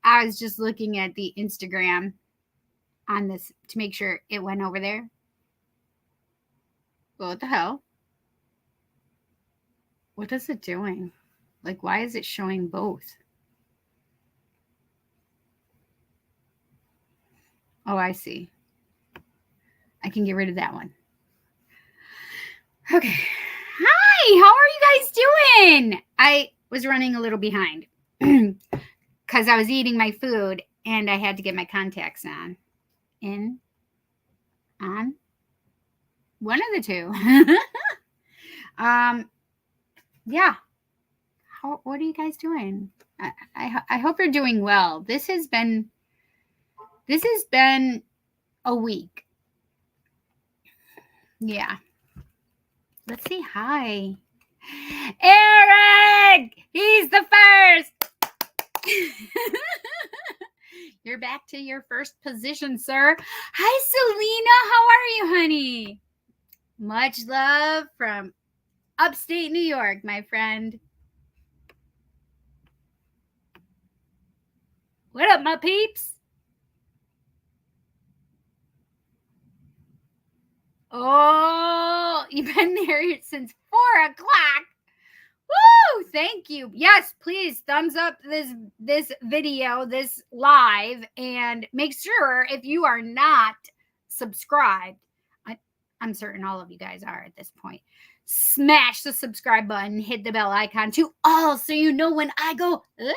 I was just looking at the Instagram on this to make sure it went over there. Well, what the hell? What is it doing? Like, why is it showing both? Oh, I see. I can get rid of that one. Okay. Hi, how are you guys doing? I was running a little behind because I was eating my food and I had to get my contacts on. On? One of the two. Yeah. What are you guys doing? I hope you're doing well. This has been a week. Yeah. Let's say hi. Eric! He's the first! You're back to your first position, sir. Hi, Selena. How are you, honey? Much love from upstate New York, my friend. What up, my peeps? Oh, you've been there since 4 o'clock. Woo! Thank you. Yes, please thumbs up this video, this live, and make sure if you are not subscribed, I'm certain all of you guys are at this point. Smash the subscribe button, hit the bell icon to all so you know when I go live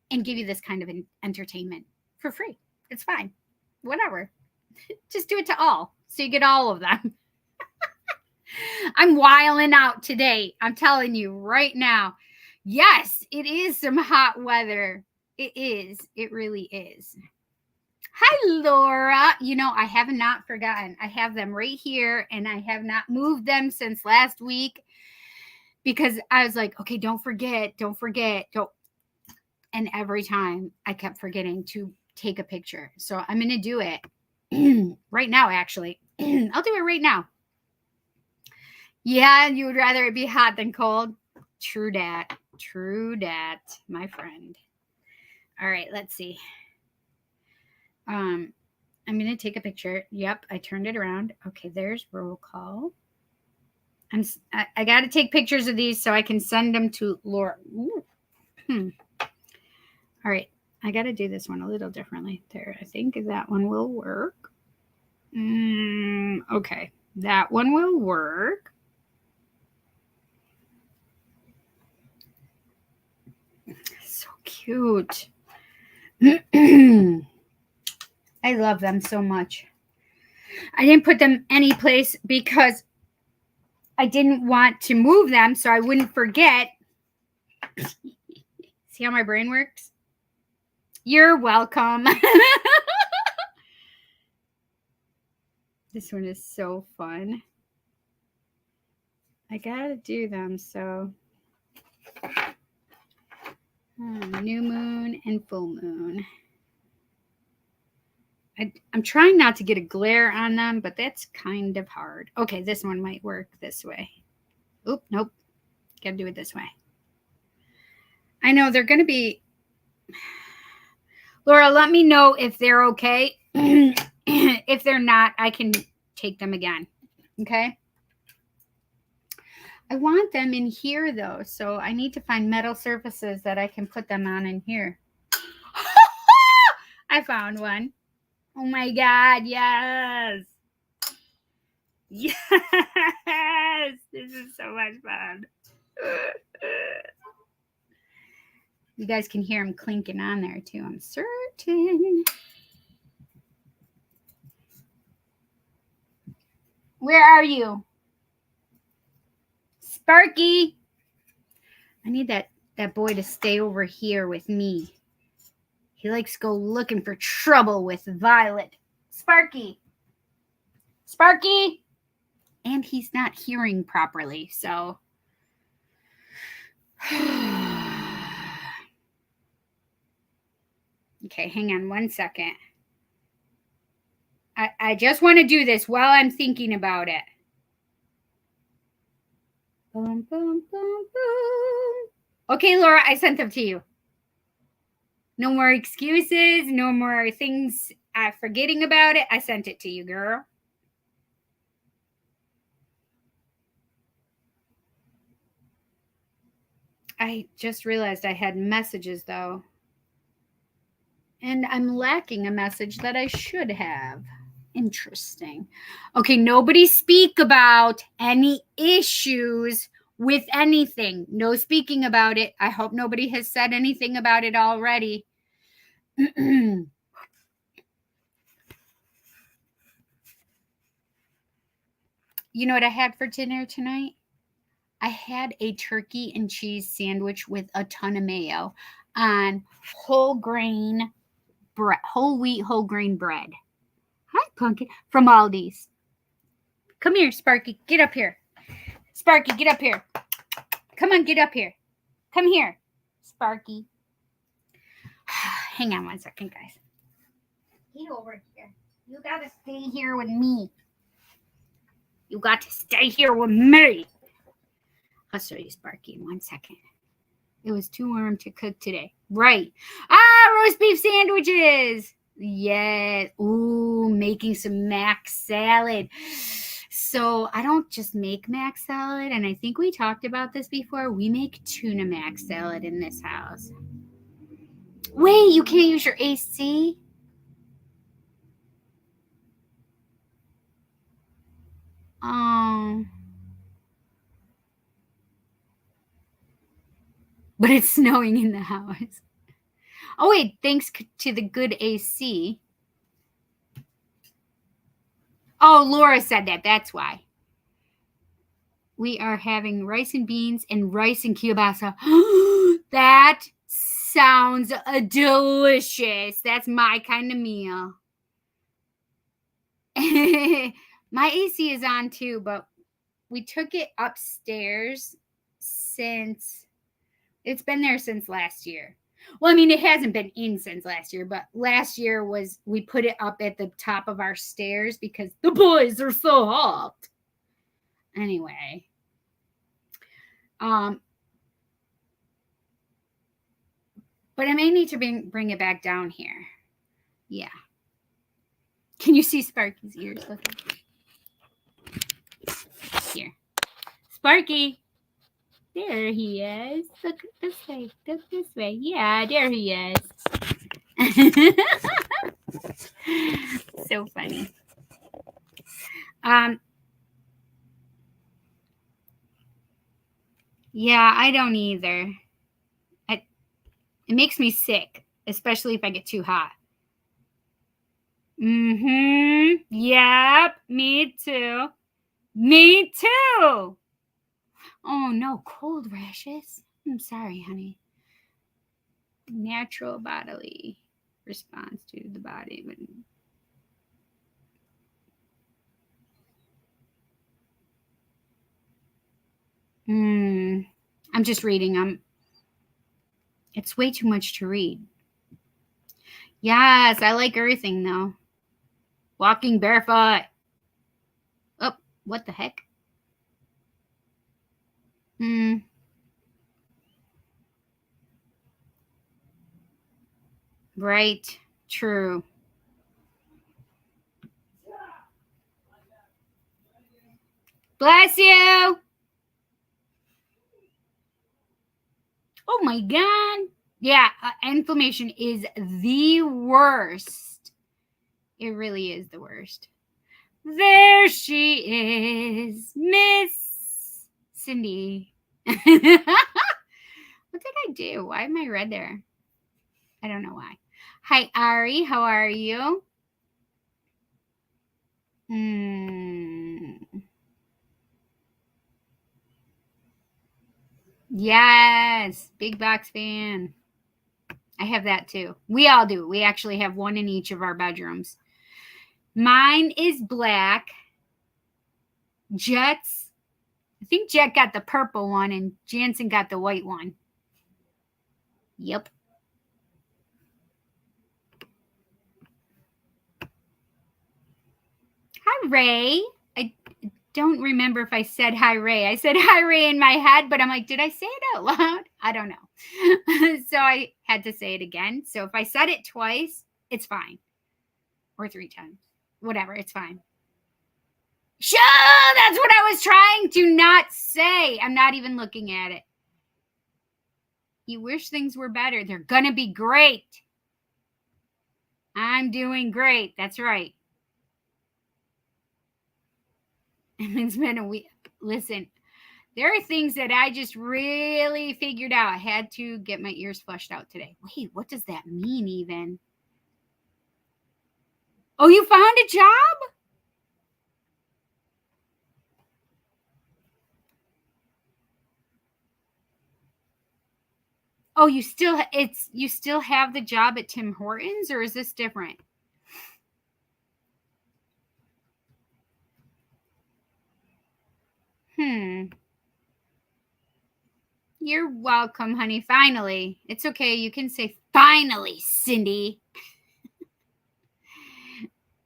and give you this kind of entertainment for free. It's fine. Whatever. Just do it to all so you get all of them. I'm wiling out today. I'm telling you right now. Yes, it is some hot weather. It is. It really is. Hi, Laura. You know, I have not forgotten. I have them right here, and I have not moved them since last week because I was like, okay, don't forget. And every time I kept forgetting to take a picture. So I'm going to do it right now, actually. I'll do it right now. Yeah, you would rather it be hot than cold? True dat. True dat, my friend. All right, let's see. I'm going to take a picture. Yep, I turned it around. Okay, there's roll call. I got to take pictures of these so I can send them to Laura. All right, I got to do this one a little differently. There, I think that one will work. Okay, that one will work. So cute. I love them so much. I didn't put them any place because I didn't want to move them so I wouldn't forget. See how my brain works? You're welcome. This one is so fun. I gotta do them so. New moon and full moon. I'm trying not to get a glare on them, but that's kind of hard. Okay, this one might work this way. Oop, nope. Gotta do it this way. I know they're going to be... Laura, let me know if they're okay. If they're not, I can take them again. Okay? I want them in here, though, so I need to find metal surfaces that I can put them on in here. I found one. Oh my God, yes. Yes. This is so much fun. You guys can hear them clinking on there too, I'm certain. Where are you? Sparky. I need that boy to stay over here with me. He likes to go looking for trouble with Violet. Sparky. Sparky. And he's not hearing properly, so. Okay, hang on 1 second. I just want to do this while I'm thinking about it. Boom, boom, boom, boom. Okay, Laura, I sent them to you. No more excuses. No more things forgetting about it. I sent it to you, girl. I just realized I had messages, though. And I'm lacking a message that I should have. Interesting. Okay, nobody speak about any issues with anything. No speaking about it. I hope nobody has said anything about it already. You know what I had for dinner tonight? I had a turkey and cheese sandwich with a ton of mayo on whole grain bread, whole wheat, whole grain bread. Hi, Pumpkin. From Aldi's. Come here, Sparky. Get up here. Sparky, get up here. Come on, get up here. Come here, Sparky. Hang on one second, guys. Get over here. You got to stay here with me. You got to stay here with me. I'll show you Sparky in 1 second. It was too warm to cook today. Right. Roast beef sandwiches. Yeah. Ooh, making some mac salad. So I don't just make mac salad, and I think we talked about this before. We make tuna mac salad in this house. Wait, you can't use your AC? But it's snowing in the house. Oh, wait, thanks to the good AC. Oh, Laura said that. That's why. We are having rice and beans and rice and kielbasa. That sounds delicious. That's my kind of meal. My AC is on too, but we took it upstairs since it's been there since last year. Well, I mean, it hasn't been in since last year, but last year we put it up at the top of our stairs because the boys are so hot. Anyway. But I may need to bring it back down here. Yeah. Can you see Sparky's ears? Look. Here. Sparky. There he is. Look this way. Look this way. Yeah, there he is. So funny. Yeah, I don't either. It makes me sick, especially if I get too hot. Yep, me too. Me too. Oh, no, cold rashes. I'm sorry, honey. Natural bodily response to the body. I'm just reading. It's way too much to read. Yes, I like earthing, though. Walking barefoot. Oh, what the heck? Right. True. Bless you. Oh my God. Yeah, inflammation is the worst. It really is the worst. There she is, Miss Cindy. What did I do? Why am I red there? I don't know why. Hi, Ari. How are you? Yes, big box fan. I have that too. We all do. We actually have one in each of our bedrooms. Mine is black. Jet's, I think Jet got the purple one and Jansen got the white one. Yep. Hi, Ray. I don't remember if I said hi, Ray. I said hi, Ray in my head, but I'm like, did I say it out loud? I don't know. So I had to say it again. So if I said it twice, it's fine. Or 3 times. Whatever, it's fine. Sure, that's what I was trying to not say. I'm not even looking at it. You wish things were better. They're going to be great. I'm doing great. That's right. And it's been a week. Listen, there are things that I just really figured out. I had to get my ears flushed out today. Wait, what does that mean even? Oh, you found a job? Oh, you still have the job at Tim Hortons, or is this different? You're welcome, honey. Finally. It's okay. You can say finally, Cindy.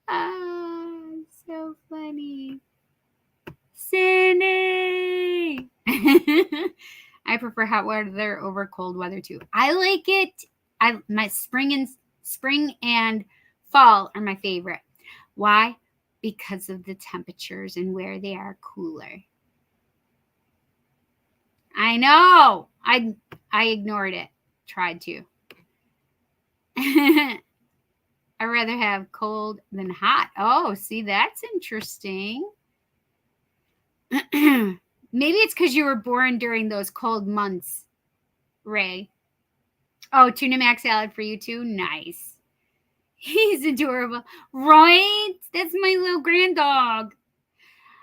Oh, so funny. Cindy. I prefer hot weather over cold weather too. I like it. My spring and fall are my favorite. Why? Because of the temperatures and where they are cooler. I know. I ignored it. Tried to. I'd rather have cold than hot. Oh, see, that's interesting. Maybe it's because you were born during those cold months, Ray. Oh, tuna mac salad for you too? Nice. He's adorable. Right? That's my little grand dog.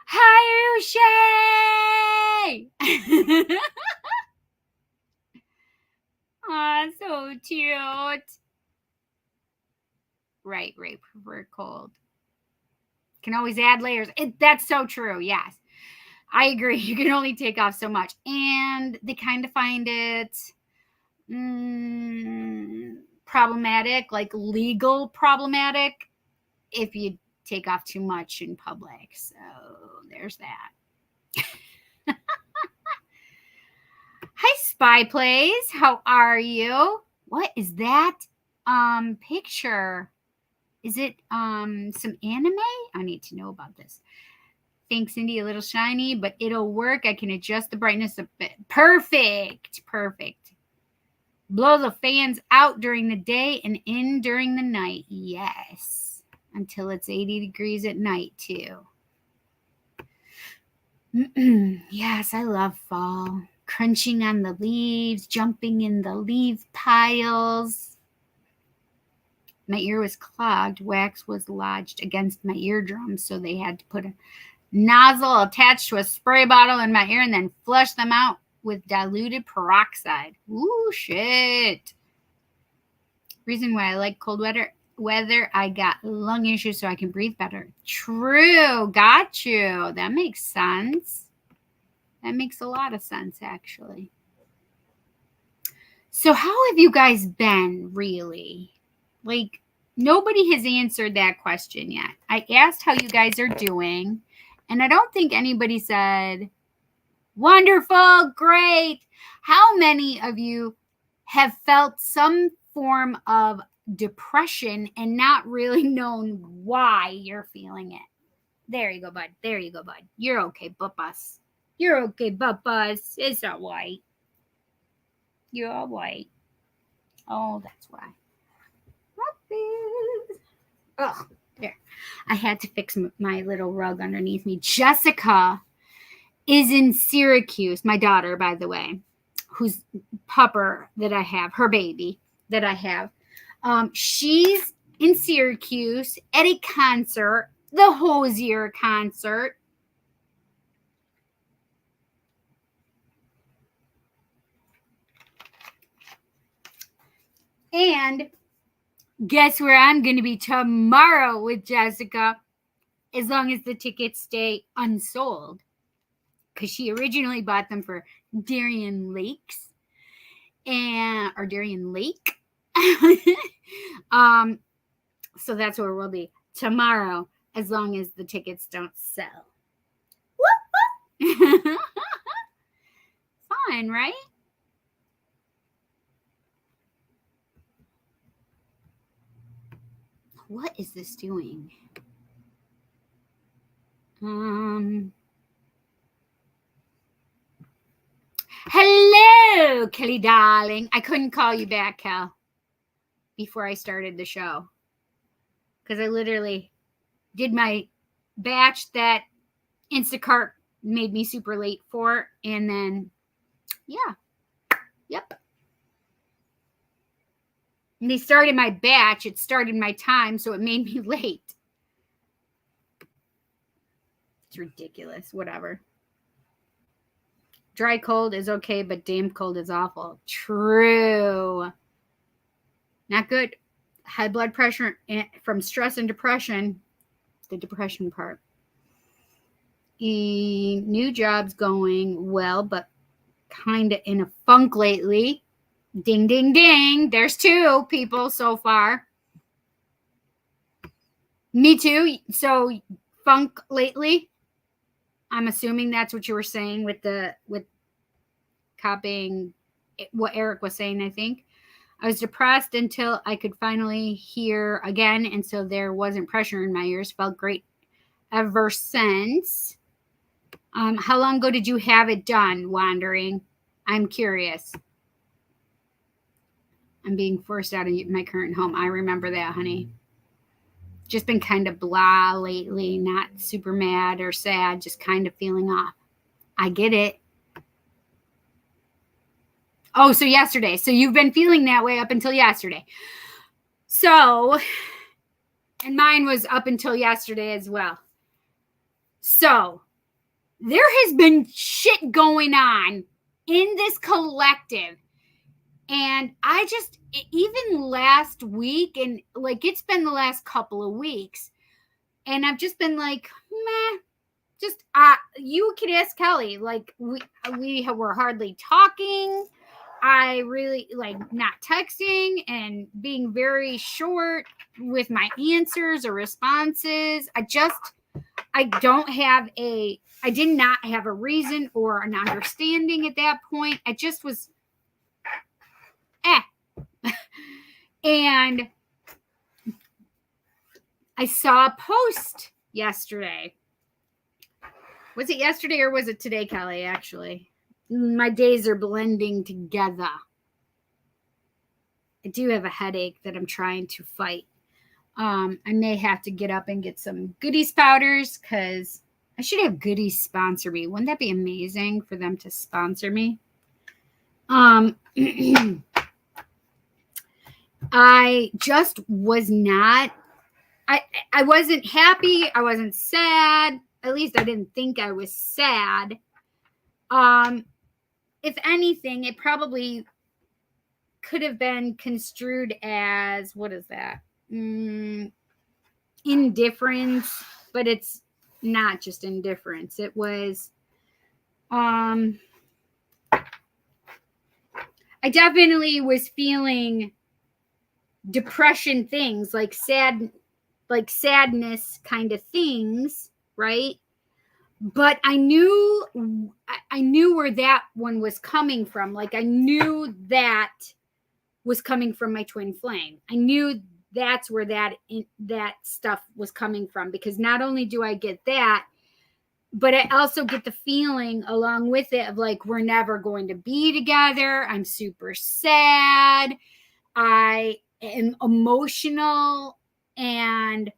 Hi, Uche! Aw, so cute. Right, prefer cold. Can always add layers. That's so true, yes. I agree. You can only take off so much. And they kind of find it problematic, like legal problematic, if you take off too much in public. So there's that. Hi, Spy Plays. How are you? What is that picture? Is it some anime? I need to know about this. Thanks, Cindy. A little shiny, but it'll work. I can adjust the brightness a bit. Perfect. Blow the fans out during the day and in during the night. Yes. Until it's 80 degrees at night, too. Yes, I love fall. Crunching on the leaves, jumping in the leaf piles. My ear was clogged. Wax was lodged against my eardrum, so they had to put a nozzle attached to a spray bottle in my ear and then flush them out with diluted peroxide. Ooh, shit. Reason why I like cold weather, I got lung issues so I can breathe better. True. Got you. That makes sense. That makes a lot of sense, actually. So how have you guys been, really? Like, nobody has answered that question yet. I asked how you guys are doing, and I don't think anybody said, wonderful, great. How many of you have felt some form of depression and not really known why you're feeling it? There you go, bud. You're okay, bubba. You're okay, bubba. It's all right. You're all right. Oh, that's why. Oh, there. I had to fix my little rug underneath me. Jessica is in Syracuse. My daughter, by the way, who's pupper that I have, her baby that I have. She's in Syracuse at a concert, the Hosier concert. And guess where I'm going to be tomorrow with Jessica, as long as the tickets stay unsold. Because she originally bought them for Darien Lakes or Darien Lake. So that's where we'll be tomorrow, as long as the tickets don't sell. Fun, right? what is this doing? Hello, Kelly darling. I couldn't call you back, Kel, before I started the show. Because I literally did my batch that Instacart made me super late for. And then, yeah. Yep. And they started my batch. It started my time, so it made me late. It's ridiculous. Whatever. Dry cold is okay, but damp cold is awful. True. Not good. High blood pressure from stress and depression. The depression part. New job's going well, but kind of in a funk lately. Ding, ding, ding. There's 2 people so far. Me too. So funk lately. I'm assuming that's what you were saying with copying what Eric was saying, I think. I was depressed until I could finally hear again, and so there wasn't pressure in my ears. Felt great ever since. How long ago did you have it done, Wandering? I'm curious. I'm being forced out of my current home. I remember that, honey. Just been kind of blah lately, not super mad or sad, just kind of feeling off. I get it. Oh, so yesterday. So you've been feeling that way up until yesterday. So, and mine was up until yesterday as well. So, there has been shit going on in this collective. And I just, even last week, and like it's been the last couple of weeks, and I've just been like, meh. Just, you could ask Kelly, like, we were hardly talking. I really, like, not texting and being very short with my answers or responses. I did not have a reason or an understanding at that point. I just was, And I saw a post yesterday. Was it yesterday or was it today, Kelly, actually? My days are blending together. I do have a headache that I'm trying to fight. I may have to get up and get some Goodies powders because I should have Goodies sponsor me. Wouldn't that be amazing for them to sponsor me? I just was not, I wasn't happy. I wasn't sad. At least I didn't think I was sad. If anything, it probably could have been construed as, what is that? Indifference, but it's not just indifference. It was, I definitely was feeling depression things, like sadness kind of things, right? But I knew where that one was coming from. Like I knew that was coming from my twin flame. I knew that's where that stuff was coming from, because not only do I get that, but I also get the feeling along with it of like, we're never going to be together. I'm super sad. I am emotional, and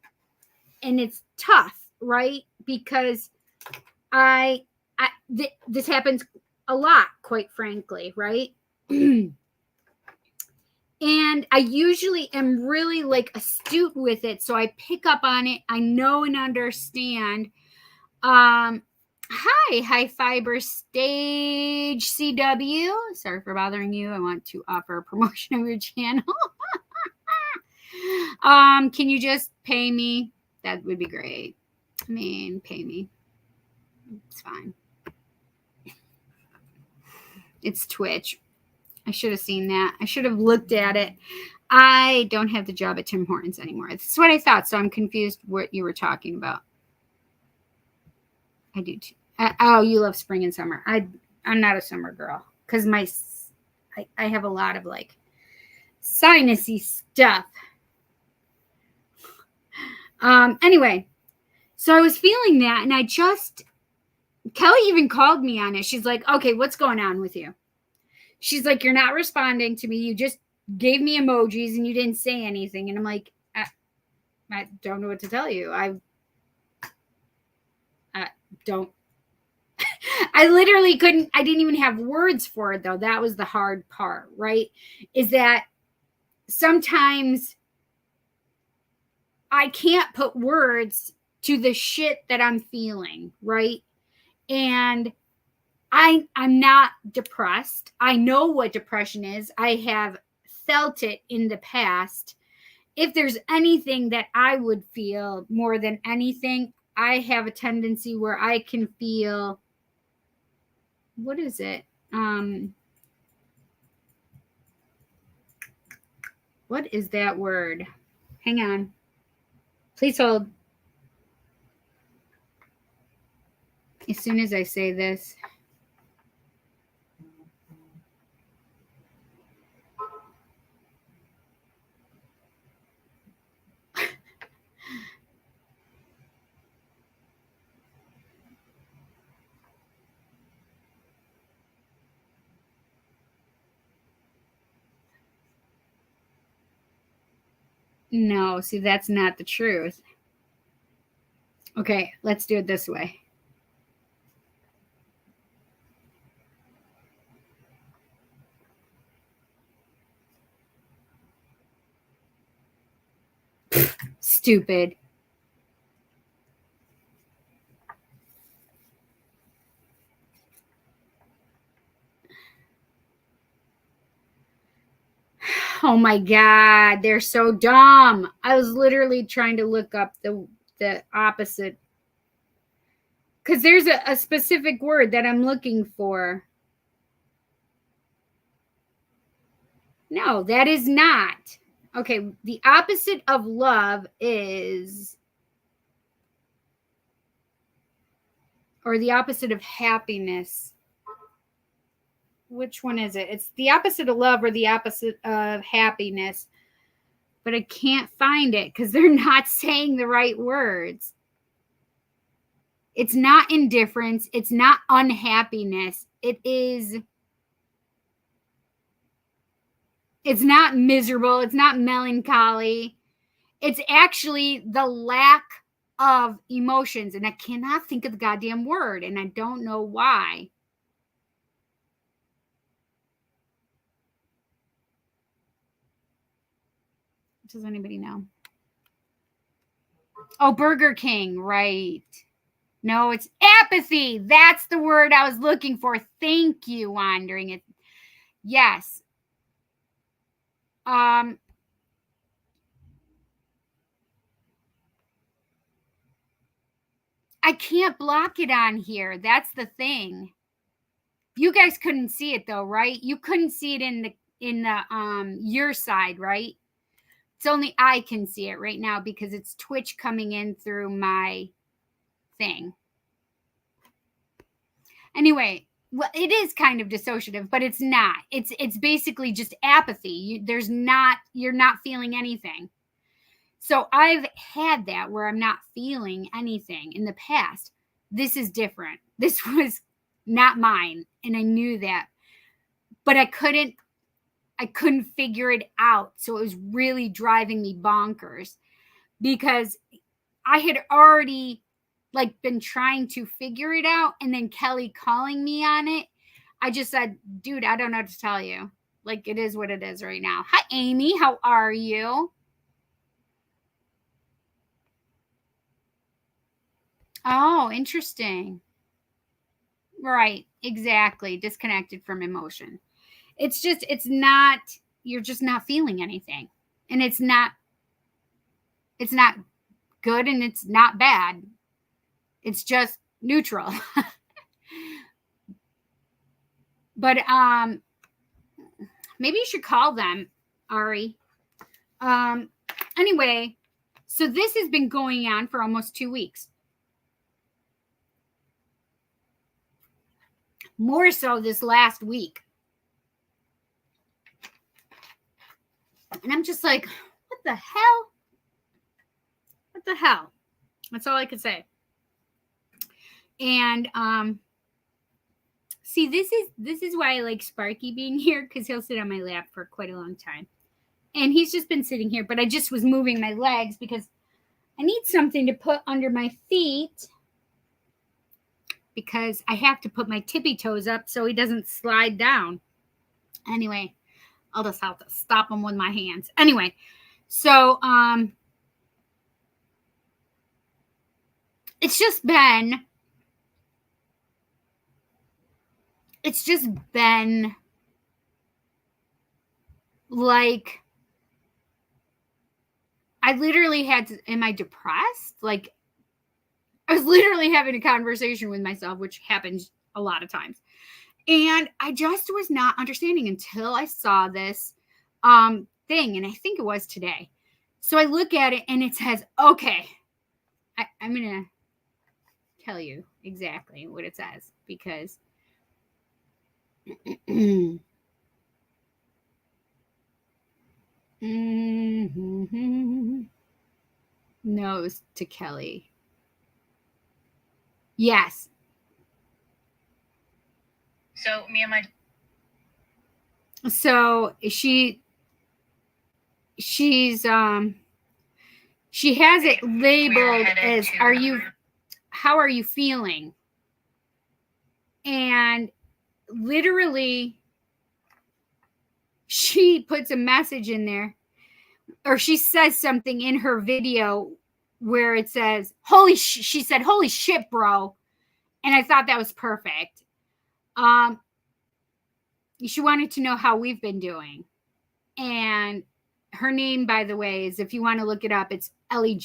it's tough, right? Because this happens a lot, quite frankly, right? And I usually am really like astute with it, so I pick up on it. I know and understand. Hi, High Fiber Stage CW. Sorry for bothering you. I want to offer a promotion of your channel. Can you just pay me? That would be great. I mean, pay me. It's fine. It's Twitch. I should have seen that. I should have looked at it. I don't have the job at Tim Hortons anymore. That's what I thought, so I'm confused what you were talking about. I do too. Oh, you love spring and summer. I'm not a summer girl because I have a lot of like sinusy stuff. Anyway, so I was feeling that, and Kelly even called me on it. She's like, okay, what's going on with you? She's like, you're not responding to me. You just gave me emojis and you didn't say anything. And I'm like, I don't know what to tell you. I don't. I literally couldn't. I didn't even have words for it, though. That was the hard part, right? Is that sometimes I can't put words to the shit that I'm feeling, right? And I'm not depressed. I know what depression is. I have felt it in the past. If there's anything that I would feel more than anything, I have a tendency where I can feel, what is it? What is that word? Hang on. Please hold. As soon as I say this. No, see, that's not the truth. Okay, let's do it this way. Stupid. Oh my God, they're so dumb. I was literally trying to look up the opposite, because there's a specific word that I'm looking for. No, that is not. Okay, the opposite of love is, or the opposite of happiness. Which one is it? It's the opposite of love or the opposite of happiness. But I can't find it because they're not saying the right words. It's not indifference. It's not unhappiness. It's not miserable. It's not melancholy. It's actually the lack of emotions. And I cannot think of the goddamn word. And I don't know why. Does anybody know? Oh, Burger King, right. No, it's apathy. That's the word I was looking for. Thank you, Wandering It. Yes. I can't block it on here. That's the thing. You guys couldn't see it though, right? You couldn't see it in the your side, right? It's only I can see it right now because it's Twitch coming in through my thing. Anyway, well, it is kind of dissociative, but it's not. It's basically just apathy. You're not feeling anything. So I've had that where I'm not feeling anything in the past. This is different. This was not mine, and I knew that. But I couldn't figure it out. So it was really driving me bonkers because I had already been trying to figure it out, and then Kelly calling me on it. I just said, dude, I don't know what to tell you. It is what it is right now. Hi, Amy. How are you? Oh, interesting. Right. Exactly. Disconnected from emotion. It's not, you're just not feeling anything. And it's not good and it's not bad. It's just neutral. But maybe you should call them, Ari. Anyway, so this has been going on for almost 2 weeks. More so this last week. And I'm just like, what the hell? What What the hell? That's all I could say. And see, this is why I like Sparky being here, because he'll sit on my lap for quite a long time. And he's just been sitting here, but I just was moving my legs because I need something to put under my feet, because I have to put my tippy toes up so he doesn't slide down. Anyway, I'll just have to stop him with my hands. Anyway, so it's just been like, I literally had to, am I depressed? Like, I was literally having a conversation with myself, which happens a lot of times. And I just was not understanding until I saw this thing. And I think it was today. So I look at it and it says, okay, I'm going to tell you exactly what it says, because nose to Kelly. Yes. So me and my. So she's she has it labeled as, how are you feeling? And literally she puts a message in there, or she says something in her video where it says, she said, holy shit, bro. And I thought that was perfect. She wanted to know how we've been doing. And her name, by the way, is, if you want to look it up, it's Ellie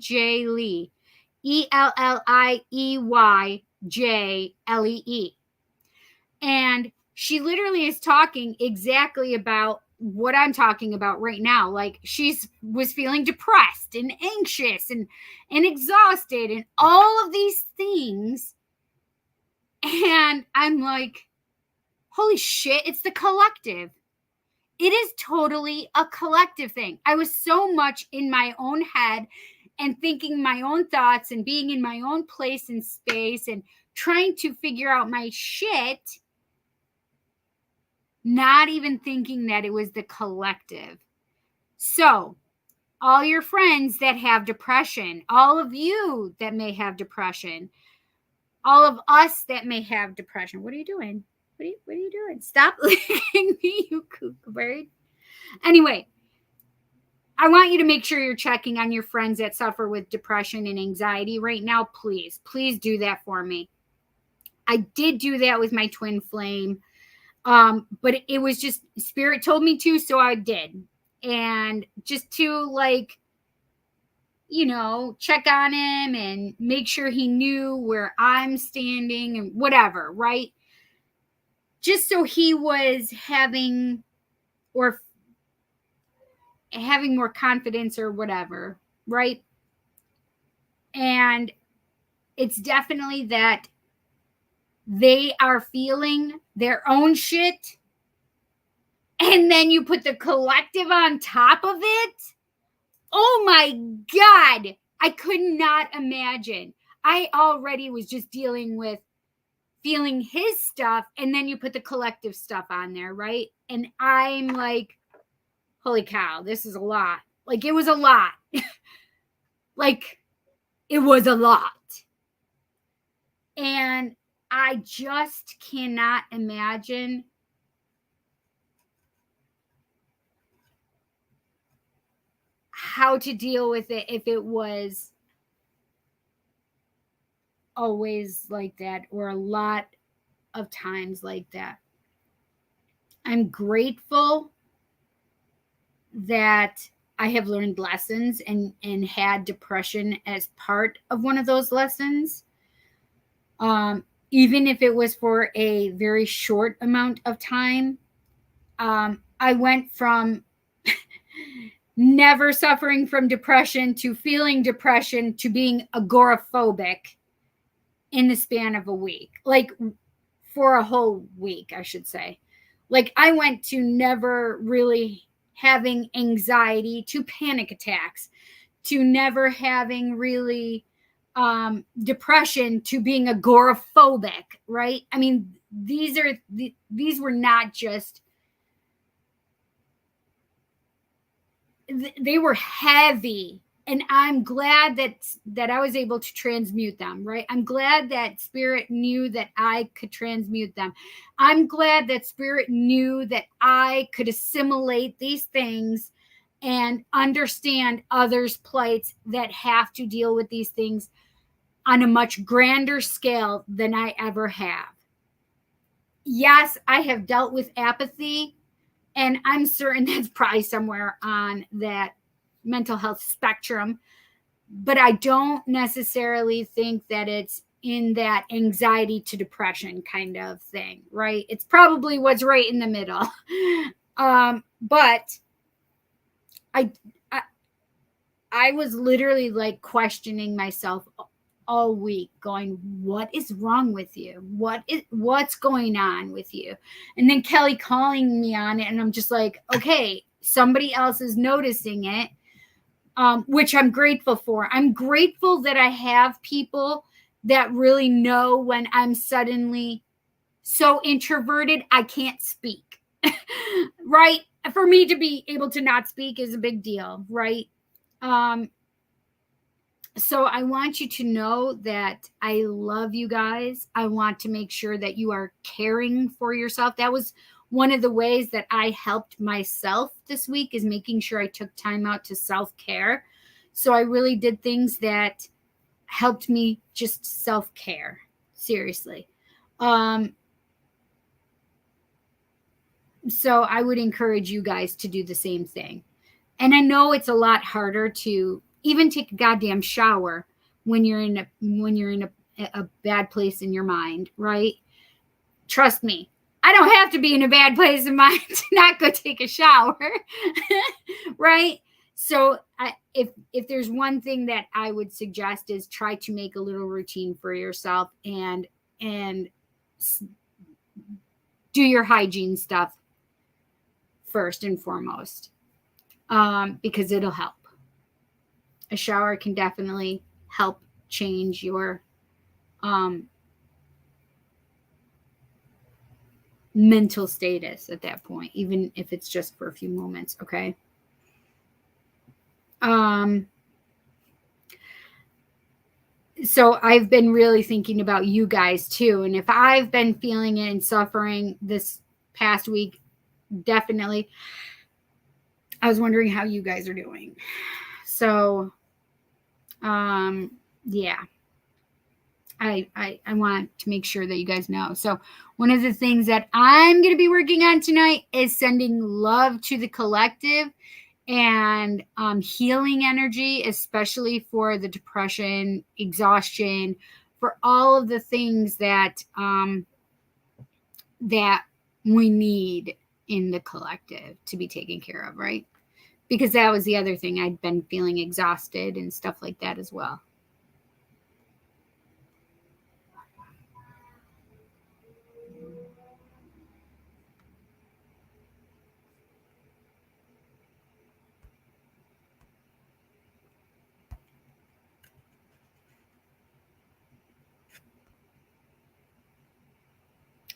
J. Lee. ELLIEYJLEE. And she literally is talking exactly about what I'm talking about right now. Like, was feeling depressed and anxious and exhausted and all of these things. And I'm like, holy shit, it's the collective. It is totally a collective thing. I was so much in my own head and thinking my own thoughts and being in my own place and space and trying to figure out my shit, not even thinking that it was the collective. So, all your friends that have depression, all of you that may have depression, all of us that may have depression. What are you doing? What are you doing? Stop licking me, you kook bird. Anyway, I want you to make sure you're checking on your friends that suffer with depression and anxiety right now. Please do that for me. I did do that with my twin flame. But it was just, Spirit told me to, so I did. And just to, like, you know, check on him and make sure he knew where I'm standing and whatever, right? Just so he was having more confidence or whatever, right? And it's definitely that they are feeling their own shit, and then you put the collective on top of it. Oh my God, I could not imagine. I already was just dealing with feeling his stuff, and then you put the collective stuff on there, right? And I'm like, holy cow, this is a lot. Like, it was a lot. Like, it was a lot. And I just cannot imagine how to deal with it if it was always like that, or a lot of times like that. I'm grateful that I have learned lessons and had depression as part of one of those lessons. Even if it was for a very short amount of time. I went from never suffering from depression to feeling depression to being agoraphobic in the span of a week. Like, for a whole week, I should say. Like, I went to never really having anxiety to panic attacks to never having really depression to being agoraphobic, right? I mean, these were not just, they were heavy, and I'm glad that I was able to transmute them, right? I'm glad that Spirit knew that I could transmute them. I'm glad that Spirit knew that I could assimilate these things and understand others' plights that have to deal with these things on a much grander scale than I ever have. Yes, I have dealt with apathy, and I'm certain that's probably somewhere on that mental health spectrum, but I don't necessarily think that it's in that anxiety to depression kind of thing, right? It's probably what's right in the middle. But I was literally like questioning myself all week, going, what is wrong with you? What's going on with you? And then Kelly calling me on it, and I'm just like, okay, somebody else is noticing it, which I'm grateful for. I'm grateful that I have people that really know when I'm suddenly so introverted I can't speak. Right? For me to be able to not speak is a big deal, right? So I want you to know that I love you guys. I want to make sure that you are caring for yourself. That was one of the ways that I helped myself this week, is making sure I took time out to self-care. So I really did things that helped me just self-care. Seriously. So I would encourage you guys to do the same thing. And I know it's a lot harder to even take a goddamn shower when you're in a bad place in your mind, right? Trust me, I don't have to be in a bad place in mind to not go take a shower, right? So if there's one thing that I would suggest, is try to make a little routine for yourself and do your hygiene stuff first and foremost, because it'll help. A shower can definitely help change your mental status at that point, even if it's just for a few moments, okay? So I've been really thinking about you guys too. And if I've been feeling it and suffering this past week, definitely, I was wondering how you guys are doing. So, yeah, I want to make sure that you guys know. So one of the things that I'm going to be working on tonight is sending love to the collective and healing energy, especially for the depression, exhaustion, for all of the things that that we need in the collective to be taken care of, right? Because that was the other thing. I'd been feeling exhausted and stuff like that as well.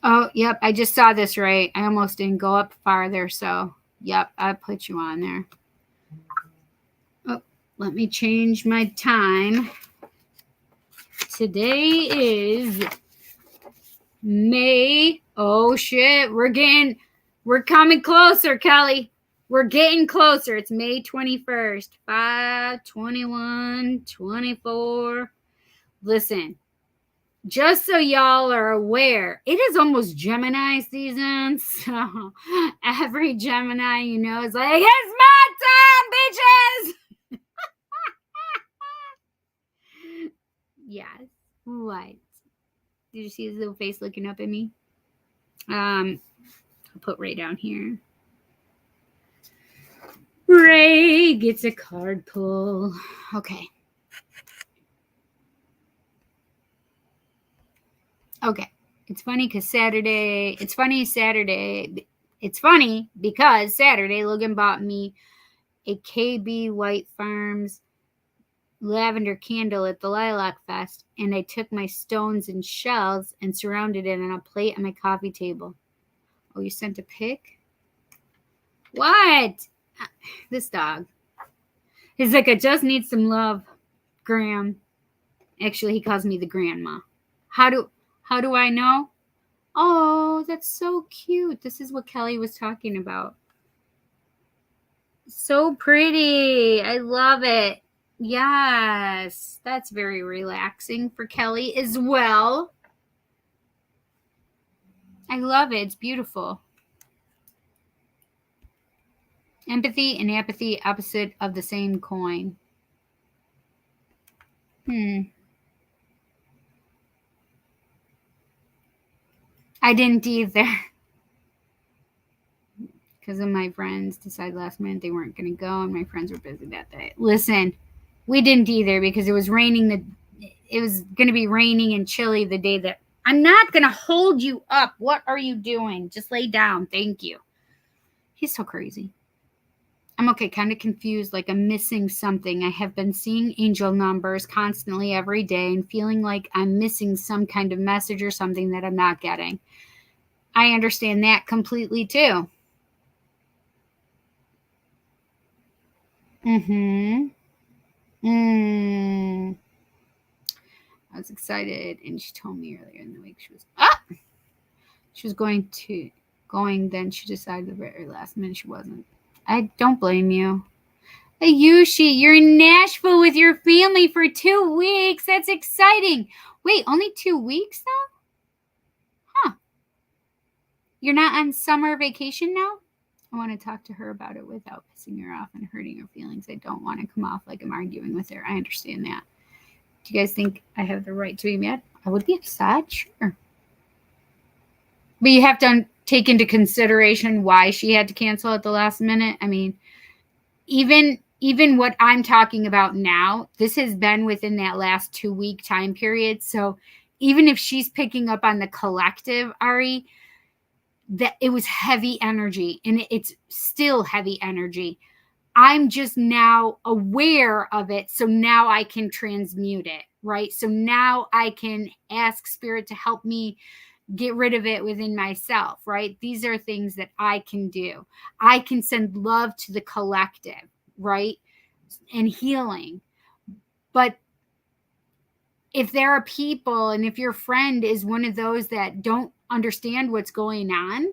Oh, yep. I just saw this right. I almost didn't go up farther. So, yep, I put you on there. Oh, let me change my time. Today is May. Oh, shit. We're coming closer, Kelly. We're getting closer. It's May 21st, 5/21/24. Listen. Just so y'all are aware, it is almost Gemini season. So every Gemini, you know, is like, it's my time, bitches. Yes. What? Did you see his little face looking up at me? I'll put Ray down here. Ray gets a card pull. Okay. Okay. It's funny because it's funny because Saturday, Logan bought me a KB White Farms lavender candle at the Lilac Fest, and I took my stones and shells and surrounded it on a plate on my coffee table. Oh, you sent a pic? What? This dog. He's like, I just need some love, Graham. Actually, he calls me the grandma. How do I know? Oh, that's so cute. This is what Kelly was talking about. So pretty. I love it. Yes, that's very relaxing for Kelly as well. I love it. It's beautiful. Empathy and apathy, opposite of the same coin. I didn't either. Because of my friends decided last minute they weren't going to go, and my friends were busy that day. Listen, we didn't either because it was raining. It was going to be raining and chilly the day that. I'm not going to hold you up. What are you doing? Just lay down. Thank you. He's so crazy. I'm okay, kind of confused, like I'm missing something. I have been seeing angel numbers constantly every day and feeling like I'm missing some kind of message or something that I'm not getting. I understand that completely too. I was excited, and she told me earlier in the week she was going, then she decided the very last minute she wasn't. I don't blame you. Ayushi, you're in Nashville with your family for 2 weeks. That's exciting. Wait, only 2 weeks though? Huh. You're not on summer vacation now? I want to talk to her about it without pissing her off and hurting her feelings. I don't want to come off like I'm arguing with her. I understand that. Do you guys think I have the right to be mad? I would be upset, sure. But you have to take into consideration why she had to cancel at the last minute. I mean, even what I'm talking about now, this has been within that last 2 week time period. So even if she's picking up on the collective, Ari, that it was heavy energy, and it's still heavy energy. I'm just now aware of it. So now I can transmute it, right? So now I can ask Spirit to help me get rid of it within myself, right? These are things that I can do. I can send love to the collective, right? And healing. But if there are people, and if your friend is one of those that don't understand what's going on,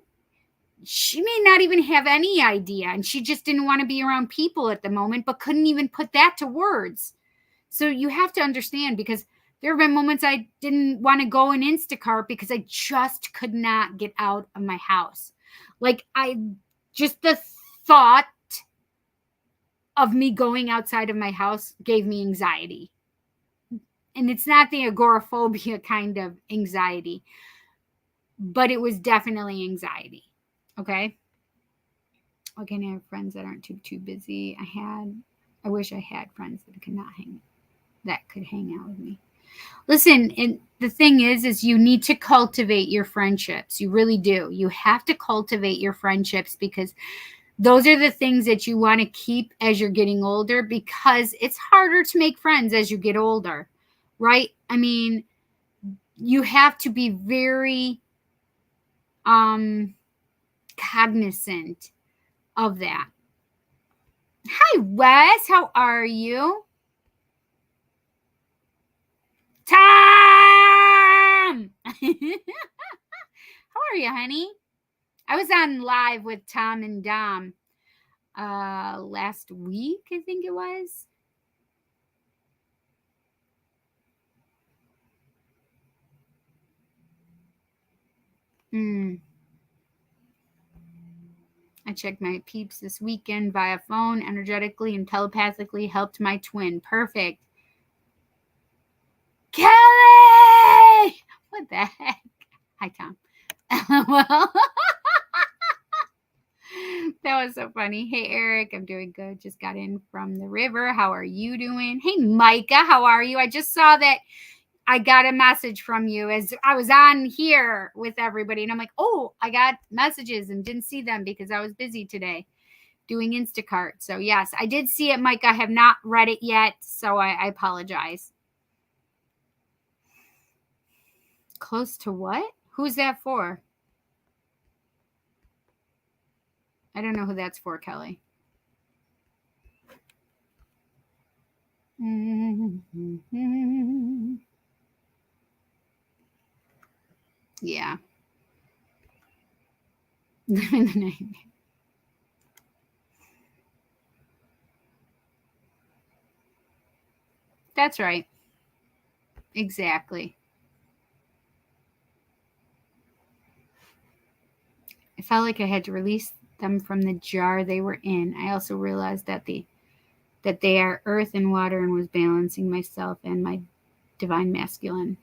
she may not even have any idea, and she just didn't want to be around people at the moment, but couldn't even put that to words. So you have to understand, because there have been moments I didn't want to go in Instacart because I just could not get out of my house. Like, the thought of me going outside of my house gave me anxiety. And it's not the agoraphobia kind of anxiety, but it was definitely anxiety. Okay. Again, I have friends that aren't too busy. I wish I had friends that could hang out with me. Listen, and the thing is you need to cultivate your friendships. You really do. You have to cultivate your friendships, because those are the things that you want to keep as you're getting older, because it's harder to make friends as you get older, right? I mean, you have to be very cognizant of that. Hi, Wes. How are you? Tom! How are you, honey? I was on live with Tom and Dom last week, I think it was. I checked my peeps this weekend via phone, energetically and telepathically helped my twin. Perfect. Kelly! What the heck? Hi, Tom. Well, that was so funny. Hey, Eric, I'm doing good. Just got in from the river. How are you doing? Hey, Micah, how are you? I just saw that I got a message from you as I was on here with everybody. And I'm like, oh, I got messages and didn't see them because I was busy today. doing Instacart. So yes, I did see it, Mike. I have not read it yet, so I apologize. Close to what? Who's that for? I don't know who that's for, Kelly. Yeah. That's right. Exactly. I felt like I had to release them from the jar they were in. I also realized that they are earth and water, and was balancing myself and my divine masculine.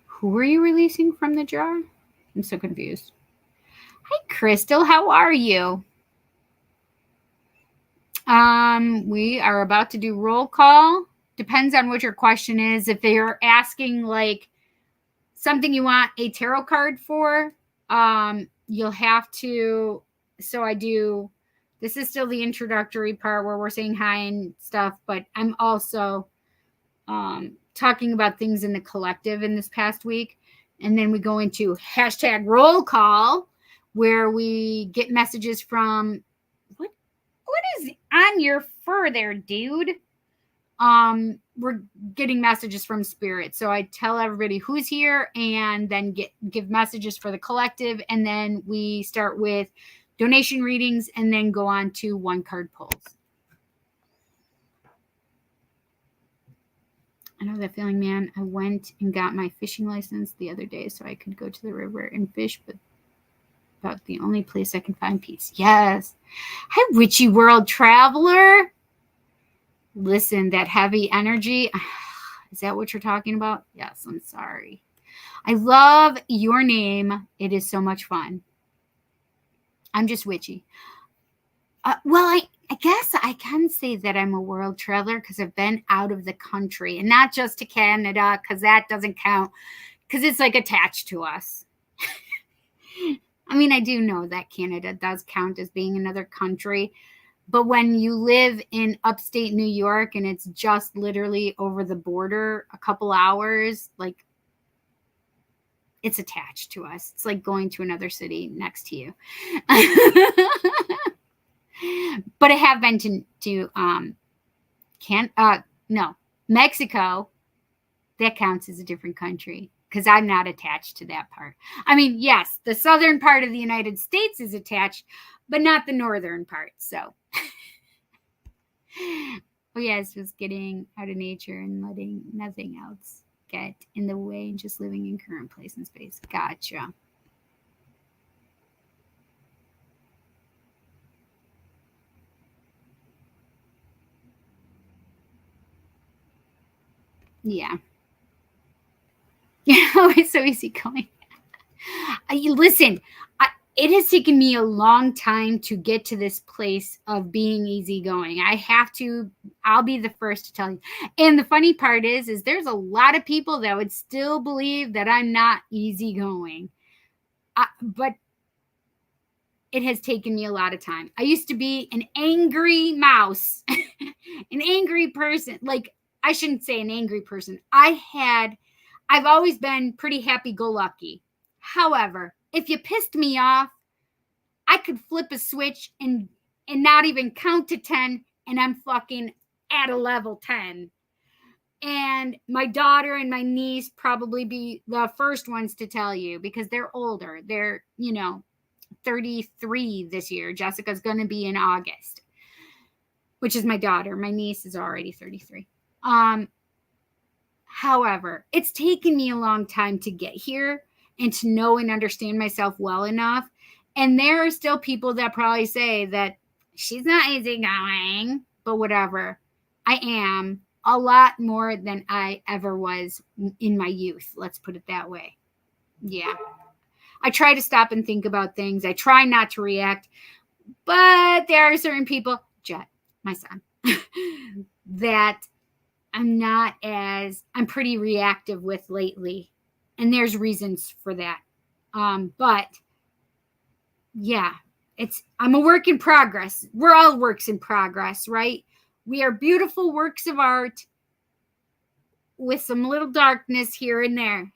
Who are you releasing from the jar? I'm so confused. Hi, Crystal. How are you? We are about to do roll call. Depends on what your question is. If they're asking like something you want a tarot card for, you'll have to. So I do. This is still the introductory part where we're saying hi and stuff, but I'm also talking about things in the collective in this past week. And then we go into hashtag roll call, where we get messages from what is on your fur there, dude? We're getting messages from spirit. So I tell everybody who's here and then give messages for the collective. And then we start with donation readings and then go on to one card pulls. I know that feeling, man. I went and got my fishing license the other day so I could go to the river and fish, but about the only place I can find peace. Yes. Hi, Witchy World Traveler. Listen, that heavy energy. Is that what you're talking about? Yes, I'm sorry. I love your name. It is so much fun. I'm just witchy. Well, I guess I can say that I'm a world traveler because I've been out of the country, and not just to Canada, because that doesn't count, because it's like attached to us. I mean, I do know that Canada does count as being another country, but when you live in upstate New York and it's just literally over the border a couple hours, like, it's attached to us. It's like going to another city next to you. But I have been to Mexico. That counts as a different country because I'm not attached to that part. I mean, yes, the southern part of the United States is attached, but not the northern part. So, oh yes, just getting out of nature and letting nothing else get in the way and just living in current place and space. Gotcha. Yeah. Yeah, always so easy going. Listen, it has taken me a long time to get to this place of being easygoing. I'll be the first to tell you. And the funny part is there's a lot of people that would still believe that I'm not easygoing. But it has taken me a lot of time. I used to be an angry mouse, an angry person. Like, I shouldn't say an angry person. I've always been pretty happy-go-lucky. However, if you pissed me off, I could flip a switch and not even count to 10, and I'm fucking at a level 10. And my daughter and my niece probably be the first ones to tell you because they're older. They're, 33 this year. Jessica's going to be in August, which is my daughter. My niece is already 33. However, it's taken me a long time to get here and to know and understand myself well enough. And there are still people that probably say that she's not easygoing, but whatever. I am a lot more than I ever was in my youth. Let's put it that way. Yeah. I try to stop and think about things. I try not to react, but there are certain people, Jet, my son, that I'm pretty reactive with lately. And there's reasons for that. But yeah, I'm a work in progress. We're all works in progress, right? We are beautiful works of art with some little darkness here and there.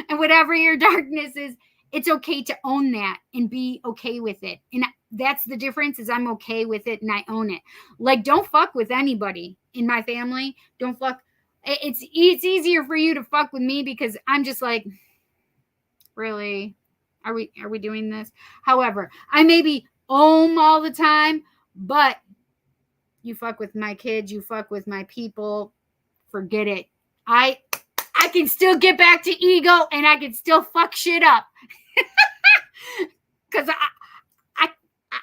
And whatever your darkness is, it's okay to own that and be okay with it. And that's the difference, is I'm okay with it and I own it. Like, don't fuck with anybody in my family. Don't fuck. It's easier for you to fuck with me because I'm just like, really? Are we doing this? However, I may be all the time, but you fuck with my kids, you fuck with my people, forget it. I can still get back to ego and I can still fuck shit up. Because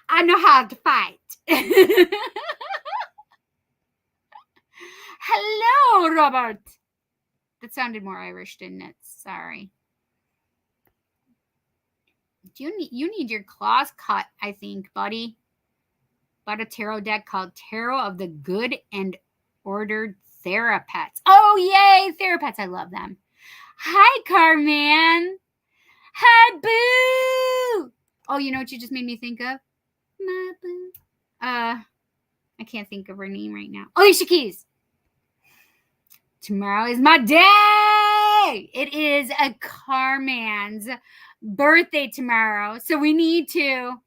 I know how to fight. Hello, Robert. That sounded more Irish, didn't it? Sorry. You need your claws cut, I think, buddy. Bought a tarot deck called Tarot of the Good and Ordered Therapests. Oh, yay, Therapests. I love them. Hi, Carman. Hi, Boo. Oh, you know what you just made me think of? My Boo. I can't think of her name right now. Alicia Keys. Tomorrow is my day. It is a Carman's birthday tomorrow. So we need to.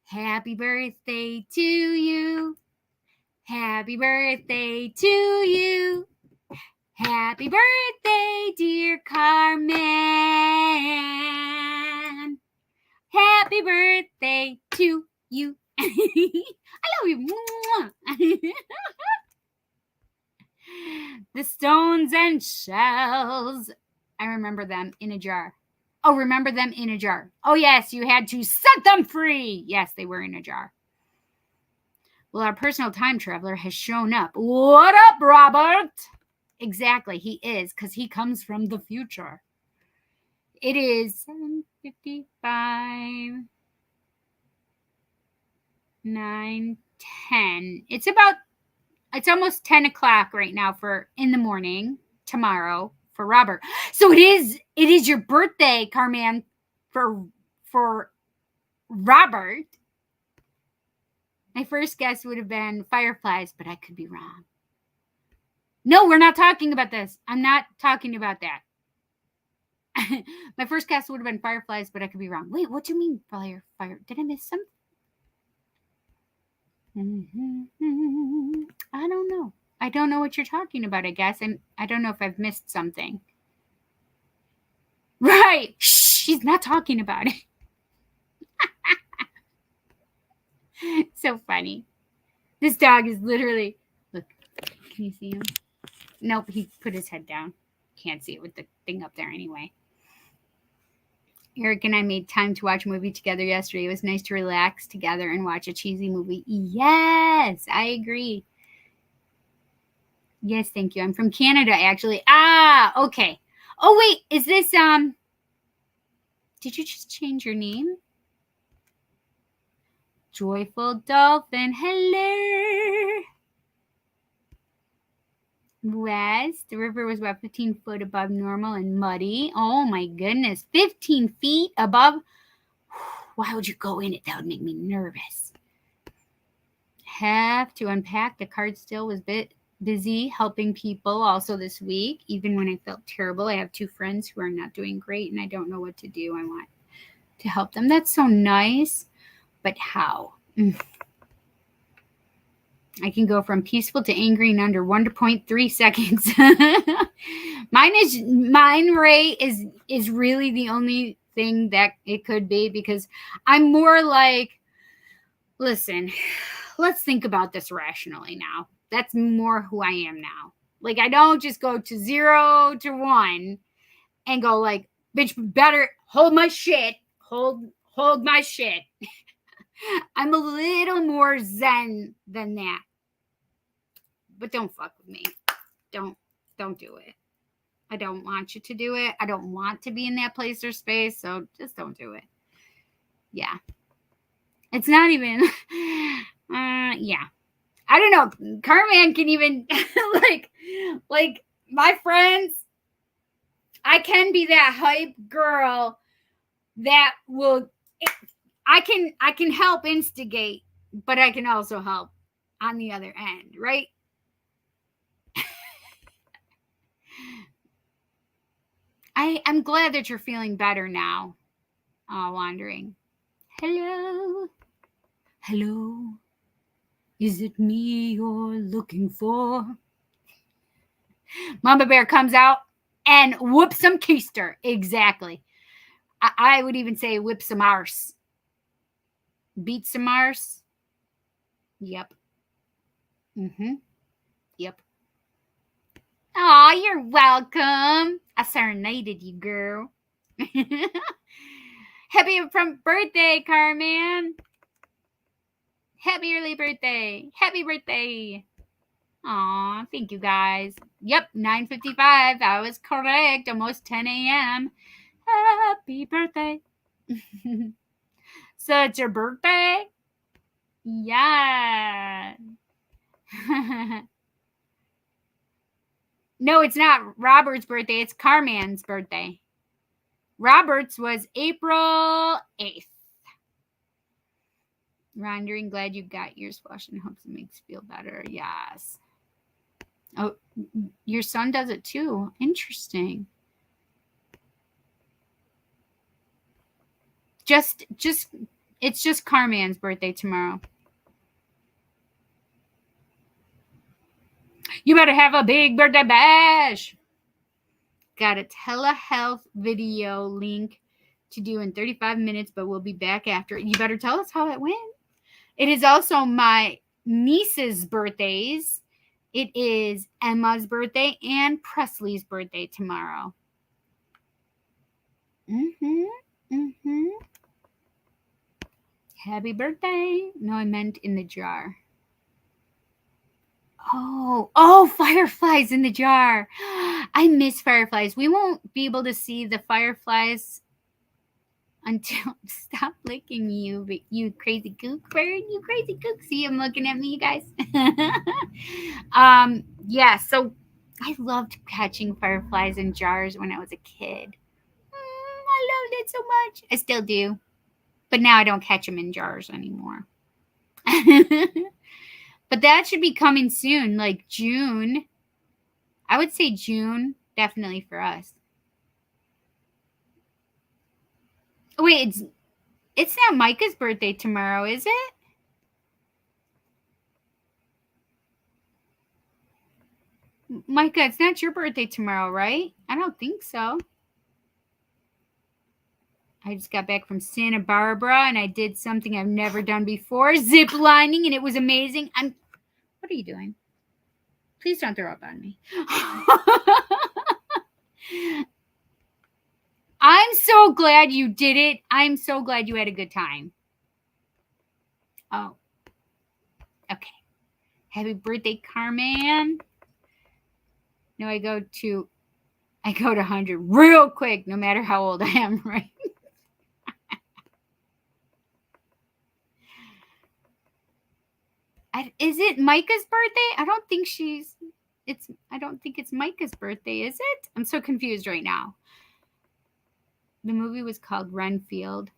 Happy birthday to you. Happy birthday to you. Happy birthday, dear Carman. Happy birthday to you. I love you. The stones and shells. I remember them in a jar. Oh, remember them in a jar. Oh, yes, you had to set them free. Yes, they were in a jar. Well, our personal time traveler has shown up. What up, Robert? Exactly, he is, because he comes from the future. It is 7:55, 9, 10. It's almost 10 o'clock right now in the morning tomorrow for Robert. So it is your birthday, Carman, for Robert. My first guess would have been fireflies, but I could be wrong. No, we're not talking about this. I'm not talking about that. My first guess would have been fireflies, but I could be wrong. Wait, what do you mean fire? Did I miss something? I don't know. I don't know what you're talking about, I guess. I don't know if I've missed something. Right. Shh, she's not talking about it. So funny. This dog is literally, look, can you see him? Nope, he put his head down. Can't see it with the thing up there anyway. Eric and I made time to watch a movie together yesterday. It was nice to relax together and watch a cheesy movie. Yes, I agree. Yes, thank you. I'm from Canada, actually. Ah, okay. Oh, wait, is this, did you just change your name? Joyful Dolphin, hello. West, the river was about 15 foot above normal and muddy. Oh my goodness, 15 feet above. Why would you go in it? That would make me nervous. Have to unpack. The card still was a bit busy helping people also this week, even when I felt terrible. I have 2 friends who are not doing great and I don't know what to do. I want to help them. That's so nice. But how? I can go from peaceful to angry in under 1.3 seconds. Mine, Ray, is really the only thing that it could be, because I'm more like, listen, let's think about this rationally now. That's more who I am now. Like, I don't just go to 0 to 1 and go like, bitch, better hold my shit. Hold my shit. I'm a little more zen than that. But don't fuck with me. Don't do it. I don't want you to do it. I don't want to be in that place or space, so just don't do it. Yeah. It's not even, yeah. I don't know. Carman can even, like my friends, I can be that hype girl, that will, I can help instigate, but I can also help on the other end, right? I'm glad that you're feeling better now. Wandering. Hello. Hello. Is it me you're looking for? Mama Bear comes out and whoops some keister. Exactly. I would even say whip some arse. Beat some arse. Yep. Mm-hmm. Yep. Aw, you're welcome. I serenaded you, girl. Happy birthday, Carmen. Happy early birthday. Happy birthday. Aw, thank you guys. Yep, 9:55. I was correct. Almost 10 a.m. Happy birthday. So it's your birthday? Yeah. No, it's not Robert's birthday. It's Carman's birthday. Robert's was April 8th. Wandering, glad you got yours washed and hopes it makes you feel better. Yes. Oh, your son does it too. Interesting. It's just Carman's birthday tomorrow. You better have a big birthday bash. Got a telehealth video link to do in 35 minutes, but we'll be back after. You better tell us how it went. It is also my niece's birthdays. It is Emma's birthday and Presley's birthday tomorrow. Happy birthday. No, I meant in the jar. Oh, fireflies in the jar. I miss fireflies. We won't be able to see the fireflies until stop licking you, you crazy kook bird. You crazy kook. See him looking at me, you guys. Yeah, so I loved catching fireflies in jars when I was a kid. I loved it so much. I still do. But now I don't catch them in jars anymore. But that should be coming soon, like June. I would say June, definitely for us. Oh, wait, it's not Micah's birthday tomorrow, is it? Micah, it's not your birthday tomorrow, right? I don't think so. I just got back from Santa Barbara and I did something I've never done before, zip lining, and it was amazing. What are you doing? Please don't throw up on me. I'm so glad you did it. I'm so glad you had a good time. Oh, okay. Happy birthday, Carmen. No, I go to 100 real quick, no matter how old I am, right? Is it Micah's birthday? I don't think it's Micah's birthday, is it? I'm so confused right now. The movie was called Renfield.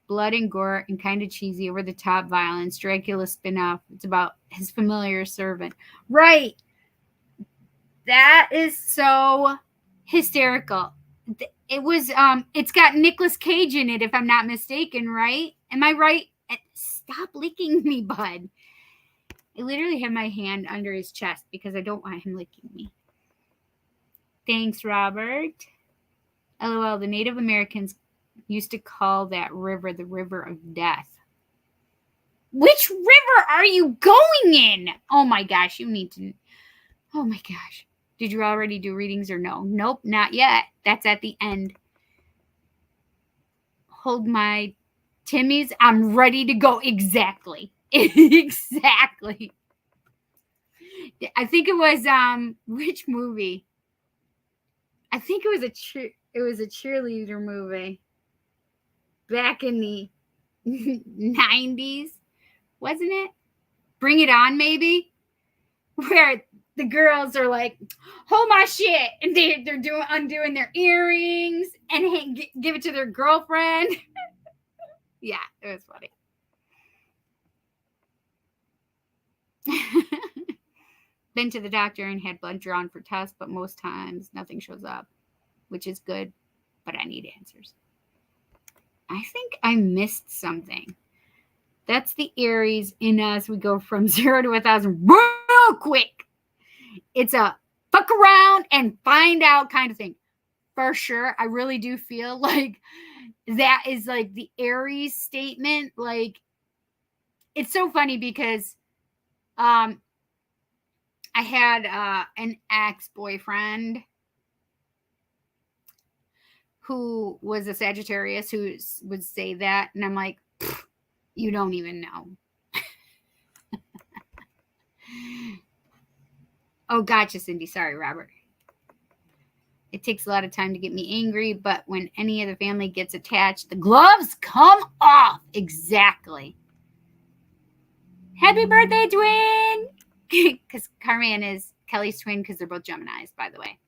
Blood and gore and kind of cheesy, over the top violence. Dracula spin-off. It's about his familiar servant. Right. That is so hysterical. It was it's got Nicolas Cage in it, if I'm not mistaken, right? Am I right? Stop licking me, bud. I literally have my hand under his chest because I don't want him licking me. Thanks, Robert. LOL, the Native Americans used to call that river the River of Death. Which river are you going in? Oh my gosh, you need to. Oh my gosh. Did you already do readings or no? Nope, not yet. That's at the end. Hold my Timmy's. I'm ready to go. Exactly. Exactly. I think it was which movie? I think it was a cheerleader movie back in the 90s, wasn't it? Bring It On, maybe, where the girls are like, hold my shit. And they're undoing their earrings and give it to their girlfriend. Yeah, it was funny. Been to the doctor and had blood drawn for tests, but most times nothing shows up, which is good, but I need answers. I think I missed something. That's the Aries in us. We go from 0 to 1,000 real quick. It's a fuck around and find out kind of thing. For sure, I really do feel like that is like the Aries statement. Like, it's so funny because I had an ex-boyfriend who was a Sagittarius who would say that, and I'm like, you don't even know. Oh, gotcha, Cindy. Sorry, Robert. It takes a lot of time to get me angry, but when any of the family gets attached, the gloves come off. Exactly. Happy birthday, twin! Because Carmen is Kelly's twin because they're both Geminis, by the way.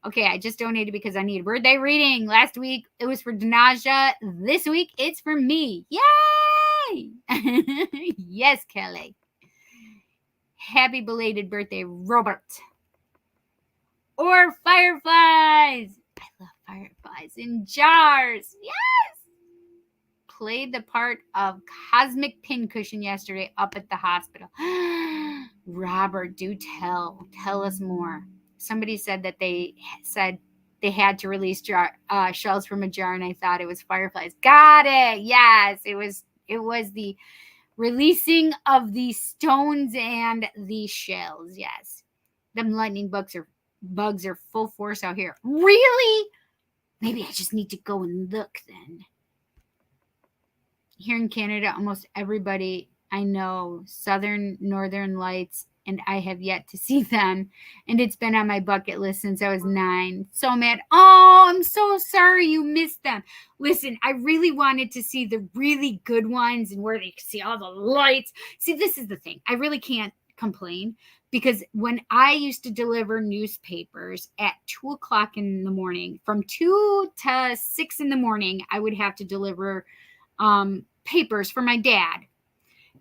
Okay, I just donated because I need a birthday reading. Last week, it was for Danaja. This week, it's for me. Yay! Yes, Kelly. Happy belated birthday, Robert. Or fireflies. I love fireflies in jars. Yes! Played the part of cosmic pincushion yesterday up at the hospital. Robert, do tell. Tell us more. Somebody said that they had to release shells from a jar, and I thought it was fireflies. Got it. Yes, it was the releasing of the stones and the shells. Yes, them lightning bugs are full force out here. Really? Maybe I just need to go and look then. Here in Canada, almost everybody I know northern lights, and I have yet to see them. And it's been on my bucket list since I was 9. So mad. Oh, I'm so sorry you missed them. Listen, I really wanted to see the really good ones and where they could see all the lights. See, this is the thing. I really can't complain because when I used to deliver newspapers at 2 o'clock in the morning, from 2 to 6 in the morning, I would have to deliver papers for my dad.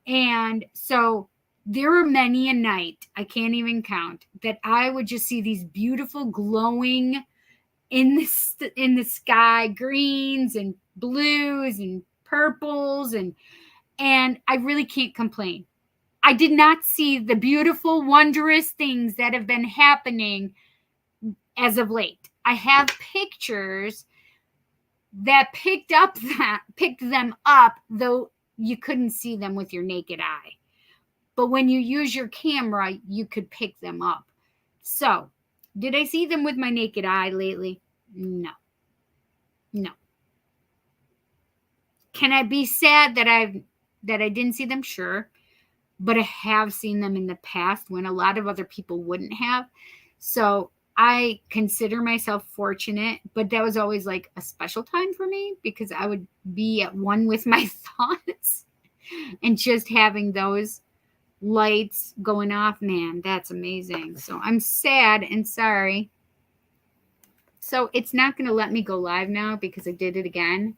And so there were many a night, I can't even count, that I would just see these beautiful glowing in the sky, greens and blues and purples, and I really can't complain. I did not see the beautiful, wondrous things that have been happening as of late. I have pictures that picked them up, though you couldn't see them with your naked eye. But when you use your camera, you could pick them up. So, did I see them with my naked eye lately? No. Can I be sad that I didn't see them? Sure. But I have seen them in the past when a lot of other people wouldn't have. So I consider myself fortunate, but that was always like a special time for me because I would be at one with my thoughts, and just having those lights going off, man, that's amazing. So I'm sad and sorry. So it's not going to let me go live now because I did it again.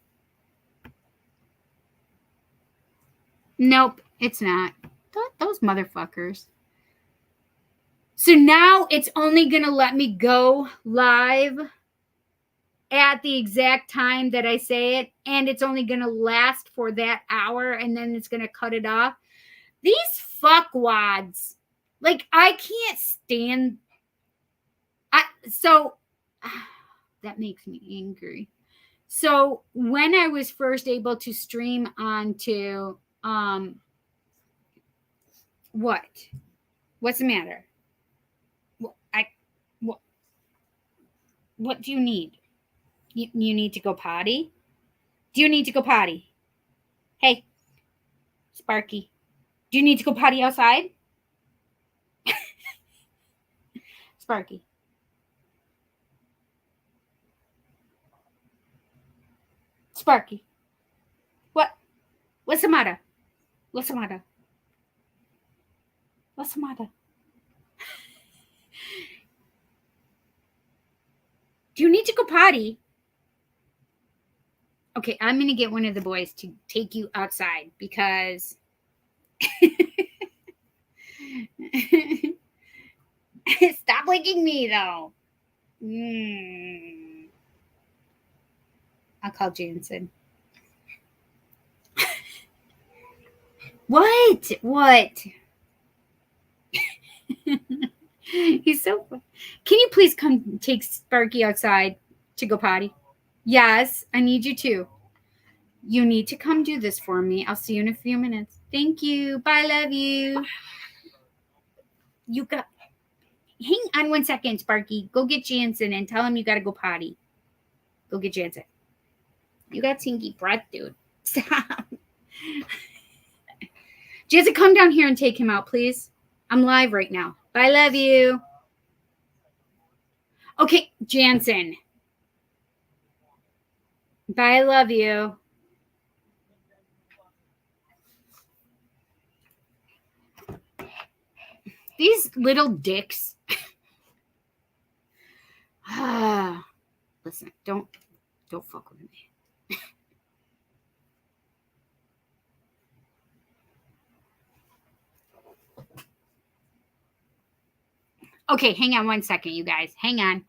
Nope, it's not. Those motherfuckers. So now it's only going to let me go live at the exact time that I say it, and it's only going to last for that hour, and then it's going to cut it off. These fuckwads. Like, I can't stand. That makes me angry. So when I was first able to stream onto what's the matter? What do you need? You need to go potty? Do you need to go potty? Hey, Sparky, do you need to go potty outside? Sparky. Sparky. What's the matter? What's the matter? What's the matter? Do you need to go potty? Okay, I'm going to get one of the boys to take you outside because stop licking me though. I'll call Jansen. What? He's so fun. Can you please come take Sparky outside to go potty? Yes, I need you to. You need to come do this for me. I'll see you in a few minutes. Thank you. Bye, love you. You got hang on 1 second, Sparky. Go get Jansen and tell him you gotta go potty. Go get Jansen. You got stinky breath, dude. Stop. Jansen, come down here and take him out, please. I'm live right now. Bye, love you. Okay, Jansen. Bye, love you. These little dicks. Listen, don't fuck with me. Okay, hang on 1 second, you guys. Hang on.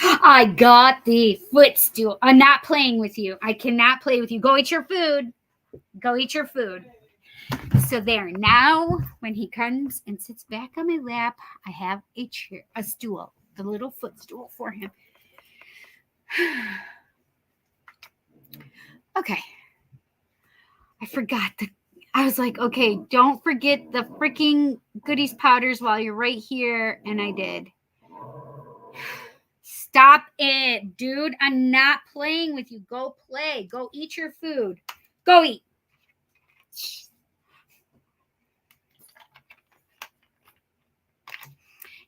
I got the footstool. I'm not playing with you. I cannot play with you. Go eat your food. Go eat your food. So there. Now, when he comes and sits back on my lap, I have a chair, a stool, the little footstool for him. Okay. I forgot I was like, okay, don't forget the freaking goodies powders while you're right here. And I did. Stop it, dude. I'm not playing with you. Go play. Go eat your food. Go eat.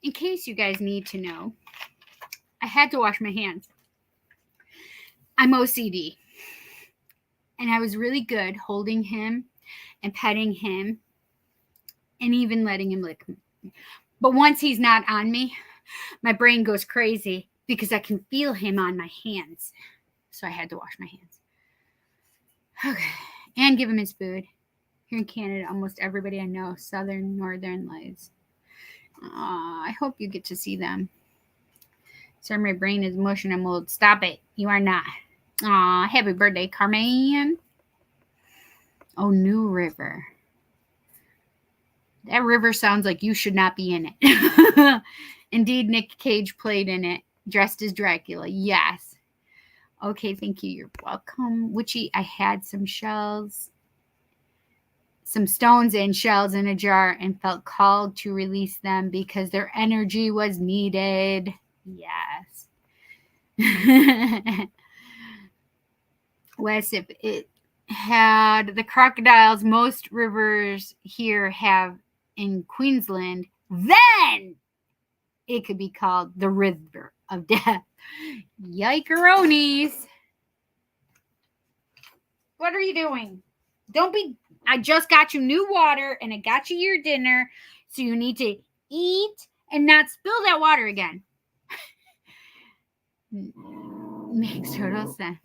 In case you guys need to know, I had to wash my hands. I'm OCD. And I was really good holding him and petting him and even letting him lick me. But once he's not on me, my brain goes crazy because I can feel him on my hands. So I had to wash my hands. Okay. And give him his food. Here in Canada, almost everybody I know, southern, northern lights. I hope you get to see them. Sorry, my brain is mush and I'm old. Stop it. You are not. Aw, happy birthday, Carmen. Oh, New River. That river sounds like you should not be in it. Indeed, Nick Cage played in it, dressed as Dracula. Yes. Okay, thank you. You're welcome. Witchy, I had some shells, some stones and shells in a jar and felt called to release them because their energy was needed. Yes. Wes, if it had the crocodiles most rivers here have in Queensland, then it could be called the River of Death. Yikeroonies. What are you doing? Don't be. I just got you new water and I got you your dinner. So you need to eat and not spill that water again. Makes total sense.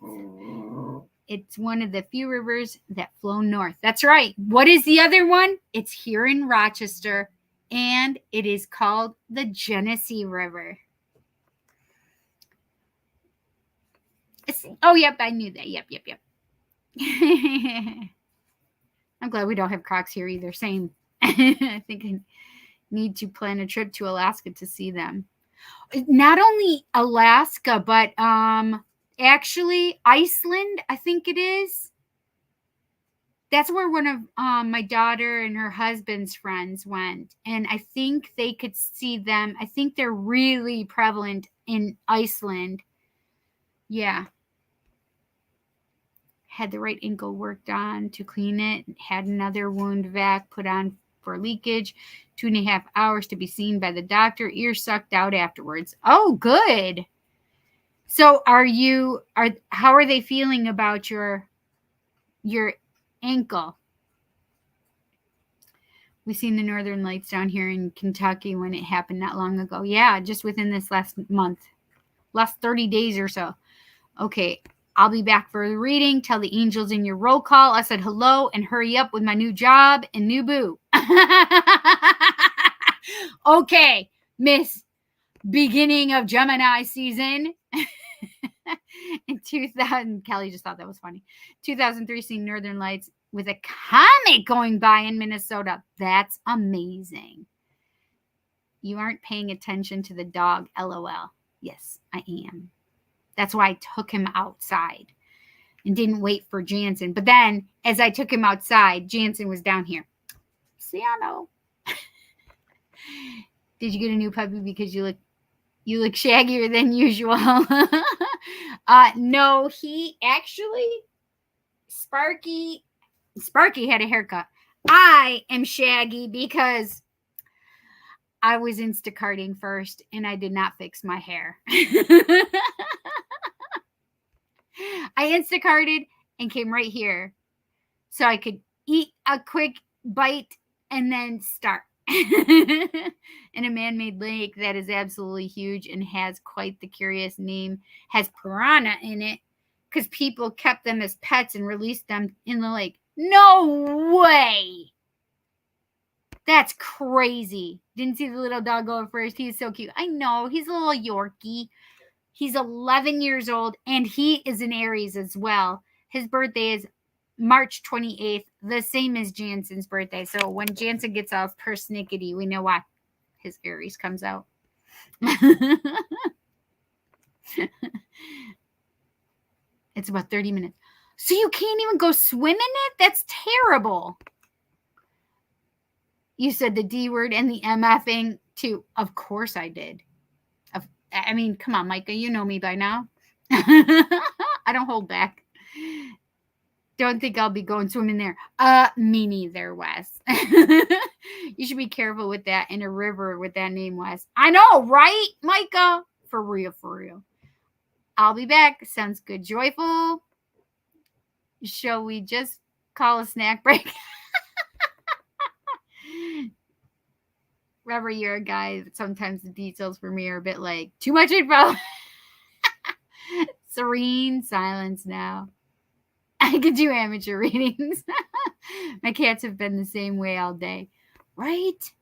It's one of the few rivers that flow north. That's right. What is the other one? It's here in Rochester, and it is called the Genesee River. Oh, yep, I knew that. Yep. I'm glad we don't have Crocs here either. Same. I think I need to plan a trip to Alaska to see them. Not only Alaska, but actually Iceland, I think it is. That's where one of my daughter and her husband's friends went. And I think they could see them. I think they're really prevalent in Iceland. Yeah. Had the right ankle worked on to clean it. Had another wound vac put on for leakage. 2.5 hours to be seen by the doctor. Ear sucked out afterwards. Oh, good. So how are they feeling about your ankle? We've seen the northern lights down here in Kentucky when it happened not long ago. Yeah, just within this last 30 days or so. Okay, I'll be back for the reading. Tell the angels in your roll call I said hello and hurry up with my new job and new boo. Okay, Miss Beginning of Gemini season. In 2000, Kelly just thought that was funny. 2003, seen Northern Lights with a comet going by in Minnesota. That's amazing. You aren't paying attention to the dog, LOL. Yes, I am. That's why I took him outside and didn't wait for Jansen. But then, as I took him outside, Jansen was down here. See, I know. Did you get a new puppy because you look shaggier than usual? No, he actually, Sparky had a haircut. I am shaggy because I was Instacarting first and I did not fix my hair. I Instacarted and came right here so I could eat a quick bite and then start. In a man-made lake that is absolutely huge and has quite the curious name, has piranha in it because people kept them as pets and released them in the lake. No way! That's crazy. Didn't see the little doggo at first. He's so cute. I know. He's a little Yorkie. He's 11 years old, and he is an Aries as well. His birthday is March 28th, the same as Jansen's birthday. So when Jansen gets all persnickety, we know why. His Aries comes out. It's about 30 minutes. So you can't even go swim in it? That's terrible. You said the D word and the MFing too. Of course I did. I mean, come on, Micah. You know me by now. I don't hold back. Don't think I'll be going swimming there. Me neither, Wes. You should be careful with that in a river with that name, Wes. I know, right, Micah? For real, for real. I'll be back. Sounds good. Joyful. Shall we just call a snack break? Remember, you're a guy. Sometimes the details for me are a bit like too much info. Serene silence now. I could do amateur readings. My cats have been the same way all day. Right?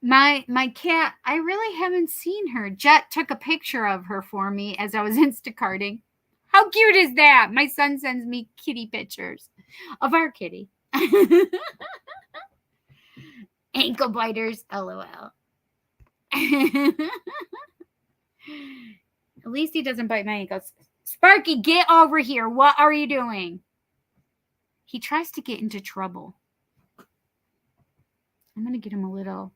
My cat, I really haven't seen her. Jet took a picture of her for me as I was Instacarting. How cute is that? My son sends me kitty pictures of our kitty. Ankle biters, LOL. At least he doesn't bite my ankles. Sparky, get over here. What are you doing? He tries to get into trouble. I'm going to get him a little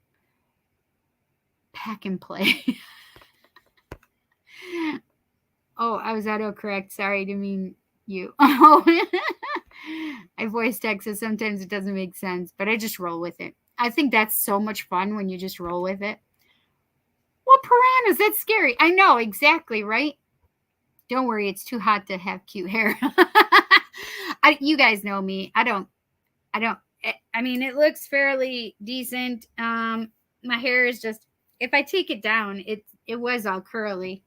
pack and play. Oh, I was autocorrect. Sorry to mean you. Oh, I voice text, so sometimes it doesn't make sense, but I just roll with it. I think that's so much fun when you just roll with it. What piranhas? That's scary. I know, exactly, right? Don't worry, it's too hot to have cute hair. You guys know me. I mean, it looks fairly decent. My hair is just, if I take it down, it was all curly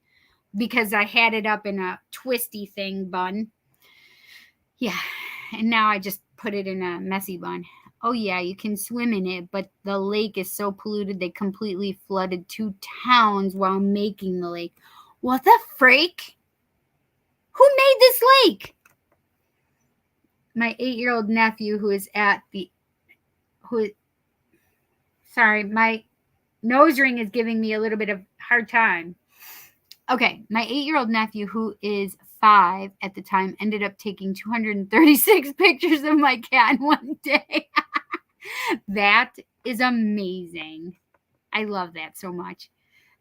because I had it up in a twisty thing bun. Yeah, and now I just put it in a messy bun. Oh, yeah, you can swim in it, but the lake is so polluted they completely flooded 2 towns while making the lake. What the freak? Who made this lake? My 8-year-old nephew sorry, my nose ring is giving me a little bit of hard time. Okay, my 8-year-old nephew, who is 5 at the time, ended up taking 236 pictures of my cat in one day. That is amazing. I love that so much.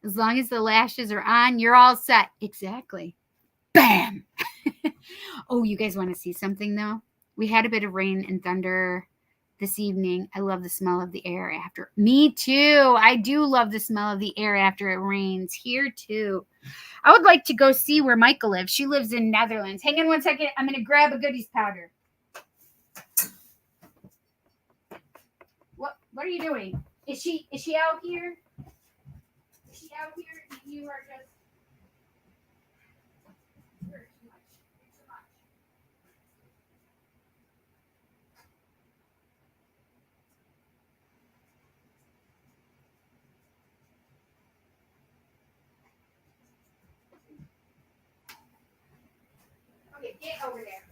As long as the lashes are on, you're all set. Exactly. Bam! Oh, you guys want to see something, though? We had a bit of rain and thunder this evening. I love the smell of the air after. Me too. I do love the smell of the air after it rains. Here, too. I would like to go see where Micah lives. She lives in Netherlands. Hang on one second. I'm going to grab a goodies powder. What are you doing? Is she out here? Is she out here? You are just... Okay, get over there.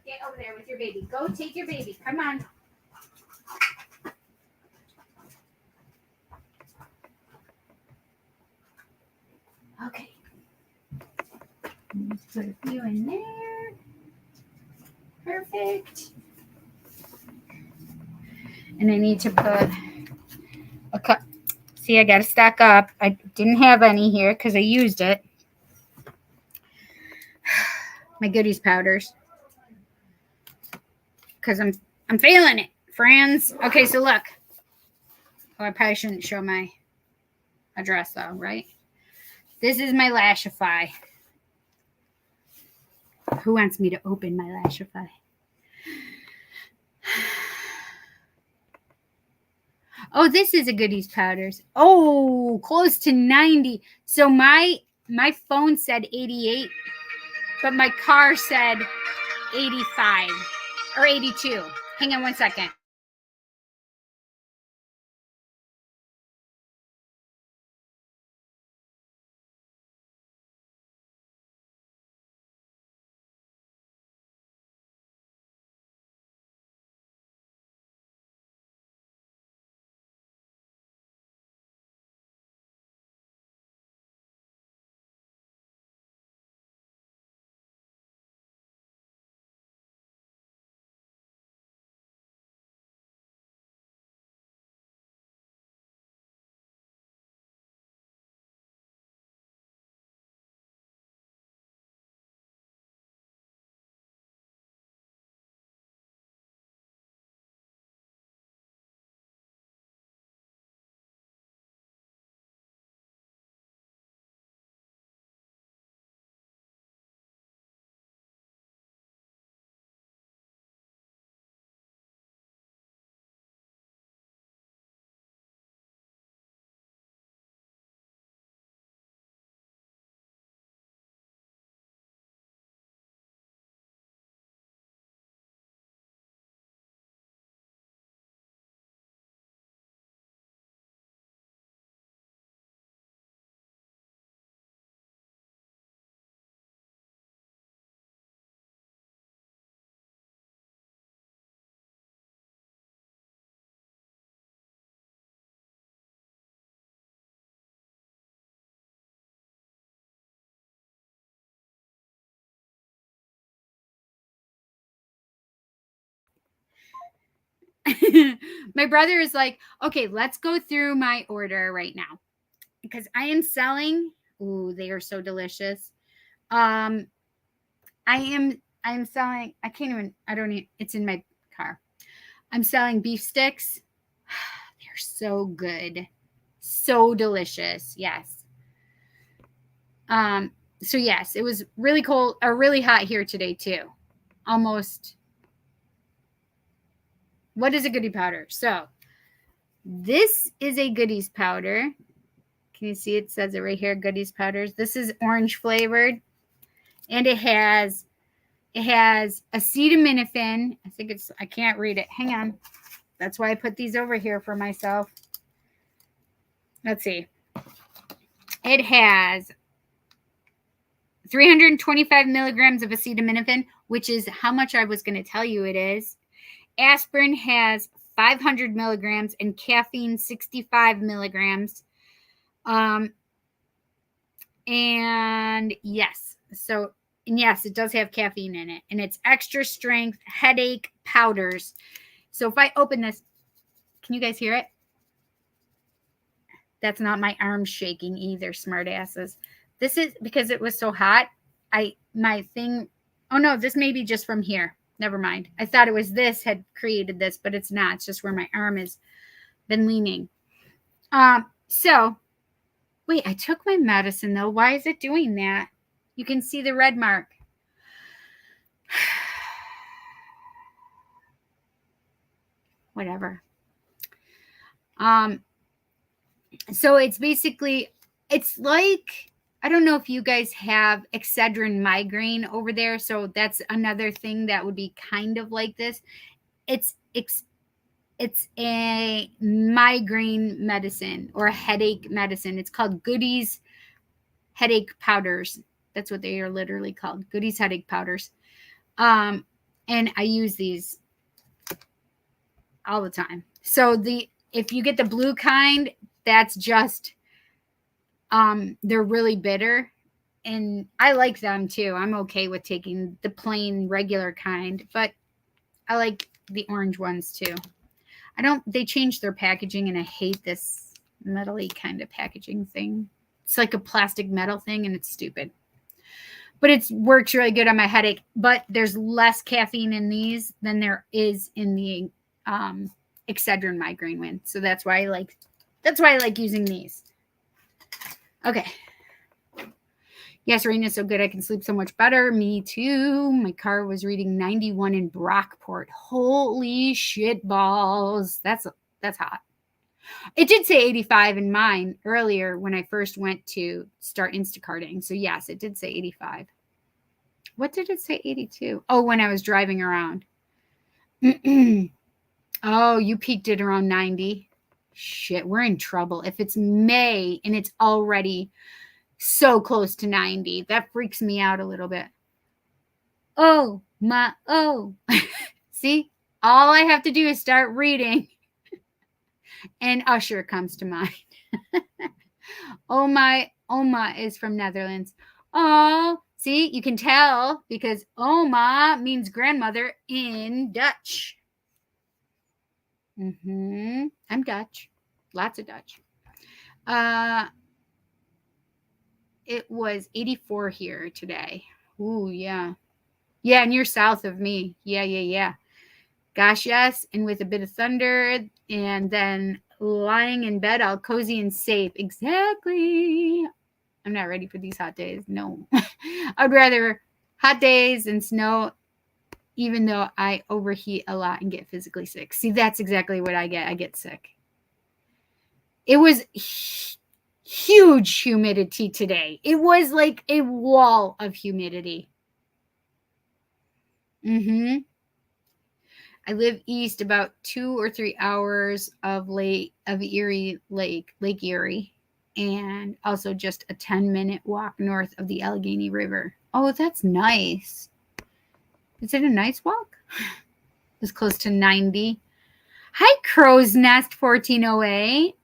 Get over there with your baby. Go take your baby. Come on. Okay. Let's put a few in there. Perfect. And I need to put a cup. See, I got to stack up. I didn't have any here because I used it. My goodies powders. Because I'm feeling it, friends. Okay, so look. Oh, I probably shouldn't show my address though, right? This is my Lashify. Who wants me to open my Lashify? Oh, this is a goodies powders. Oh, close to 90. So my phone said 88, but my car said 85 or 82. Hang on one second. My brother is like, okay, let's go through my order right now because I am selling. Ooh, they are so delicious. I am selling. I can't even. I don't even. It's in my car. I'm selling beef sticks. They're so good, so delicious. Yes. So yes, it was really cold or really hot here today too. Almost. What is a goodie powder? So this is a goodies powder. Can you see it says it right here, goodies powders? This is orange flavored, and it has acetaminophen. I think it's, I can't read it. Hang on. That's why I put these over here for myself. Let's see. It has 325 milligrams of acetaminophen, which is how much I was going to tell you it is. Aspirin has 500 milligrams and caffeine 65 milligrams. And yes, so, and yes, it does have caffeine in it, and it's extra strength headache powders. So if I open this, can you guys hear it? That's not my arm shaking either, smart asses. This is because it was so hot. My thing, oh no, this may be just from here. Never mind. I thought it was this had created this, but it's not. It's just where my arm has been leaning. So wait, I took my medicine though. Why is it doing that? You can see the red mark. Whatever. So it's basically, it's like, I don't know if you guys have Excedrin migraine over there. So that's another thing that would be kind of like this. It's a migraine medicine or a headache medicine. It's called Goodies headache powders. That's what they are literally called, Goodies headache powders. And I use these all the time. So if you get the blue kind, that's just they're really bitter, and I like them too. I'm okay with taking the plain regular kind, but I like the orange ones too. They changed their packaging, and I hate this metally kind of packaging thing. It's like a plastic metal thing, and it's stupid. But it works really good on my headache. But there's less caffeine in these than there is in the Excedrin migraine one. So that's why I like using these. Okay. Yes, rain is so good. I can sleep so much better. Me too. My car was reading 91 in Brockport. Holy shit balls. That's hot. It did say 85 in mine earlier when I first went to start Instacarting. So yes, it did say 85. What did it say 82? Oh, when I was driving around. Oh, you peaked it around 90. Shit, we're in trouble. If it's May and it's already so close to 90, that freaks me out a little bit. Oh, my, oh. See, all I have to do is start reading and Usher comes to mind. Oma is from Netherlands. Oh, see, you can tell because Oma means grandmother in Dutch. I'm Dutch. Lots of Dutch. It was 84 here today. Ooh, yeah. Yeah, and you're south of me. Yeah. Gosh, yes. And with a bit of thunder and then lying in bed all cozy and safe. Exactly. I'm not ready for these hot days. No. I'd rather hot days and snow, even though I overheat a lot and get physically sick. See, that's exactly what I get. I get sick. It was huge humidity today. It was like a wall of humidity. I live east about 2 or 3 hours of Lake Erie, and also just a 10-minute walk north of the Allegheny River. Oh, that's nice. Is it a nice walk? It's close to 90. Hi, Crow's Nest 1408.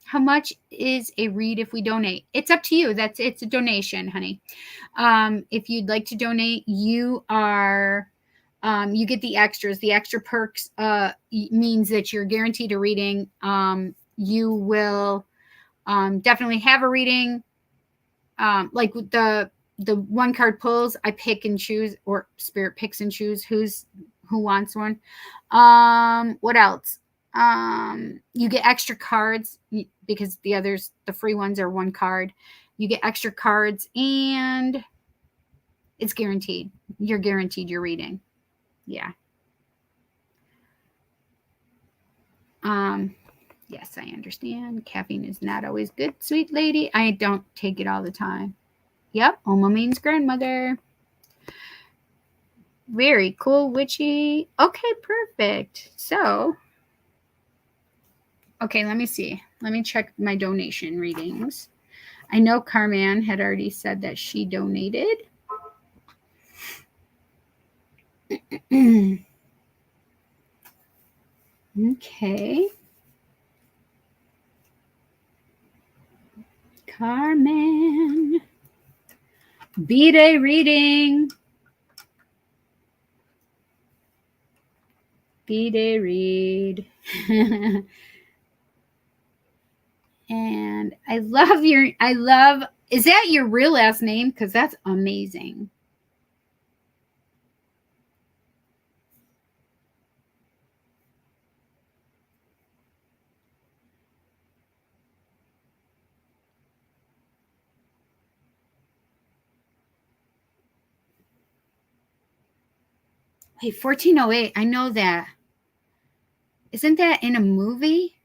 How much is a read if we donate? It's up to you. It's a donation, honey. If you'd like to donate, you are You get the extras. The extra perks means that you're guaranteed a reading. You will definitely have a reading. Like the one card pulls, I pick and choose, or Spirit picks and choose who wants one. What else? You get extra cards because the others, the free ones, are one card. You get extra cards, and it's guaranteed. You're guaranteed your reading. Yeah. Yes, I understand. Caffeine is not always good, sweet lady. I don't take it all the time. Yep, Oma means grandmother. Very cool, witchy. Okay, perfect. So, okay, let me see. Let me check my donation readings. I know Carman had already said that she donated. Okay. Carmen. B-Day reading. B-Day read. And I love, is that your real last name? Because that's amazing. Wait, 1408. I know that. Isn't that in a movie?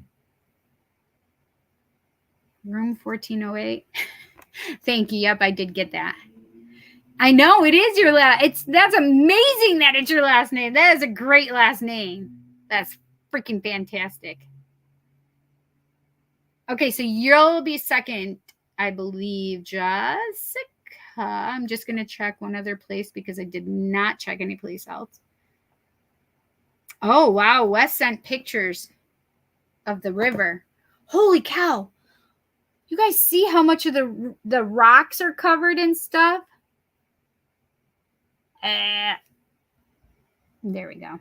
Room 1408. Thank you. Yep, I did get that. I know it is your last. That's amazing that it's your last name. That is a great last name. That's freaking fantastic. Okay, so you'll be second, I believe, Jessica. I'm just going to check one other place because I did not check any place else. Oh, wow. Wes sent pictures of the river. Holy cow. You guys see how much of the rocks are covered and stuff? There we go.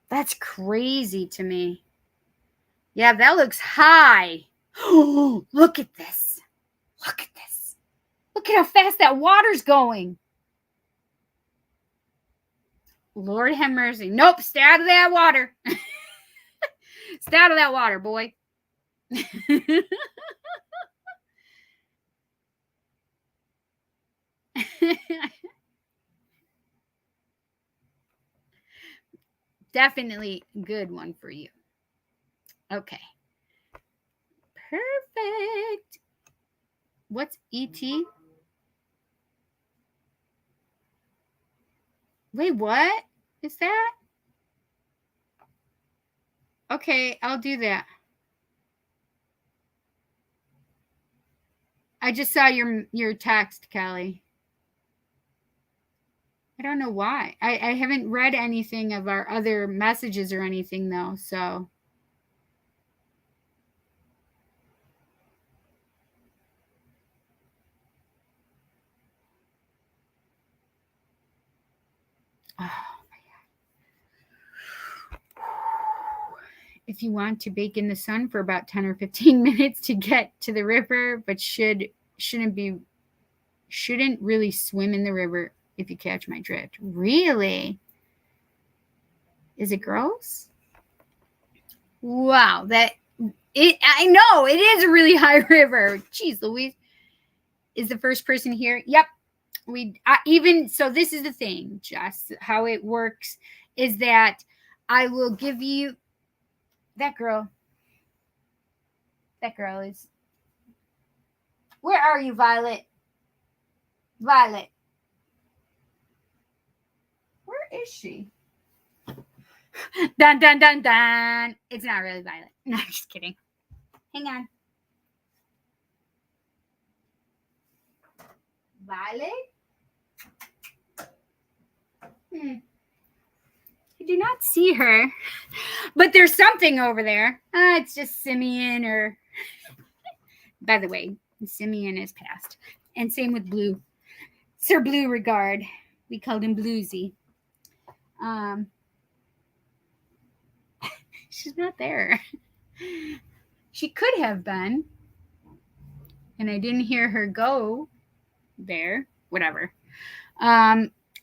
That's crazy to me. Yeah, that looks high. Oh, look at this. Look at this. Look at how fast that water's going. Lord have mercy. Nope, stay out of that water. Stay out of that water, boy. Definitely good one for you. Okay. Perfect. What's ET? Wait, what is that? Okay, I'll do that. I just saw your text, Kelly. I don't know why. I haven't read anything of our other messages or anything, though, so. Oh, my God. If you want to bake in the sun for about 10 or 15 minutes to get to the river, but shouldn't really swim in the river, if you catch my drift. Really? Is it gross? Wow, I know it is a really high river. Jeez, Louise is the first person here. Yep. So this is the thing, Jess, how it works is that I will give you that girl is, where are you, Violet? Violet. Where is she? Dun, dun, dun, dun. It's not really Violet. No, I'm just kidding. Hang on. Violet? I do not see her. But there's something over there. It's just Simeon or... By the way, Simeon is passed. And same with Blue. Sir Blue Regard. We called him Bluesy. She's not there. She could have been, and I didn't hear her go there. Whatever.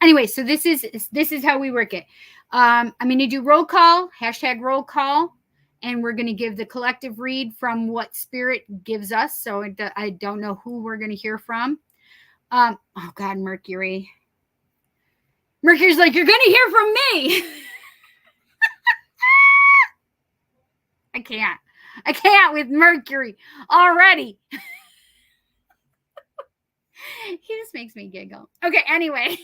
Anyway, so this is how we work it. I'm going to do roll call, hashtag roll call, and we're going to give the collective read from what spirit gives us. So I don't know who we're going to hear from. Oh God, Mercury. Mercury's like, you're going to hear from me. I can't with Mercury already. He just makes me giggle. Okay, anyway.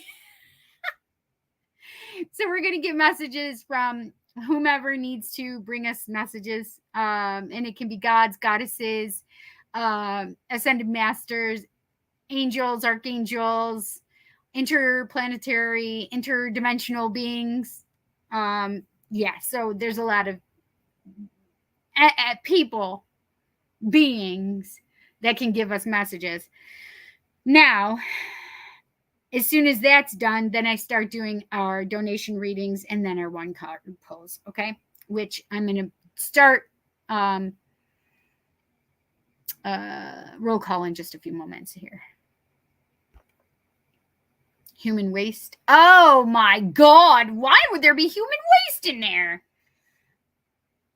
So we're going to get messages from whomever needs to bring us messages. And it can be gods, goddesses, ascended masters, angels, archangels, interplanetary, interdimensional beings. So there's a lot of people, beings that can give us messages. Now, as soon as that's done, then I start doing our donation readings and then our one card pulls, okay? Which I'm going to start roll call in just a few moments here. Human waste. Oh my God. Why would there be human waste in there?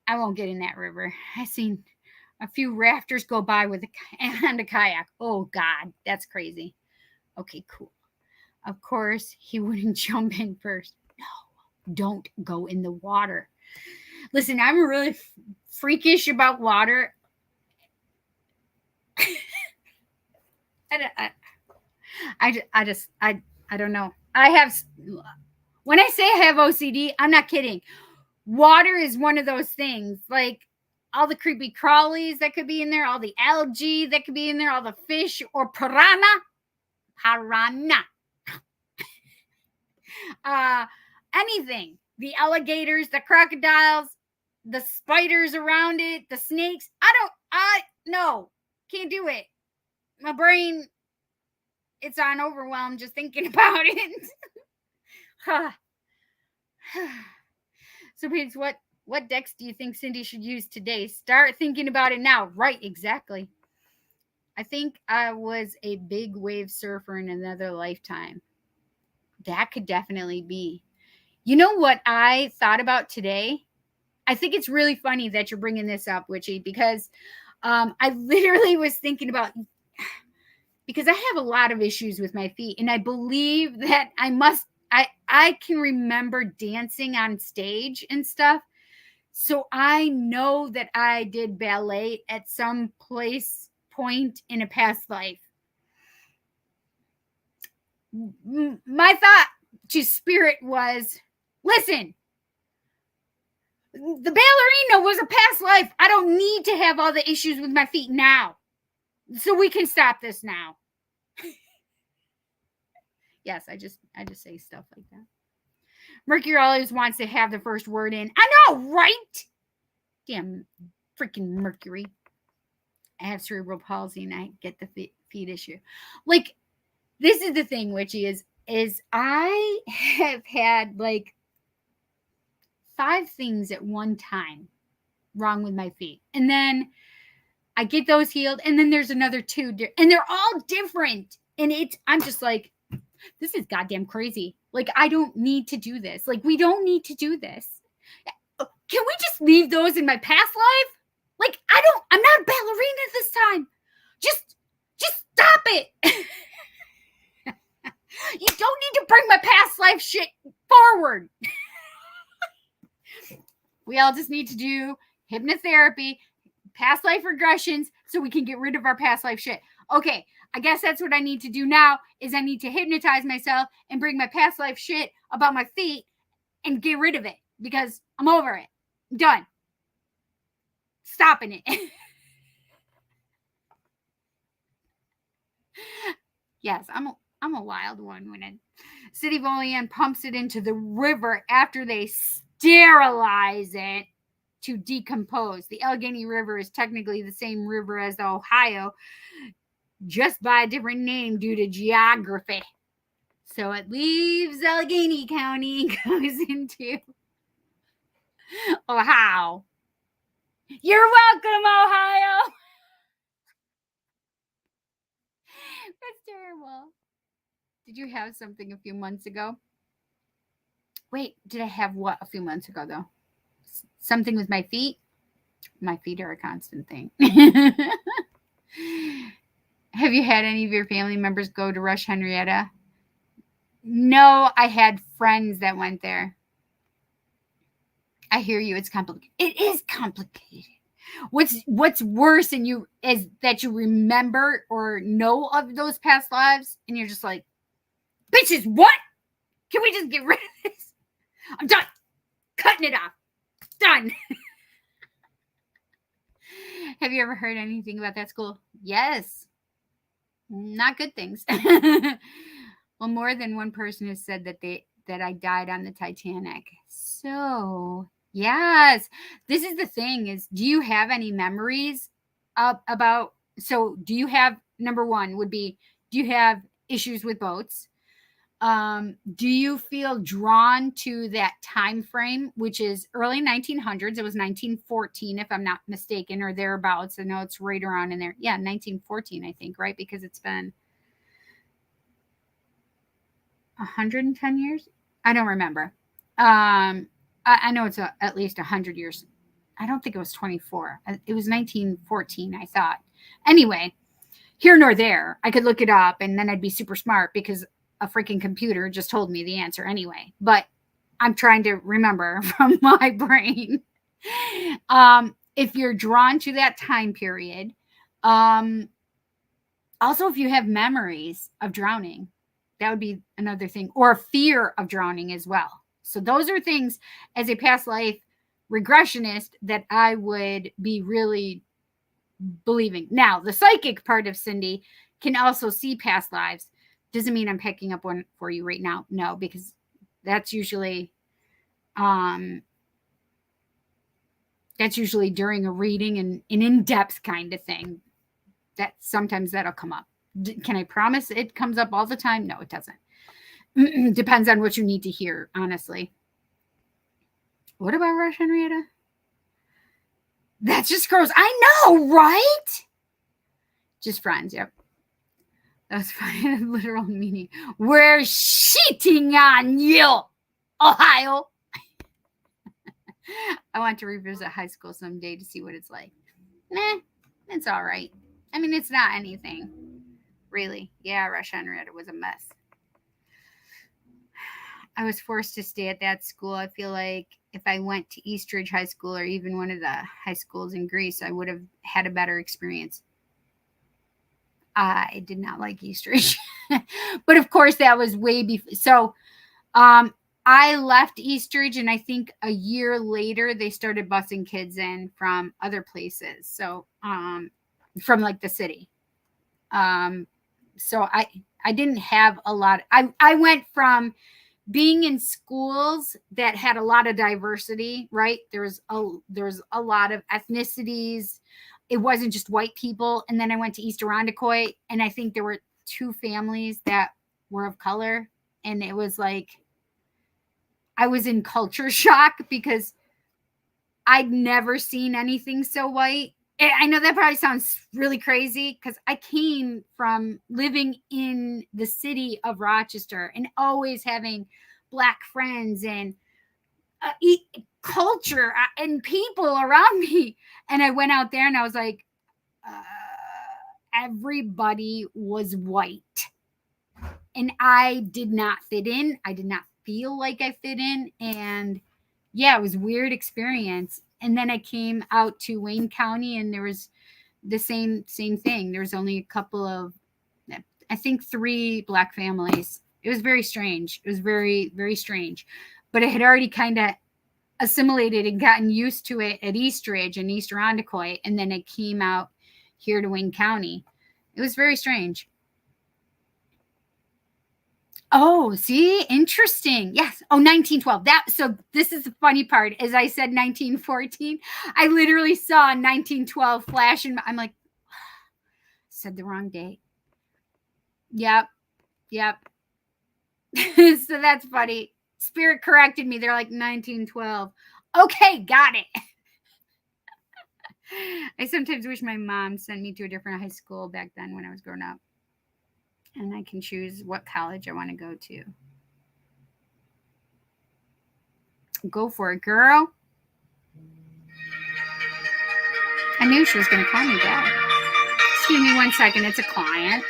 I won't get in that river. I've seen a few rafters go by with a kayak. Oh God, that's crazy. Okay, cool. Of course, he wouldn't jump in first. No, don't go in the water. Listen, I'm really freakish about water. I don't know. When I say I have OCD, I'm not kidding. Water is one of those things, like all the creepy crawlies that could be in there, all the algae that could be in there, all the fish or piranha. Anything, the alligators, the crocodiles, the spiders around it, the snakes. No, can't do it. My brain, it's on overwhelm just thinking about it. So, Paige, what decks do you think Cindy should use today? Start thinking about it now. Right, exactly. I think I was a big wave surfer in another lifetime. That could definitely be. You know what I thought about today? I think it's really funny that you're bringing this up, Witchy, because I literally was thinking about, because I have a lot of issues with my feet, and I believe that I can remember dancing on stage and stuff. So I know that I did ballet at some point in a past life. My thought to spirit was, listen, the ballerina was a past life. I don't need to have all the issues with my feet now. So we can stop this now. Yes, I just say stuff like that. Mercury always wants to have the first word in. I know, right? Damn freaking Mercury. I have cerebral palsy and I get the feet issue. Like, this is the thing, Witchy, is I have had like 5 things at one time wrong with my feet. And then I get those healed. And then there's another 2. And they're all different. And I'm just like, this is goddamn crazy. Like, I don't need to do this. Like, we don't need to do this. Can we just leave those in my past life? Like, I'm not a ballerina this time. Just stop it. You don't need to bring my past life shit forward. We all just need to do hypnotherapy, past life regressions, so we can get rid of our past life shit. Okay, I guess that's what I need to do now, is I need to hypnotize myself and bring my past life shit about my feet and get rid of it, because I'm over it. I'm done. Stopping it. Yes, I'm a wild one when City of Olean pumps it into the river after they sterilize it to decompose. The Allegheny River is technically the same river as the Ohio, just by a different name due to geography. So it leaves Allegheny County and goes into Ohio. You're welcome, Ohio. That's terrible. Did you have something a few months ago? Wait, did I have what a few months ago, though? Something with my feet? My feet are a constant thing. Have you had any of your family members go to Rush Henrietta? No, I had friends that went there. I hear you. It's complicated. It is complicated. What's worse in you is that you remember or know of those past lives, and you're just like, bitches, what? Can we just get rid of this? I'm done. Cutting it off. Done. Have you ever heard anything about that school? Yes. Not good things. Well, more than one person has said that I died on the Titanic. So, yes. This is the thing is, do you have any memories about, so do you have, number one would be, do you have issues with boats? Do you feel drawn to that time frame, which is early 1900s? It was 1914, if I'm not mistaken, or thereabouts. I know it's right around in there. Yeah, 1914, I think, right? Because it's been 110 years. I don't remember. I know it's at least 100 years. I don't think it was 24. It was 1914, I thought. Anyway, here nor there. I could look it up, and then I'd be super smart because a freaking computer just told me the answer anyway. But I'm trying to remember from my brain. If you're drawn to that time period, also if you have memories of drowning, that would be another thing, or fear of drowning as well. So those are things as a past life regressionist that I would be really believing. Now, the psychic part of Cindy can also see past lives. Doesn't mean I'm picking up one for you right now. No, because that's usually during a reading and an in-depth kind of thing. That sometimes that'll come up. Can I promise it comes up all the time? No, it doesn't. Depends on what you need to hear, honestly. What about Rush Henrietta? That's just gross. I know, right? Just friends, yep. That's funny. Literal meaning. We're cheating on you, Ohio. I want to revisit high school someday to see what it's like. Nah, it's all right. I mean, it's not anything. Really. Yeah, Rush Henrietta was a mess. I was forced to stay at that school. I feel like if I went to Eastridge High School or even one of the high schools in Greece, I would have had a better experience. I did not like Eastridge. But of course, that was way before. So I left Eastridge, and I think a year later, they started busing kids in from other places. So from like the city. So I didn't have a lot. I went from being in schools that had a lot of diversity, right? There's a lot of ethnicities. It wasn't just white people. And then I went to East Irondequoit, and I think there were 2 families that were of color. And it was like, I was in culture shock because I'd never seen anything so white. I know that probably sounds really crazy because I came from living in the city of Rochester and always having Black friends and culture and people around me. And I went out there and I was like, everybody was white. And I did not fit in. I did not feel like I fit in. And yeah, it was a weird experience. And then I came out to Wayne County, and there was the same thing. There was only a couple of, I think 3 Black families. It was very strange. It was very, very strange. But I had already kind of assimilated and gotten used to it at Eastridge and East Irondequoit. And then I came out here to Wayne County. It was very strange. Oh, see, interesting. Yes. Oh, 1912. So this is the funny part. As I said, 1914. I literally saw 1912 flash, and I'm like, said the wrong date. Yep. So that's funny. Spirit corrected me. They're like 1912. Okay, got it. I sometimes wish my mom sent me to a different high school back then when I was growing up. And I can choose what college I want to go to. Go for it, girl. I knew she was going to call me back. Excuse me 1 second. It's a client.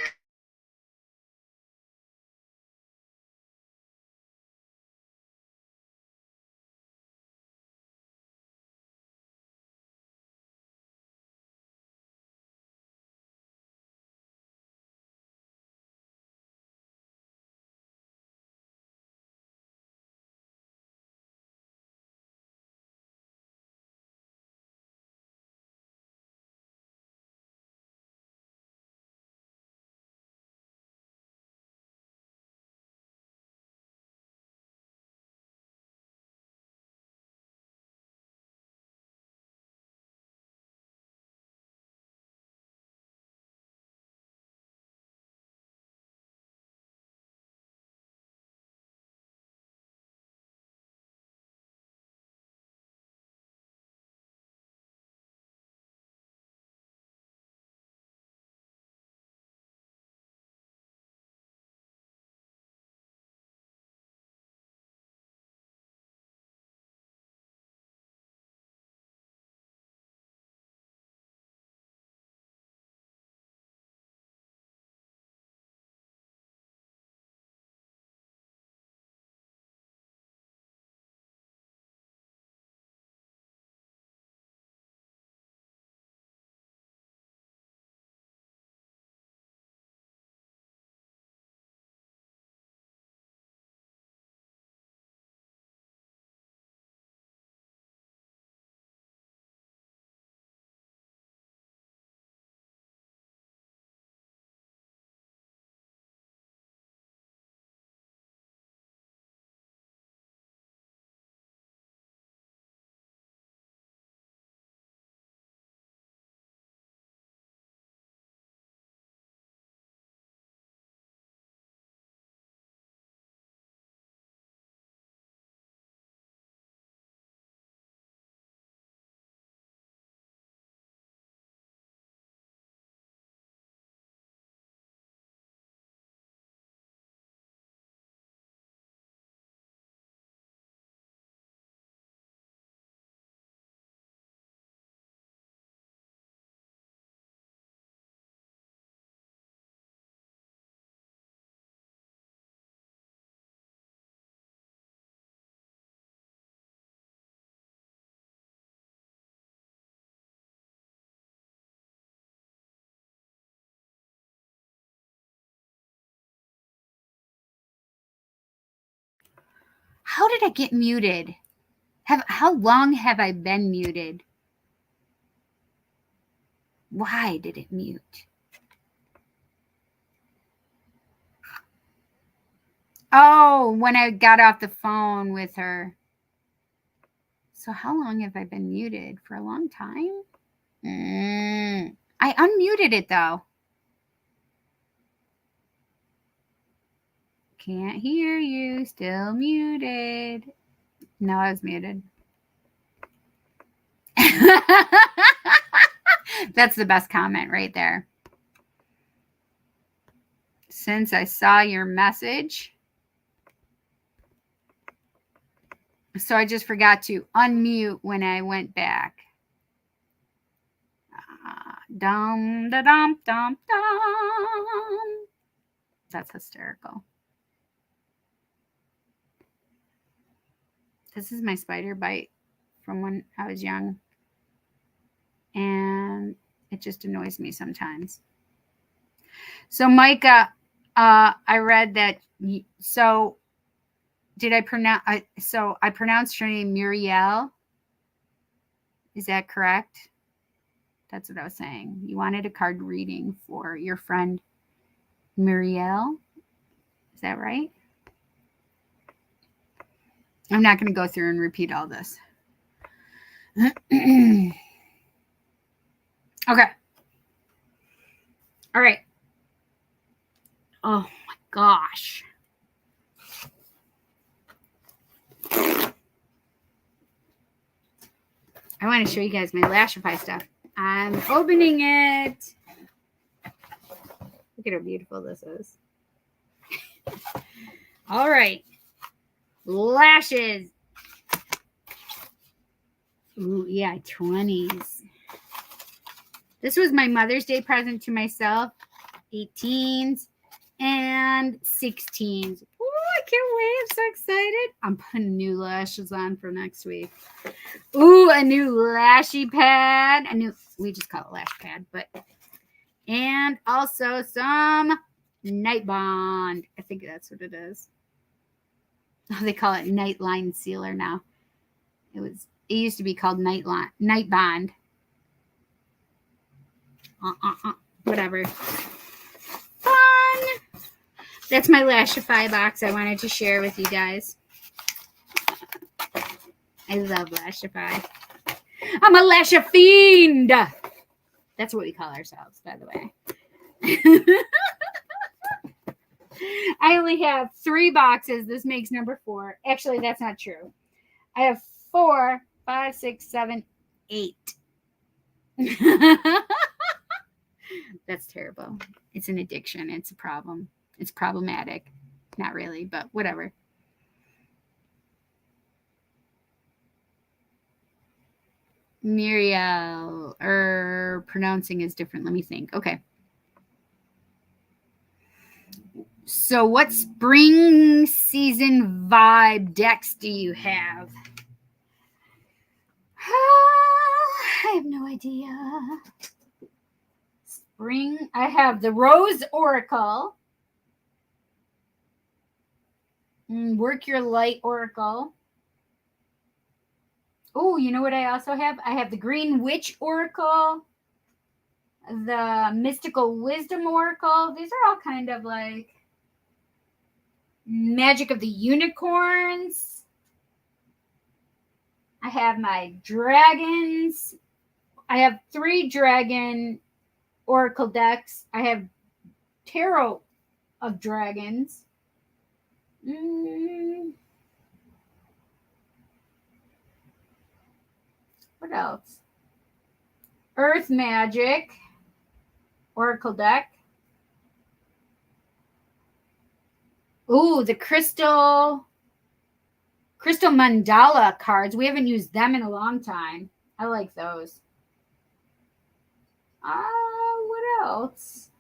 How did I get muted? How long have I been muted? Why did it mute? Oh, when I got off the phone with her. So how long have I been muted? For a long time? I unmuted it though. Can't hear you. Still muted. No, I was muted. That's the best comment right there. Since I saw your message. So I just forgot to unmute when I went back. Dum da dum dum dum. That's hysterical. This is my spider bite from when I was young. And it just annoys me sometimes. So Micah, I read that. So did I pronounce? So I pronounced your name Muriel. Is that correct? That's what I was saying. You wanted a card reading for your friend Muriel. Is that right? I'm not going to go through and repeat all this. Okay. All right. Oh my gosh. I want to show you guys my Lashify stuff. I'm opening it. Look at how beautiful this is. All right. Lashes. Ooh, yeah, 20s. This was my Mother's Day present to myself. 18s and 16s. Ooh, I can't wait. I'm so excited. I'm putting new lashes on for next week. Ooh, a new lashy pad. We just call it lash pad, but and also some Night Bond. I think that's what it is. Oh, they call it Night Line Sealer now. It used to be called Night Bond. Whatever. Fun. That's my Lashify box I wanted to share with you guys. I love Lashify. I'm a Lasha fiend. That's what we call ourselves, by the way. I only have 3 boxes. This makes number 4. Actually, that's not true. I have 4, 5, 6, 7, 8. That's terrible. It's an addiction. It's a problem. It's problematic. Not really, but whatever. Muriel, pronouncing is different. Let me think. Okay. So what spring season vibe decks do you have? I have no idea. Spring. I have the Rose Oracle. Work Your Light Oracle. Oh, you know what I also have? I have the Green Witch Oracle. The Mystical Wisdom Oracle. These are all kind of like Magic of the Unicorns. I have my dragons. I have 3 dragon oracle decks. I have tarot of dragons. What else? Earth Magic oracle deck. Ooh, the crystal mandala cards. We haven't used them in a long time. I like those. What else?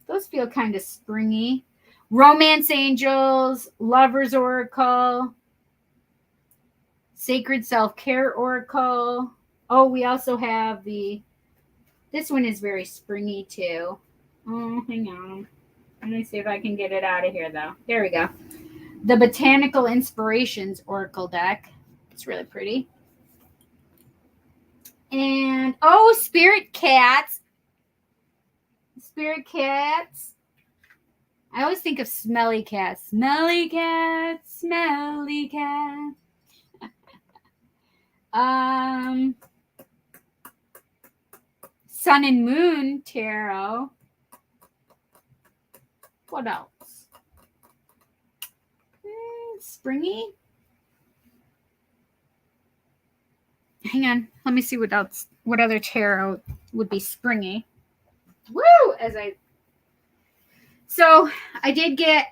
Those feel kind of springy. Romance Angels, Lovers Oracle, Sacred Self-Care Oracle. Oh, we also have this one is very springy too. Oh, hang on. Let me see if I can get it out of here though. There we go. The Botanical Inspirations Oracle deck. It's really pretty. And, Spirit Cats. Spirit Cats. I always think of Smelly Cats. Smelly Cats. Smelly Cats. Sun and Moon Tarot. What else? Springy. Hang on. Let me see what else. What other tarot would be springy? Woo! So I did get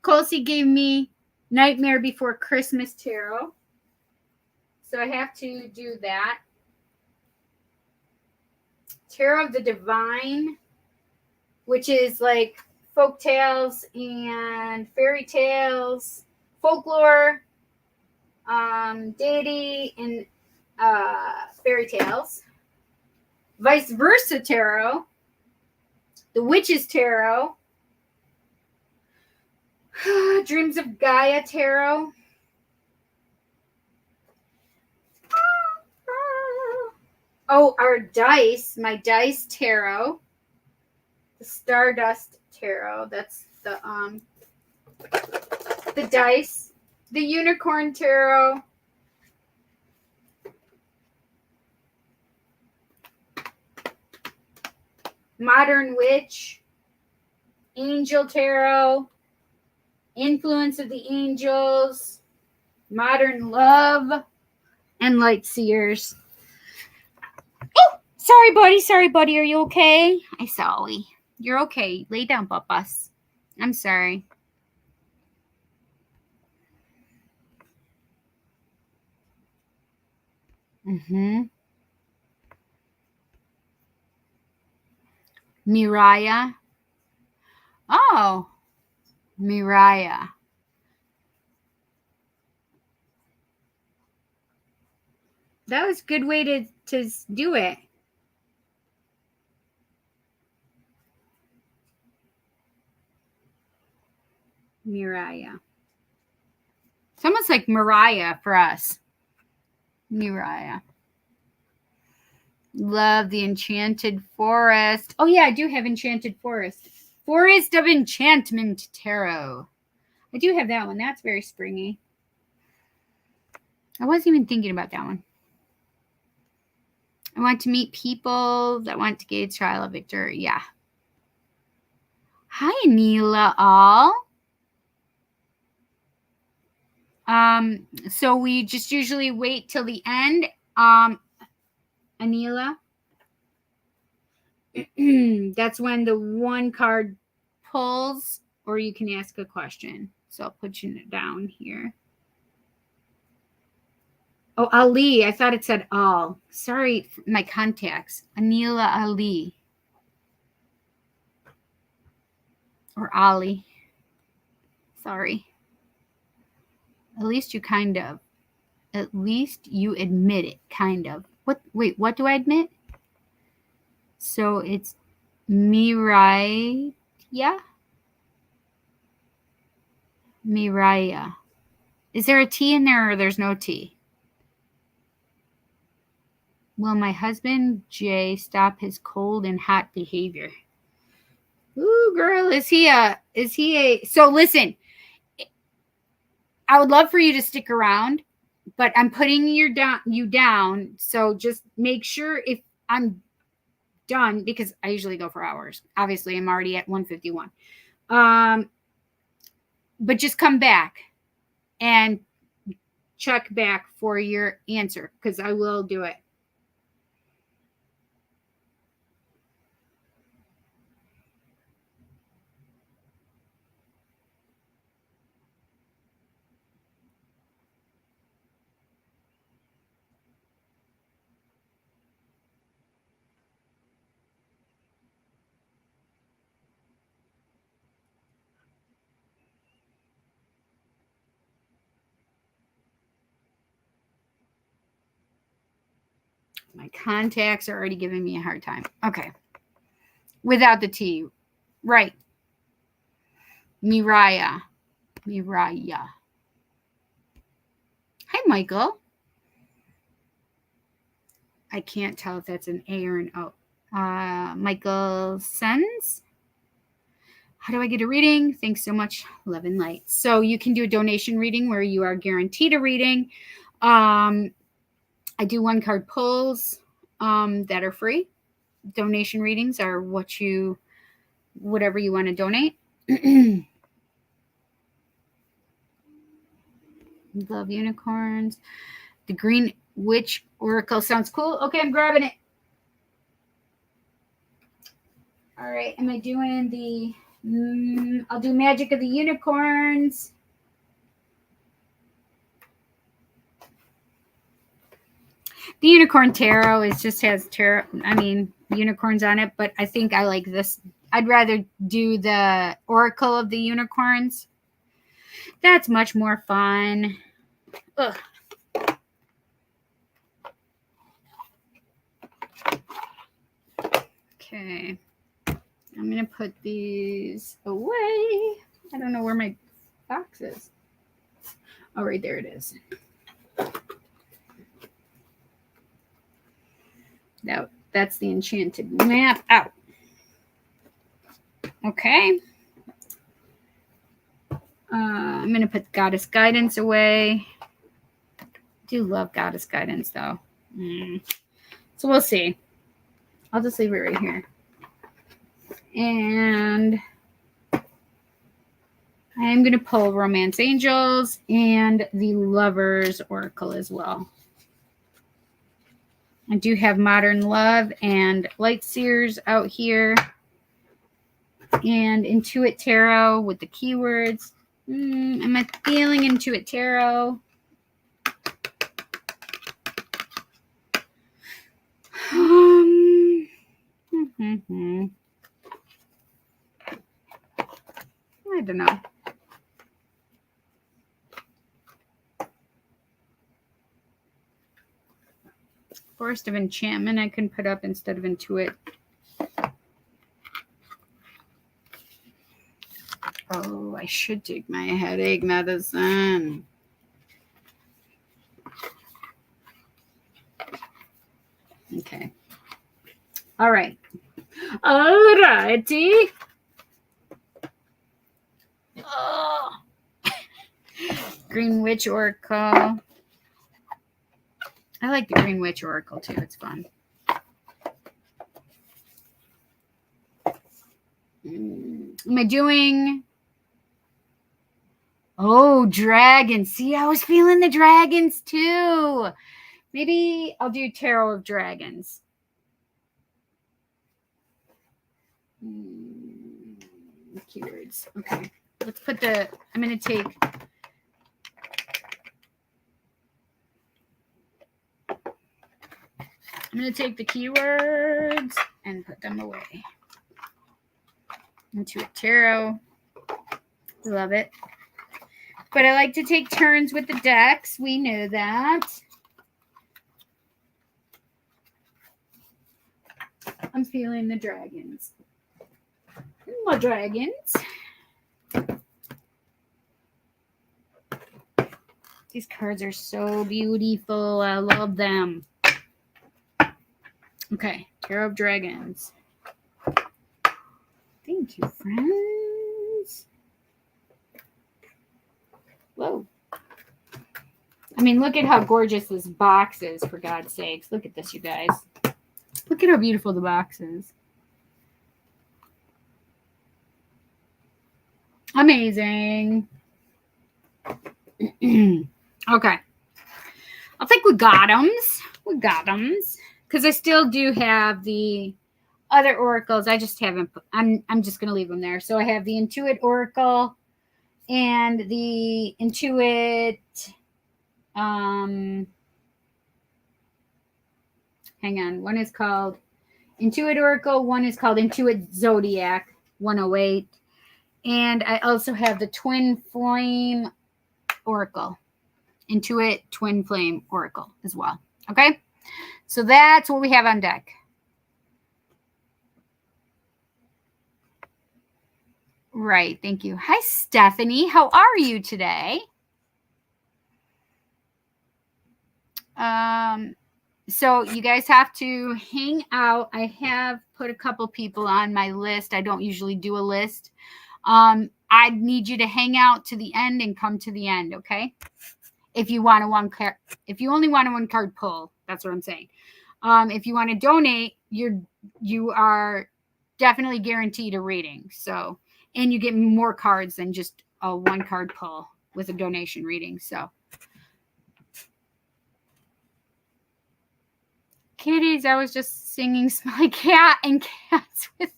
Colsey gave me Nightmare Before Christmas tarot. So I have to do that. Tarot of the Divine, which is like folk tales and fairy tales, folklore, deity, and fairy tales. Vice Versa Tarot, the Witches Tarot, Dreams of Gaia Tarot. Oh, our dice, my dice tarot, the Stardust Tarot. That's the dice, the Unicorn Tarot, Modern Witch, Angel Tarot, Influence of the Angels, Modern Love, and light seers. Oh, sorry, buddy. Sorry, buddy. Are you okay? I sorry. You're okay. Lay down, Papas. I'm sorry. Miriah. Oh, Miriah. That was a good way to do it. Miriah. It's almost like Mariah for us. Miriah. Love the Enchanted Forest. Oh, yeah, I do have Enchanted Forest. Forest of Enchantment Tarot. I do have that one. That's very springy. I wasn't even thinking about that one. I want to meet people that want to gauge trial of victory. Yeah. Hi, Anila all. So we just usually wait till the end. Anila. That's when the one card pulls, or you can ask a question. So I'll put you down here. Oh, Ali. I thought it said all. Sorry, my contacts. Anila Ali. Or Ali. Sorry. At least you kind of. At least you admit it, kind of. What? Wait, what do I admit? So it's Miriah. Miriah. Is there a T in there or there's no T? Will my husband, Jay, stop his cold and hot behavior? Ooh, girl, is he a, so listen, I would love for you to stick around, but I'm putting you down. So just make sure if I'm done, because I usually go for hours. Obviously, I'm already at 151. But just come back and check back for your answer, because I will do it. My contacts are already giving me a hard time. Okay. Without the T. Right. Miriah. Hi, Michael. I can't tell if that's an A or an O. Michael Sens. How do I get a reading? Thanks so much. Love and light. So you can do a donation reading where you are guaranteed a reading. I do one card pulls that are free. Donation readings are whatever you want to donate. Love unicorns. The Green Witch Oracle sounds cool. Okay, I'm grabbing it. All right, am I doing the... I'll do Magic of the Unicorns. The Unicorn Tarot has tarot, unicorns on it, but I think I like this. I'd rather do the Oracle of the Unicorns. That's much more fun. Ugh. Okay. I'm going to put these away. I don't know where my box is. Oh, right there it is. That's the enchanted map out. Okay. I'm going to put Goddess Guidance away. I do love Goddess Guidance, though. So we'll see. I'll just leave it right here. And I am going to pull Romance Angels and the Lovers Oracle as well. I do have Modern Love and Light Seers out here. And Intuit Tarot with the keywords. Am I feeling Intuit Tarot? I don't know. Forest of Enchantment I can put up instead of Intuit. Oh, I should take my headache medicine. Okay. All right. All righty. Oh. Green Witch Oracle. I like the Green Witch Oracle too. It's fun. Am I doing... Oh, dragons. See, I was feeling the dragons too. Maybe I'll do Tarot of Dragons. Keywords. Okay. Let's put the... I'm going to take... I'm going to take the keywords and put them away. Intuit Tarot. Love it. But I like to take turns with the decks. We know that. I'm feeling the dragons. My dragons. These cards are so beautiful. I love them. Okay, Tarot of Dragons. Thank you, friends. Whoa. I mean, look at how gorgeous this box is, for God's sakes. Look at this, you guys. Look at how beautiful the box is. Amazing. Okay. I think we got them. We got them. Because I still do have the other oracles. I just haven't. I'm just going to leave them there. So I have the Intuit Oracle and the Intuit. Hang on. One is called Intuit Oracle. One is called Intuit Zodiac 108. And I also have the Twin Flame Oracle. Intuit Twin Flame Oracle as well. Okay? So that's what we have on deck. Right. Thank you. Hi, Stephanie. How are you today? So you guys have to hang out. I have put a couple people on my list. I don't usually do a list. I need you to hang out to the end and come to the end, okay? If you want a one card, if you only want a one card pull, that's what I'm saying. If you want to donate, you are definitely guaranteed a reading. So, and you get more cards than just a one card pull with a donation reading. So, kitties, I was just singing Smelly Cat and Cats with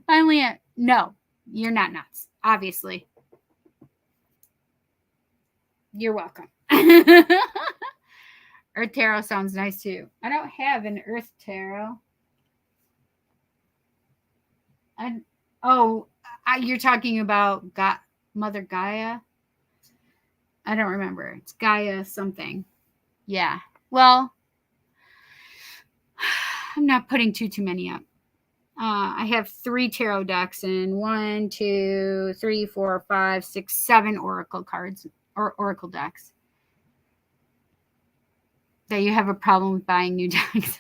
finally. No, you're not nuts, obviously. You're welcome. Earth Tarot sounds nice too. I don't have an Earth Tarot. You're talking about Mother Gaia? I don't remember. It's Gaia something. Yeah. Well, I'm not putting too many up. I have 3 tarot decks and 1, 2, 3, 4, 5, 6, 7 oracle cards or oracle decks. That you have a problem with buying new decks.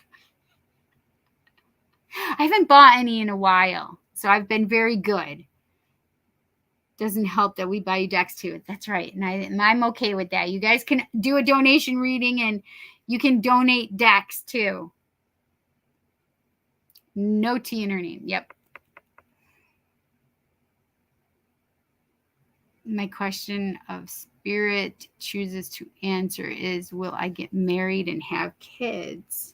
I haven't bought any in a while, so I've been very good. Doesn't help that we buy you decks too. That's right, and I'm okay with that. You guys can do a donation reading, and you can donate decks too. No T in her name. Yep. My question of spirit chooses to answer is, will I get married and have kids?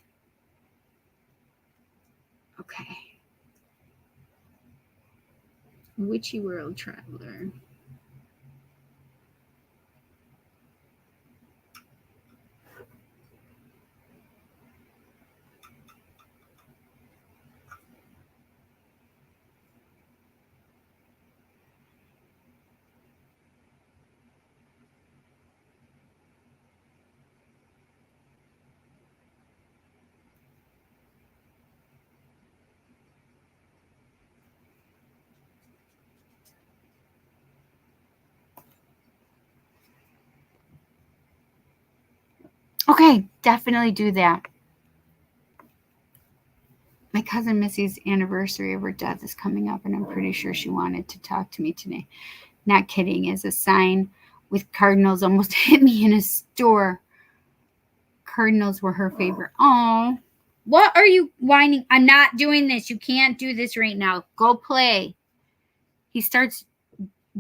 Okay. Witchy World Traveler. Okay, definitely do that. My cousin Missy's anniversary of her death is coming up, and I'm pretty sure she wanted to talk to me today. Not kidding. As a sign with cardinals almost hit me in a store. Cardinals were her favorite. Oh, what are you whining? I'm not doing this. You can't do this right now. Go play. He starts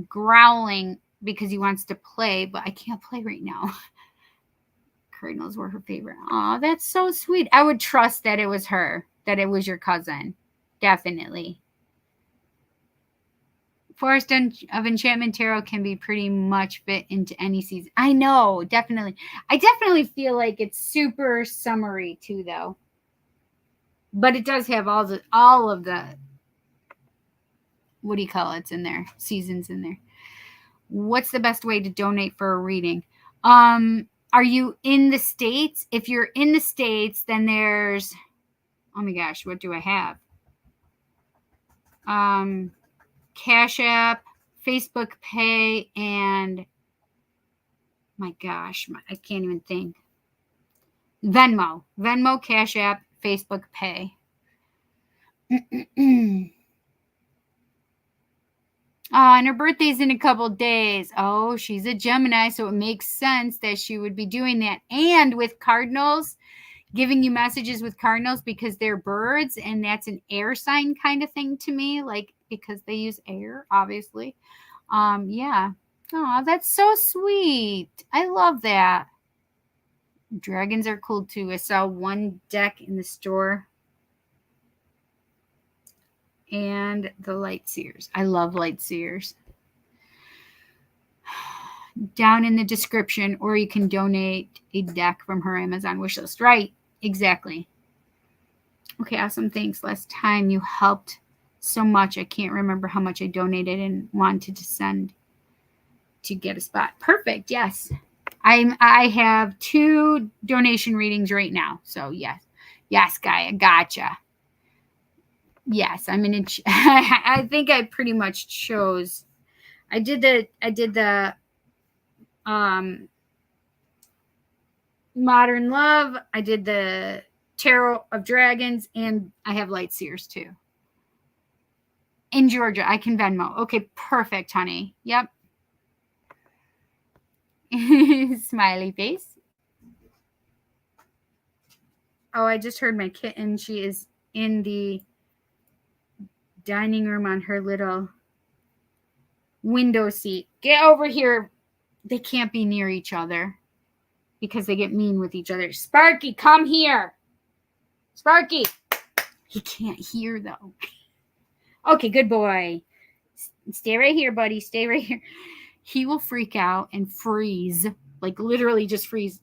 growling because he wants to play, but I can't play right now. Cardinals were her favorite. Oh, that's so sweet. I would trust that it was her, that it was your cousin. Definitely. Forest of Enchantment Tarot can be pretty much fit into any season. I know, definitely. I definitely feel like it's super summery too, though. But it does have all of the, what do you call it, in there, seasons in there. What's the best way to donate for a reading? Are you in the States? If you're in the States, then there's, oh my gosh, what do I have? Cash App, Facebook Pay, and my gosh, I can't even think. Venmo, Cash App, Facebook Pay. Oh, and her birthday's in a couple days. Oh, she's a Gemini, so it makes sense that she would be doing that. And with cardinals, giving you messages with cardinals because they're birds, and that's an air sign kind of thing to me, like because they use air, obviously. Yeah. Oh, that's so sweet. I love that. Dragons are cool too. I saw one deck in the store. And the light seers. I love light seers. Down in the description, or you can donate a deck from her Amazon wishlist. Right, exactly. Okay, awesome. Thanks. Last time you helped so much. I can't remember how much I donated and wanted to send to get a spot. Perfect. Yes. I have 2 donation readings right now. So yes. Yes, Gaia. Gotcha. Yes, I'm in. I think I pretty much chose. I did the Modern Love. I did the Tarot of Dragons, and I have Light Seers too. In Georgia, I can Venmo. Okay, perfect, honey. Yep. Smiley face. Oh, I just heard my kitten. She is in the dining room on her little window seat. Get over here. They can't be near each other because they get mean with each other. Sparky, come here. Sparky. He can't hear, though. Okay, good boy. Stay right here, buddy. Stay right here. He will freak out and freeze. Like, literally just freeze.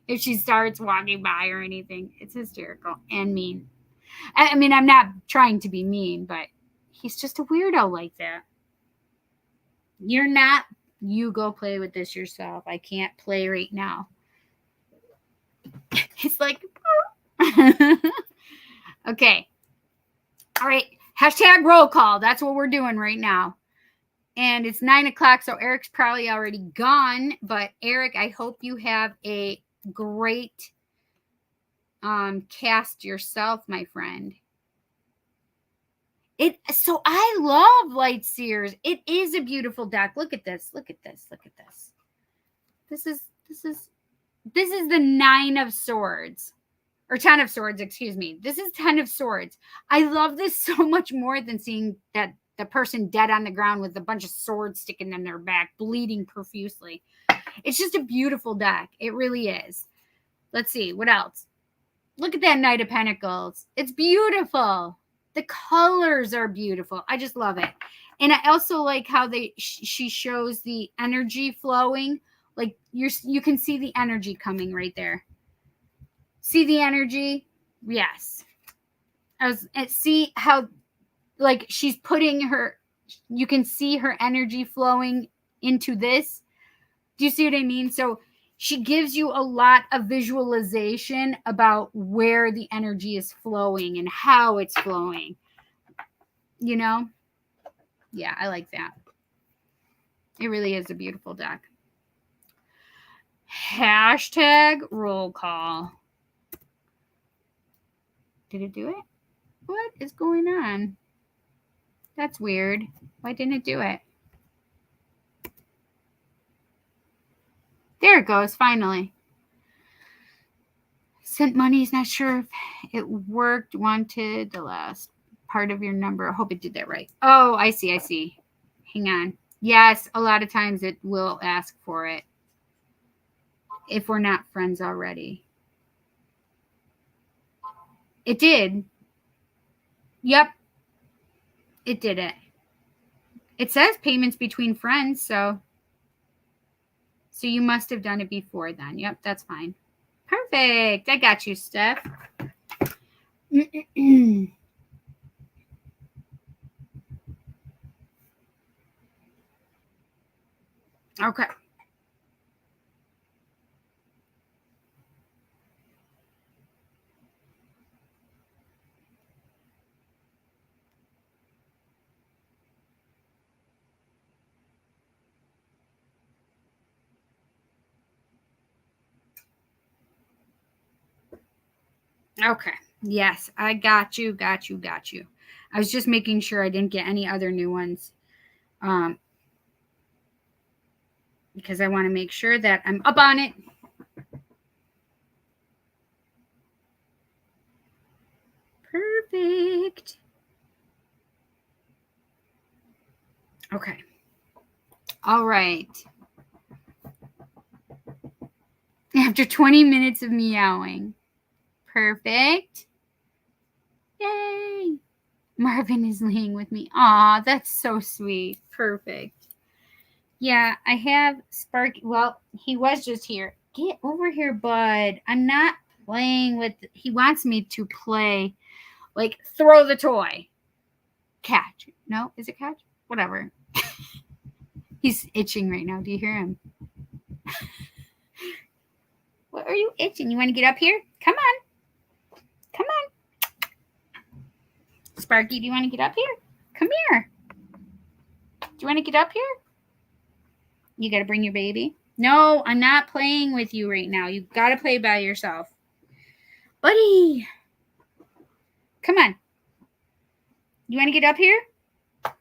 If she starts walking by or anything. It's hysterical and mean. I mean, I'm not trying to be mean, but he's just a weirdo like that. You're not. You go play with this yourself. I can't play right now. It's like, okay. All right. Hashtag roll call. That's what we're doing right now. And it's 9 o'clock, so Eric's probably already gone. But Eric, I hope you have a great cast yourself, my friend. So I love Light Seers. It is a beautiful deck. Look at this. Look at this. Look at this. This is the 9 of Swords. Or 10 of Swords, excuse me. This is 10 of Swords. I love this so much more than seeing that the person dead on the ground with a bunch of swords sticking in their back, bleeding profusely. It's just a beautiful deck. It really is. Let's see, what else? Look at that Knight of Pentacles. It's beautiful. The colors are beautiful. I just love it. And I also like how she shows the energy flowing. Like you can see the energy coming right there. See the energy? Yes. See how like she's putting her, you can see her energy flowing into this. Do you see what I mean? So she gives you a lot of visualization about where the energy is flowing and how it's flowing. You know? Yeah, I like that. It really is a beautiful deck. Hashtag roll call. Did it do it? What is going on? That's weird. Why didn't it do it? There it goes, finally. Sent money, is not sure if it worked. Wanted the last part of your number. I hope it did that right. Oh, I see. Hang on. Yes, a lot of times it will ask for it if we're not friends already. It did. Yep. It did it. It says payments between friends, so you must have done it before then. Yep, that's fine. Perfect. I got you, Steph. Okay. Okay. Yes, I got you. I was just making sure I didn't get any other new ones. Because I want to make sure that I'm up on it. Perfect. Okay. All right. After 20 minutes of meowing. Perfect. Yay. Marvin is laying with me. Aw, that's so sweet. Perfect. Yeah, I have Sparky. Well, he was just here. Get over here, bud. I'm not playing with. He wants me to play, like, throw the toy. Catch. No, is it catch? Whatever. He's itching right now. Do you hear him? What are you itching? You want to get up here? Come on. Sparky, do you want to get up here? Come here. Do you want to get up here? You got to bring your baby. No, I'm not playing with you right now. You got to play by yourself. Buddy. Come on. You want to get up here? Oh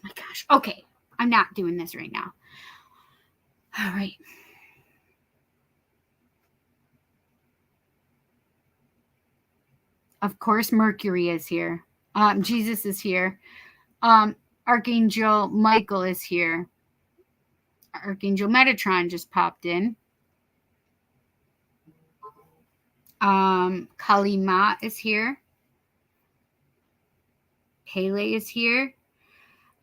my gosh. Okay. I'm not doing this right now. All right. Of course, Mercury is here. Jesus is here. Archangel Michael is here. Archangel Metatron just popped in. Kali Ma is here. Pele is here.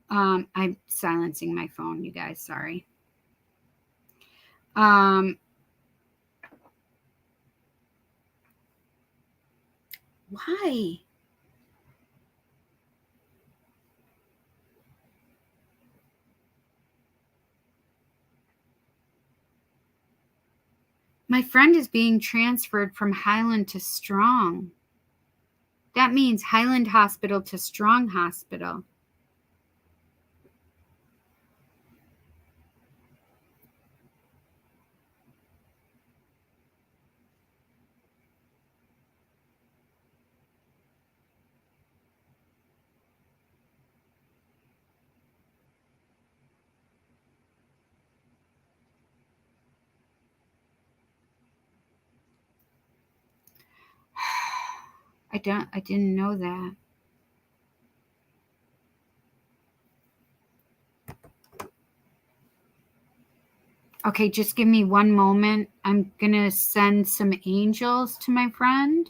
I'm silencing my phone, you guys. Sorry. Why? My friend is being transferred from Highland to Strong. That means Highland Hospital to Strong Hospital. I didn't know that. Okay, just give me one moment. I'm going to send some angels to my friend.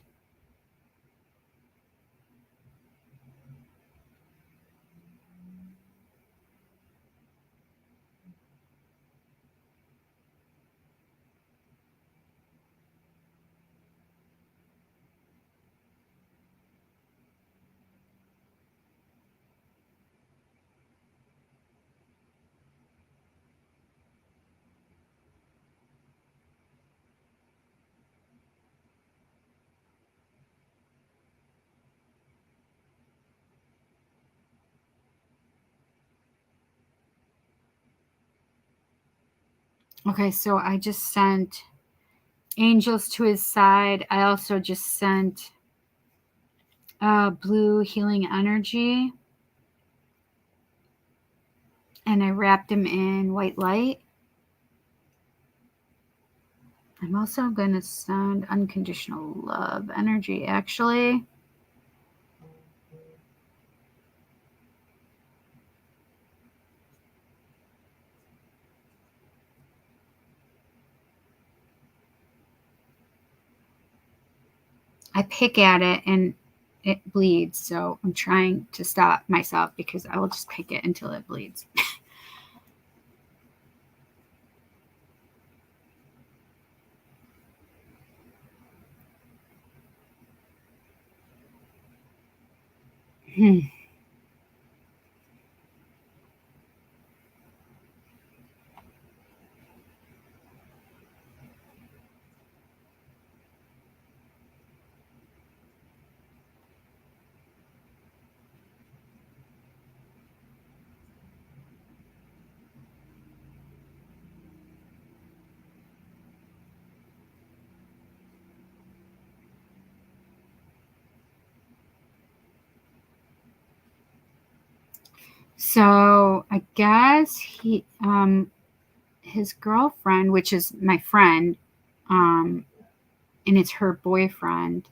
Okay, so I just sent angels to his side. I also just sent blue healing energy. And I wrapped him in white light. I'm also going to send unconditional love energy, actually. I pick at it and it bleeds, so I'm trying to stop myself because I will just pick it until it bleeds. So I guess his girlfriend, which is my friend, and it's her boyfriend.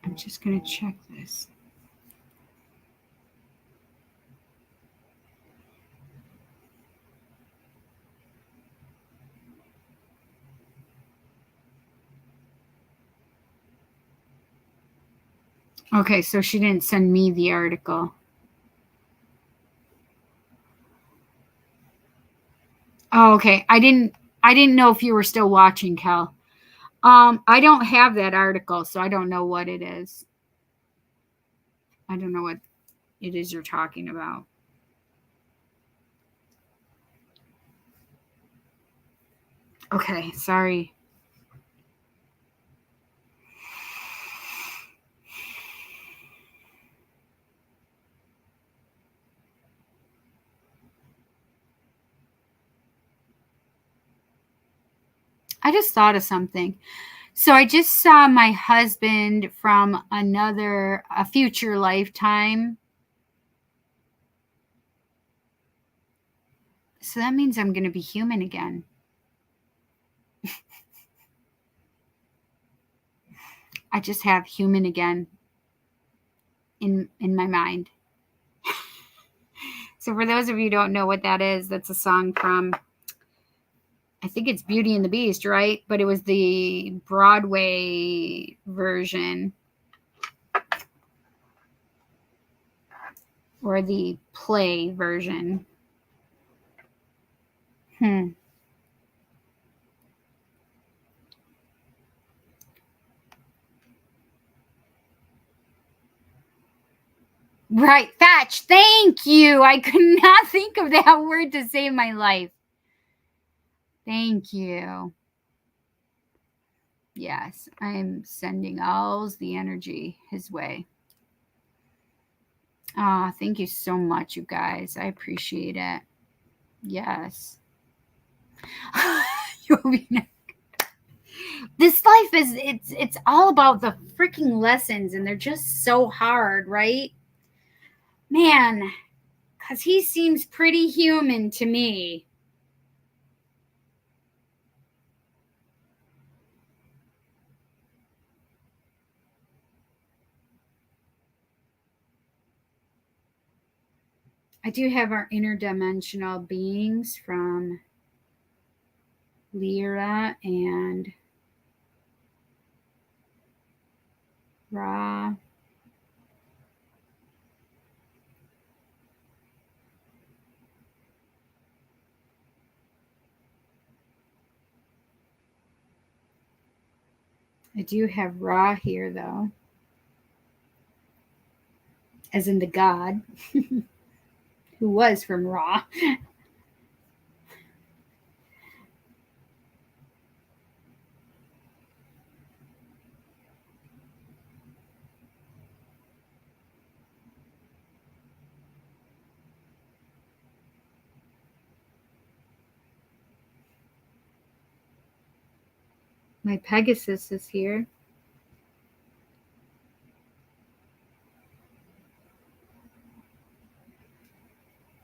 I'm just going to check this. Okay, so she didn't send me the article. Oh, okay. I didn't know if you were still watching, Kel. I don't have that article, so I don't know what it is. I don't know what it is you're talking about. Okay, sorry. I just thought of something. So I just saw my husband from a future lifetime. So that means I'm going to be human again. I just have human again in my mind. So for those of you who don't know what that is, that's a song from, I think it's Beauty and the Beast, right? But it was the Broadway version or the play version. Right, fetch. Thank you. I could not think of that word to save my life. Thank you. Yes, I'm sending all the energy his way. Thank you so much, you guys. I appreciate it. Yes. This life is it's all about the freaking lessons, and they're just so hard, right? Man, because he seems pretty human to me. I do have our interdimensional beings from Lyra and Ra. I do have Ra here, though, as in the god, who was from Ra. My Pegasus is here.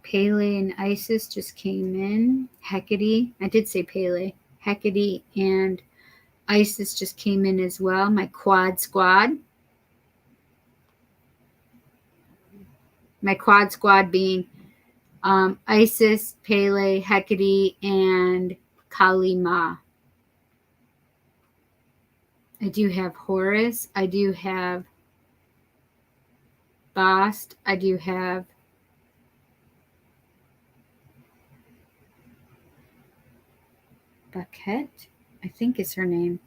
Pele and Isis just came in. Hecate, I did say Pele. Hecate and Isis just came in as well. My quad squad. My quad squad being Isis, Pele, Hecate, and Kali Ma. I do have Horus. I do have Bast. I do have Baquette, I think is her name.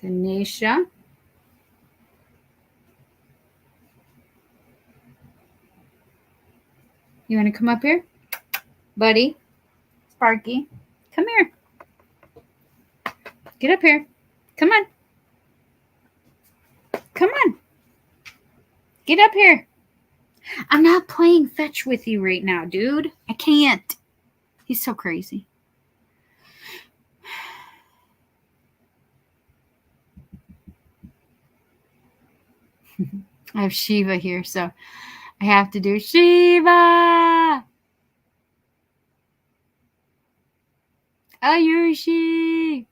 Tanisha. You want to come up here? Buddy. Sparky. Come here. Get up here. Come on. Come on. Get up here. I'm not playing fetch with you right now, dude. I can't. He's so crazy. I have Shiva here, so I have to do Shiva. Ayushi.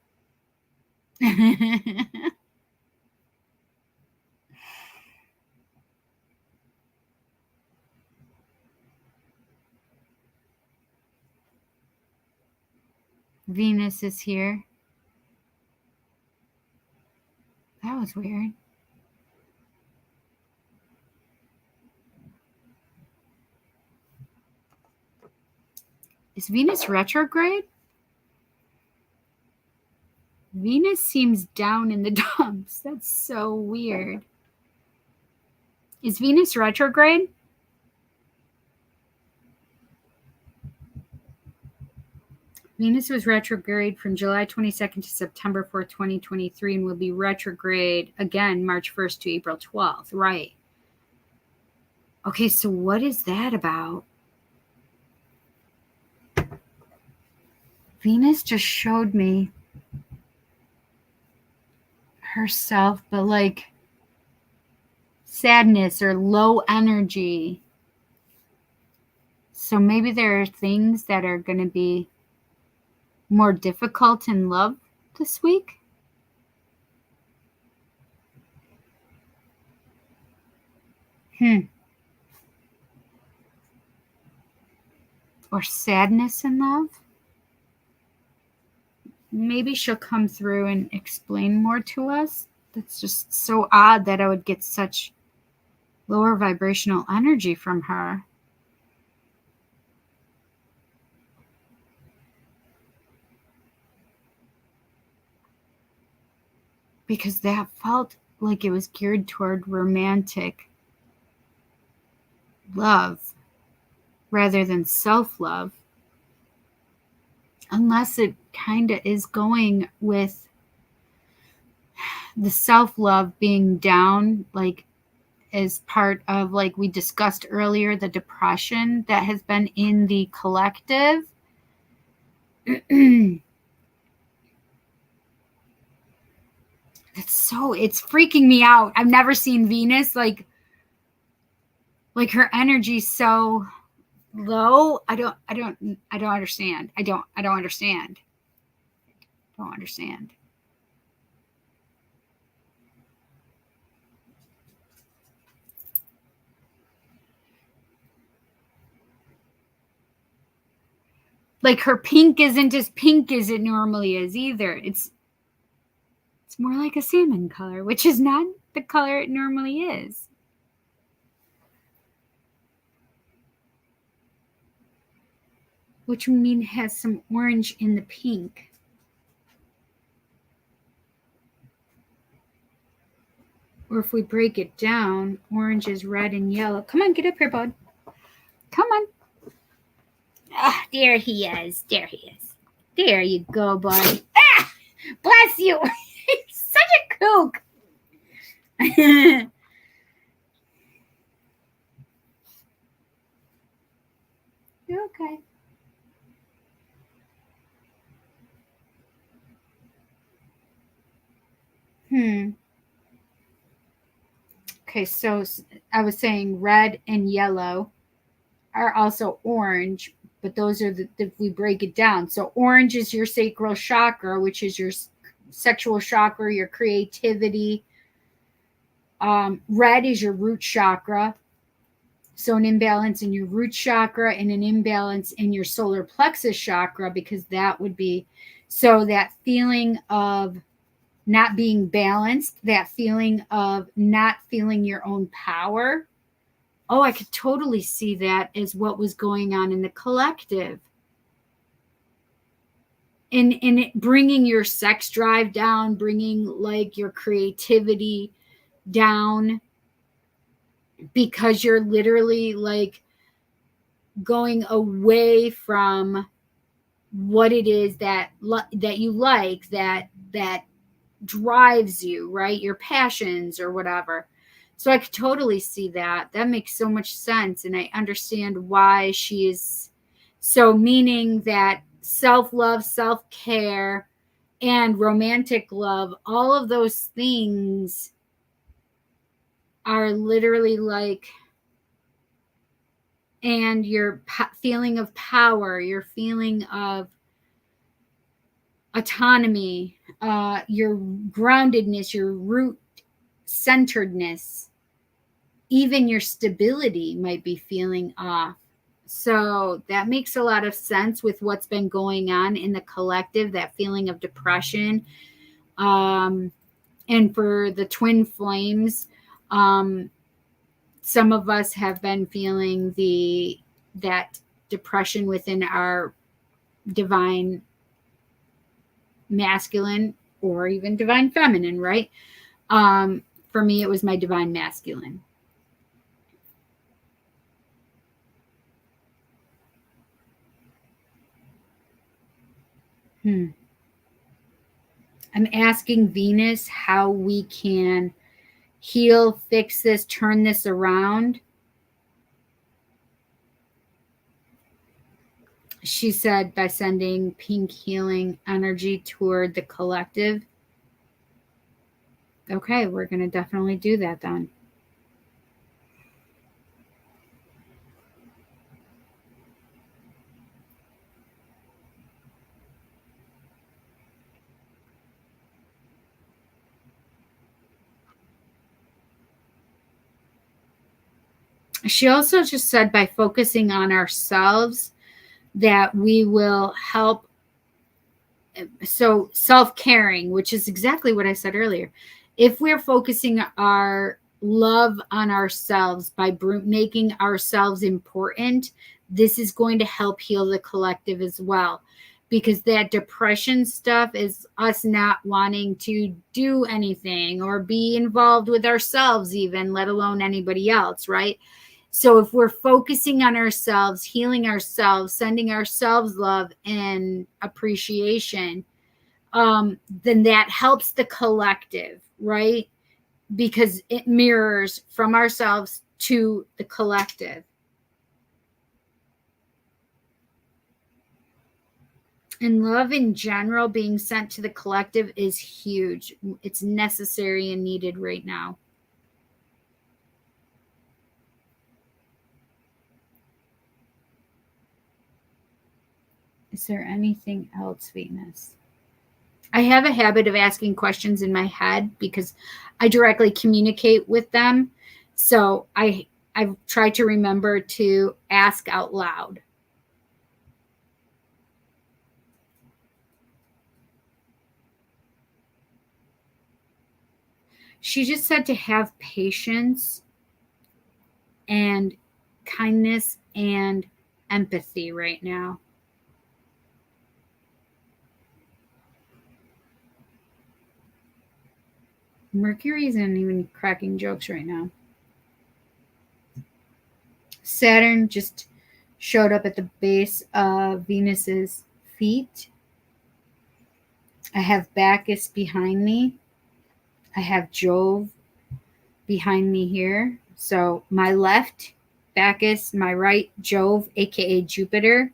Venus is here. That was weird. Is Venus retrograde? Venus seems down in the dumps. That's so weird. Is Venus retrograde? Venus was retrograde from July 22nd to September 4th, 2023, and will be retrograde again March 1st to April 12th. Right. Okay, so what is that about? Venus just showed me herself, but like sadness or low energy. So maybe there are things that are going to be more difficult in love this week. Or sadness in love. Maybe she'll come through and explain more to us. That's just so odd that I would get such lower vibrational energy from her. Because that felt like it was geared toward romantic love rather than self-love. Unless it kind of is going with the self-love being down, like as part of, like we discussed earlier, the depression that has been in the collective. It's freaking me out. I've never seen Venus like her energy's so low. I don't understand. I don't understand. like her pink isn't as pink as it normally is either. It's more like a salmon color, which is not the color it normally is. Which would mean has some orange in the pink. Or if we break it down, orange is red and yellow. Come on, get up here, bud. Come on. Ah, there he is. There he is. There you go, bud. Ah! Bless you. Such a kook. You're okay. Okay, so I was saying red and yellow are also orange, but those are if we break it down. So orange is your sacral chakra, which is your sexual chakra, your creativity. Red is your root chakra. So an imbalance in your root chakra and an imbalance in your solar plexus chakra, because that would be, so that feeling of not being balanced, that feeling of not feeling your own power. Oh, I could totally see that as what was going on in the collective. And it bringing your sex drive down, bringing like your creativity down, because you're literally like going away from what it is that you like, that drives you, right? Your passions or whatever. So I could totally see that. That makes so much sense. And I understand why she is so, meaning that self-love, self-care, and romantic love, all of those things are literally like, and your feeling of power, your feeling of autonomy, your groundedness, your root centeredness, even your stability might be feeling off. So that makes a lot of sense with what's been going on in the collective, that feeling of depression. And for the twin flames, some of us have been feeling that depression within our divine masculine or even divine feminine, right? For me, it was my divine masculine. I'm asking Venus how we can heal, fix this, turn this around. She said by sending pink healing energy toward the collective. Okay, we're going to definitely do that then. She also just said by focusing on ourselves that we will help. So self-caring, which is exactly what I said earlier. If we're focusing our love on ourselves by making ourselves important, this is going to help heal the collective as well. Because that depression stuff is us not wanting to do anything or be involved with ourselves even, let alone anybody else, right? So if we're focusing on ourselves, healing ourselves, sending ourselves love and appreciation, then that helps the collective, right? Because it mirrors from ourselves to the collective. And love in general being sent to the collective is huge. It's necessary and needed right now. Is there anything else, Venus? I have a habit of asking questions in my head because I directly communicate with them. So I've tried to remember to ask out loud. She just said to have patience and kindness and empathy right now. Mercury isn't even cracking jokes right now. Saturn just showed up at the base of Venus's feet. I have Bacchus behind me. I have Jove behind me here. So my left, Bacchus, my right, Jove, aka Jupiter.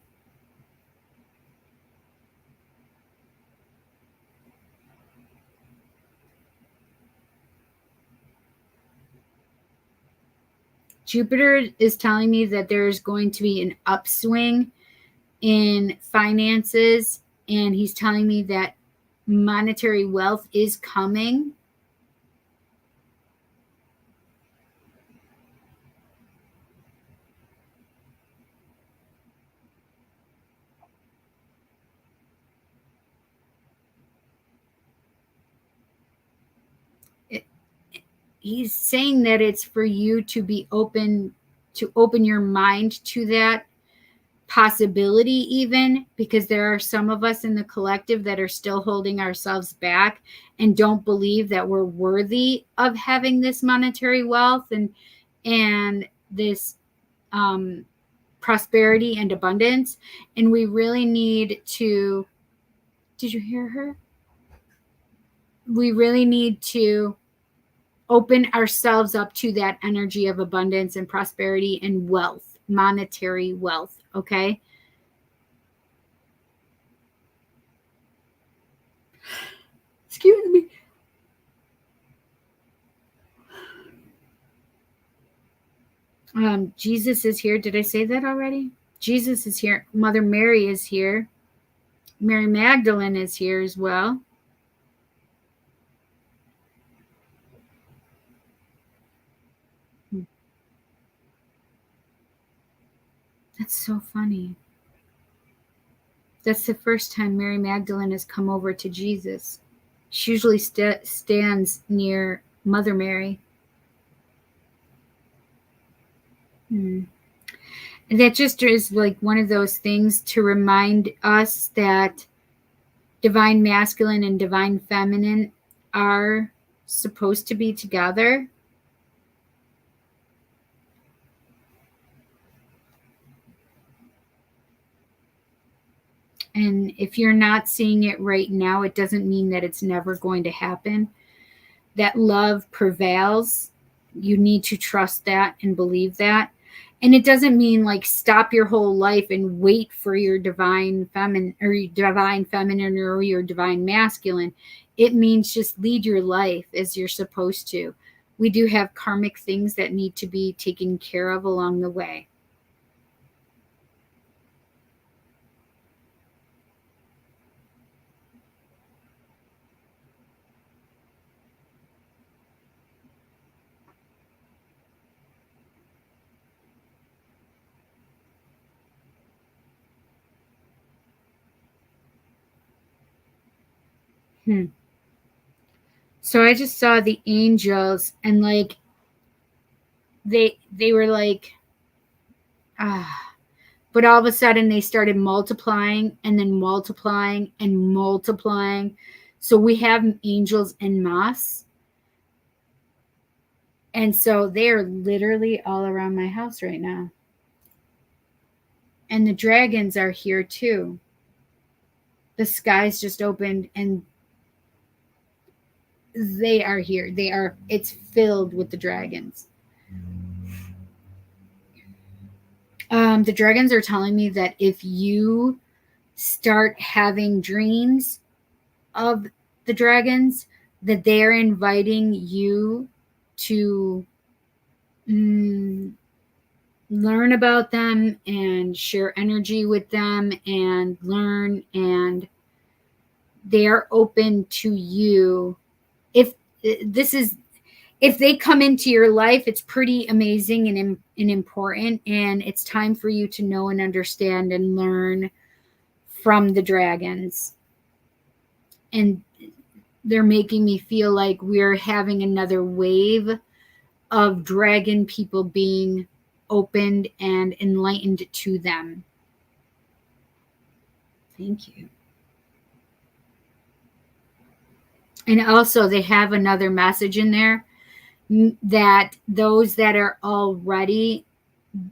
Jupiter is telling me that there's going to be an upswing in finances, and he's telling me that monetary wealth is coming. He's saying that it's for you to be open, to open your mind to that possibility, even because there are some of us in the collective that are still holding ourselves back and don't believe that we're worthy of having this monetary wealth and this prosperity and abundance. And we really need to, did you hear her? We really need to open ourselves up to that energy of abundance and prosperity and wealth, monetary wealth. Okay. Excuse me. Jesus is here. Did I say that already? Jesus is here. Mother Mary is here. Mary Magdalene is here as well. That's so funny. That's the first time Mary Magdalene has come over to Jesus. She usually stands near Mother Mary. And that just is like one of those things to remind us that divine masculine and divine feminine are supposed to be together. And if you're not seeing it right now, it doesn't mean that it's never going to happen. That love prevails. You need to trust that and believe that. And it doesn't mean like stop your whole life and wait for your divine feminine or your divine feminine or your divine masculine. It means just lead your life as you're supposed to. We do have karmic things that need to be taken care of along the way. So I just saw the angels and like they were like but all of a sudden they started multiplying and then multiplying and multiplying. So we have angels en masse. And so they are literally all around my house right now. And the dragons are here too. The skies just opened and they are here. It's filled with the dragons. The dragons are telling me that if you start having dreams of the dragons, that they're inviting you to learn about them and share energy with them and learn, and they're open to you. If they come into your life, it's pretty amazing and important, and it's time for you to know and understand and learn from the dragons. And they're making me feel like we're having another wave of dragon people being opened and enlightened to them. Thank you. And also, they have another message in there that those that are already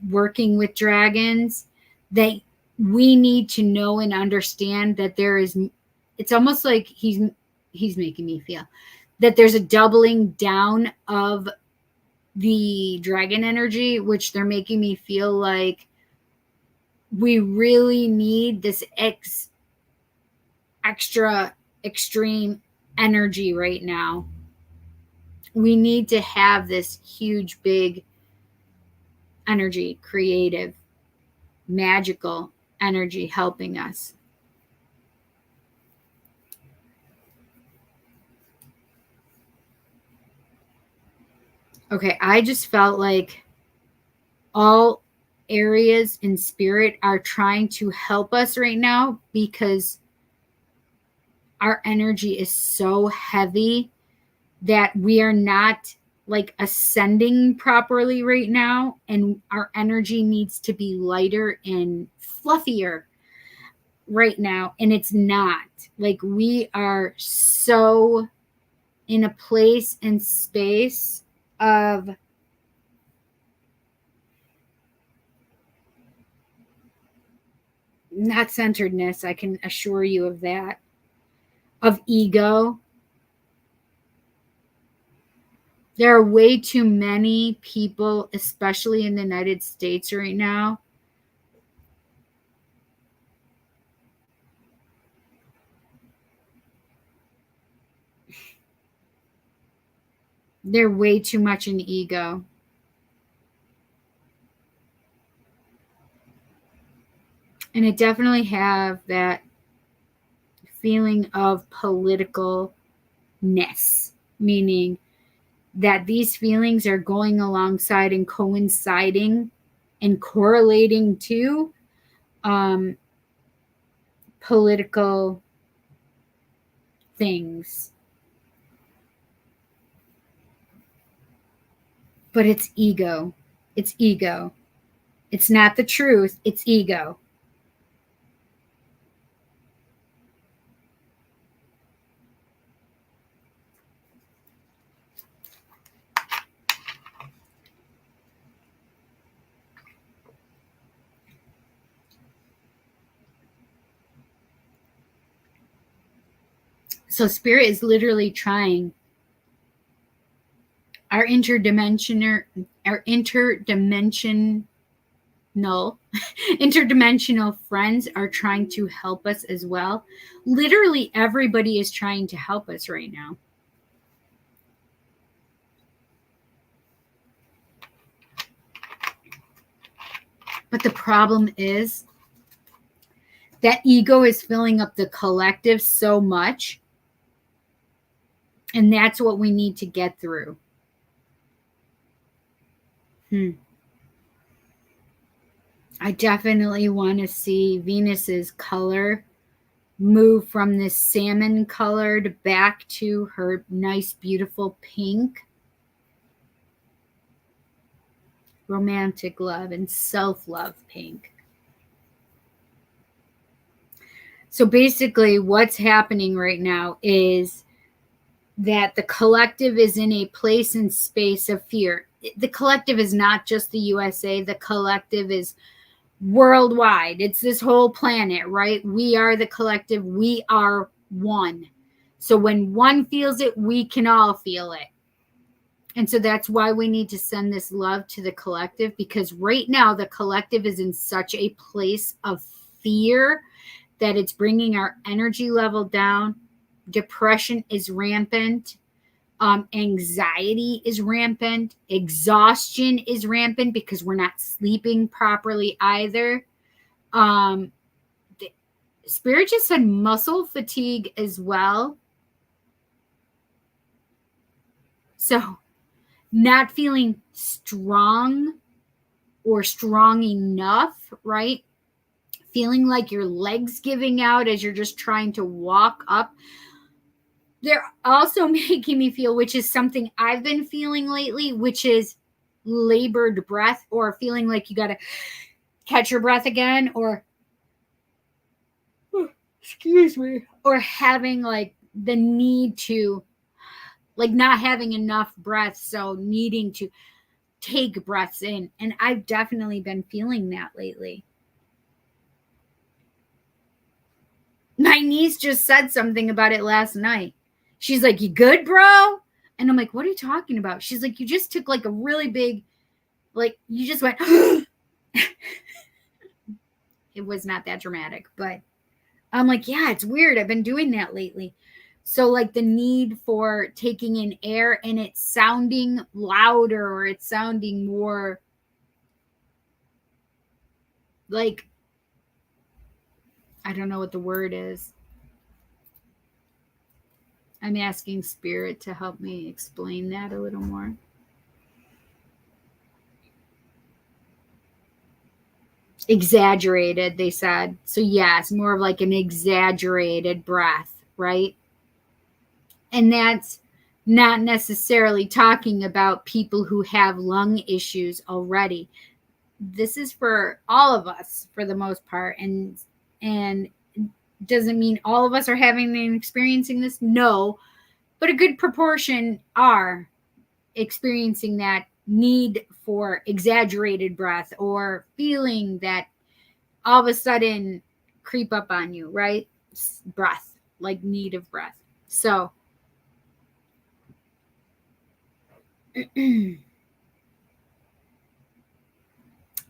working with dragons, that we need to know and understand that there is, it's almost like he's making me feel that there's a doubling down of the dragon energy, which they're making me feel like we really need this extra extreme energy right now. We need to have this huge, big energy, creative, magical energy helping us. Okay, I just felt like all areas in spirit are trying to help us right now because our energy is so heavy that we are not like ascending properly right now, and our energy needs to be lighter and fluffier right now, and it's not. Like, we are so in a place and space of not centeredness, I can assure you of that, of ego. There are way too many people, especially in the United States right now, they're way too much in ego. And I definitely have that feeling of politicalness, meaning that these feelings are going alongside and coinciding and correlating to political things. But it's ego. It's ego. It's not the truth. It's ego. So spirit is literally trying. Our interdimensional interdimensional friends are trying to help us as well. Literally everybody is trying to help us right now. But the problem is that ego is filling up the collective so much, and that's what we need to get through. I definitely want to see Venus's color move from this salmon colored back to her nice, beautiful pink. Romantic love and self-love pink. So basically what's happening right now is that the collective is in a place and space of fear. The collective is not just the USA. The collective is worldwide. It's this whole planet, right? We are the collective. We are one. So when one feels it, we can all feel it. And so that's why we need to send this love to the collective, because right now the collective is in such a place of fear that it's bringing our energy level down. Depression is rampant. Anxiety is rampant. Exhaustion is rampant because we're not sleeping properly either. Spirit just said muscle fatigue as well. So not feeling strong or strong enough, right? Feeling like your legs giving out as you're just trying to walk up. they're also making me feel, which is something I've been feeling lately, which is labored breath, or feeling like you got to catch your breath again, or excuse me, or having like the need to, like, not having enough breath, so needing to take breaths in. And I've definitely been feeling that lately. My niece just said something about it last night. She's like, "You good, bro?" And I'm like, "What are you talking about?" She's like, "You just took like a really big, like, you just went." It was not that dramatic, but I'm like, "Yeah, it's weird. I've been doing that lately." So, like, the need for taking in air and it's sounding louder, or it's sounding more like, I don't know what the word is. I'm asking Spirit to help me explain that a little more. Exaggerated, they said. So, yes, more of like an exaggerated breath, right? And that's not necessarily talking about people who have lung issues already. This is for all of us for the most part. And doesn't mean all of us are having and experiencing this. No, but a good proportion are experiencing that need for exaggerated breath, or feeling that all of a sudden creep up on you, right? Breath, like need of breath. So,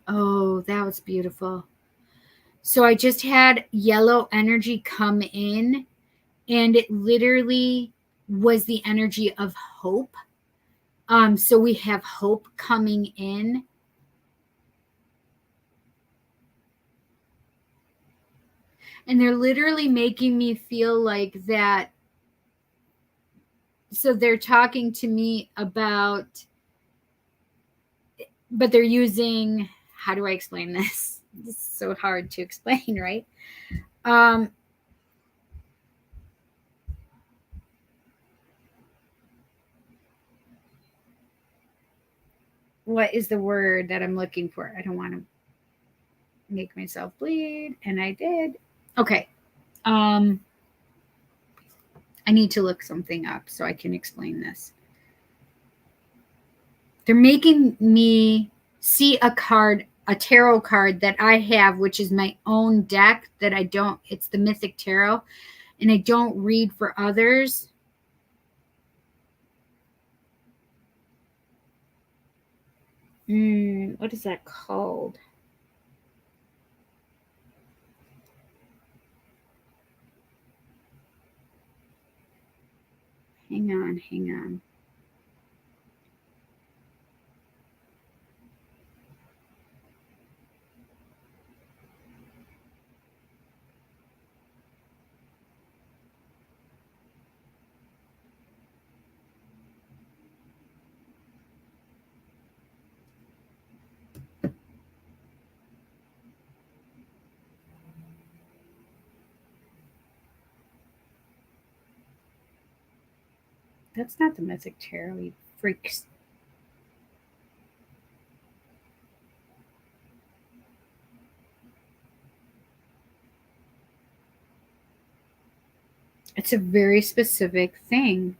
oh, that was beautiful. So I just had yellow energy come in, and it literally was the energy of hope. So we have hope coming in. And they're literally making me feel like that. So they're talking to me about, but they're using, how do I explain this? This is so hard to explain, right? What is the word that I'm looking for? I don't want to make myself bleed, and I did. Okay. I need to look something up so I can explain this. They're making me see a card, a tarot card that I have, which is my own deck that I don't, it's the Mythic Tarot, and I don't read for others. What is that called? Hang on. That's not the Mythic Tarot, you freaks. It's a very specific thing.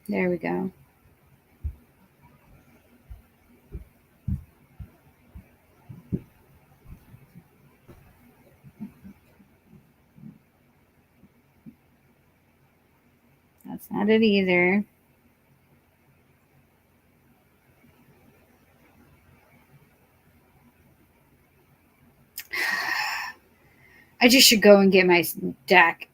There we go. That's not it either. I just should go and get my deck.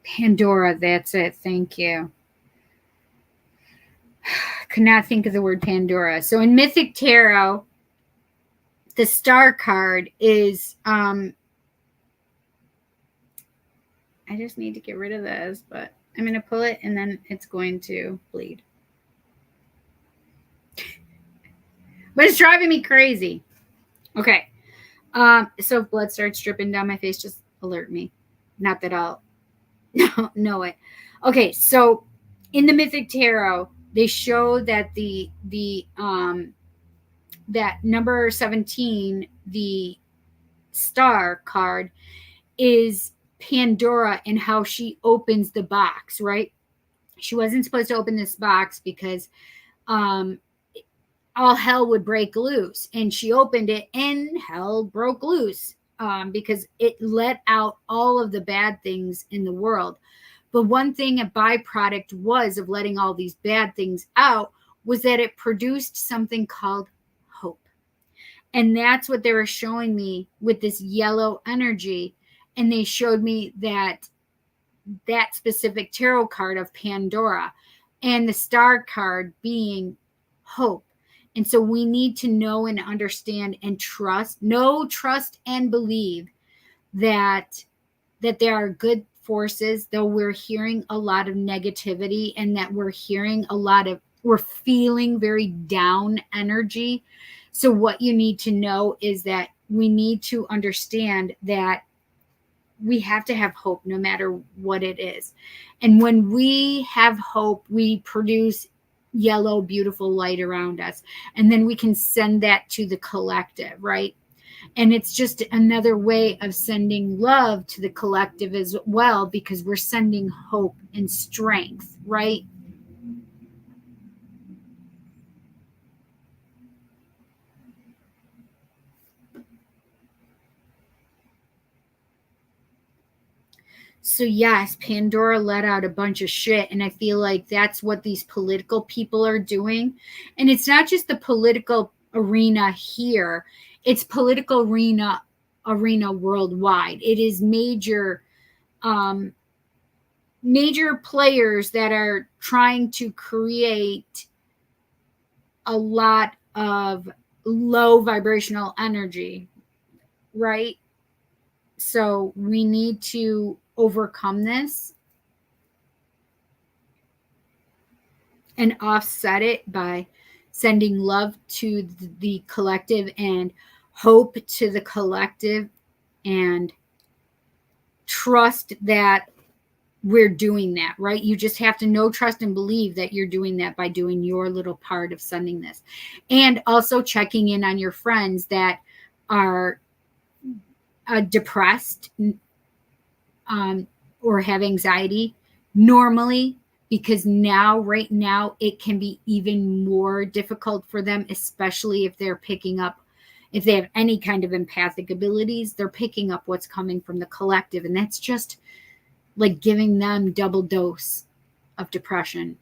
Pandora, that's it. Thank you. Could not think of the word Pandora. So in Mythic Tarot, the star card is I just need to get rid of this, but I'm going to pull it and then it's going to bleed. But it's driving me crazy. Okay. So if blood starts dripping down my face, just alert me. Not that I'll know it. Okay, so in the Mythic Tarot, they show that that number 17, the star card, is Pandora and how she opens the box, right? She wasn't supposed to open this box because all hell would break loose. And she opened it and hell broke loose because it let out all of the bad things in the world. But one thing, a byproduct was of letting all these bad things out, was that it produced something called hope. And that's what they were showing me with this yellow energy. And they showed me that specific tarot card of Pandora and the star card being hope. And so we need to know and understand and trust, and believe that there are good forces, though we're hearing a lot of negativity and that we're feeling very down energy. So what you need to know is that we need to understand that we have to have hope no matter what it is. And when we have hope, we produce yellow, beautiful light around us. And then we can send that to the collective, right? And it's just another way of sending love to the collective as well, because we're sending hope and strength, right? So yes, Pandora let out a bunch of shit, and I feel like that's what these political people are doing. And it's not just the political arena here, it's political arena worldwide. It is major players that are trying to create a lot of low vibrational energy, right? So we need to overcome this and offset it by sending love to the collective and hope to the collective and trust that we're doing that, right? You just have to know, trust, and believe that you're doing that by doing your little part of sending this. And also checking in on your friends that are depressed or have anxiety normally, because right now, it can be even more difficult for them, especially if they're picking up, if they have any kind of empathic abilities, they're picking up what's coming from the collective. And that's just like giving them double dose of depression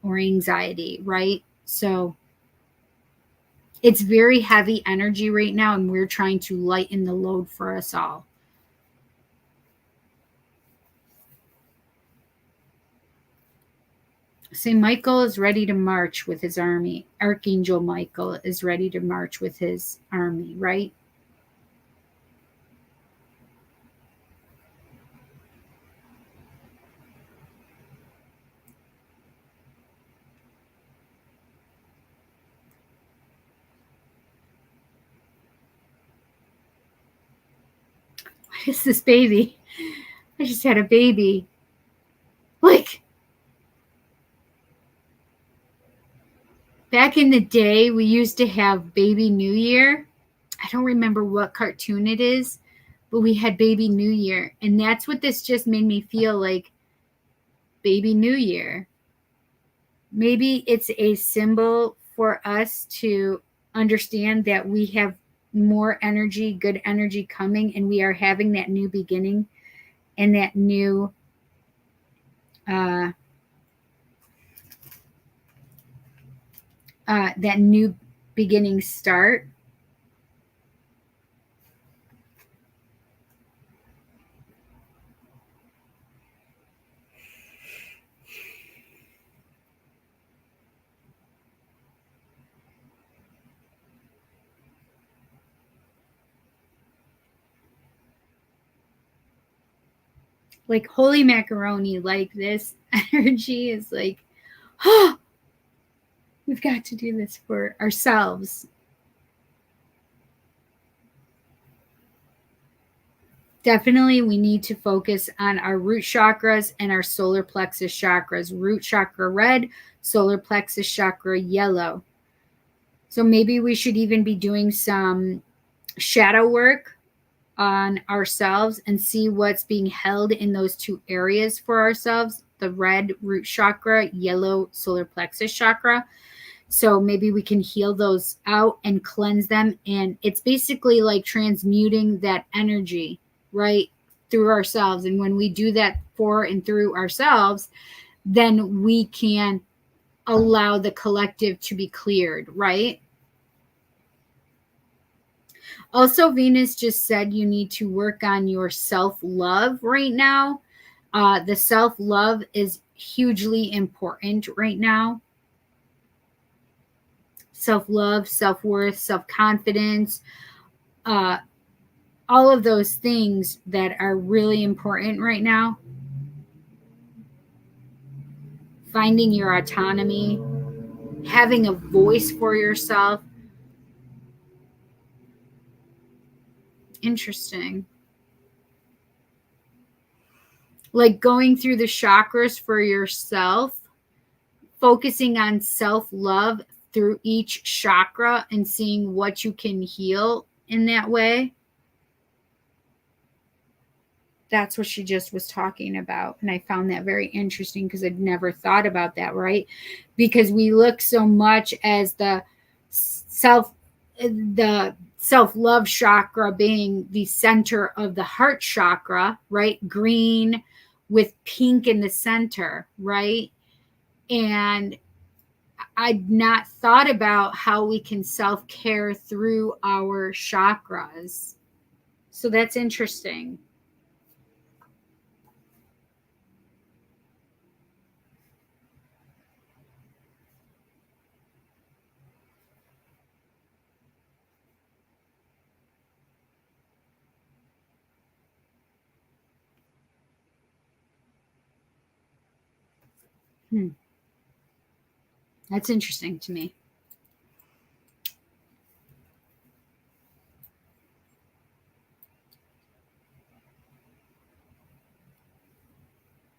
or anxiety, right? So it's very heavy energy right now, and we're trying to lighten the load for us all. St. Michael is ready to march with his army. Archangel Michael is ready to march with his army, right? What is this baby? I just had a baby. Like, back in the day, we used to have Baby New Year. I don't remember what cartoon it is, but we had Baby New Year. And that's what this just made me feel like. Baby New Year. Maybe it's a symbol for us to understand that we have more energy, good energy coming, and we are having that new beginning and that new beginning start. Like holy macaroni, like this energy is like, oh, we've got to do this for ourselves. Definitely, we need to focus on our root chakras and our solar plexus chakras. Root chakra red, solar plexus chakra yellow. So maybe we should even be doing some shadow work on ourselves and see what's being held in those two areas for ourselves, the red root chakra, yellow solar plexus chakra. So maybe we can heal those out and cleanse them. And it's basically like transmuting that energy right through ourselves. And when we do that for and through ourselves, then we can allow the collective to be cleared, right? Also, Venus just said you need to work on your self-love right now. The self-love is hugely important right now. Self-love, self-worth, self-confidence, all of those things that are really important right now. Finding your autonomy, having a voice for yourself. Interesting. Like going through the chakras for yourself, focusing on self-love through each chakra and seeing what you can heal in that way. That's what she just was talking about. And I found that very interesting because I'd never thought about that, right? Because we look so much as the self-love chakra being the center of the heart chakra, right? Green with pink in the center, right? And I'd not thought about how we can self-care through our chakras. So that's interesting. That's interesting to me.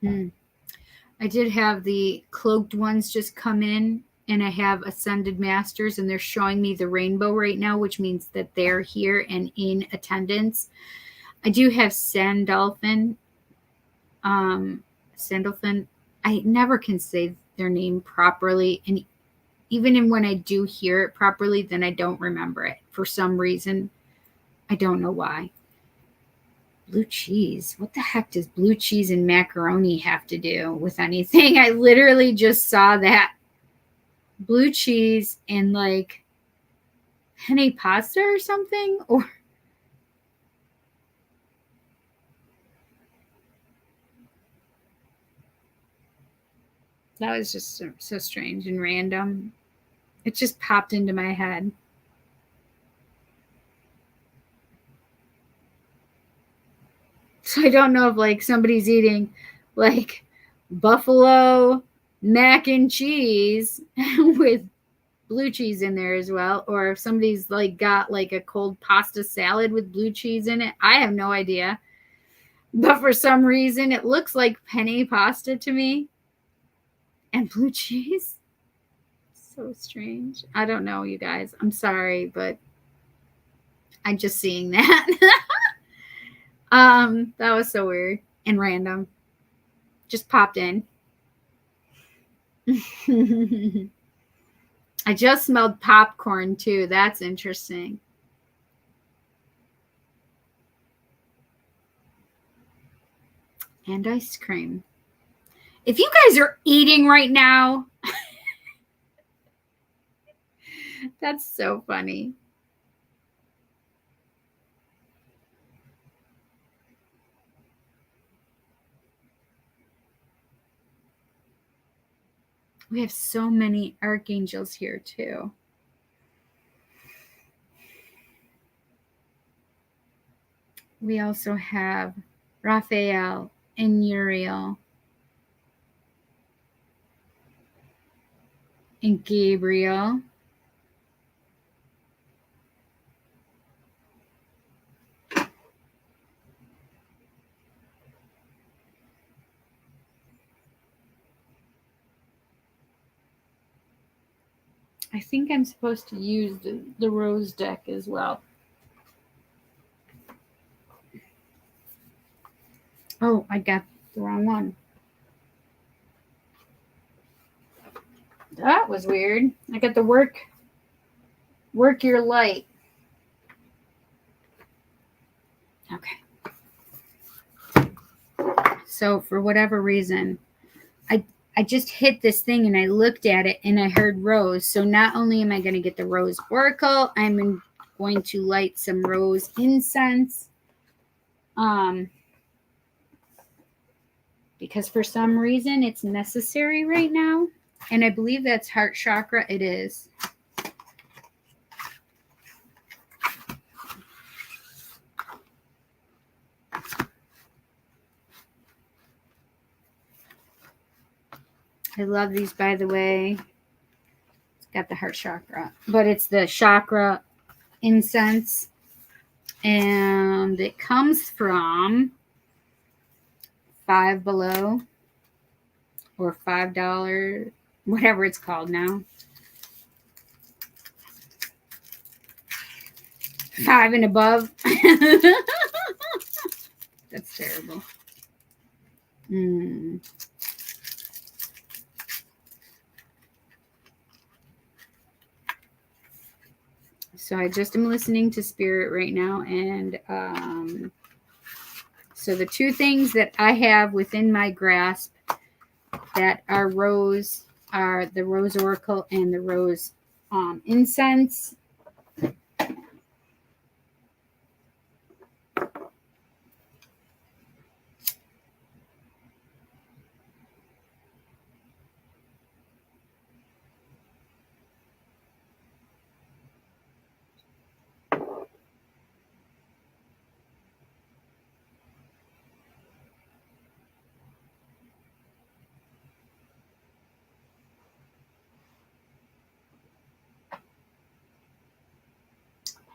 I did have the cloaked ones just come in, and I have ascended masters, and they're showing me the rainbow right now, which means that they're here and in attendance. I do have Sandalphon. Sandalphon. I never can say their name properly, and even when I do hear it properly, then I don't remember it for some reason. I don't know why. Blue cheese. What the heck does blue cheese and macaroni have to do with anything? I literally just saw that. Blue cheese and like penne pasta or something, or that was just so strange and random. It just popped into my head. So I don't know if like somebody's eating like buffalo mac and cheese with blue cheese in there as well, or if somebody's like got like a cold pasta salad with blue cheese in it. I have no idea. But for some reason it looks like penne pasta to me. And blue cheese. So strange. I don't know, you guys. I'm sorry, but I'm just seeing that. That was so weird and random. Just popped in. I just smelled popcorn too. That's interesting. And ice cream. If you guys are eating right now, that's so funny. We have so many archangels here too. We also have Raphael and Uriel and Gabriel. I think I'm supposed to use the rose deck as well. Oh, I got the wrong one. That was weird. I got the work your light. Okay. So for whatever reason, I just hit this thing and I looked at it and I heard rose. So not only am I going to get the rose oracle, I'm going to light some rose incense. Because for some reason it's necessary right now. And I believe that's heart chakra. It is. I love these, by the way. It's got the heart chakra, but it's the chakra incense. And it comes from Five Below or $5, whatever it's called now. 5 and above. That's terrible. So I just am listening to Spirit right now. And so the two things that I have within my grasp that are rose are the rose oracle and the rose incense.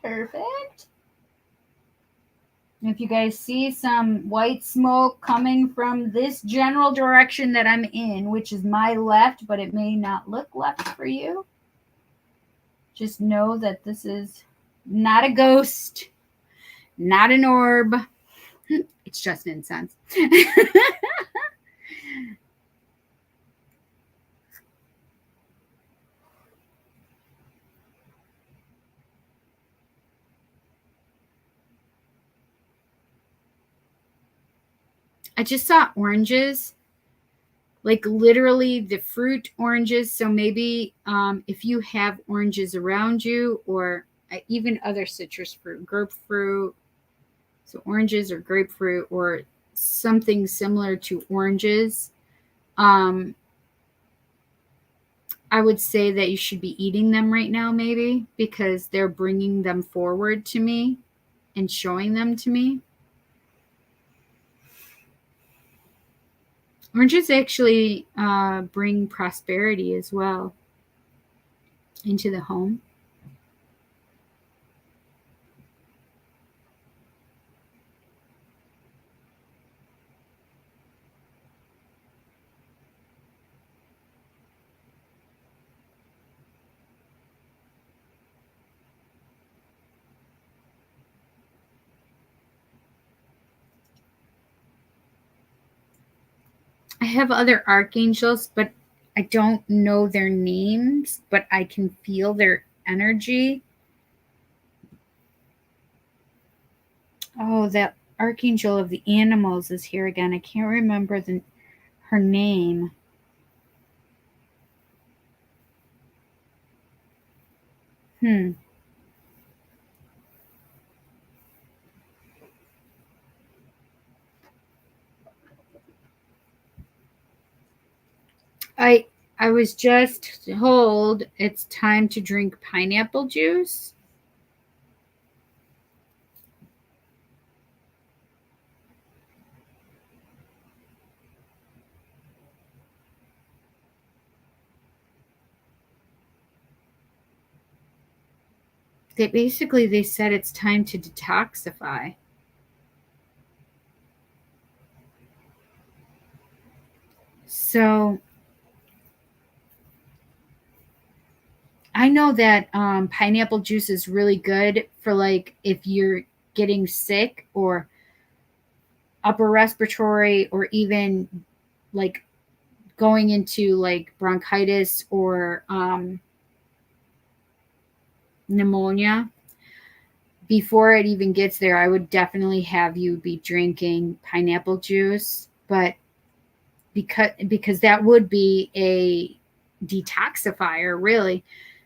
Perfect. If you guys see some white smoke coming from this general direction that I'm in, which is my left, but it may not look left for you, just know that this is not a ghost, not an orb. It's just incense. I just saw oranges, like literally the fruit oranges. So maybe if you have oranges around you, or even other citrus fruit, grapefruit, so oranges or grapefruit or something similar to oranges, I would say that you should be eating them right now, maybe, because they're bringing them forward to me and showing them to me. Oranges actually bring prosperity as well into the home. I have other archangels, but I don't know their names, but I can feel their energy. Oh, that archangel of the animals is here again. I can't remember her name. I was just told it's time to drink pineapple juice. they said it's time to detoxify. So I know that pineapple juice is really good for like if you're getting sick or upper respiratory or even like going into like bronchitis or pneumonia. Before it even gets there, I would definitely have you be drinking pineapple juice, but because that would be a detoxifier, really.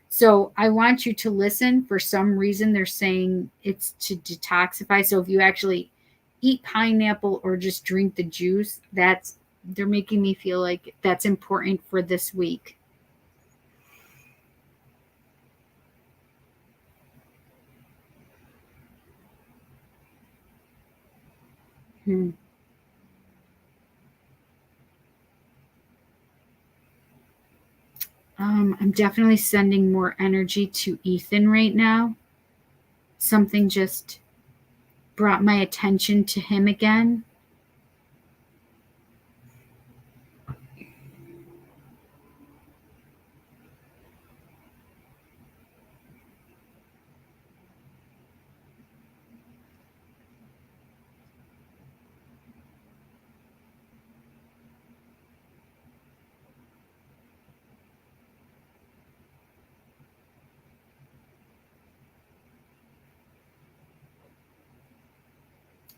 So I want you to listen. For some reason, they're saying it's to detoxify. So if you actually eat pineapple or just drink the juice, they're making me feel like that's important for this week. Hmm. I'm definitely sending more energy to Ethan right now. Something just brought my attention to him again.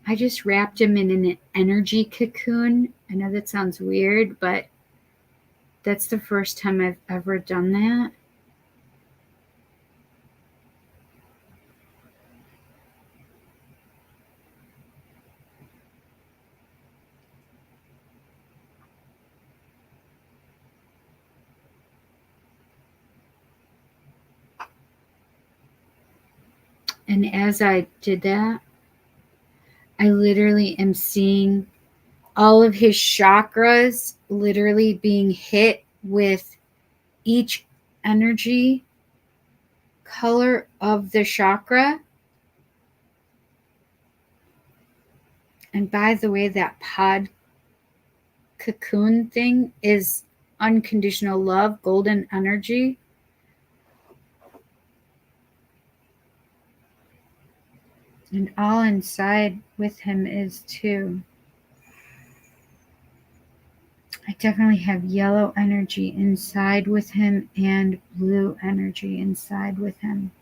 I just wrapped him in an energy cocoon. I know that sounds weird, but that's the first time I've ever done that. And as I did that, I literally am seeing all of his chakras literally being hit with each energy color of the chakra. And by the way, that pod cocoon thing is unconditional love, golden energy. And all inside with him is too. I definitely have yellow energy inside with him and blue energy inside with him.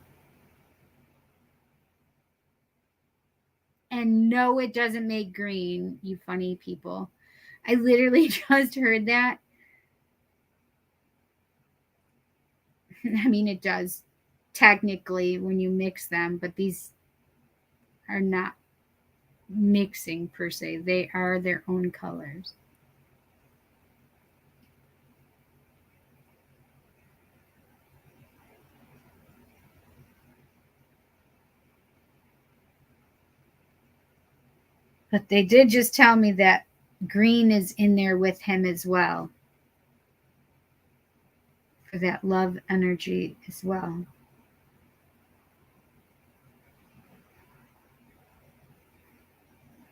And no, it doesn't make green, you funny people. I literally just heard that. I mean, it does technically when you mix them, but these are not mixing per se, they are their own colors. But they did just tell me that green is in there with him as well, for that love energy as well.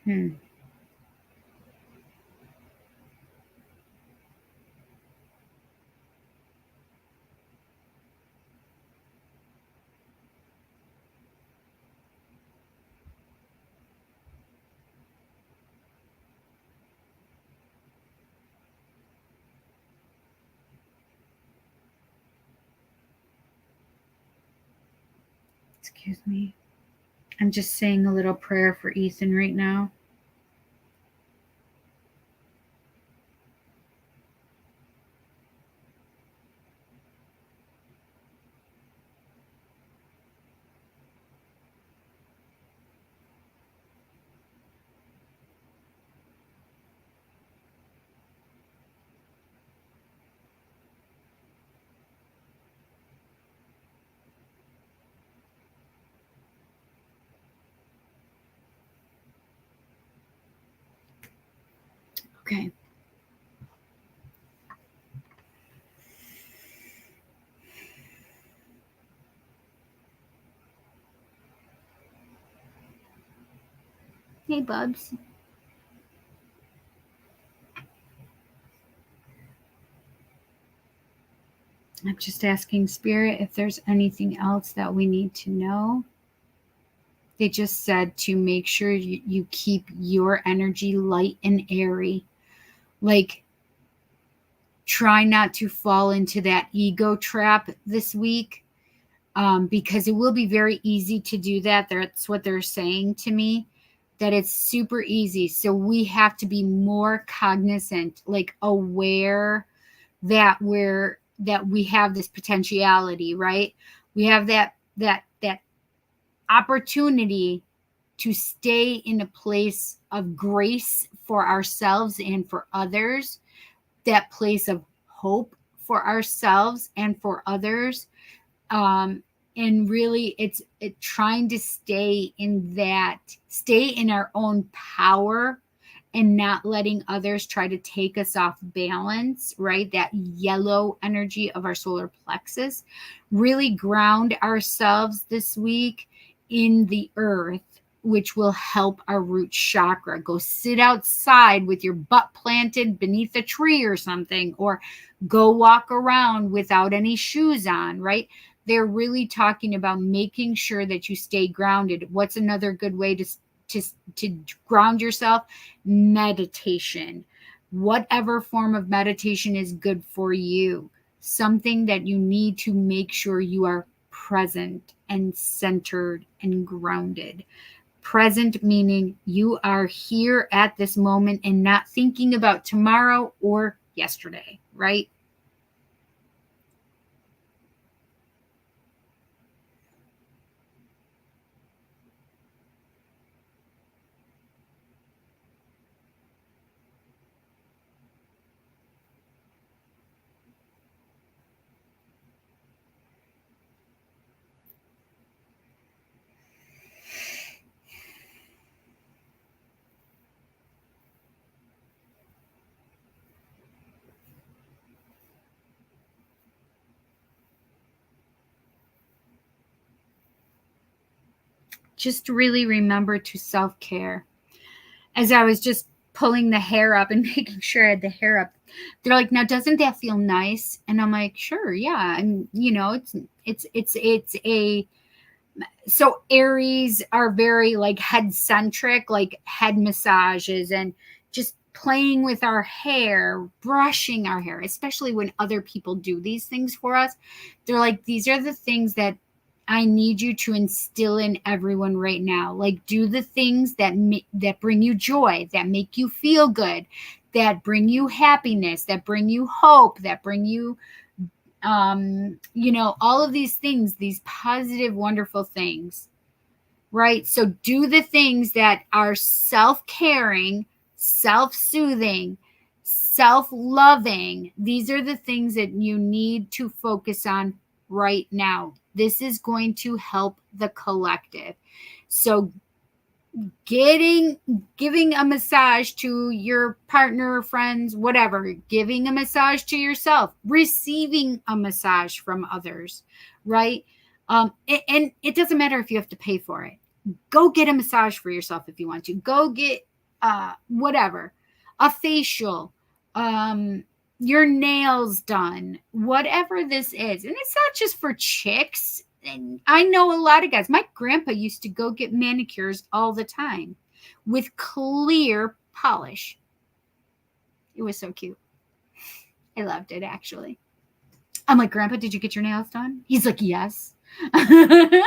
Hmm. Excuse me. I'm just saying a little prayer for Ethan right now. Okay. Hey, Bubs. I'm just asking Spirit if there's anything else that we need to know. They just said to make sure you keep your energy light and airy. Like, try not to fall into that ego trap this week, because it will be very easy to do that. That's what they're saying to me, that it's super easy. So we have to be more cognizant, like aware that we have this potentiality, right? We have that opportunity to stay in a place of grace for ourselves and for others, that place of hope for ourselves and for others. And really it's trying to stay in our own power and not letting others try to take us off balance, right? That yellow energy of our solar plexus. Really ground ourselves this week in the earth, which will help our root chakra. Go sit outside with your butt planted beneath a tree or something, or go walk around without any shoes on, right? They're really talking about making sure that you stay grounded. What's another good way to ground yourself? Meditation. Whatever form of meditation is good for you. Something that you need to make sure you are present and centered and grounded. Present meaning you are here at this moment and not thinking about tomorrow or yesterday, right? Just really remember to self-care. As I was just pulling the hair up and making sure I had the hair up, they're like, now doesn't that feel nice? And I'm like, sure, yeah. And it's a so Aries are very like head centric, like head massages and just playing with our hair, brushing our hair, especially when other people do these things for us. They're like, these are the things that I need you to instill in everyone right now. Like, do the things that bring you joy, that make you feel good, that bring you happiness, that bring you hope, that bring you all of these things, these positive, wonderful things, right? So do the things that are self-caring, self-soothing, self-loving. These are the things that you need to focus on right now. This is going to help the collective. So giving a massage to your partner, friends, whatever, giving a massage to yourself, receiving a massage from others, right? And it doesn't matter if you have to pay for it. Go get a massage for yourself if you want to. Go get whatever, a facial, your nails done, whatever this is. And it's not just for chicks. And I know a lot of guys. My grandpa used to go get manicures all the time with clear polish. It was so cute. I loved it, actually. I'm like, Grandpa, did you get your nails done? He's like, yes. I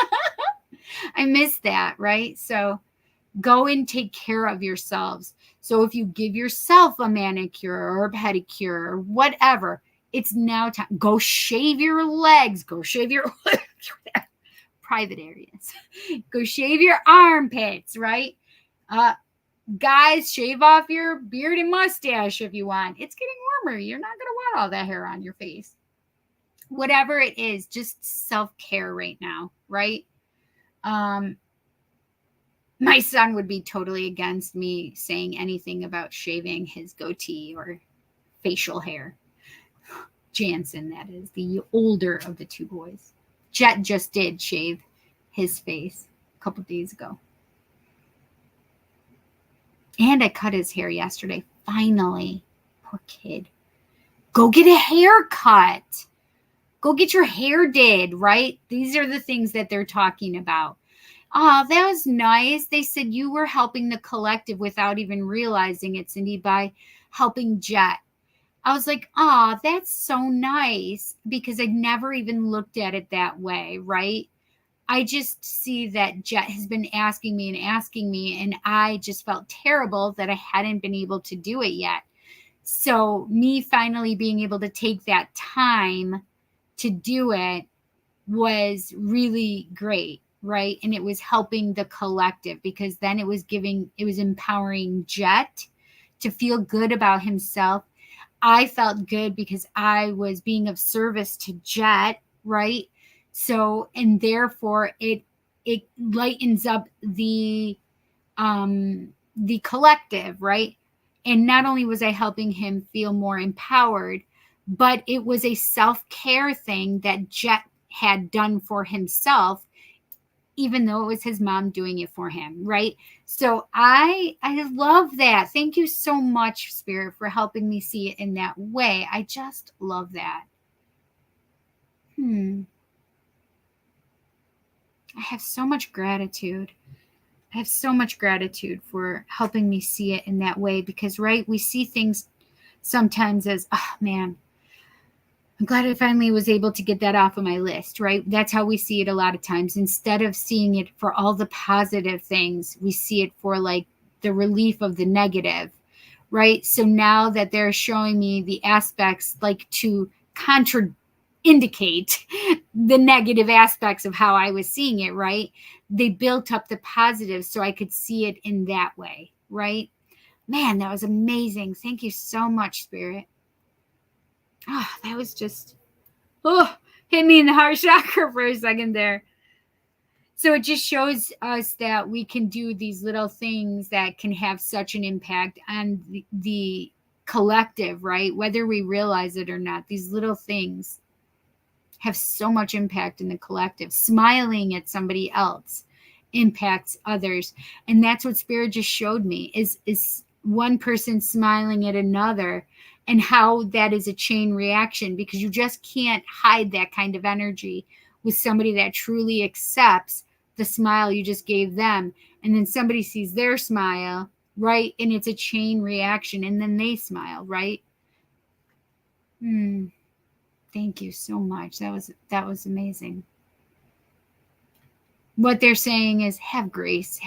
miss that, right? So go and take care of yourselves. So if you give yourself a manicure or a pedicure or whatever, it's now time. Go shave your legs. Go shave your private areas. Go shave your armpits, right? Guys, shave off your beard and mustache if you want. It's getting warmer. You're not going to want all that hair on your face. Whatever it is, just self-care right now, right? My son would be totally against me saying anything about shaving his goatee or facial hair. Jansen, that is, the older of the two boys. Jet just did shave his face a couple days ago. And I cut his hair yesterday. Finally. Poor kid. Go get a haircut. Go get your hair did, right? These are the things that they're talking about. Oh, that was nice. They said you were helping the collective without even realizing it, Cindy, by helping Jet. I was like, oh, that's so nice, because I never even looked at it that way, right? I just see that Jet has been asking me, and I just felt terrible that I hadn't been able to do it yet. So me finally being able to take that time to do it was really great, right? And it was helping the collective, because then it was empowering Jet to feel good about himself. I felt good because I was being of service to Jet, right? So, and therefore it lightens up the collective, right? And not only was I helping him feel more empowered, but it was a self-care thing that Jet had done for himself, even though it was his mom doing it for him, right? So I love that. Thank you so much, Spirit, for helping me see it in that way. I just love that. I have so much gratitude. I have so much gratitude for helping me see it in that way, because, right, we see things sometimes as, oh man, I'm glad I finally was able to get that off of my list, right? That's how we see it a lot of times. Instead of seeing it for all the positive things, we see it for like the relief of the negative, right? So now that they're showing me the aspects, like to indicate the negative aspects of how I was seeing it, right? They built up the positives so I could see it in that way, right? Man, that was amazing. Thank you so much, Spirit. Oh, that was just, hit me in the heart chakra for a second there. So it just shows us that we can do these little things that can have such an impact on the collective, right? Whether we realize it or not, these little things have so much impact in the collective. Smiling at somebody else impacts others. And that's what Spirit just showed me, is one person smiling at another, and how that is a chain reaction, because you just can't hide that kind of energy with somebody that truly accepts the smile you just gave them. And then somebody sees their smile, right? And it's a chain reaction, and then they smile, right? Thank you so much. That was amazing. What they're saying is have grace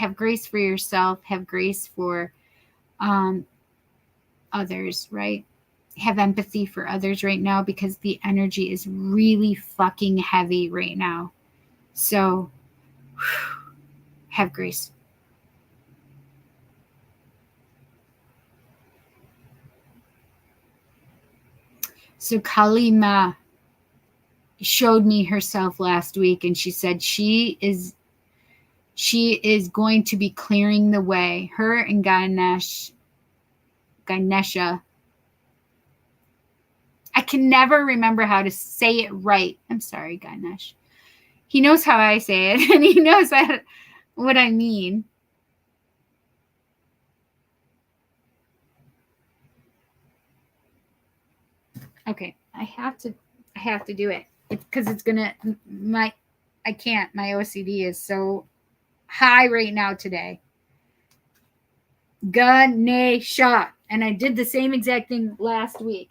for yourself, have grace for others, right? Have empathy for others right now, because the energy is really fucking heavy right now. So have grace. So Kalima showed me herself last week, and she said she is going to be clearing the way. Her and Ganesha. I can never remember how to say it right. I'm sorry, Ganesh. He knows how I say it, and he knows what I mean. Okay, I have to do it. It's because it's gonna I can't. My OCD is so high right now today. Ganesha, and I did the same exact thing last week.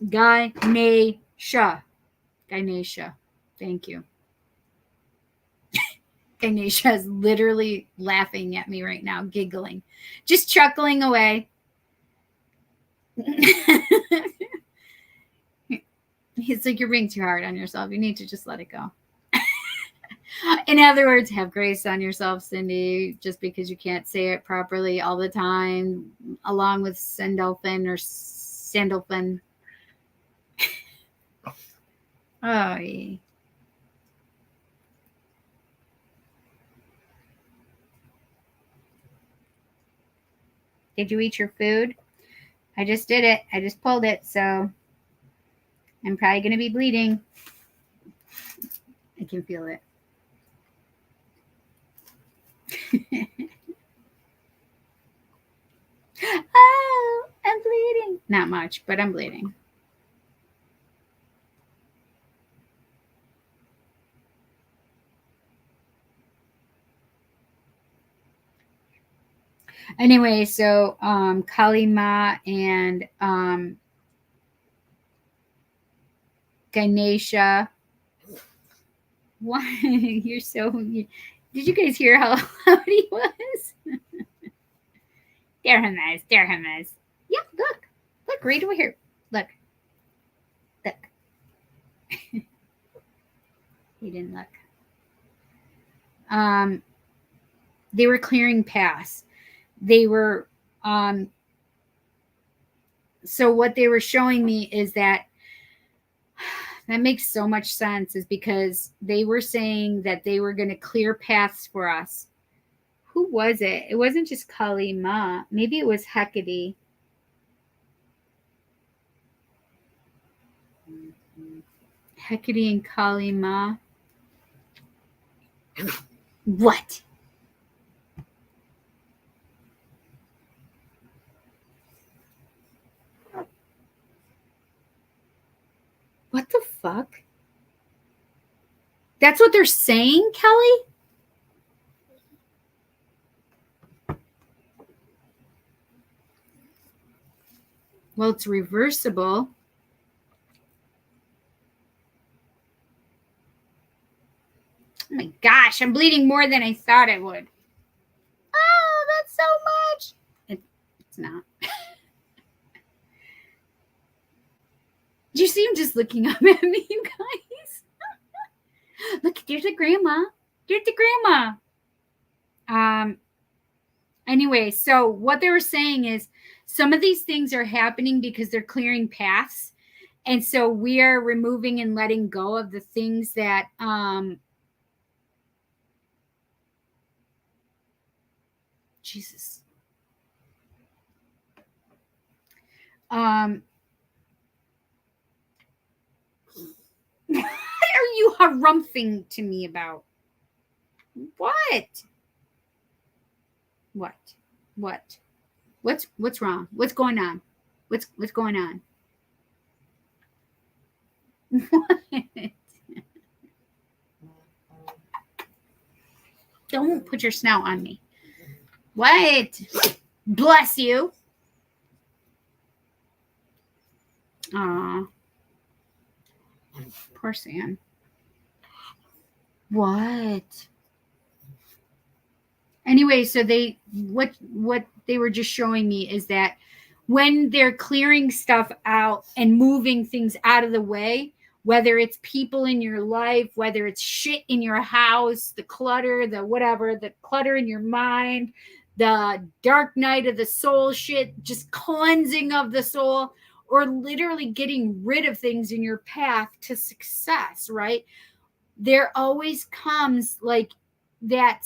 Ganesha. Thank you. Ganesha is literally laughing at me right now, giggling, just chuckling away. He's like, you're being too hard on yourself. You need to just let it go. In other words, have grace on yourself, Cindy, just because you can't say it properly all the time, along with Sandalphon. Oh, yeah. Did you eat your food? I just did it. I just pulled it, so I'm probably going to be bleeding. I can feel it. Not much, but I'm bleeding. Anyway, so Kali Ma and Ganesha. Why you're so? Did you guys hear how loud he was? There him is. There him is. Yeah, look, right over here. Look. He didn't look. They were clearing paths. They were so what they were showing me is that makes so much sense, is because they were saying that they were going to clear paths for us. Who was it? It wasn't just Kali Ma. Maybe it was Hecate. Hecate and Kali Ma. What? What the fuck? That's what they're saying, Kelly? Well, it's reversible. Oh my gosh, I'm bleeding more than I thought I would. Oh, that's so much. It's not. Do you see him just looking up at me, you guys? Look, there's a grandma. There's the grandma. Anyway, so what they were saying is some of these things are happening because they're clearing paths. And so we are removing and letting go of the things that Jesus. What are you harumphing to me about? What? What's wrong? What's going on? What's going on? What? Don't put your snout on me. What? Bless you. Aw. Poor Sam. What? Anyway, so what they were just showing me is that when they're clearing stuff out and moving things out of the way, whether it's people in your life, whether it's shit in your house, the clutter, the whatever, the clutter in your mind, the dark night of the soul shit, just cleansing of the soul, or literally getting rid of things in your path to success, right? There always comes like that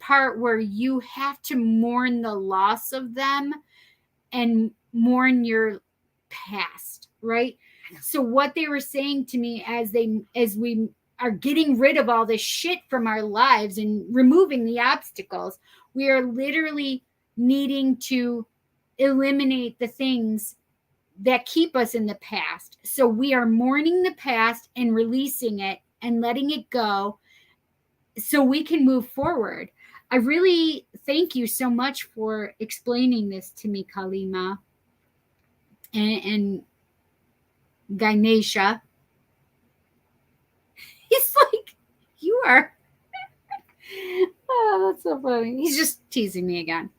part where you have to mourn the loss of them and mourn your past, right? So what they were saying to me as we are getting rid of all this shit from our lives and removing the obstacles, we are literally needing to eliminate the things that keep us in the past. So we are mourning the past and releasing it and letting it go so we can move forward. I really thank you so much for explaining this to me, Kali Ma and Ganesha. He's like, you are. Oh, that's so funny. He's just teasing me again.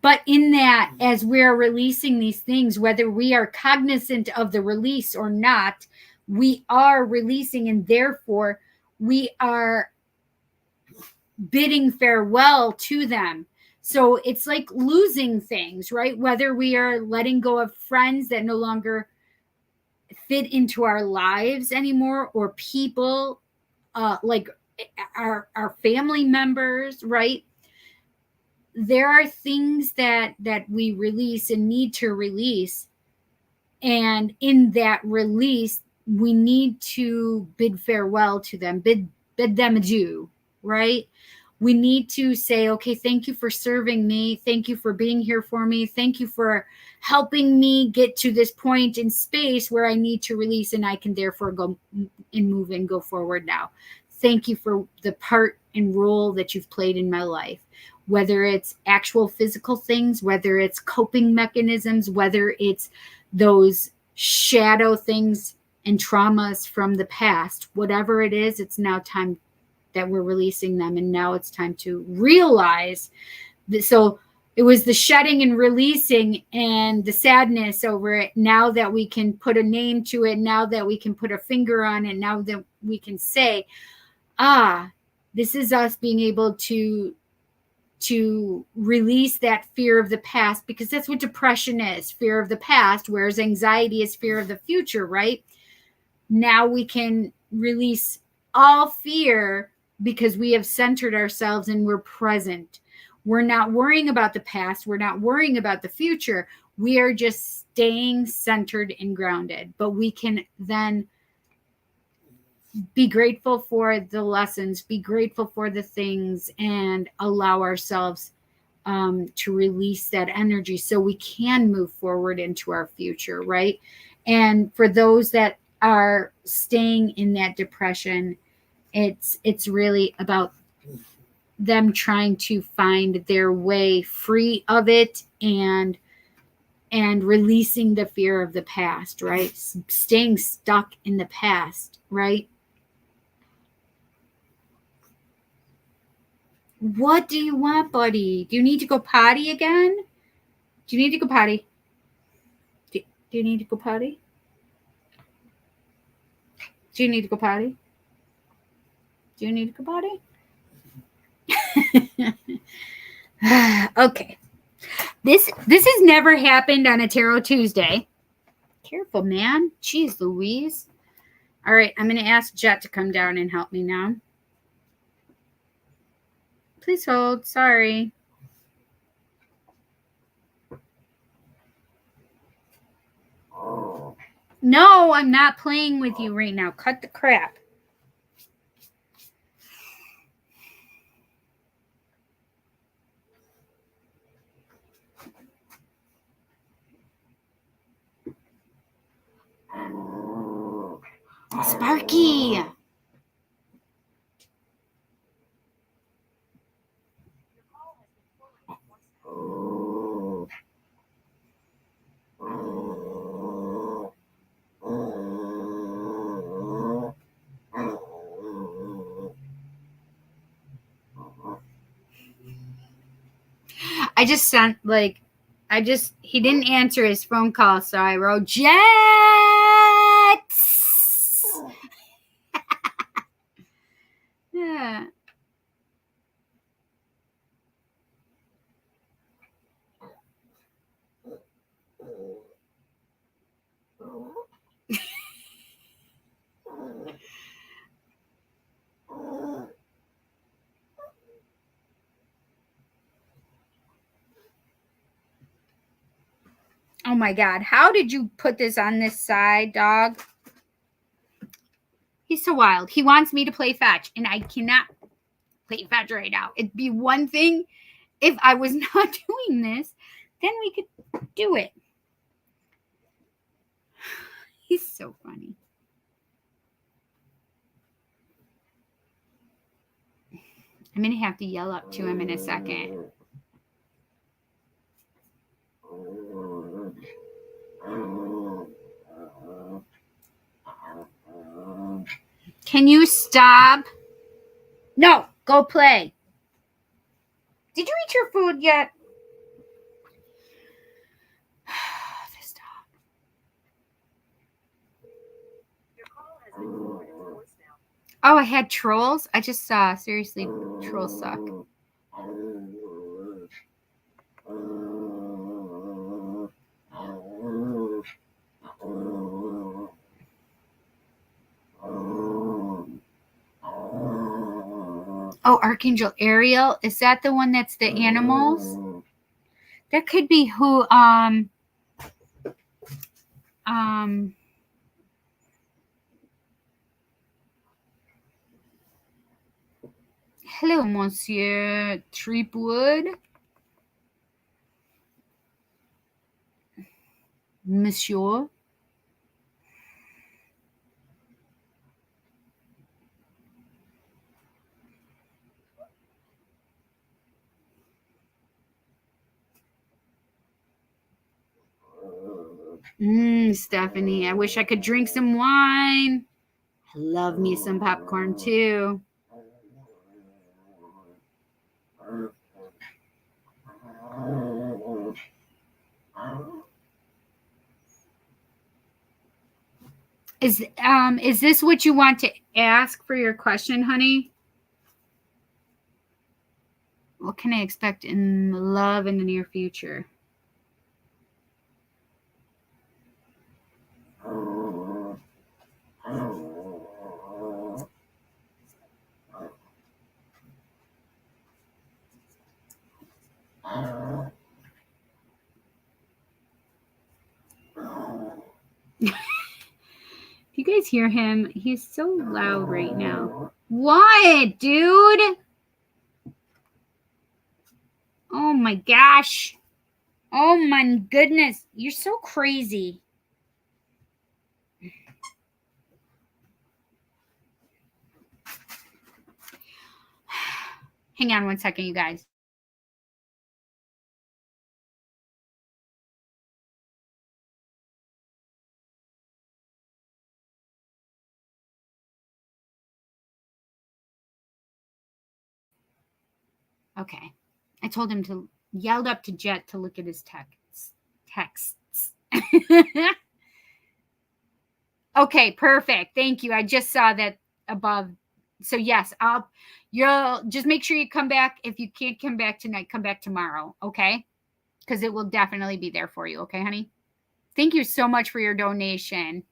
But in that, as we're releasing these things, whether we are cognizant of the release or not, we are releasing, and therefore we are bidding farewell to them. So it's like losing things, right? Whether we are letting go of friends that no longer fit into our lives anymore, or people like our family members, right? There are things that we release and need to release, and in that release we need to bid farewell to them, bid them adieu, right? we need to say, okay, thank you for serving me. Thank you for being here for me. Thank you for helping me get to this point in space where I need to release, and I can therefore go and move and go forward now. Thank you for the part and role that you've played in my life, whether it's actual physical things, whether it's coping mechanisms, whether it's those shadow things and traumas from the past. Whatever it is, it's now time that we're releasing them, and now it's time to realize that. So it was the shedding and releasing and the sadness over it. Now that we can put a name to it, now that we can put a finger on it, now that we can say, this is us being able to release that fear of the past, because that's what depression is, fear of the past, whereas anxiety is fear of the future, right? Now we can release all fear because we have centered ourselves and we're present. We're not worrying about the past. We're not worrying about the future. We are just staying centered and grounded. But we can then be grateful for the lessons, be grateful for the things, and allow ourselves to release that energy so we can move forward into our future, right? And for those that are staying in that depression, it's really about them trying to find their way free of it and releasing the fear of the past, right? Staying stuck in the past, right? What do you want, buddy? Do you need to go potty again? Do you need to go potty? Do you need to go potty? Do you need to go potty? Do you need to go potty? Okay. This has never happened on a Tarot Tuesday. Careful, man. Jeez Louise. All right, I'm going to ask Jet to come down and help me now. Please hold. Sorry. No, I'm not playing with you right now. Cut the crap. Sparky. I just sent he didn't answer his phone call, so I wrote Jets. Yeah. Oh my God. How did you put this on this side, dog? He's so wild. He wants me to play fetch, and I cannot play fetch right now. It'd be one thing if I was not doing this, then we could do it. He's so funny. I'm going to have to yell up to him in a second. Can you stop? No, go play. Did you eat your food yet? This dog. Oh, I had trolls? I just saw. Seriously, trolls suck. Oh, Archangel Ariel. Is that the one that's the animals? That could be who Hello, Monsieur Treepwood. Monsieur. Stephanie, I wish I could drink some wine. I love me some popcorn too. Is this what you want to ask for your question, honey? What can I expect in love in the near future? You guys hear him? He's so loud right now. What, dude? Oh my gosh. Oh my goodness. You're so crazy. Hang on one second, you guys. Okay. I told him to yelled up to Jet to look at his texts. Okay, perfect. Thank you. I just saw that above. So yes, you'll just make sure you come back. If you can't come back tonight, come back tomorrow, okay? Because it will definitely be there for you, okay, honey? Thank you so much for your donation.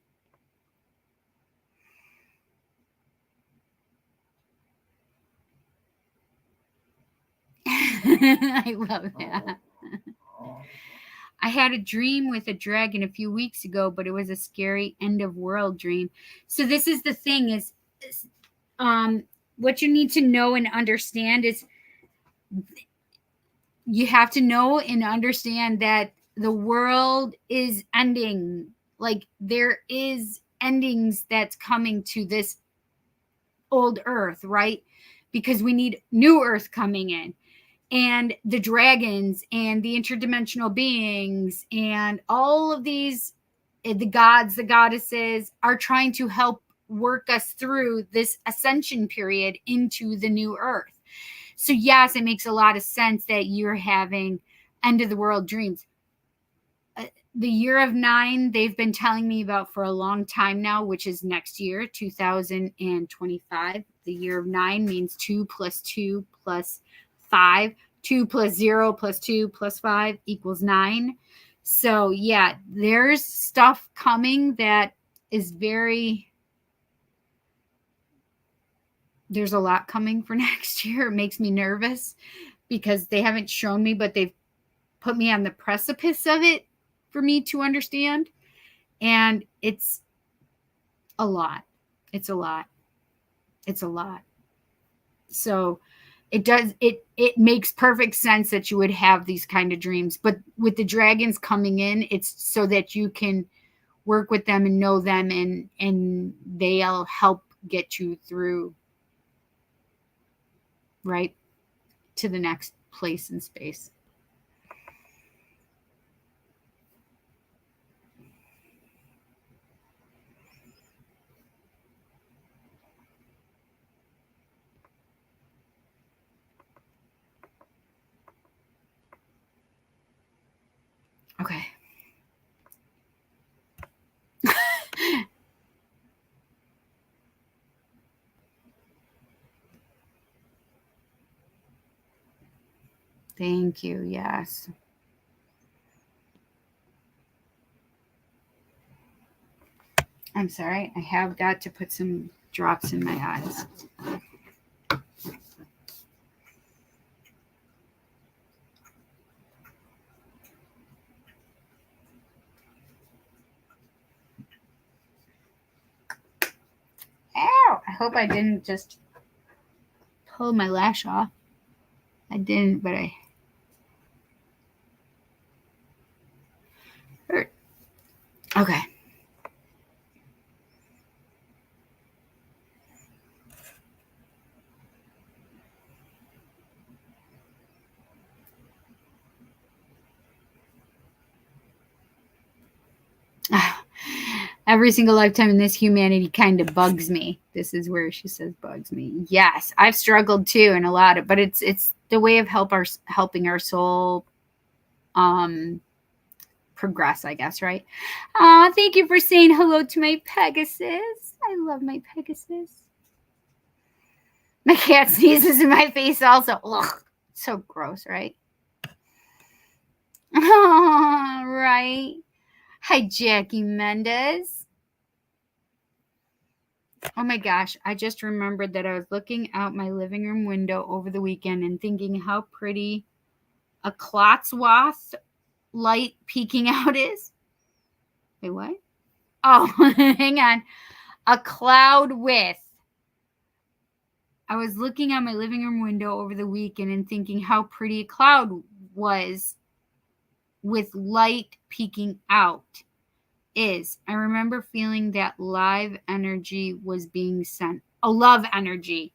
I love that. I had a dream with a dragon a few weeks ago, but it was a scary end of world dream. So this is the thing is what you need to know and understand is you have to know and understand that the world is ending. Like there is endings that's coming to this old earth, right? Because we need new earth coming in. And the dragons and the interdimensional beings and all of these, the gods, the goddesses are trying to help work us through this ascension period into the new earth. So yes, it makes a lot of sense that you're having end of the world dreams. The year of 9, they've been telling me about for a long time now, which is next year, 2025. The year of 9 means 2 plus 2 plus 5. 2 plus 0 plus 2 plus 5 equals 9. So yeah, there's stuff coming that is there's a lot coming for next year. It makes me nervous because they haven't shown me, but they've put me on the precipice of it for me to understand. And it's a lot. It's a lot. It's a lot. So it makes perfect sense that you would have these kind of dreams. But with the dragons coming in, it's so that you can work with them and know them and they'll help get you through, right, to the next place in space. Okay. Thank you. Yes. I'm sorry. I have got to put some drops in my eyes. Ow! I hope I didn't just pulled my lash off. I didn't, but I hurt. Okay. Every single lifetime in this humanity kind of bugs me. This is where she says bugs me. Yes, I've struggled too in a lot of, but it's the way of helping our soul progress, I guess, right? Thank you for saying hello to my Pegasus. I love my Pegasus. My cat sneezes in my face also. Ugh, so gross, right? Right. Hi, Jackie Mendez. Oh my gosh, I just remembered that I was looking out my living room window over the weekend and thinking how pretty a Klotzwath light peeking out is. Wait, what? Oh, hang on. A cloud with. I was looking out my living room window over the weekend and thinking how pretty a cloud was with light peeking out. I remember feeling that live energy was being sent. A love energy.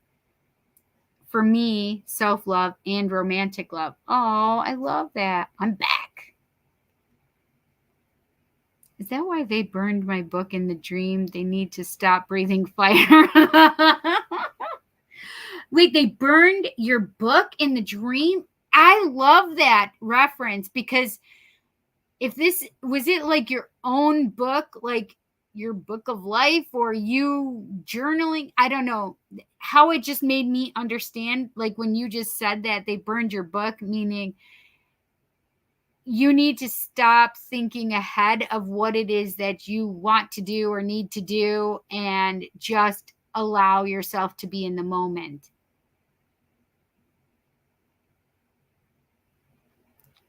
For me, self-love and romantic love. Oh, I love that. I'm back. Is that why they burned my book in the dream? They need to stop breathing fire. Wait, they burned your book in the dream? I love that reference because if this was it like your own book, like your book of life or you journaling, I don't know how it just made me understand, like when you just said that they burned your book, meaning you need to stop thinking ahead of what it is that you want to do or need to do and just allow yourself to be in the moment.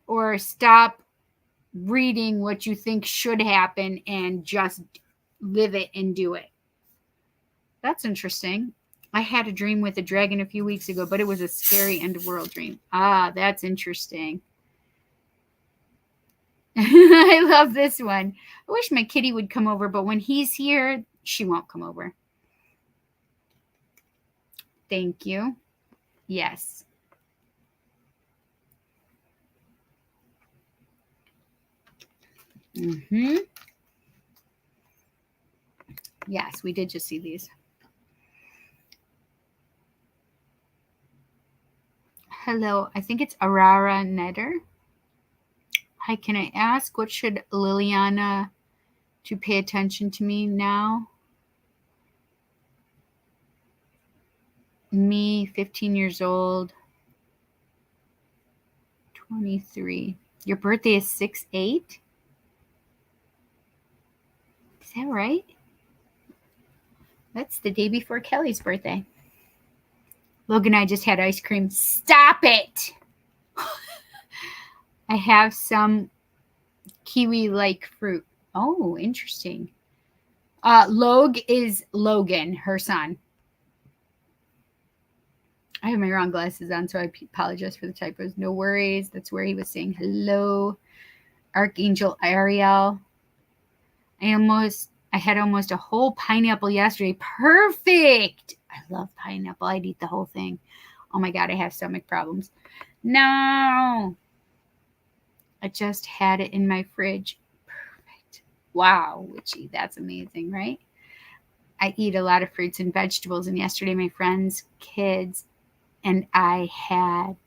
Or stop reading what you think should happen and just live it and do it. That's interesting. I had a dream with a dragon a few weeks ago, but it was a scary end of world dream. Ah, that's interesting. I love this one. I wish my kitty would come over, but when he's here, she won't come over. Thank you. Yes. Mm-hmm. Yes, we did just see these. Hello, I think it's Arara Netter. Hi, can I ask what should Liliana to pay attention to me now? Me, 15 years old, 23. Your birthday is 6/8? Is that right? That's the day before Kelly's birthday. Logan and I just had ice cream. Stop it! I have some kiwi-like fruit. Oh, interesting. Log is Logan, her son. I have my wrong glasses on, so I apologize for the typos. No worries. That's where he was saying hello. Archangel Ariel. I had almost a whole pineapple yesterday. Perfect. I love pineapple. I'd eat the whole thing. Oh my God, I have stomach problems. No. I just had it in my fridge. Perfect. Wow, witchy. That's amazing, right? I eat a lot of fruits and vegetables. And yesterday, my friends' kids and I had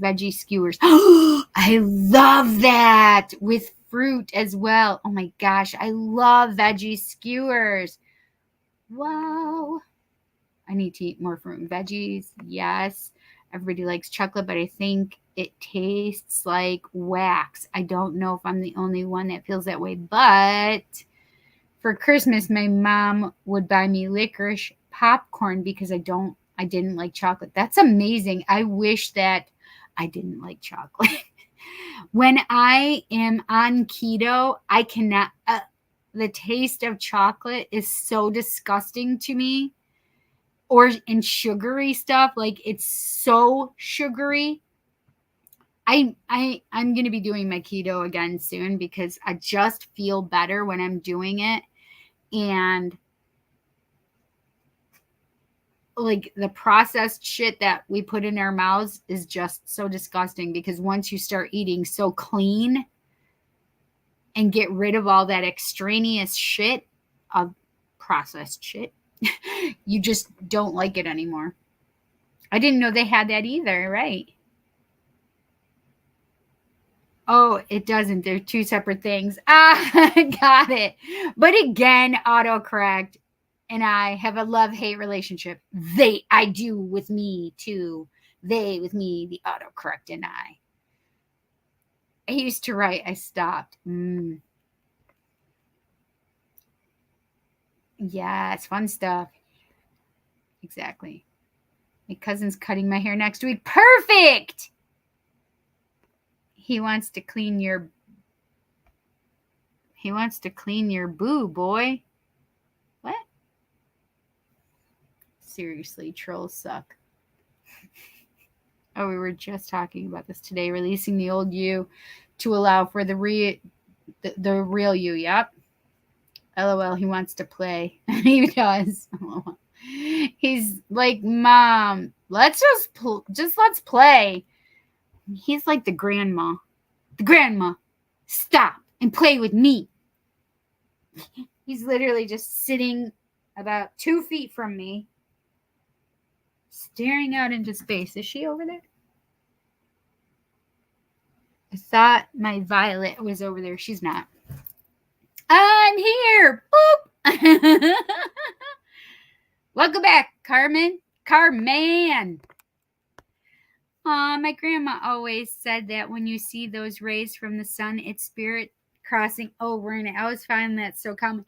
veggie skewers. I love that with fruit as well. Oh my gosh, I love veggie skewers. Wow. I need to eat more fruit and veggies. Yes. Everybody likes chocolate, but I think it tastes like wax. I don't know if I'm the only one that feels that way, but for Christmas, my mom would buy me licorice popcorn because I didn't like chocolate. That's amazing. I wish that I didn't like chocolate. When I am on keto, I cannot, the taste of chocolate is so disgusting to me. and sugary stuff. Like, it's so sugary. I'm going to be doing my keto again soon because I just feel better when I'm doing it. And like, the processed shit that we put in our mouths is just so disgusting, because once you start eating so clean and get rid of all that extraneous shit of processed shit, you just don't like it anymore. I didn't know they had that either, right? Oh, it doesn't. They're two separate things. Got it. But again, autocorrect and I have a love-hate relationship. I do with me too. They with me, the autocorrect and I. I used to write, I stopped. Yeah, it's fun stuff. Exactly. My cousin's cutting my hair next week. Perfect! He wants to clean your boo, boy. What? Seriously, trolls suck. Oh, we were just talking about this today. Releasing the old you to allow for the real you. Yep. LOL, he wants to play. He does. He's like, Mom, let's let's play. He's like the grandma. The grandma, stop and play with me. He's literally just sitting about 2 feet from me, staring out into space. Is she over there? I thought my Violet was over there. She's not. I'm here. Boop. Welcome back, Carmen. My grandma always said that when you see those rays from the sun, it's spirit crossing over, and I always find that so common.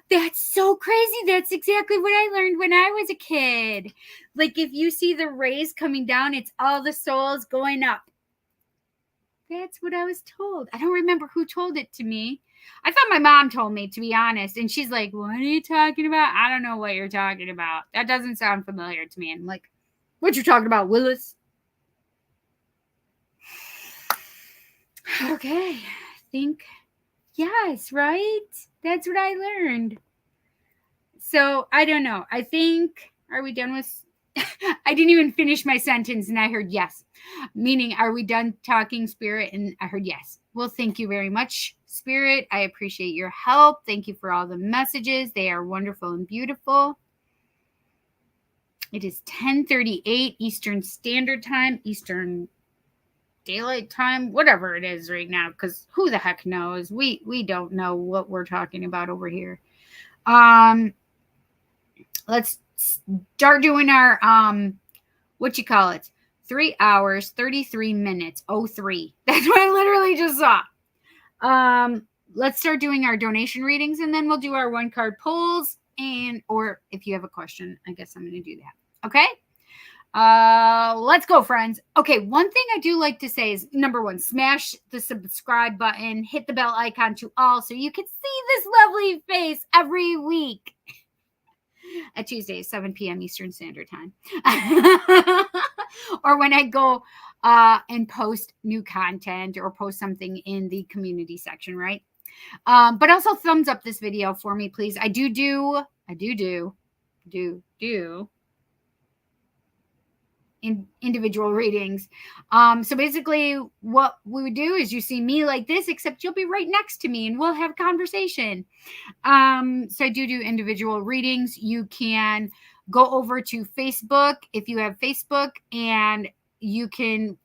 That's so crazy. That's exactly what I learned when I was a kid. Like, if you see the rays coming down, it's all the souls going up. That's what I was told. I don't remember who told it to me. I thought my mom told me, to be honest. And she's like, what are you talking about? I don't know what you're talking about. That doesn't sound familiar to me. And I'm like, what you talking about, Willis? Okay. I think, yes, right? That's what I learned. So, I don't know. I think, are we done with... I didn't even finish my sentence and I heard yes. Meaning, are we done talking, Spirit? And I heard yes. Well, thank you very much, Spirit. I appreciate your help. Thank you for all the messages. They are wonderful and beautiful. It is 10:38 Eastern Standard Time, Eastern Daylight Time, whatever it is right now, because who the heck knows? We don't know what we're talking about over here. Let's start doing our 3 hours 33 minutes 03. That's what I literally just saw. Let's start doing our donation readings, and then we'll do our 1-card pulls, or if you have a question, I guess I'm going to do that. Okay. Let's go, friends. Okay, one thing I do like to say is, number 1, smash the subscribe button, hit the bell icon to all so you can see this lovely face every week at Tuesdays, 7 p.m. Eastern Standard Time. Or when I go and post new content or post something in the community section, right? But also thumbs up this video for me, please. I do individual readings. So basically what we would do is you see me like this, except you'll be right next to me and we'll have a conversation. So I do individual readings. You can go over to Facebook if you have Facebook, and you can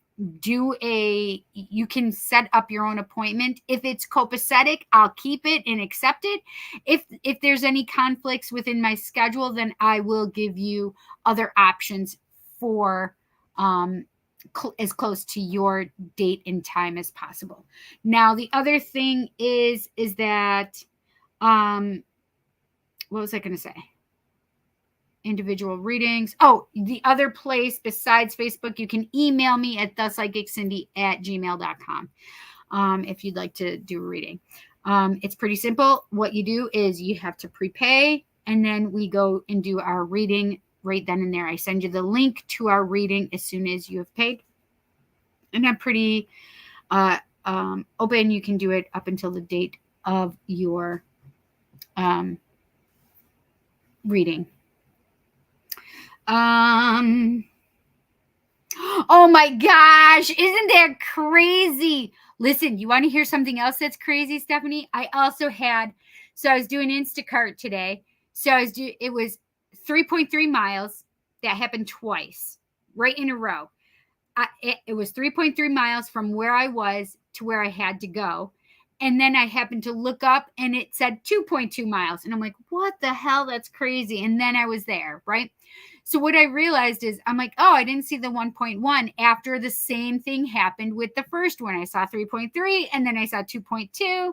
set up your own appointment. If it's copacetic, I'll keep it and accept it. If there's any conflicts within my schedule, then I will give you other options for as close to your date and time as possible. Now, the other thing is that, what was I going to say? Individual readings. Oh, the other place besides Facebook, you can email me at thepsychiccindy@gmail.com if you'd like to do a reading. It's pretty simple. What you do is you have to prepay, and then we go and do our reading right then and there. I send you the link to our reading as soon as you have paid. And I'm pretty open. You can do it up until the date of your reading. Oh my gosh, isn't that crazy? Listen, you want to hear something else that's crazy, Stephanie? I also had, so I was doing Instacart today. So it was 3.3 miles. That happened twice, right in a row. It was 3.3 miles from where I was to where I had to go. And then I happened to look up and it said 2.2 miles. And I'm like, what the hell? That's crazy. And then I was there, right? So what I realized is I'm like, oh, I didn't see the 1.1 after the same thing happened with the first one. I saw 3.3 and then I saw 2.2.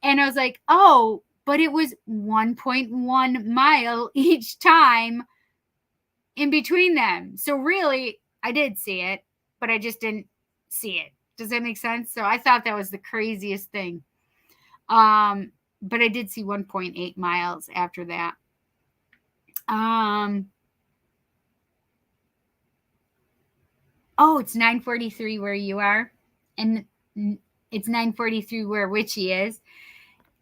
And I was like, oh, but it was 1.1 mile each time in between them. So really, I did see it, but I just didn't see it. Does that make sense? So I thought that was the craziest thing. But I did see 1.8 miles after that. Oh, it's 9:43 where you are, and it's 9:43 where Witchy is.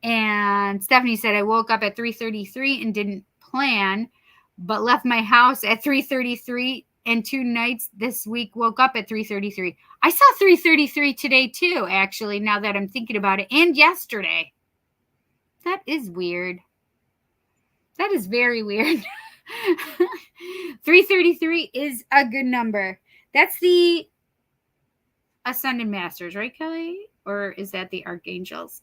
And Stephanie said I woke up at 3:33 and didn't plan, but left my house at 3:33, and 2 nights this week woke up at 3:33. I saw 3:33 today too, actually, now that I'm thinking about it, and yesterday. That is weird. That is very weird. 3:33 is a good number. That's the Ascended Masters, right, Kelly? Or is that the Archangels?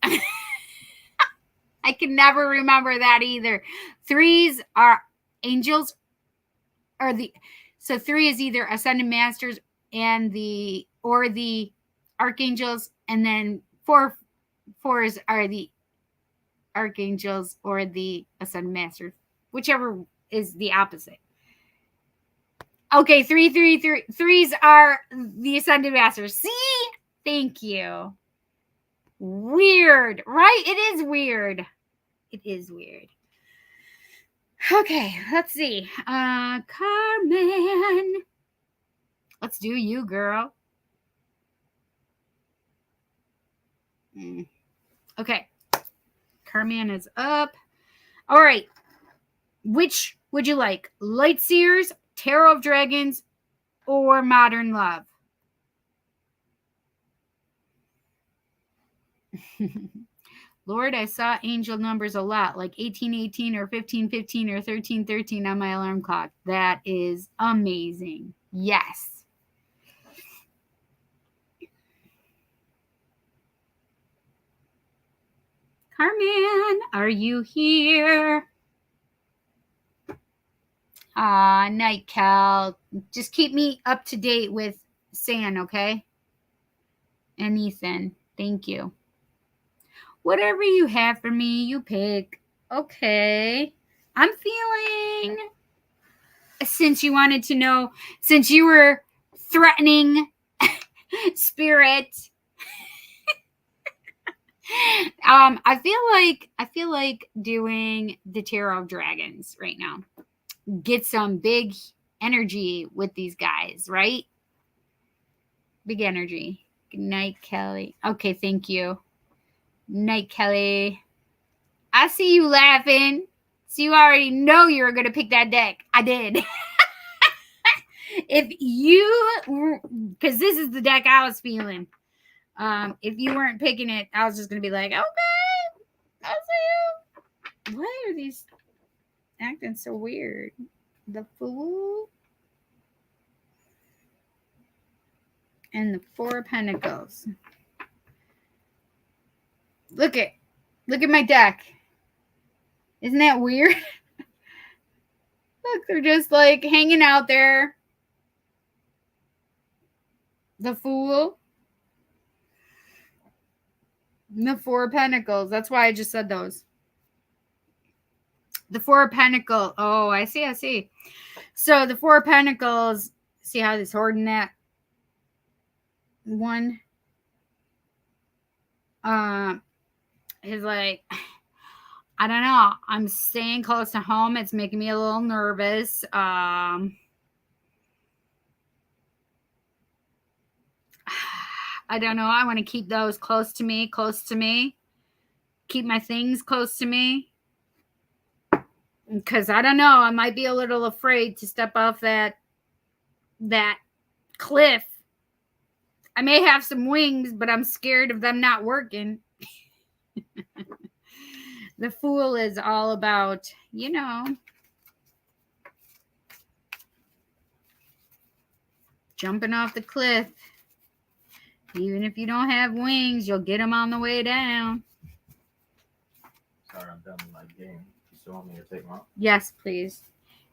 I can never remember that either. 3s are angels, so 3 is either Ascended Masters or the Archangels, and then 4s are the Archangels or the Ascended Masters, whichever is the opposite. Okay, 3s are the Ascended Masters. See? Thank you. Weird, right? It is weird. It is weird. Okay, let's see. Carmen. Let's do you, girl. Okay. Carmen is up. All right. Which would you like? Light Seers, Tarot of Dragons, or Modern Love? Lord, I saw angel numbers a lot, like 1818 or 1515 or 1313 on my alarm clock. That is amazing. Yes. Carmen, are you here? Night, Cal. Just keep me up to date with San, okay? And Ethan. Thank you. Whatever you have for me, you pick. Okay. I'm feeling, since you wanted to know, since you were threatening spirit, I feel like doing the Tarot of Dragons right now. Get some big energy with these guys, right? Big energy. Good night, Kelly. Okay, thank you. Night, Kelly. I see you laughing. So you already know you were going to pick that deck. I did. If you, because this is the deck I was feeling. If you weren't picking it, I was just going to be like, okay, I'll see you. Why are these acting so weird? The Fool and the 4 of Pentacles. Look at my deck. Isn't that weird? Look, they're just like hanging out there. The Fool. And the 4 of Pentacles. That's why I just said those. The 4 of Pentacles. Oh, I see. So the 4 of Pentacles. See how he's hoarding that one? Is like, I don't know. I'm staying close to home. It's making me a little nervous. I don't know. I want to keep those close to me. Keep my things close to me. Because I don't know. I might be a little afraid to step off that cliff. I may have some wings, but I'm scared of them not working. The Fool is all about, you know, jumping off the cliff. Even if you don't have wings, you'll get them on the way down. Sorry, I'm done with my game. You still want me to take him out? Yes, please.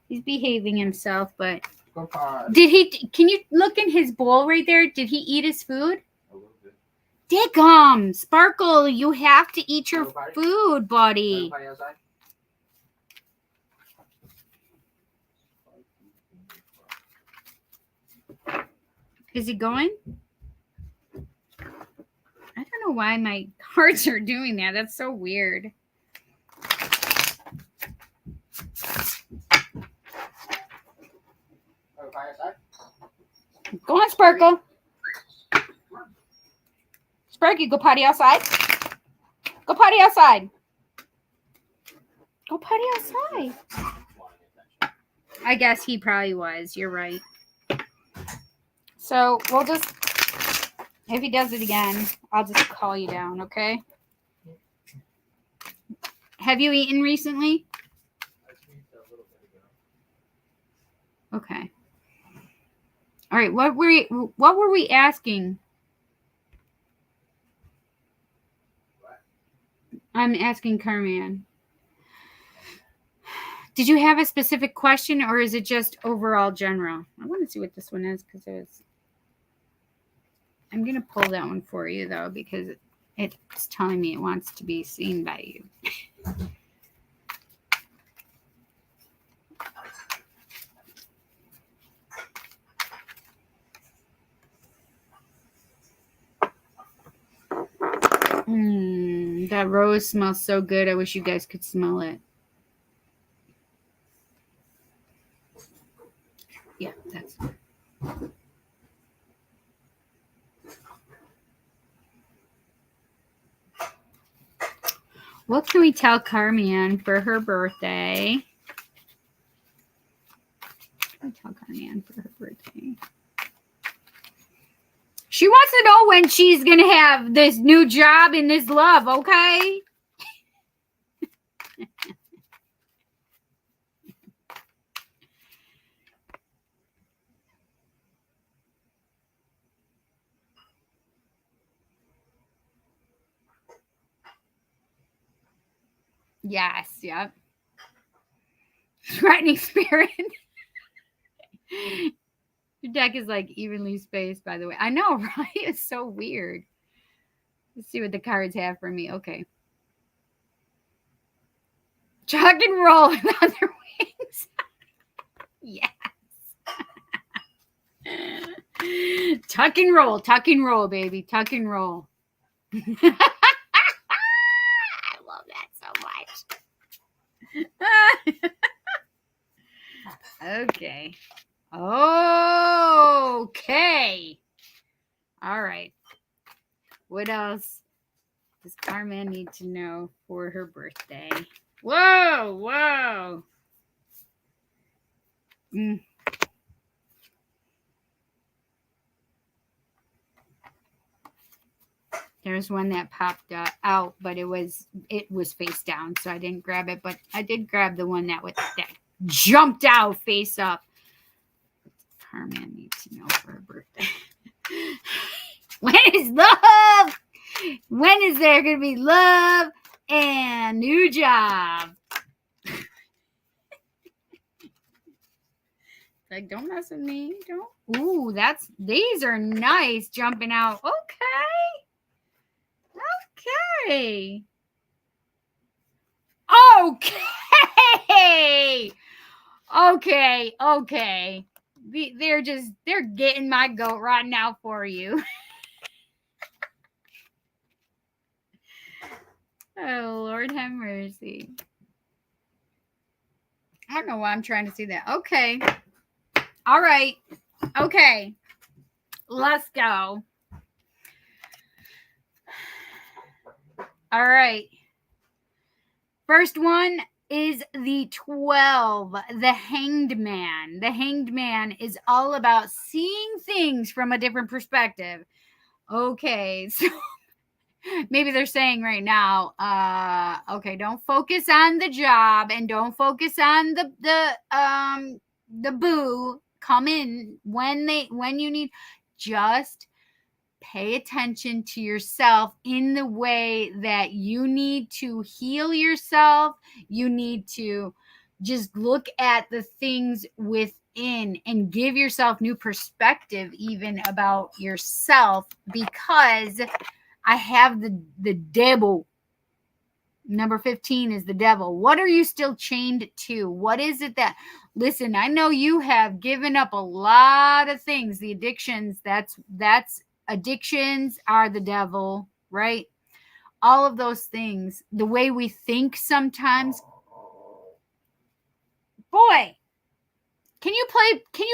He's behaving himself, but Go pod. did he? Can you look in his bowl right there? Did he eat his food? A little bit. Dick'em, Sparkle, you have to eat your food, buddy. Everybody outside? Is he going? I don't know why my cards are doing that. That's so weird. Everybody outside? Go on, Sparkle. Sparky, go potty outside. Go potty outside. Go potty outside. I guess he probably was. You're right. So we'll just, if he does it again, I'll just call you down, okay? Have you eaten recently? Okay. All right. What were we asking? I'm asking Carman. Did you have a specific question, or is it just overall general? I want to see what this one is because it was. I'm gonna pull that one for you though because it's telling me it wants to be seen by you. That rose smells so good. I wish you guys could smell it. Yeah, that's. What can we tell Carmen for her birthday? What can we tell Carmen for her birthday? She wants to know when she's going to have this new job and this love, okay? Yes, yep. Threatening spirit. Your deck is like evenly spaced, by the way. I know, right? It's so weird. Let's see what the cards have for me. Okay. Chuck and roll with other wings. Yes. Tuck and roll, baby. Tuck and roll. I love that so much. Okay. Okay. All right. What else does Carmen need to know for her birthday? Whoa. There's one that popped out, but it was face down, so I didn't grab it. But I did grab the one that jumped out face up. Carmen needs to know for her birthday. When is love? When is there going to be love and new job? Like, don't mess with me. Don't. Ooh, these are nice jumping out. Okay. They're getting my goat right now for you. Oh, Lord have mercy. I don't know why I'm trying to see that. Okay. All right. Okay. Let's go. All right. First one is the 12, the Hanged Man. The Hanged Man is all about seeing things from a different perspective. Okay, so maybe they're saying right now, okay, don't focus on the job and don't focus on the boo. Come in when you need, just pay attention to yourself in the way that you need to heal yourself. You need to just look at the things within and give yourself new perspective even about yourself, because I have the devil. Number 15 is the devil. What are you still chained to? What is it that, listen, I know you have given up a lot of things. The addictions, that's addictions are the devil, right? All of those things, the way we think sometimes. Boy, can you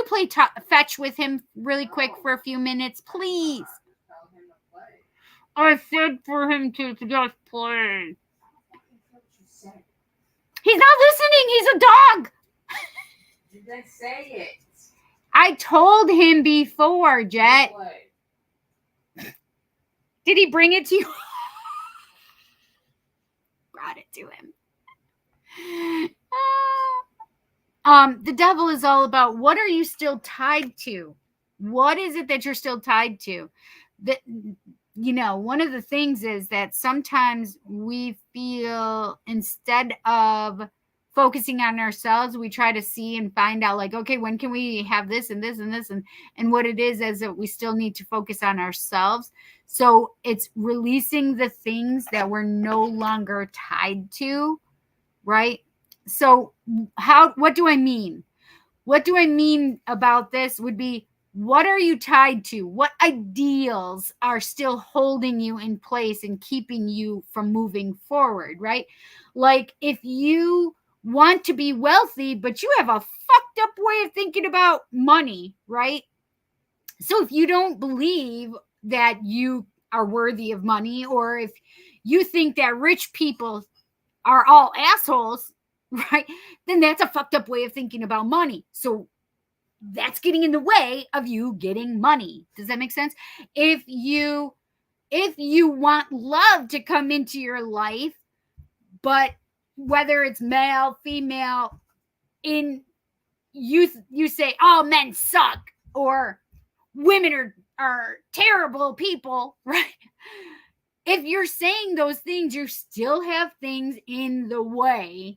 play fetch with him really quick for a few minutes, please? I said for him to just play. He's not listening. He's a dog. Did I say it? I told him before, Jet. Did he bring it to you? Brought it to him. The devil is all about, what are you still tied to? What is it that you're still tied to? That, you know, one of the things is that sometimes we feel, instead of focusing on ourselves, we try to see and find out, like, okay, when can we have this and this and this, and what it is that we still need to focus on ourselves. So it's releasing the things that we're no longer tied to, right? So what do I mean? What do I mean about this would be, what are you tied to? What ideals are still holding you in place and keeping you from moving forward, right? Like, if you want to be wealthy, but you have a fucked up way of thinking about money, right? So if you don't believe that you are worthy of money, or if you think that rich people are all assholes, right, then that's a fucked up way of thinking about money. So that's getting in the way of you getting money. Does that make sense? If you want love to come into your life, but whether it's male, female, in you say, oh, men suck, or women are terrible people, right? If you're saying those things, you still have things in the way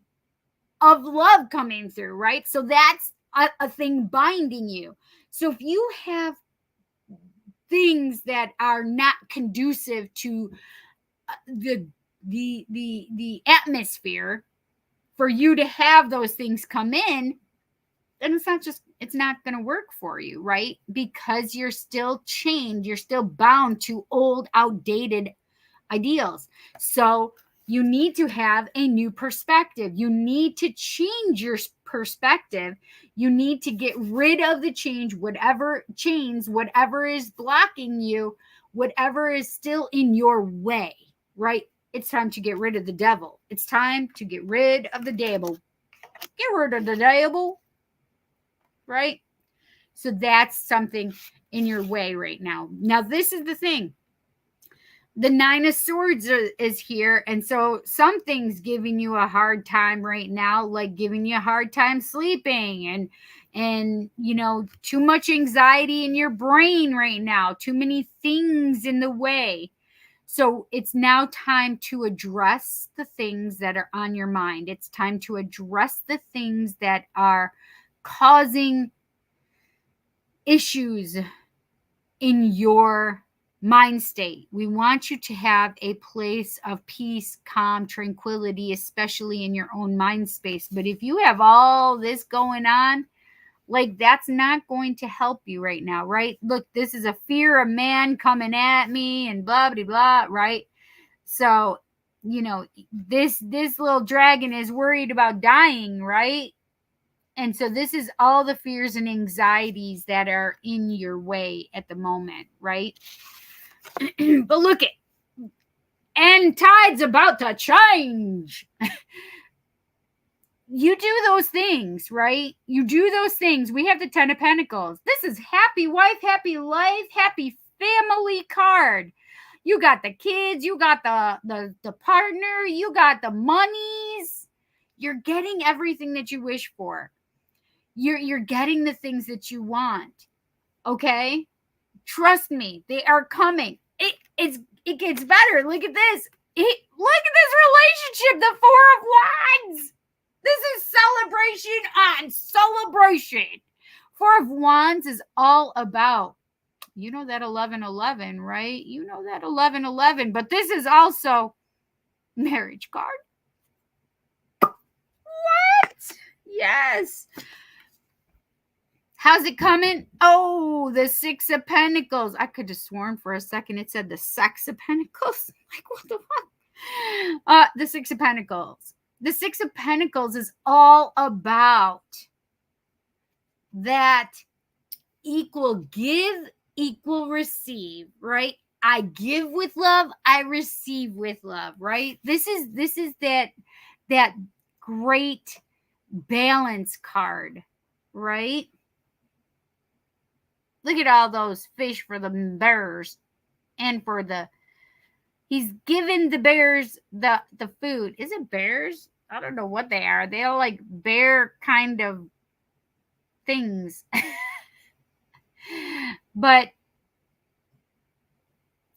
of love coming through, right? So that's a thing binding you. So if you have things that are not conducive to the atmosphere for you to have those things come in, then it's not going to work for you, right? Because you're still chained, you're still bound to old, outdated ideals. So you need to have a new perspective. You need to change your perspective. You need to get rid of the whatever is blocking you, whatever is still in your way, right? It's time to get rid of the devil. It's time to get rid of the devil. Get rid of the devil, right? So that's something in your way right now. Now, this is the thing. The 9 of Swords is here, and so something's giving you a hard time right now, like giving you a hard time sleeping, and you know, too much anxiety in your brain right now, too many things in the way. So it's now time to address the things that are on your mind. It's time to address the things that are causing issues in your mind state. We want you to have a place of peace, calm, tranquility, especially in your own mind space. But if you have all this going on, like, that's not going to help you right now, right? Look, this is a fear of man coming at me and blah, blah, blah, right? So you know, this little dragon is worried about dying, right? And so this is all the fears and anxieties that are in your way at the moment, right? But look it, and tide's about to change. You do those things, right? You do those things. We have the 10 of Pentacles. This is happy wife, happy life, happy family card. You got the kids, you got the partner, you got the monies. You're getting everything that you wish for. You're getting the things that you want. Okay? Trust me, they are coming. It gets better. Look at this. Look at this relationship, the 4 of Wands. This is celebration on celebration. 4 of Wands is all about, you know, that 11-11, right? You know that 11-11, but this is also marriage card. What? Yes. How's it coming? Oh, the 6 of Pentacles. I could have sworn for a second it said the Sex of Pentacles. Like, what the fuck? The 6 of Pentacles. The 6 of Pentacles is all about that equal give, equal receive, right? I give with love, I receive with love, right? This is that great balance card, right? Look at all those fish for the bears and for the, he's given the bears the food. Is it bears? I don't know what they are. They're like bear kind of things. But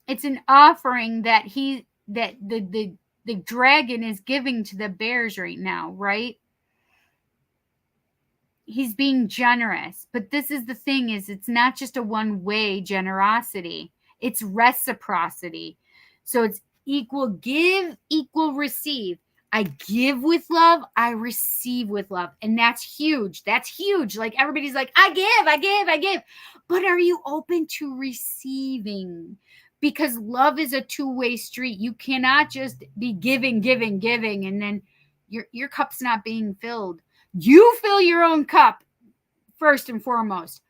it's an offering that the dragon is giving to the bears right now, right? He's being generous. But this is the thing, is it's not just a one-way generosity. It's reciprocity. So it's equal give, equal receive. I give with love, I receive with love. And that's huge. That's huge. Like, everybody's like, I give. But are you open to receiving? Because love is a two-way street. You cannot just be giving, and then your cup's not being filled. You fill your own cup first and foremost.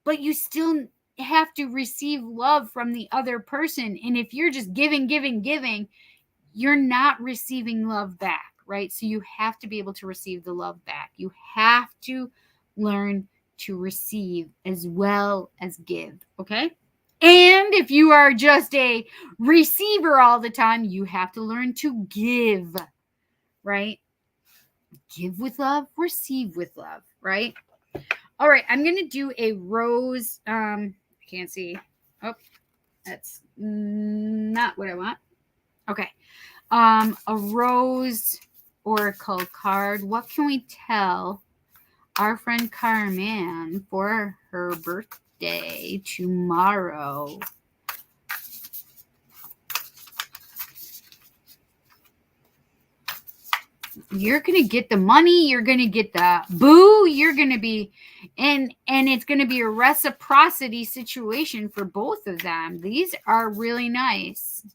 But you still have to receive love from the other person. And if you're just giving, you're not receiving love back, right? So you have to be able to receive the love back. You have to learn to receive as well as give, okay? And if you are just a receiver all the time, you have to learn to give, right? Give with love, receive with love, right? All right, I'm going to do a rose. I can't see. Oh, that's not what I want. Okay. A rose oracle card. What can we tell our friend Carmen for her birthday tomorrow? You're going to get the money. You're going to get the boo. You're going to be, and it's going to be a reciprocity situation for both of them. These are really nice.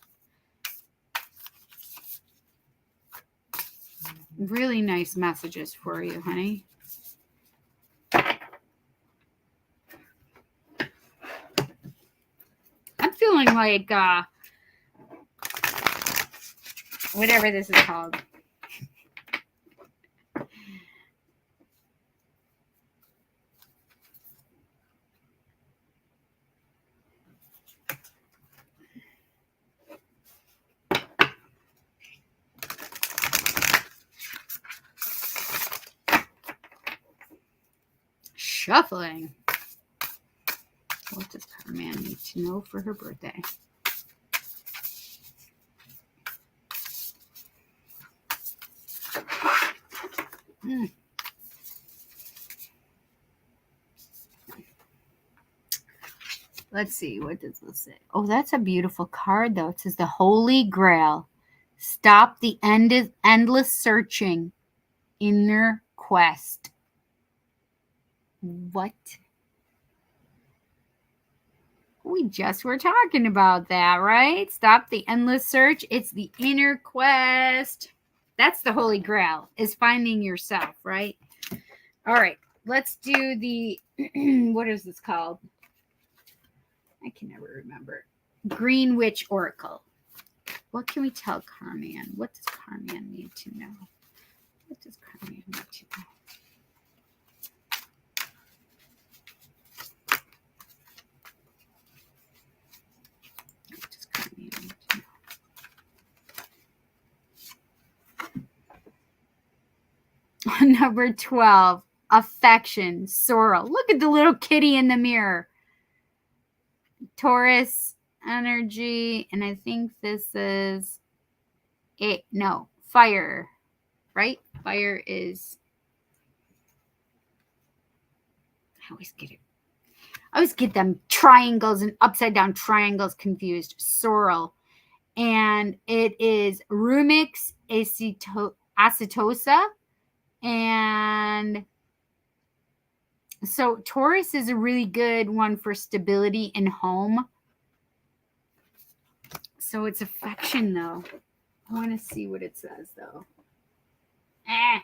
Really nice messages for you, honey. I'm feeling like, whatever this is called. Shuffling. What does Carmen need to know for her birthday? Let's see. What does this say? Oh, that's a beautiful card, though. It says the Holy Grail. Stop the endless searching. Inner quest. What? We just were talking about that, right? Stop the endless search. It's the inner quest. That's the holy grail, is finding yourself, right? All right, let's do the, what is this called? I can never remember. Green Witch Oracle. What can we tell Carman? What does Carman need to know? What does Carman need to know? What does Carman need to know? Number 12, affection, sorrow. Look at the little kitty in the mirror. Taurus energy, and I think this is fire, right? Fire is, I always get them triangles and upside down triangles confused. Sorrel, and it is Rumix acetosa, and so Taurus is a really good one for stability and home. So it's affection, though. I want to see what it says, though. I'm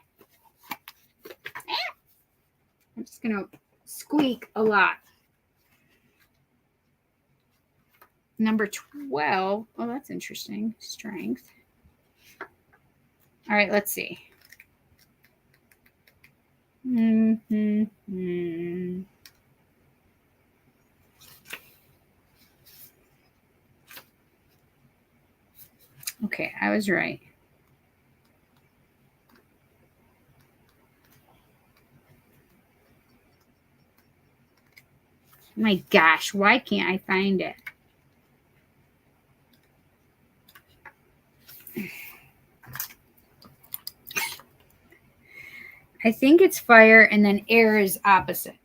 just going to squeak a lot. Number 12. Oh, that's interesting. Strength. All right, let's see. Okay, I was right. My gosh, why can't I find it? I think it's fire, and then air is opposite.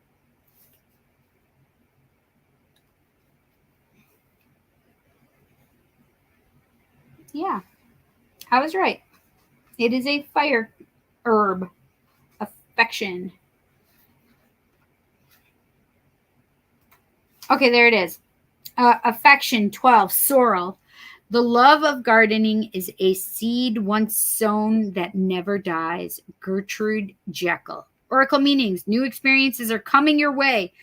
Yeah, I was right. It is a fire herb. Affection. Okay, there it is. Affection 12, sorrel. The love of gardening is a seed once sown that never dies. Gertrude Jekyll. Oracle meanings. New experiences are coming your way,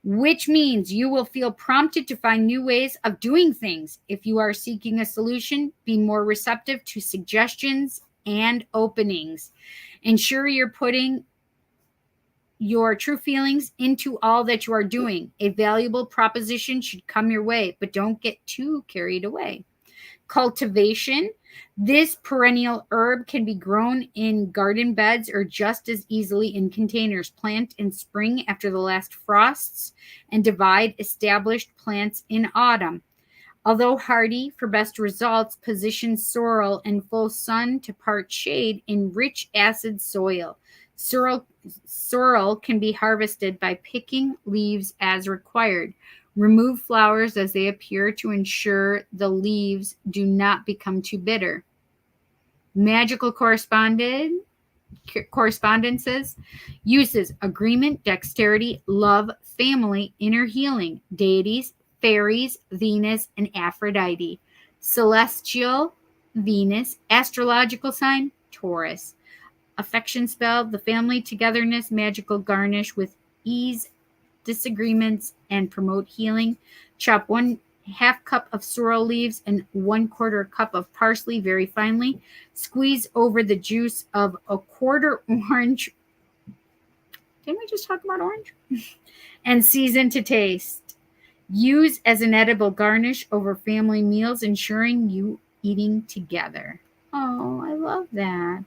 which means you will feel prompted to find new ways of doing things. If you are seeking a solution, be more receptive to suggestions and openings. Ensure you're putting your true feelings into all that you are doing. A valuable proposition should come your way, but don't get too carried away. Cultivation. This perennial herb can be grown in garden beds or just as easily in containers. Plant in spring after the last frosts and divide established plants in autumn. Although hardy, for best results, position sorrel in full sun to part shade in rich acid soil. Sorrel can be harvested by picking leaves as required. Remove flowers as they appear to ensure the leaves do not become too bitter. Magical correspondences. Uses: agreement, dexterity, love, family, inner healing. Deities: fairies, Venus, and Aphrodite. Celestial: Venus. Astrological sign: Taurus. Affection spell: the family, togetherness, magical garnish with ease disagreements and promote healing. Chop 1/2 cup of sorrel leaves and 1/4 cup of parsley very finely. Squeeze over the juice of a 1/4 orange. Didn't we just talk about orange? And season to taste. Use as an edible garnish over family meals, ensuring you eating together. Oh, I love that.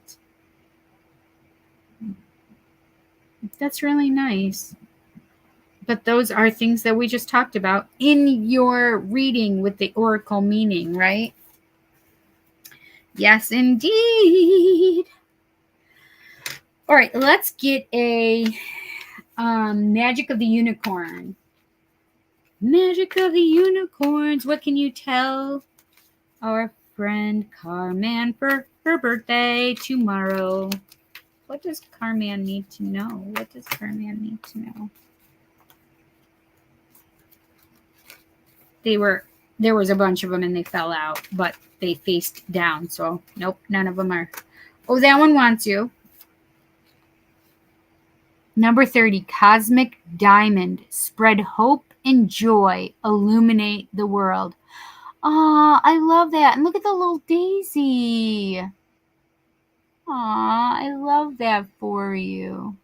That's really nice. But those are things that we just talked about in your reading with the oracle meaning, right? Yes, indeed. All right, let's get a magic of the unicorn. Magic of the unicorns. What can you tell our friend Carman for her birthday tomorrow? What does Carman need to know? What does Carman need to know? there was a bunch of them and they fell out, but they faced down. So nope, none of them are. Oh, that one wants you. Number 30, cosmic diamond. Spread hope and joy. Illuminate the world. Oh, I love that. And look at the little daisy. Aw, I love that for you.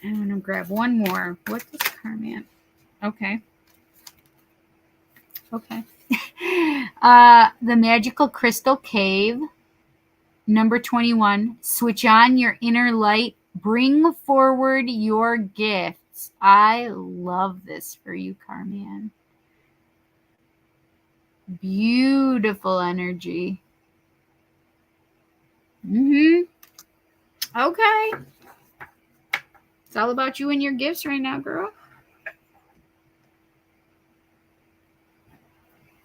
I'm going to grab one more. What's this Carman? Okay. Okay. The Magical Crystal Cave. Number 21. Switch on your inner light. Bring forward your gifts. I love this for you, Carman. Beautiful energy. Okay. It's all about you and your gifts right now, girl.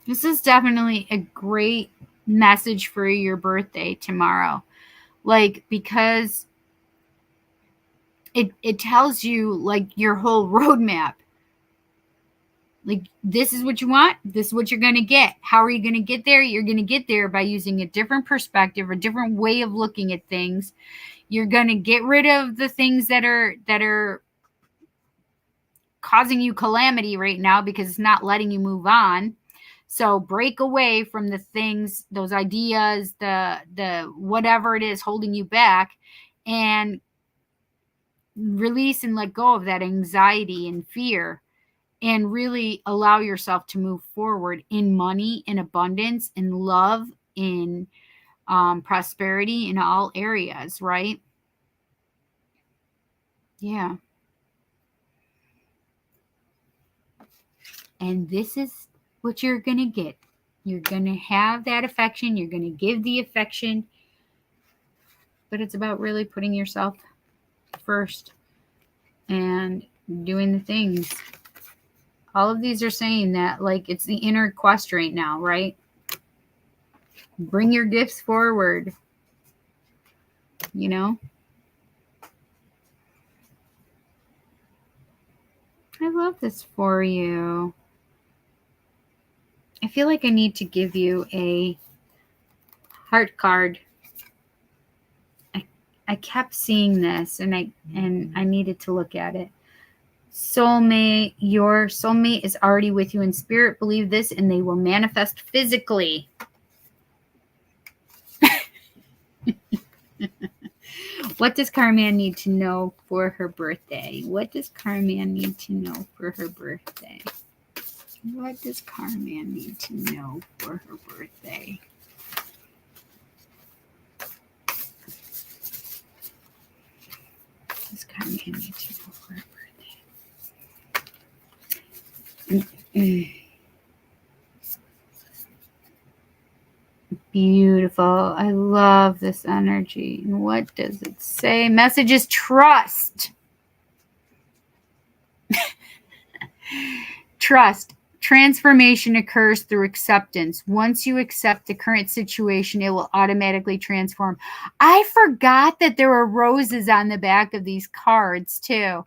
This is definitely a great message for your birthday tomorrow. Like, because it tells you like your whole roadmap. Like, this is what you want. This is what you're going to get. How are you going to get there? You're going to get there by using a different perspective, a different way of looking at things. You're going to get rid of the things that are causing you calamity right now because it's not letting you move on. So break away from the things, those ideas, the whatever it is holding you back, and release and let go of that anxiety and fear, and really allow yourself to move forward in money, in abundance, in love, in prosperity, in all areas, right? Yeah. And this is what you're going to get. You're going to have that affection. You're going to give the affection. But it's about really putting yourself first and doing the things. All of these are saying that, like, it's the inner quest right now, right? Bring your gifts forward. You know? I love this for you. I feel like I need to give you a heart card. I kept seeing this and I needed to look at it. Soulmate, your soulmate is already with you in spirit. Believe this and they will manifest physically. What does Carman need to know for her birthday? What does Carman need to know for her birthday? What does Carman need to know for her birthday? What does Carman need to know for her birthday? Beautiful. I love this energy. And what does it say? Message is trust. Trust. Transformation occurs through acceptance. Once you accept the current situation, it will automatically transform. I forgot that there were roses on the back of these cards too,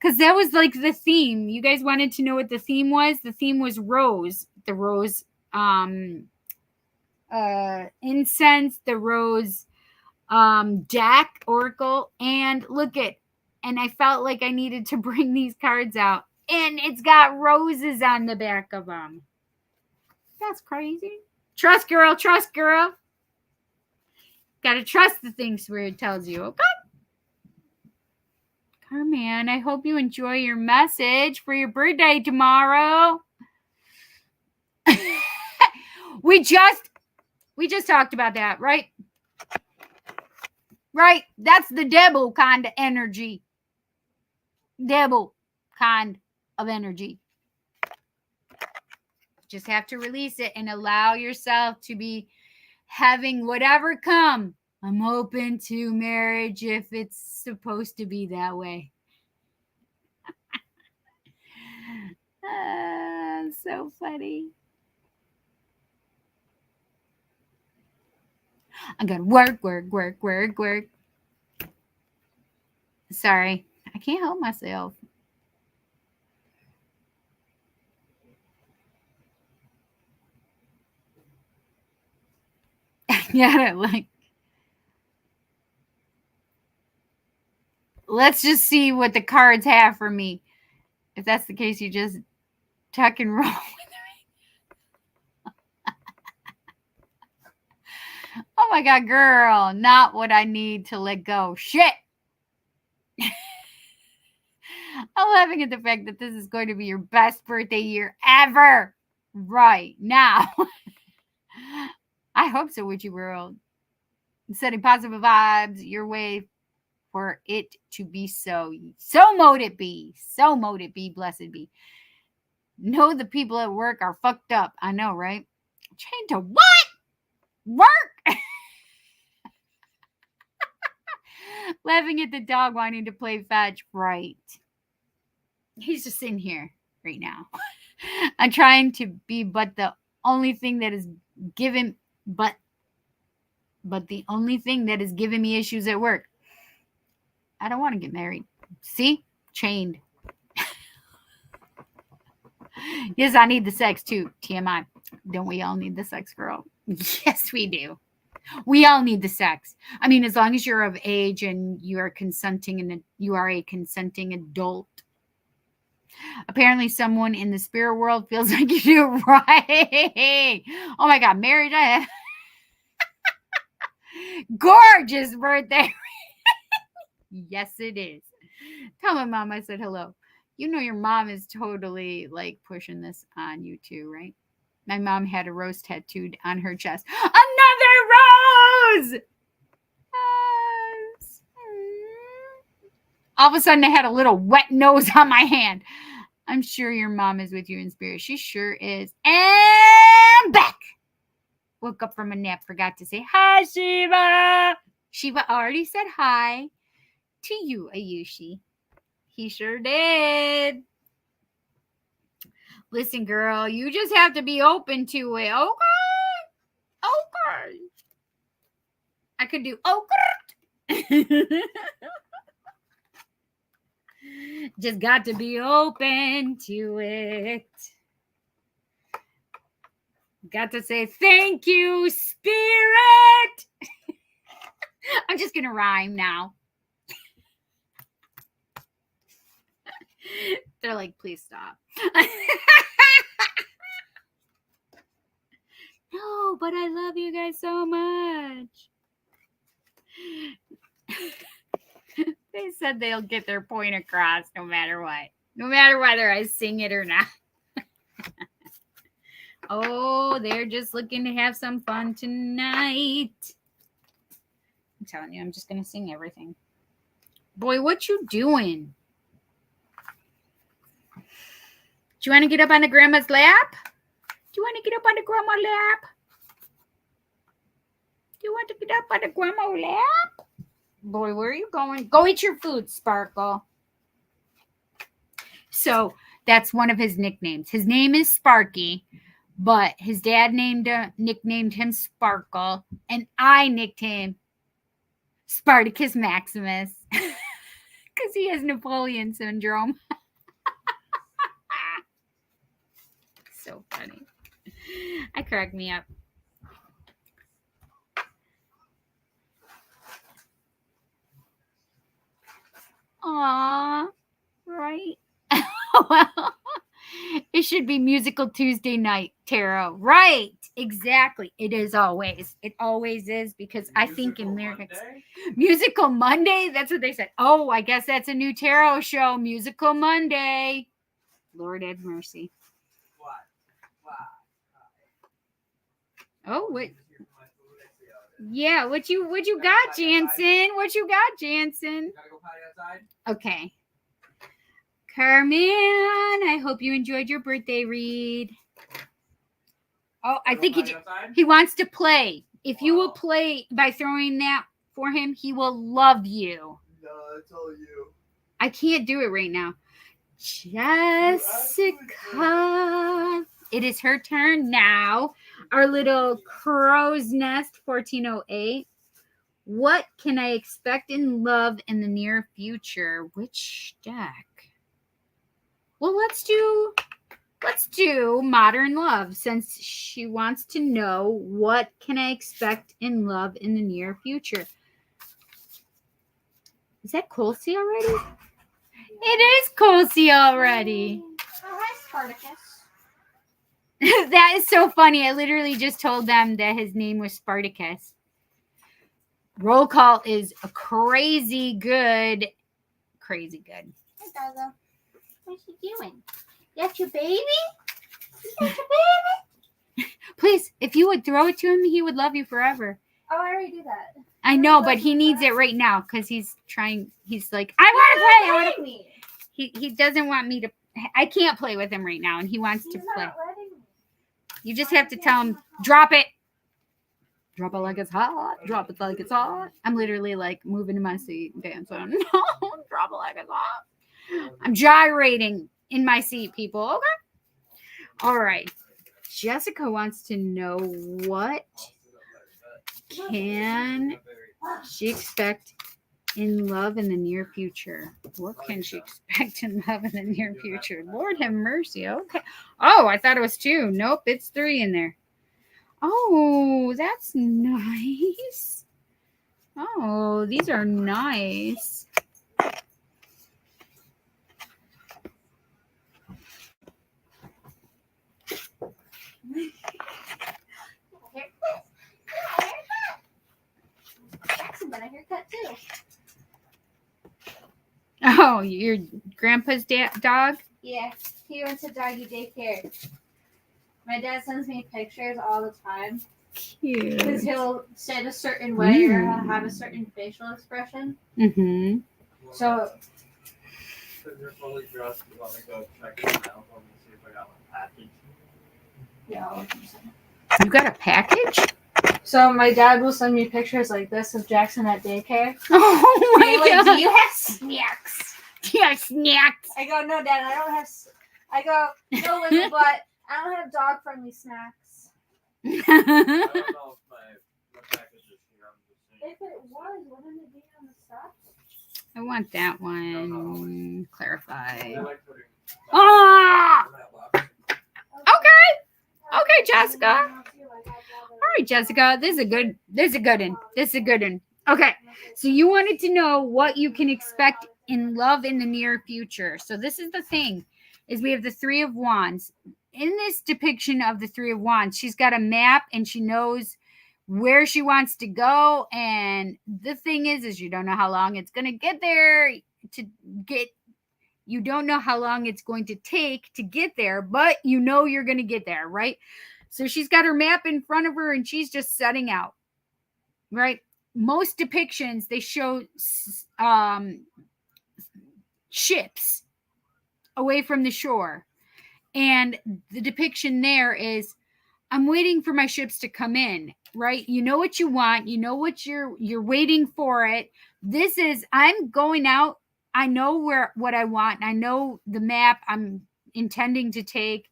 because that was like the theme. You guys wanted to know what the theme was? The theme was rose. The rose incense, the rose deck, oracle, and look at, and I felt like I needed to bring these cards out. And it's got roses on the back of them. That's crazy. Trust, girl. Trust, girl. Got to trust the things where it tells you, okay? Carman, I hope you enjoy your message for your birthday tomorrow. We just talked about that, right? Right? That's the devil kind of energy. Devil kind of energy. Just have to release it and allow yourself to be having whatever come. I'm open to marriage if it's supposed to be that way. So funny. I gotta work. Sorry, I can't help myself. Yeah, like, let's just see what the cards have for me. If that's the case, you just tuck and roll. Oh my God, girl, not what I need to let go. Shit. I'm laughing at the fact that this is going to be your best birthday year ever right now. I hope so, Witchy World. Sending positive vibes your way for it to be so. So mote it be. So mote it be. Blessed be. No, the people at work are fucked up. I know, right? Chained to what? Work? Laughing at the dog wanting to play fetch. Right. He's just in here right now. I'm trying to be but the only thing that is given but the only thing that is giving me issues at work. I don't want to get married. See? Chained. Yes, I need the sex too. TMI. Don't we all need the sex, girl? Yes, we do. We all need the sex. I mean, as long as you're of age and you are consenting and you are a consenting adult. Apparently, someone in the spirit world feels like you do. Right. Oh my God, marriage. Gorgeous birthday. Yes, it is. Tell my mom I said hello. You know your mom is totally like pushing this on you too, right? My mom had a rose tattooed on her chest. Another rose! Yes. All of a sudden, I had a little wet nose on my hand. I'm sure your mom is with you in spirit. She sure is. And back. Woke up from a nap. Forgot to say hi, Shiva. Shiva already said hi to you, Ayushi. He sure did. Listen, girl, you just have to be open to it. Okay. Okay. I could do okay. Just got to be open to it. Got to say thank you, spirit. I'm just going to rhyme now. They're like, please stop. No, but I love you guys so much. They said they'll get their point across no matter what. No matter whether I sing it or not. Oh, they're just looking to have some fun tonight. I'm telling you, I'm just going to sing everything. Boy, what you doing? Do you want to get up on the grandma's lap? Do you want to get up on the grandma's lap? Do you want to get up on the grandma's lap? Boy, where are you going? Go eat your food, Sparkle. So that's one of his nicknames. His name is Sparky, but his dad nicknamed him Sparkle, and I nicked him Spartacus Maximus because he has Napoleon syndrome. So funny. I cracked me up. Aw, right? Well, it should be Musical Tuesday night, Tarot. Right, exactly. It is always. It always is because I think in lyrics. Musical Monday? That's what they said. Oh, I guess that's a new tarot show. Musical Monday. Lord have mercy. Oh, wait. Yeah, what you got, Jansen? What you got, Jansen? Gotta go potty outside? Okay. Carmen, I hope you enjoyed your birthday read. Oh, I think he wants to play. If you will play by throwing that for him, he will love you. No, it's all you. I can't do it right now. Jessica. It is her turn now. Our little crow's nest 1408. What can I expect in love in the near future? Which deck? Well, let's do let's do modern love, since she wants to know what can I expect in love in the near future. Is that Colsey already? It is Colsey already. Oh, hi, Spartacus. That is so funny. I literally just told them that his name was Spartacus. Roll call is a crazy good. Hey, Doggo. What's you doing? That's your baby? That's your baby? Please, if you would throw it to him, he would love you forever. Oh, I already do that. I know, but he needs it right now because he's trying. He's like, I want to play. I want to. me. He doesn't want me to. I can't play with him right now, and he wants to play. letting me. You just have to tell him, drop it. Drop it like it's hot. Drop it like it's hot. I'm literally like moving in my seat and dancing. No, drop it like it's hot. I'm gyrating in my seat, people. Okay. All right. Jessica wants to know what can she expect in love in the near future. What can she expect in love in the near future? Lord have mercy. Okay. Oh, I thought it was 2. Nope, it's 3 in there. Oh, that's nice. Oh, these are nice. Jackson got a haircut too. Oh, your grandpa's dog? Yeah, he went to doggy daycare. My dad sends me pictures all the time because Cute. he'll sit a certain way or he'll have a certain facial expression. Mm-hmm. So You're fully dressed. You want me to go check the mail? Let me see if I got my package. yeah. You got a package? So my dad will send me pictures like this of Jackson at daycare. Oh my He's like, god. do you have snacks? Yeah, snacks. I go, no, Dad, I don't have. I go, no, little butt. I don't have dog-friendly snacks. I don't know if my package is here. I'm just saying. If it was, wouldn't it be on the stuff? I want that one clarified. I like putting Ah! that box. Okay. Okay, Jessica. All right, Jessica. This is a good one. Okay. So you wanted to know what you can expect in love in the near future. So this is the thing, is we have the 3 of Wands. In this depiction of the 3 of Wands, she's got a map and she knows where she wants to go. And the thing is you don't know how long it's going to get there you don't know how long it's going to take to get there, but you know you're going to get there, right? So she's got her map in front of her and she's just setting out, right? Most depictions, they show ships away from the shore. And the depiction there is, I'm waiting for my ships to come in, right? You know what you want. You know what you're waiting for it. This is, I'm going out. I know what I want. I know the map I'm intending to take.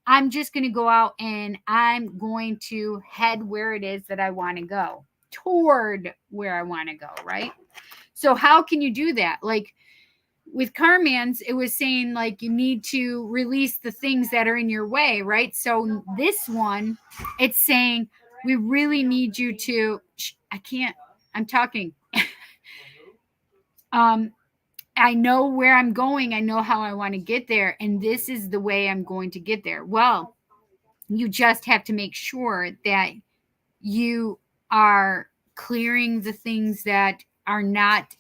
I'm just going to go out and I'm going to head where it is that I want to go, toward where I want to go, right? So how can you do that? Like with Carman's, it was saying like you need to release the things that are in your way, right? So this one, it's saying we really need you to, I'm talking. I know where I'm going. I know how I want to get there. And this is the way I'm going to get there. Well, you just have to make sure that you are clearing the things that are not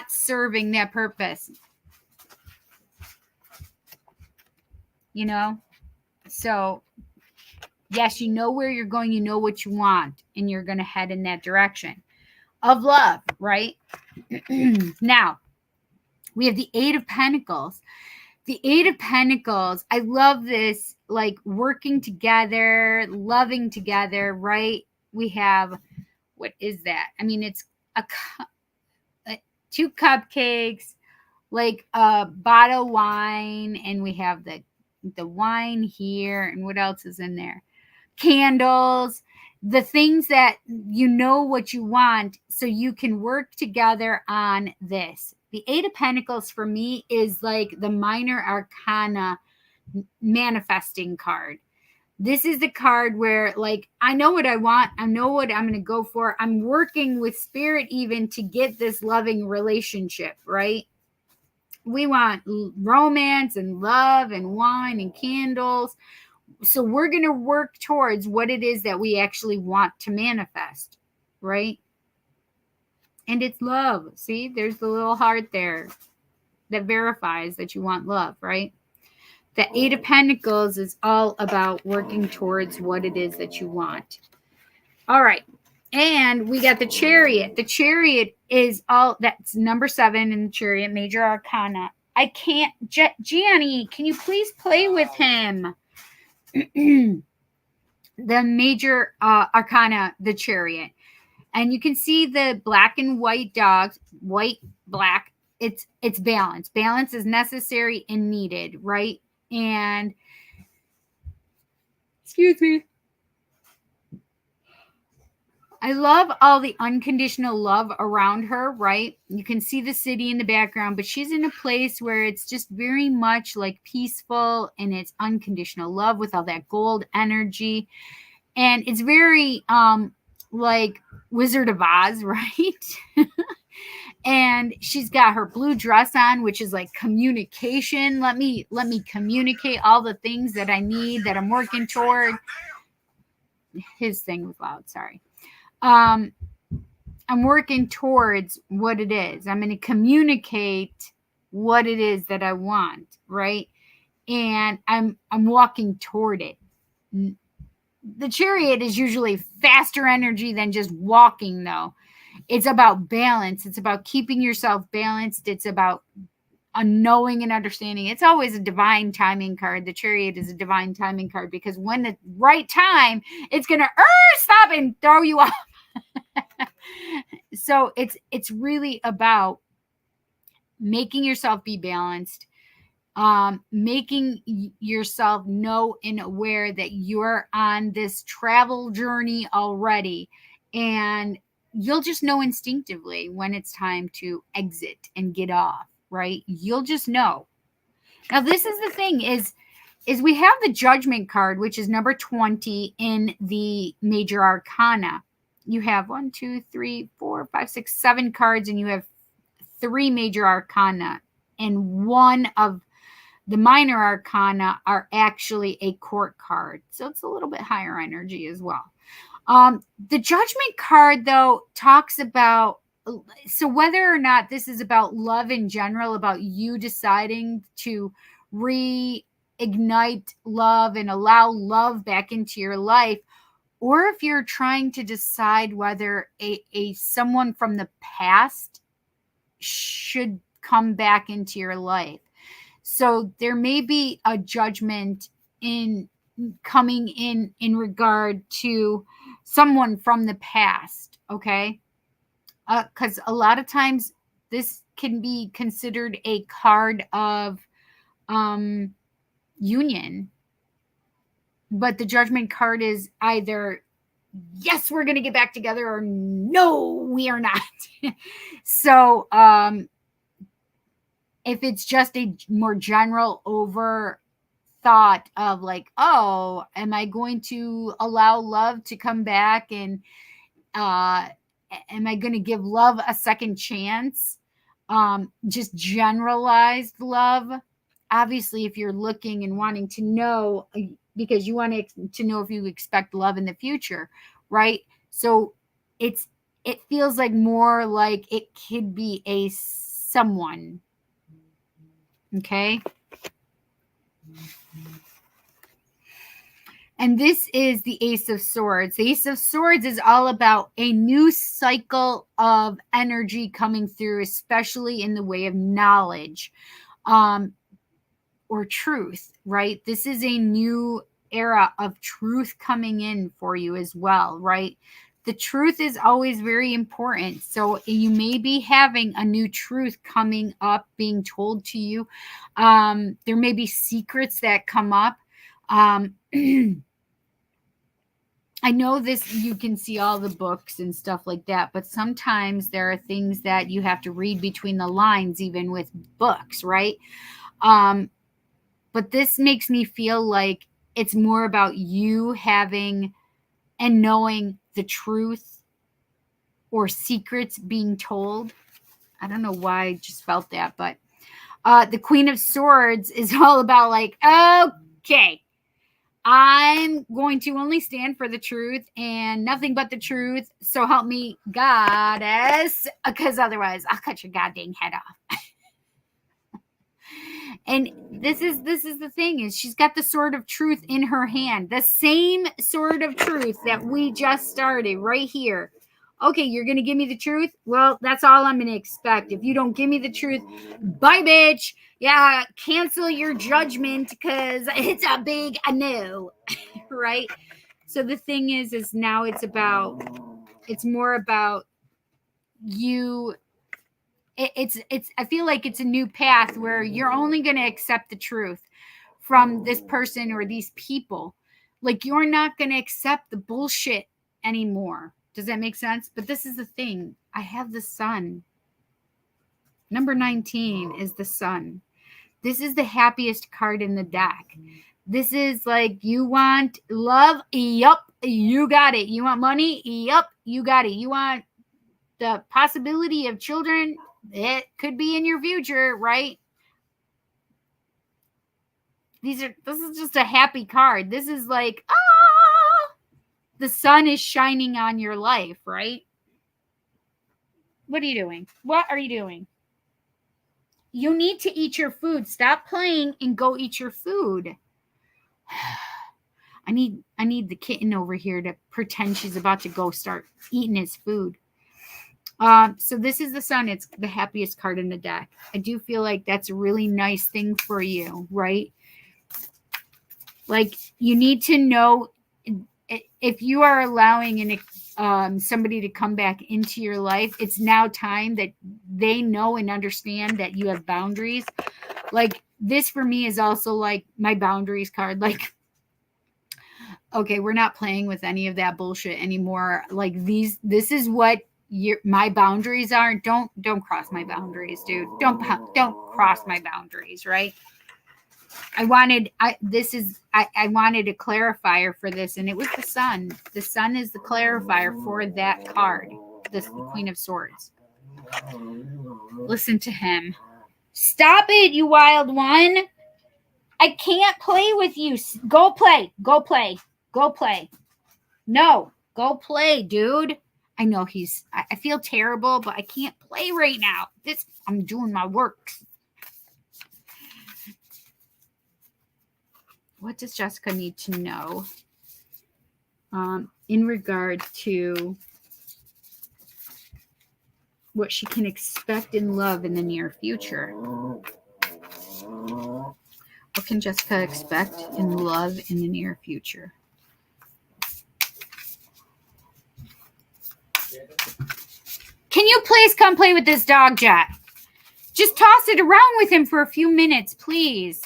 serving that purpose. You know? So, yes, you know where you're going. You know what you want. And you're going to head in that direction of love, right? Now, we have the 8 of Pentacles. The 8 of Pentacles, I love this, like working together, loving together, right? We have, what is that? I mean, it's 2 cupcakes, like a bottle of wine, and we have the wine here, and what else is in there? Candles, the things that you know what you want, so you can work together on this. The Eight of Pentacles for me is like the minor arcana manifesting card. This is the card where, like, I know what I want. I know what I'm going to go for. I'm working with spirit even to get this loving relationship, right? We want romance and love and wine and candles. So we're going to work towards what it is that we actually want to manifest, right? And it's love. See, there's the little heart there that verifies that you want love, right? The Eight of Pentacles is all about working towards what it is that you want. All right. And we got the Chariot. The Chariot is all, that's number 7 in the Chariot, major arcana. I can't, Gianni, can you please play with him? The major arcana, the Chariot. And you can see the black and white dogs, white, black. It's balance. Balance is necessary and needed, right? And excuse me. I love all the unconditional love around her, right? You can see the city in the background, but she's in a place where it's just very much like peaceful and it's unconditional love with all that gold energy. And it's very like Wizard of Oz, right? And she's got her blue dress on, which is like communication. Let me communicate all the things that I need, that I'm working toward. His thing was loud, sorry. I'm working towards what it is. I'm going to communicate what it is that I want, right? And I'm walking toward it. The Chariot is usually faster energy than just walking, though. It's about balance. It's about keeping yourself balanced. It's about a knowing and understanding. It's always a divine timing card. The Chariot is a divine timing card because when the right time, it's going to stop and throw you off. So it's really about making yourself be balanced, making yourself know and aware that you're on this travel journey already, and you'll just know instinctively when it's time to exit and get off, right? You'll just know. Now, this is the thing is we have the Judgment card, which is number 20 in the major arcana. You have 1, 2, 3, 4, 5, 6, 7 cards, and you have 3 major arcana, and one of the minor arcana are actually a court card. So it's a little bit higher energy as well. The Judgment card, though, talks about, so whether or not this is about love in general, about you deciding to reignite love and allow love back into your life, or if you're trying to decide whether a someone from the past should come back into your life. So there may be a judgment in coming in regard to someone from the past, okay? Because a lot of times this can be considered a card of union. But the Judgment card is either, yes, we're going to get back together, or no, we are not. So if it's just a more general over thought of like, oh, am I going to allow love to come back, and am I going to give love a second chance? Just generalized love. Obviously, if you're looking and wanting to know, because you want to know if you expect love in the future, right? So it feels like more like it could be a someone. Okay. And this is the Ace of Swords. The Ace of Swords is all about a new cycle of energy coming through, especially in the way of knowledge. Or truth, right? This is a new era of truth coming in for you as well, right? The truth is always very important. So you may be having a new truth coming up, being told to you. There may be secrets that come up. I know this, you can see all the books and stuff like that, but sometimes there are things that you have to read between the lines, even with books, right? But this makes me feel like it's more about you having and knowing the truth or secrets being told. I don't know why I just felt that, but the Queen of Swords is all about like, okay, I'm going to only stand for the truth and nothing but the truth. So help me, goddess, because otherwise I'll cut your goddamn head off. And this is the thing, is she's got the sword of truth in her hand, the same sword of truth that we just started right here. Okay, you're gonna give me the truth? Well, that's all I'm gonna expect. If you don't give me the truth, bye, bitch. Yeah, cancel your judgment because it's a big no. Right? So the thing is now it's more about you. It's I feel like it's a new path where you're only going to accept the truth from this person or these people. Like, you're not going to accept the bullshit anymore. Does that make sense? But this is the thing. I have the sun. Number 19 is the sun. This is the happiest card in the deck. This is like, you want love? Yup, you got it. You want money? Yup, you got it. You want the possibility of children? It could be in your future, right? This is just a happy card. This is like, the sun is shining on your life, right? What are you doing? What are you doing? You need to eat your food. Stop playing and go eat your food. I need the kitten over here to pretend she's about to go start eating his food. So this is the sun. It's the happiest card in the deck. I do feel like that's a really nice thing for you, right? Like, you need to know if you are allowing somebody to come back into your life, it's now time that they know and understand that you have boundaries. Like, this for me is also like my boundaries card. Like, okay, we're not playing with any of that bullshit anymore. Like, this is what my boundaries are. Don't cross my boundaries, dude. Don't cross my boundaries, right? I wanted a clarifier for this, and it was the sun. The sun is the clarifier for that card, the Queen of Swords. Listen to him. Stop it, you wild one. I can't play with you. Go play. Go play. Go play. No, go play, dude. I know I feel terrible, but I can't play right now. I'm doing my work. What does Jessica need to know in regard to what she can expect in love in the near future? What can Jessica expect in love in the near future? Can you please come play with this dog, Jet? Just toss it around with him for a few minutes, please.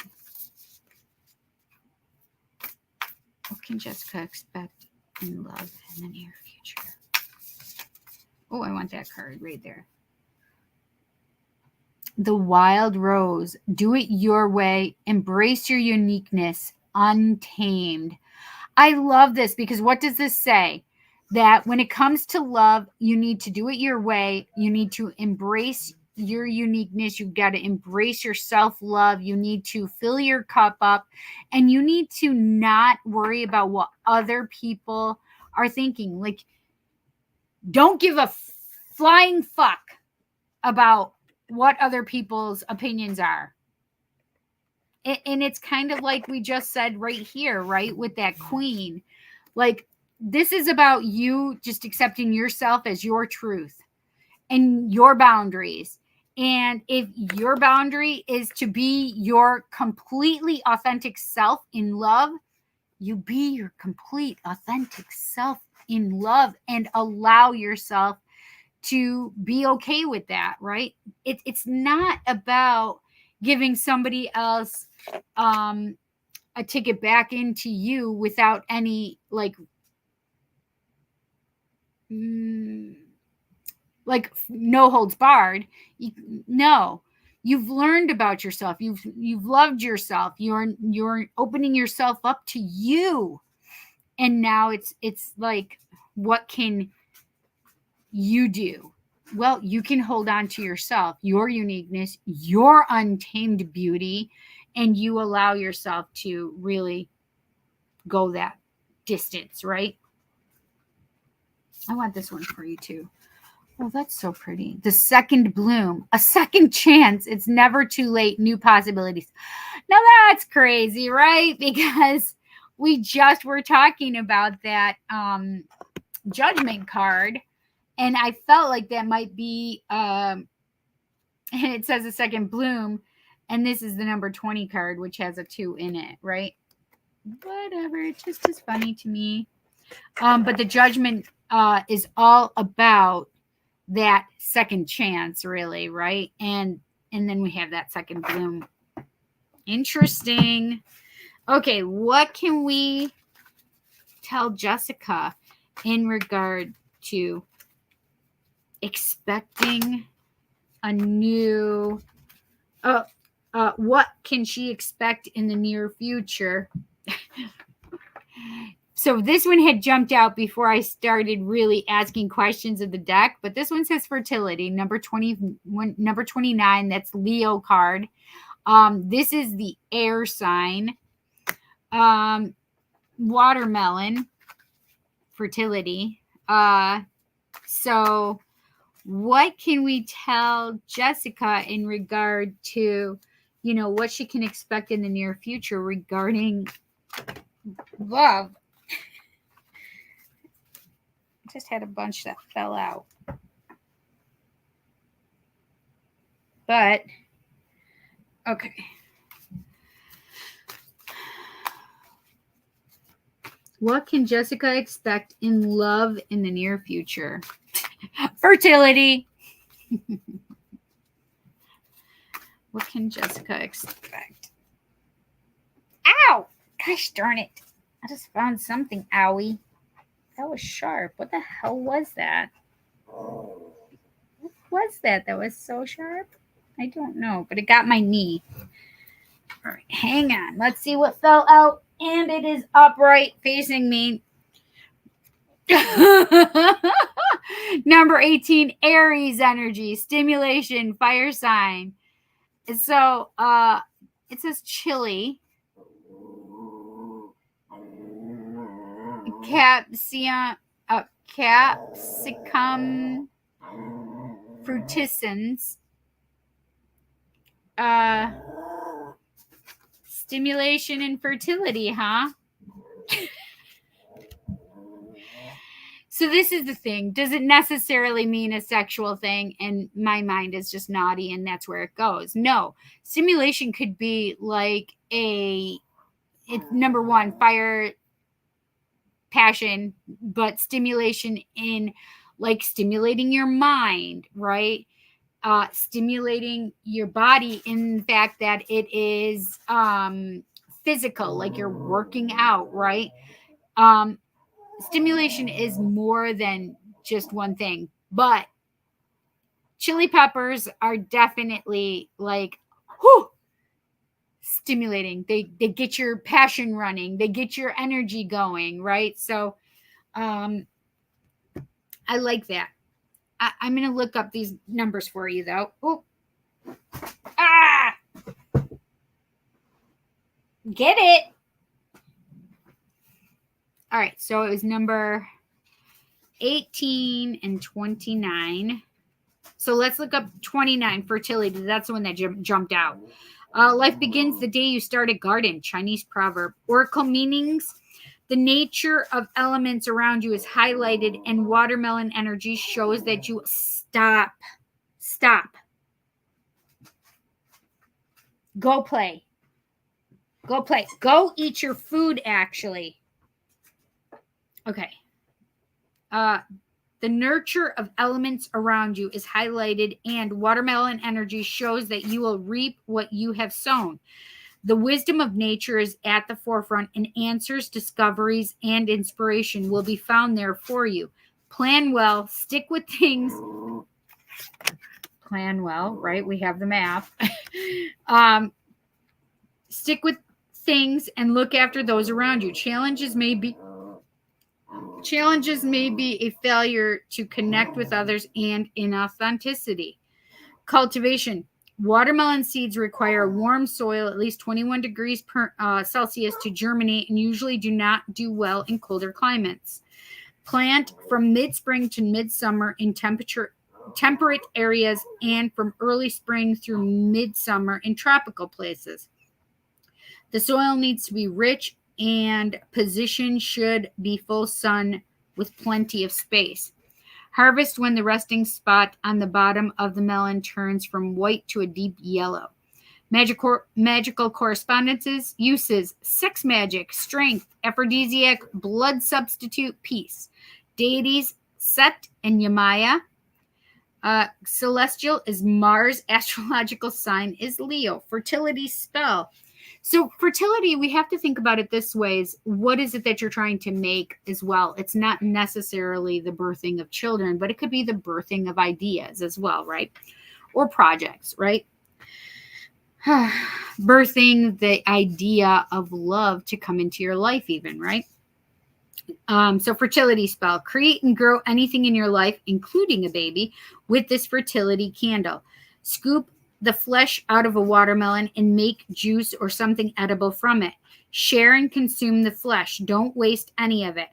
What can Jessica expect in love in the near future? Oh, I want that card right there. The Wild Rose. Do it your way. Embrace your uniqueness. Untamed. I love this, because what does this say? That when it comes to love, you need to do it your way. You need to embrace your uniqueness. You've got to embrace your self-love. You need to fill your cup up, and you need to not worry about what other people are thinking. Like, don't give a flying fuck about what other people's opinions are. And it's kind of like we just said right here, right? With that queen. Like, this is about you just accepting yourself as your truth and your boundaries. And if your boundary is to be your completely authentic self in love, you be your complete authentic self in love and allow yourself to be okay with that, right? It's not about giving somebody else a ticket back into you without any like like no holds barred. No, you've learned about yourself. You've loved yourself. You're opening yourself up to you. And now it's like, what can you do? Well, you can hold on to yourself, your uniqueness, your untamed beauty, and you allow yourself to really go that distance, right? I want this one for you too. Oh, that's so pretty. The second bloom, a second chance. It's never too late. New possibilities. Now that's crazy, right? Because we just were talking about that judgment card, and I felt like that might be, and it says a second bloom, and this is the number 20 card, which has a 2 in it, right? Whatever, it's just as funny to me. But the judgment is all about that second chance, really, right? And then we have that second bloom. Interesting. Okay, what can we tell Jessica in regard to expecting a new what can she expect in the near future? So this one had jumped out before I started really asking questions of the deck, but this one says fertility, number 21, number 29. That's Leo card. This is the air sign. Watermelon, fertility. So what can we tell Jessica in regard to, what she can expect in the near future regarding love? Just had a bunch that fell out. But, okay. What can Jessica expect in love in the near future? Fertility. What can Jessica expect? Ow! Gosh darn it. I just found something, owie. That was sharp. What the hell was that? What was that was so sharp? I don't know, but it got my knee. All right, hang on. Let's see what fell out. And it is upright facing me. Number 18, Aries energy, stimulation, fire sign. So it says chili. Capsicum fruticans. Stimulation and fertility, huh? So this is the thing. Does it necessarily mean a sexual thing? And my mind is just naughty and that's where it goes. No. Stimulation could be like number 1, fire, passion, but stimulation in like stimulating your mind, right? Stimulating your body in the fact that it is physical, like you're working out, right? Stimulation is more than just one thing, but chili peppers are definitely like, whew, stimulating. They get your passion running. They get your energy going, right? So I like that. I'm going to look up these numbers for you, though. Oh, get it. All right, so it was number 18 and 29. So let's look up 29, fertility. That's the one that jumped out. Life begins the day you start a garden, Chinese proverb. Oracle meanings. The nature of elements around you is highlighted, and watermelon energy shows that you stop. Go play. Go eat your food, actually. Okay. The nurture of elements around you is highlighted, and watermelon energy shows that you will reap what you have sown. The wisdom of nature is at the forefront, and answers, discoveries, and inspiration will be found there for you. Plan well, stick with things. Plan well, right? We have the math. Stick with things and look after those around you. Challenges may be a failure to connect with others and inauthenticity. Cultivation. Watermelon seeds require warm soil, at least 21 degrees Celsius, to germinate and usually do not do well in colder climates. Plant from mid-spring to midsummer in temperate areas and from early spring through midsummer in tropical places. The soil needs to be rich and position should be full sun with plenty of space. Harvest when the resting spot on the bottom of the melon turns from white to a deep yellow. Magical correspondences, uses, sex magic, strength, aphrodisiac, blood substitute, peace. Deities, Set and Yamaya. Celestial is Mars. Astrological sign is Leo. Fertility spell. So fertility, we have to think about it this way: is what is it that you're trying to make as well? It's not necessarily the birthing of children, but it could be the birthing of ideas as well, right? Or projects, right? Birthing the idea of love to come into your life even, right? So fertility spell. Create and grow anything in your life, including a baby, with this fertility candle. Scoop the flesh out of a watermelon and make juice or something edible from it. Share and consume the flesh. Don't waste any of it.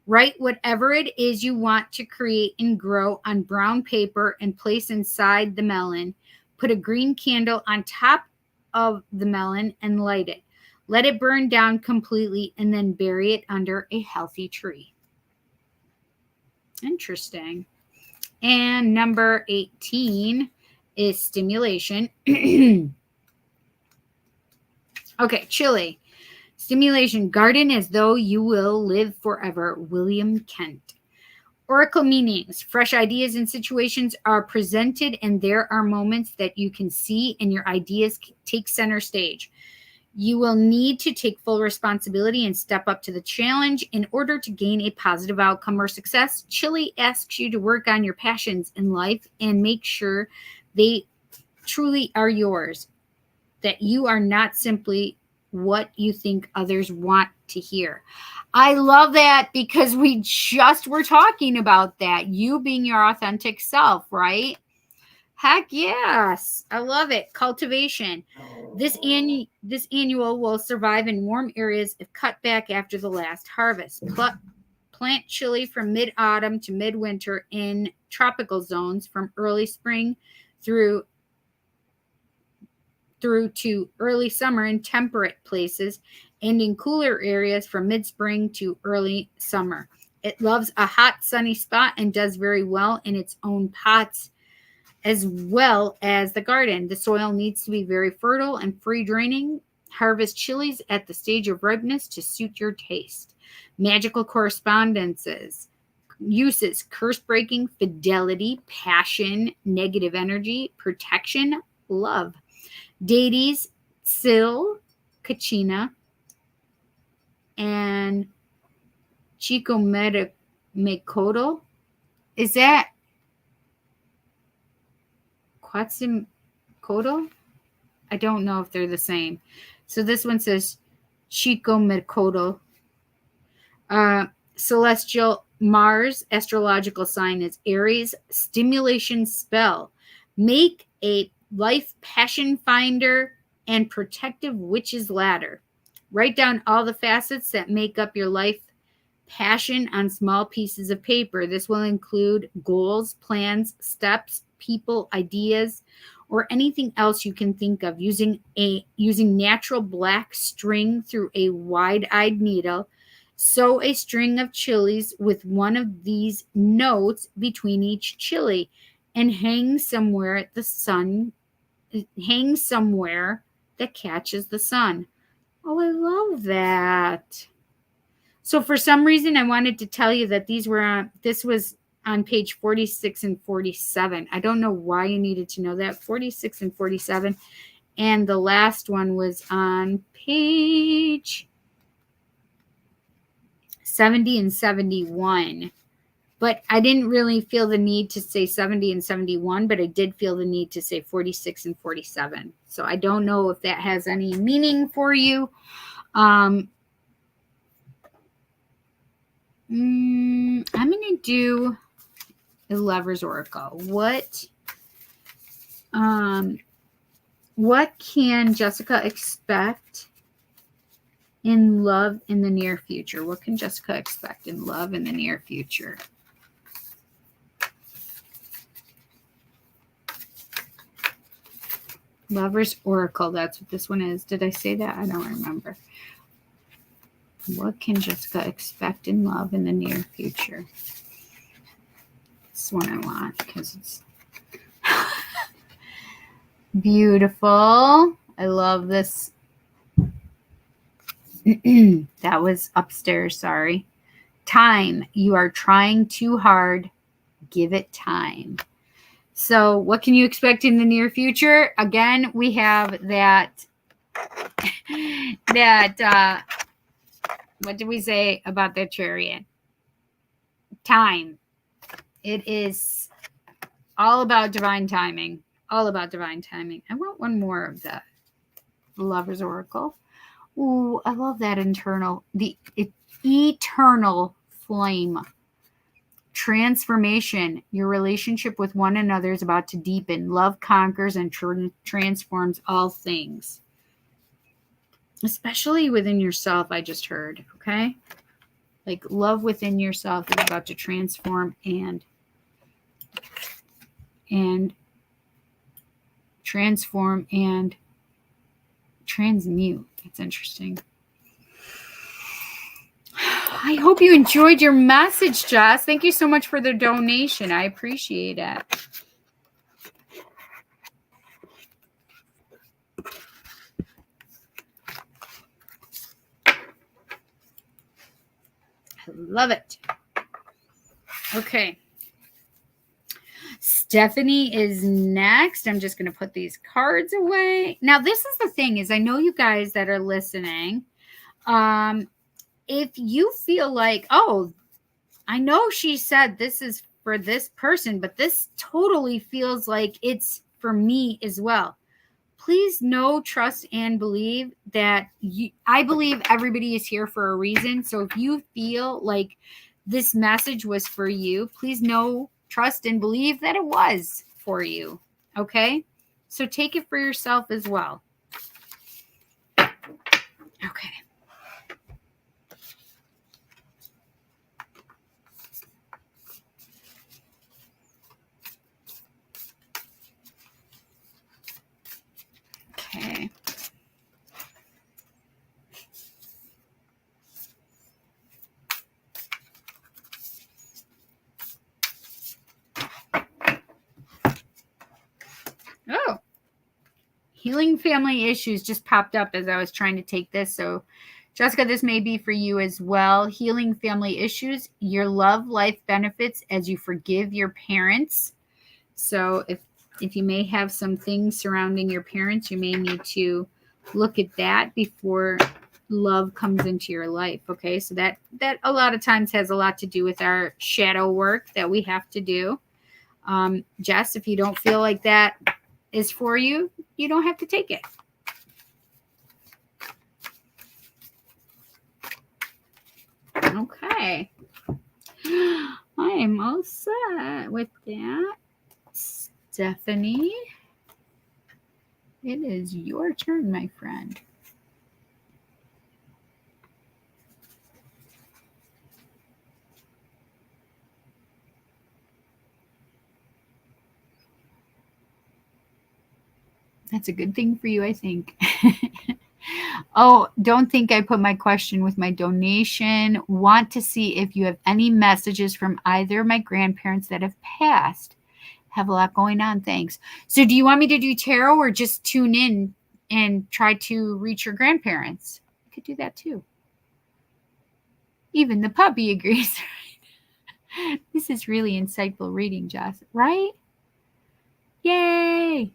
Write whatever it is you want to create and grow on brown paper and place inside the melon. Put a green candle on top of the melon and light it. Let it burn down completely and then bury it under a healthy tree. Interesting. And number 18 is stimulation. Okay, chili. Stimulation. Garden as though you will live forever. William Kent. Oracle meanings. Fresh ideas and situations are presented, and there are moments that you can see and your ideas take center stage. You will need to take full responsibility and step up to the challenge in order to gain a positive outcome or success. Chili asks you to work on your passions in life and make sure they truly are yours, that you are not simply what you think others want to hear. I love that, because we just were talking about that. You being your authentic self, right? Heck yes. I love it. Cultivation. This annual will survive in warm areas if cut back after the last harvest. Plant chili from mid-autumn to midwinter in tropical zones from early spring through to early summer in temperate places, and in cooler areas from mid-spring to early summer. It loves a hot, sunny spot and does very well in its own pots as well as the garden. The soil needs to be very fertile and free draining. Harvest chilies at the stage of ripeness to suit your taste. Magical correspondences. Uses: curse breaking, fidelity, passion, negative energy, protection, love. Deities: Sil, Kachina, and Chicomecoatl. Is that Quetzalcoatl? I don't know if they're the same. So this one says Chicomecoatl. Celestial Mars, astrological sign is Aries. Stimulation spell. Make a life passion finder and protective witch's ladder. Write down all the facets that make up your life passion on small pieces of paper. This will include goals, plans, steps, people, ideas, or anything else you can think of. Using natural black string through a wide-eyed needle, sew a string of chilies with one of these notes between each chili and hang somewhere that catches the sun. Oh, I love that. So for some reason, I wanted to tell you that this was on page 46 and 47. I don't know why you needed to know that. 46 and 47. And the last one was on page 70 and 71. But I didn't really feel the need to say 70 and 71, but I did feel the need to say 46 and 47. So I don't know if that has any meaning for you. I'm going to do a Lover's Oracle. What can Jessica expect in love in the near future? What can Jessica expect in love in the near future? Lover's Oracle. That's what this one is. Did I say that? I don't remember. What can Jessica expect in love in the near future? This one I want because it's beautiful. I love this. That was upstairs. Sorry. Time. You are trying too hard. Give it time. So what can you expect in the near future? Again, we have that, what did we say about the Chariot? Time. It is all about divine timing. All about divine timing. I want one more of the Lover's Oracle. Ooh, I love that eternal flame. Transformation. Your relationship with one another is about to deepen. Love conquers and transforms all things. Especially within yourself, I just heard. Okay? Like love within yourself is about to transform and transform and transmute. That's interesting. I hope you enjoyed your message, Jess. Thank you so much for the donation. I appreciate it. I love it. Okay. Stephanie is next. I'm just going to put these cards away. Now, this is the thing is I know you guys that are listening. If you feel like, oh, I know she said this is for this person, but this totally feels like it's for me as well. Please know, trust, and believe that I believe everybody is here for a reason. So if you feel like this message was for you, please know, trust, and believe that it was for you. Okay? So take it for yourself as well. Okay. Okay. Oh. Healing family issues just popped up as I was trying to take this. So, Jessica, this may be for you as well. Healing family issues. Your love life benefits as you forgive your parents. So, if you may have some things surrounding your parents, you may need to look at that before love comes into your life. Okay, so that a lot of times has a lot to do with our shadow work that we have to do. Jess, if you don't feel like that is for you, you don't have to take it. Okay. I am all set with that. Stephanie, it is your turn, my friend. That's a good thing for you, I think. Oh, don't think I put my question with my donation. Want to see if you have any messages from either of my grandparents that have passed. Have a lot going on. Thanks. So do you want me to do tarot or just tune in and try to reach your grandparents? I could do that too. Even the puppy agrees. This is really insightful reading, Jess, right? Yay.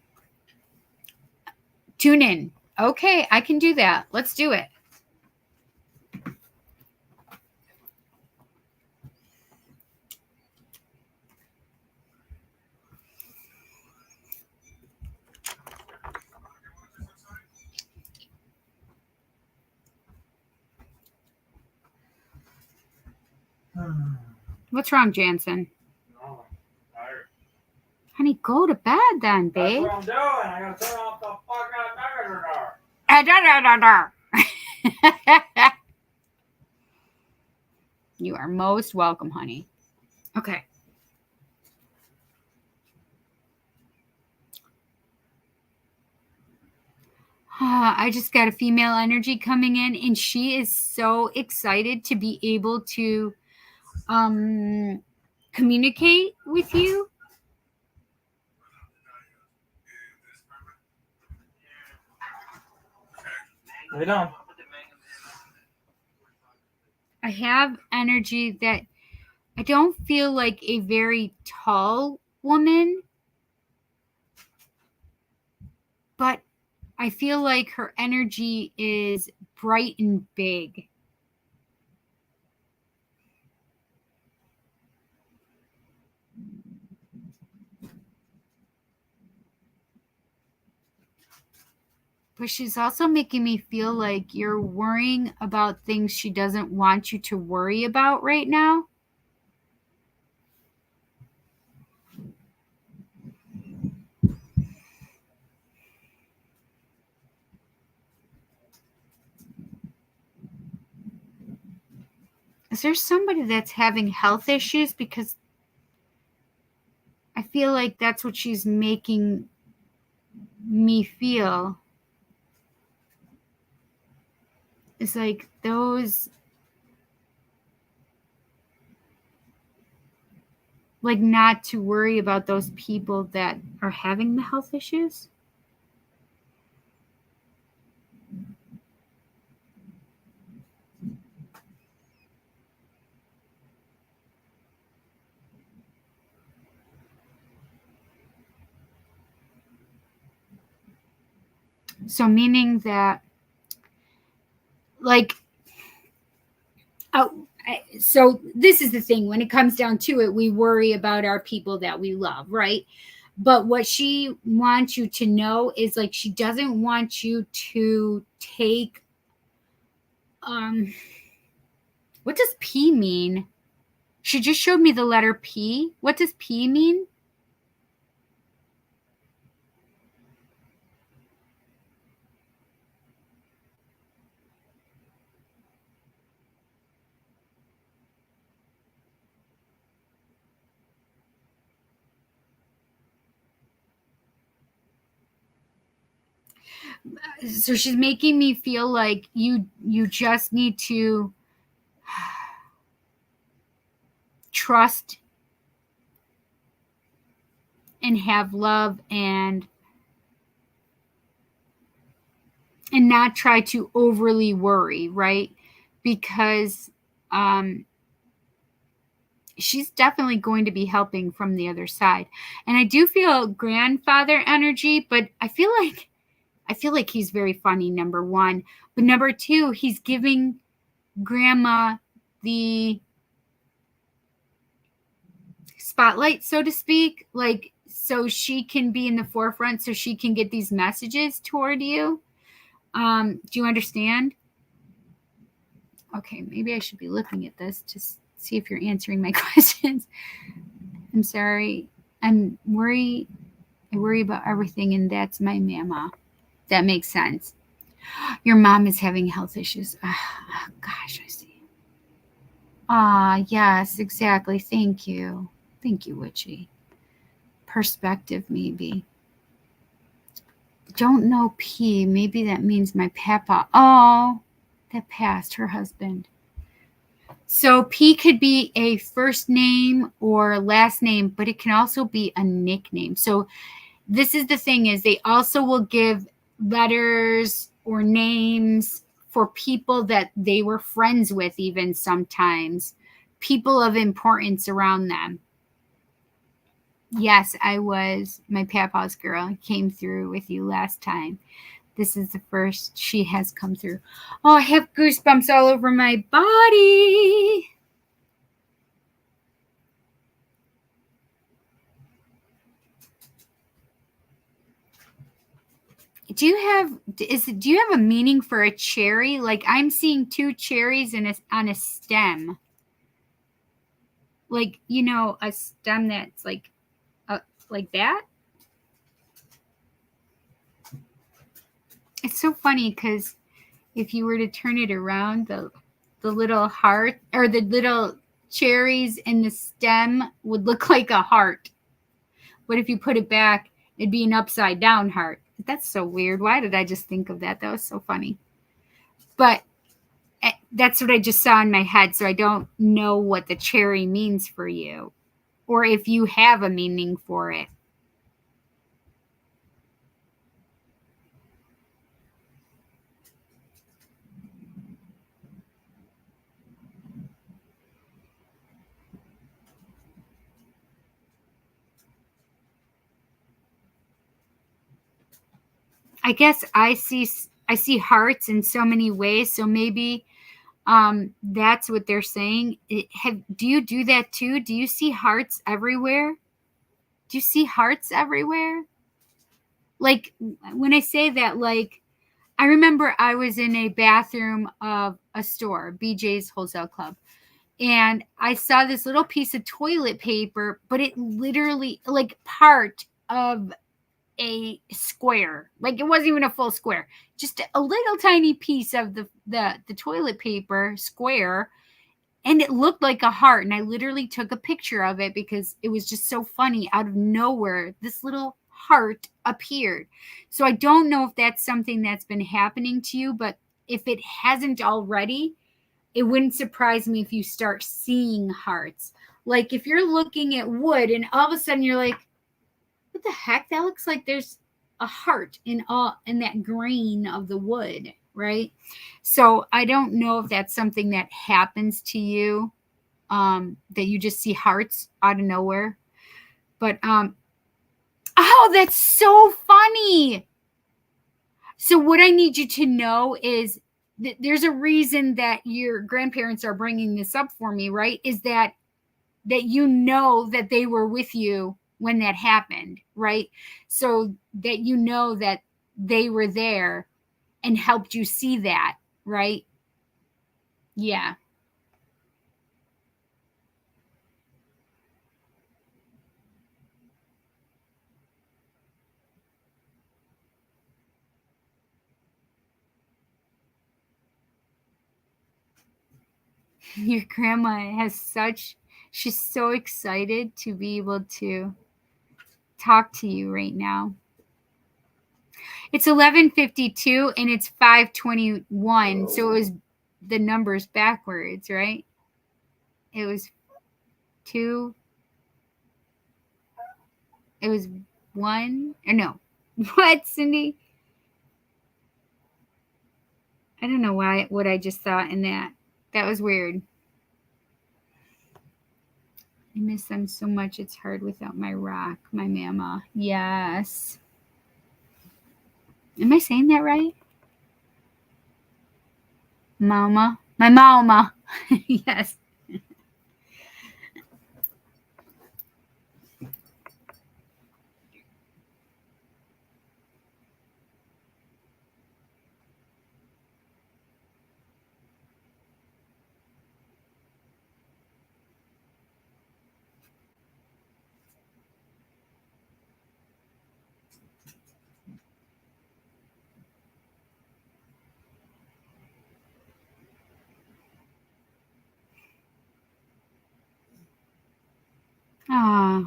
Tune in. Okay, I can do that. Let's do it. What's wrong, Jansen? No, I'm tired. Honey, go to bed then, That's babe. what I'm doing. I gotta turn off the fucking temperature. You are most welcome, honey. Okay. I just got a female energy coming in, and she is so excited to be able to communicate with you. Lay down. I have energy that I don't feel like a very tall woman, but I feel like her energy is bright and big. But she's also making me feel like you're worrying about things she doesn't want you to worry about right now. Is there somebody that's having health issues? Because I feel like that's what she's making me feel. It's like those, like not to worry about those people that are having the health issues. So meaning that, like, so this is the thing. When it comes down to it, we worry about our people that we love, right? But what she wants you to know is, like, she doesn't want you to take, what does P mean? She just showed me the letter P. What does P mean? So she's making me feel like you just need to trust and have love and not try to overly worry, right? Because she's definitely going to be helping from the other side. And I do feel grandfather energy, but I feel like he's very funny, number one. But number two, he's giving grandma the spotlight, so to speak, like, so she can be in the forefront, so she can get these messages toward you. Do you understand? Okay, maybe I should be looking at this to see if you're answering my questions. I'm sorry. I worry about everything, and that's my mama. That makes sense. Your mom is having health issues. Oh, gosh, I see. Yes, exactly. Thank you. Thank you, Witchy. Perspective, maybe. Don't know P. Maybe that means my papa. Oh, that passed, her husband. So P could be a first name or last name, but it can also be a nickname. So this is the thing, is they also will give letters or names for people that they were friends with, even sometimes people of importance around them. Yes, I was my papa's girl. I came through with you last time. This is the first she has come through. Oh, I have goosebumps all over my body. Do you have a meaning for a cherry? Like, I'm seeing two cherries on a stem. like, you know, a stem that's like that. It's so funny because if you were to turn it around, the little heart or the little cherries in the stem would look like a heart. But if you put it back, it'd be an upside down heart. That's so weird. Why did I just think of that? That was so funny. But that's what I just saw in my head. So I don't know what the cherry means for you or if you have a meaning for it. I guess I see hearts in so many ways. So maybe that's what they're saying. Do you do that too? Do you see hearts everywhere? Do you see hearts everywhere? Like when I say that, like I remember I was in a bathroom of a store, BJ's Wholesale Club, and I saw this little piece of toilet paper, but it literally like part of a square. Like it wasn't even a full square, just a little tiny piece of the toilet paper square, and it looked like a heart. And I literally took a picture of it because it was just so funny. Out of nowhere, this little heart appeared. So I don't know if that's something that's been happening to you, but if it hasn't already, it wouldn't surprise me if you start seeing hearts. Like if you're looking at wood and all of a sudden you're like, what the heck? That looks like there's a heart in that grain of the wood, right? So I don't know if that's something that happens to you, that you just see hearts out of nowhere. But oh, that's so funny. So what I need you to know is that there's a reason that your grandparents are bringing this up for me, right? Is that you know that they were with you when that happened, right? So that you know that they were there and helped you see that, right? Yeah. Your grandma she's so excited to be able to talk to you right now. It's 11:52 and it's 5:21. So it was the numbers backwards, right? It was 2. It was 1 or no. What, Cindy? I don't know what I just thought in that. That was weird. I miss them so much. It's hard without my rock, my mama. Yes. Am I saying that right? Mama. My mama. Yes. Ah.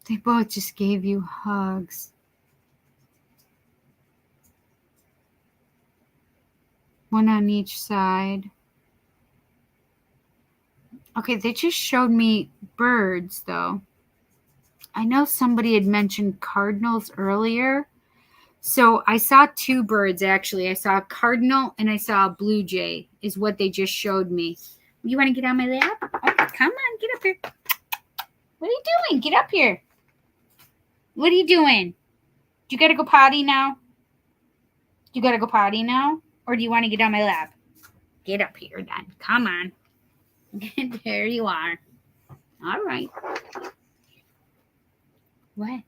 They both just gave you hugs. One on each side. Okay, they just showed me birds, though. I know somebody had mentioned cardinals earlier. So I saw 2 birds, actually. I saw a cardinal and I saw a blue jay, is what they just showed me. You want to get on my lap? Okay, come on, get up here. What are you doing? Get up here. What are you doing? Do you got to go potty now? Do you got to go potty now? Or do you want to get on my lap? Get up here then. Come on. There you are. All right. What?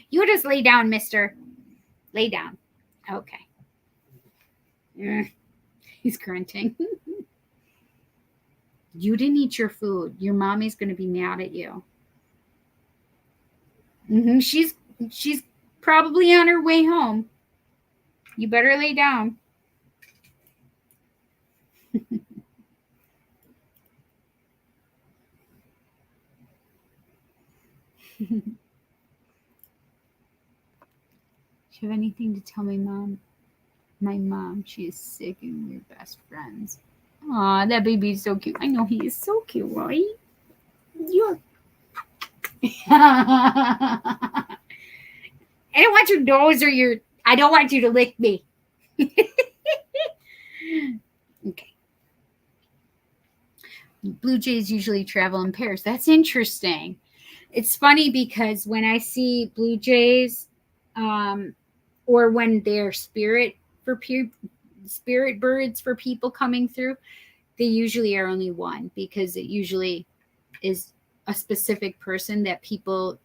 You just lay down, mister. Lay down. Okay. He's grunting. You didn't eat your food. Your mommy's going to be mad at you. She's probably on her way home. You better lay down. Do you have anything to tell my mom? My mom, she is sick and we're best friends. Aw, that baby is so cute. I know he is so cute, right? You're... I don't want your nose or your... I don't want you to lick me. Okay. Blue jays usually travel in pairs. That's interesting. It's funny because when I see blue jays, or when they're spirit birds for people coming through, they usually are only one, because it usually is a specific person that people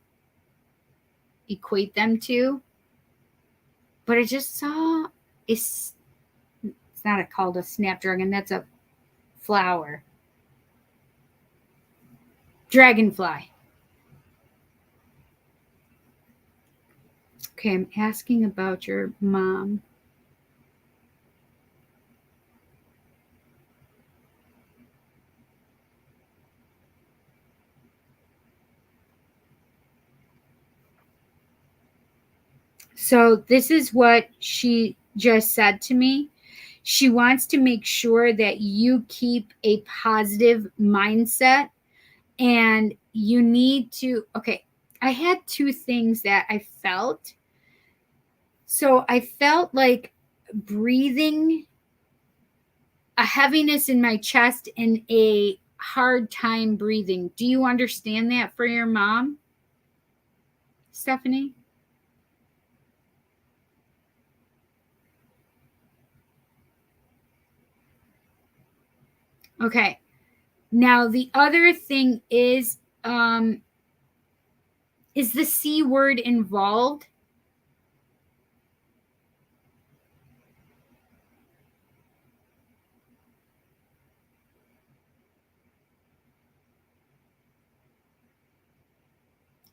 equate them to. But I just saw it's not called a snapdragon. That's a flower. Dragonfly. Okay, I'm asking about your mom. So this is what she just said to me. She wants to make sure that you keep a positive mindset, and you need to, okay, I had two things that I felt. So I felt like breathing, a heaviness in my chest, and a hard time breathing. Do you understand that for your mom, Stephanie? Okay. Now the other thing is the C word involved?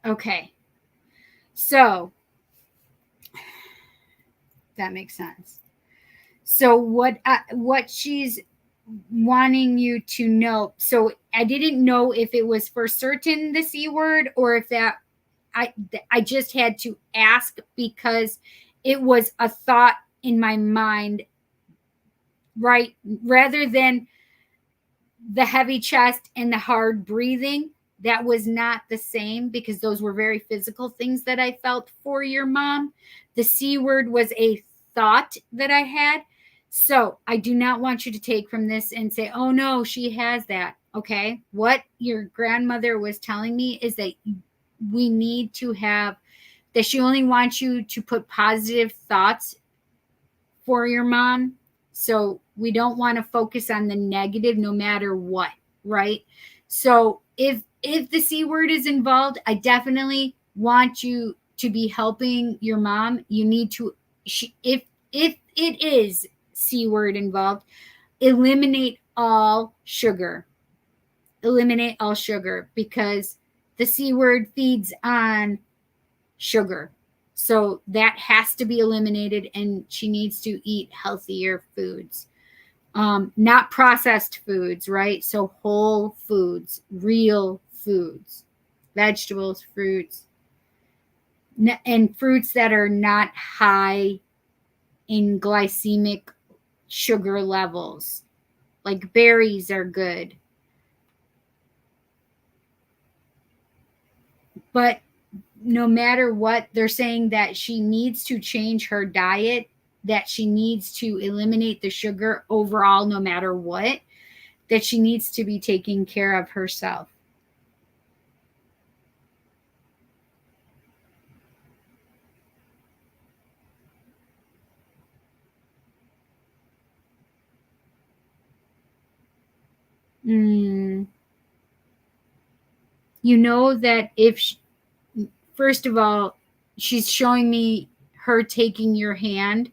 Okay. So that makes sense. So what she's wanting you to know, so I didn't know if it was for certain the C word, or if that I just had to ask because it was a thought in my mind, right? Rather than the heavy chest and the hard breathing, that was not the same, because those were very physical things that I felt for your mom. The C word was a thought that I had. So I do not want you to take from this and say, oh no, she has that. Okay. What your grandmother was telling me is that we need to have, that she only wants you to put positive thoughts for your mom. So we don't want to focus on the negative no matter what, right? So if the C word is involved, I definitely want you to be helping your mom. You need to, if it is C word involved, eliminate all sugar. Eliminate all sugar, because the C word feeds on sugar. So that has to be eliminated, and she needs to eat healthier foods. Not processed foods, right? So whole foods, real foods, vegetables, fruits, and fruits that are not high in glycemic sugar levels. Like berries are good. But no matter what, they're saying that she needs to change her diet, that she needs to eliminate the sugar overall, no matter what, that she needs to be taking care of herself. You know that if she, first of all, she's showing me her taking your hand,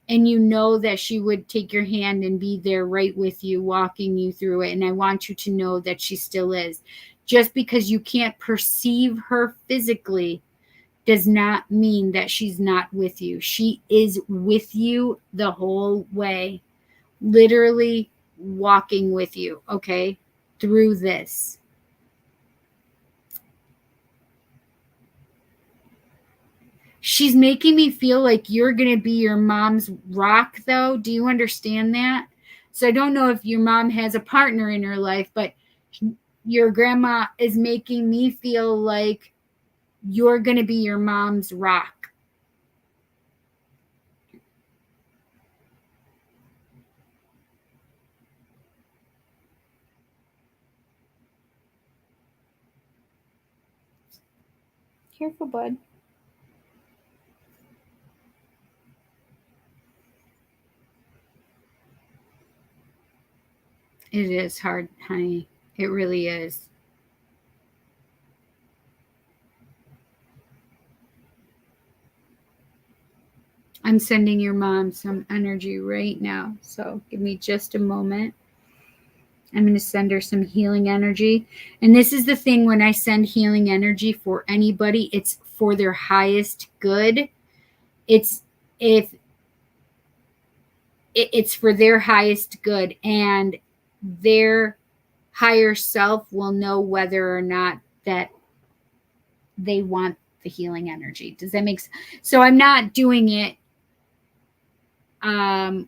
And you know that she would take your hand and be there right with you, walking you through it. And I want you to know that she still is. Just because you can't perceive her physically does not mean that she's not with you. She is with you the whole way, literally walking with you, okay, through this. She's making me feel like you're going to be your mom's rock, though. Do you understand that? So I don't know if your mom has a partner in her life, but your grandma is making me feel like you're going to be your mom's rock. Careful, bud. It is hard, honey. It really is. I'm sending your mom some energy right now. So give me just a moment. I'm going to send her some healing energy. And this is the thing, when I send healing energy for anybody, it's for their highest good. It's for their highest good, and their higher self will know whether or not that they want the healing energy. Does that make sense? So I'm not doing it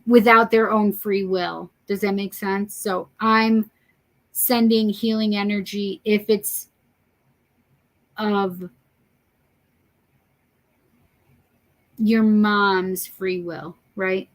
without their own free will. Does that make sense? So I'm sending healing energy if it's of your mom's free will, right?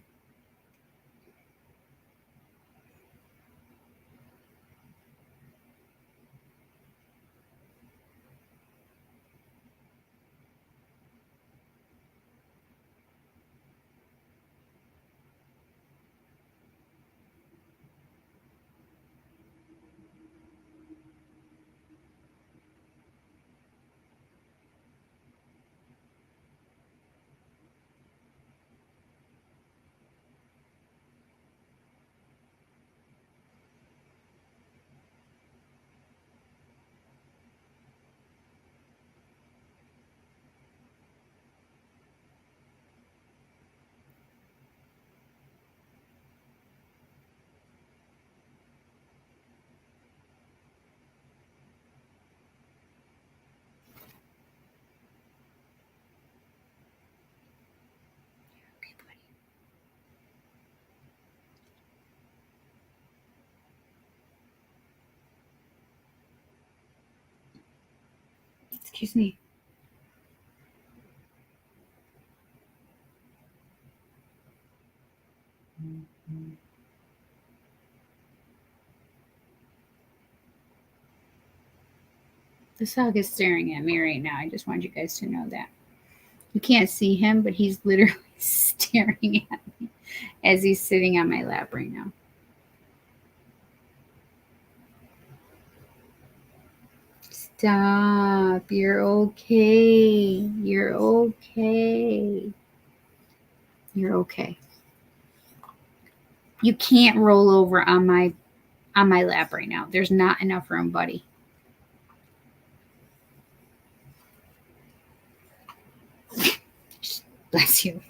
Excuse me. This dog is staring at me right now. I just want you guys to know that. You can't see him, but he's literally staring at me as he's sitting on my lap right now. Stop. You're okay. You're okay. You're okay. You can't roll over on my lap right now. There's not enough room, buddy. Bless you.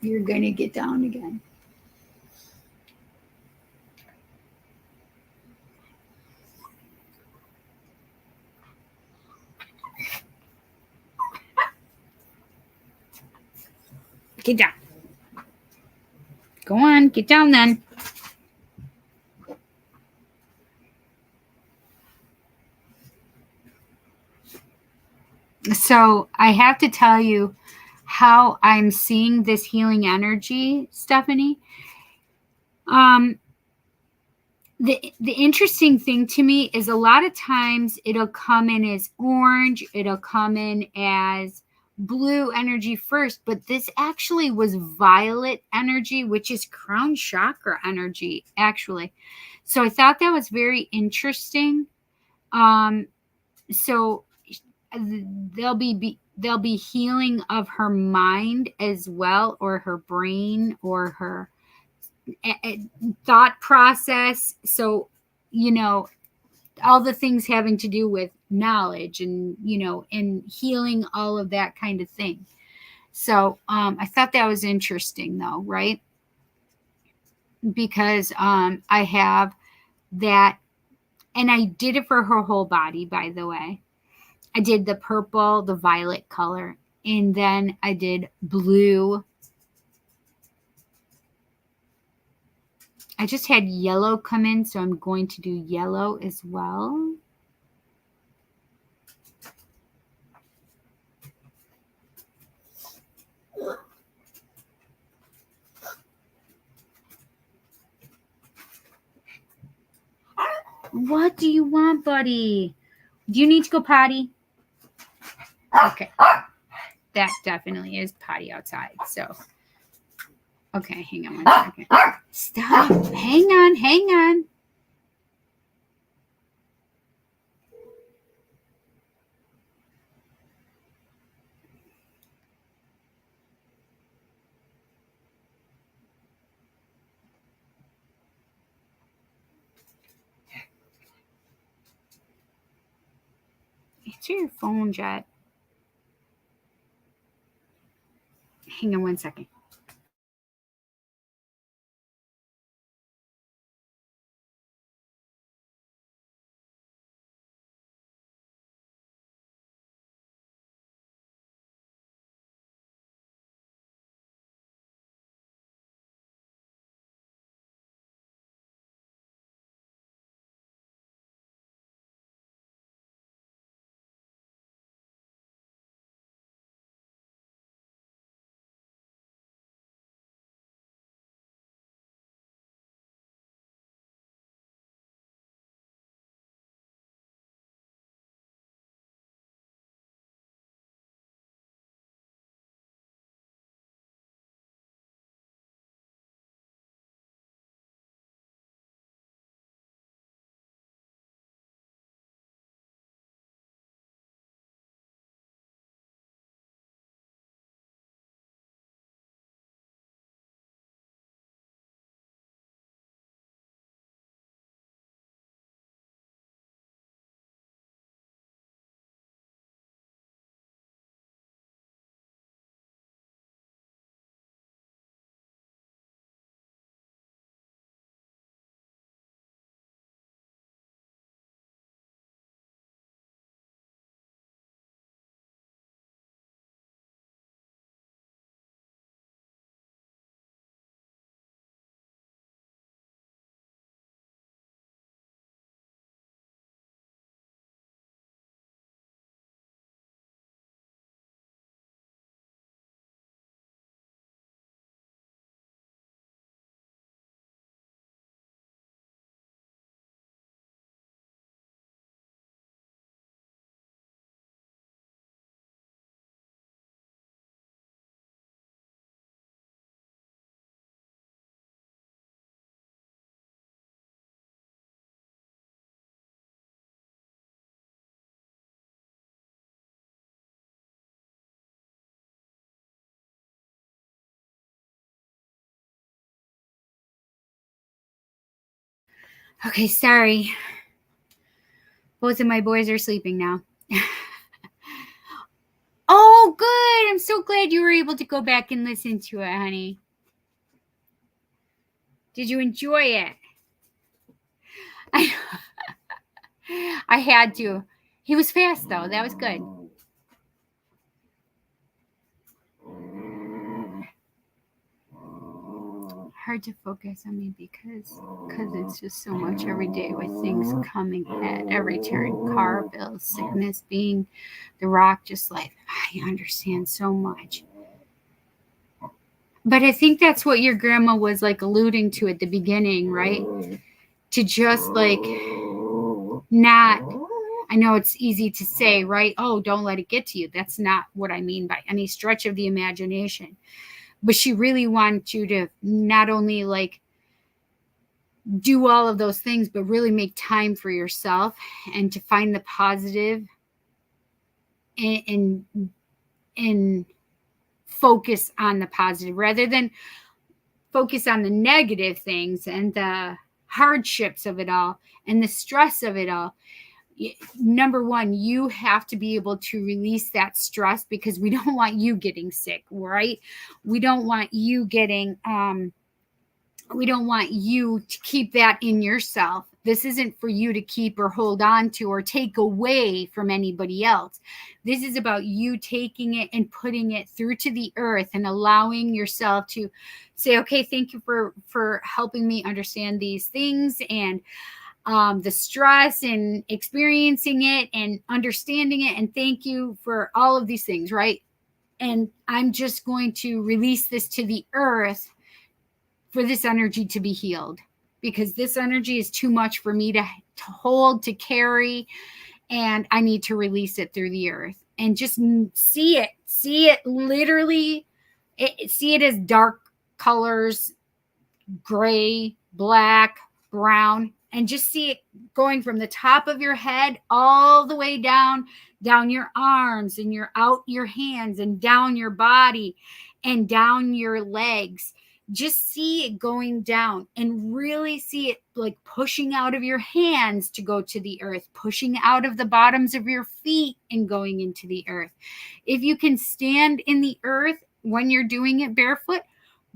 You're going to get down again. Get down. Go on, get down then. So I have to tell you how I'm seeing this healing energy, Stephanie. The interesting thing to me is a lot of times it'll come in as orange, it'll come in as blue energy first, but this actually was violet energy, which is crown chakra energy, actually. So I thought that was very interesting So there'll be healing of her mind as well, or her brain, or her thought process. So, all the things having to do with knowledge and, and healing, all of that kind of thing. So I thought that was interesting though, right? Because I have that, and I did it for her whole body, by the way. I did the purple, the violet color, and then I did blue. I just had yellow come in, so I'm going to do yellow as well. What do you want, buddy? Do you need to go potty? Okay. That definitely is potty outside. So, okay, hang on 1 second. Stop. Hang on. Answer your phone, Jet. Hang on 1 second. Okay, sorry. Both of my boys are sleeping now. Oh, good. I'm so glad you were able to go back and listen to it, honey. Did you enjoy it? I had to. He was fast, though. That was good. Hard to focus on me because it's just so much every day with things coming at every turn. Car bills, sickness, being the rock, just like, I understand so much. But I think that's what your grandma was like alluding to at the beginning, right? To just like not, I know it's easy to say, right? Oh, don't let it get to you. That's not what I mean by any stretch of the imagination. But she really wanted you to not only like do all of those things, but really make time for yourself and to find the positive and focus on the positive rather than focus on the negative things and the hardships of it all and the stress of it all. Number one, you have to be able to release that stress because we don't want you getting sick, right? We don't want you getting, we don't want you to keep that in yourself. This isn't for you to keep or hold on to or take away from anybody else. This is about you taking it and putting it through to the earth and allowing yourself to say, okay, thank you for helping me understand these things and the stress and experiencing it and understanding it. And thank you for all of these things, right? And I'm just going to release this to the earth for this energy to be healed because this energy is too much for me to hold, to carry, and I need to release it through the earth and just see it literally, see it as dark colors, gray, black, brown, and just see it going from the top of your head all the way down your arms and out your hands and down your body and down your legs. Just see it going down and really see it like pushing out of your hands to go to the earth, pushing out of the bottoms of your feet and going into the earth. If you can stand in the earth when you're doing it barefoot,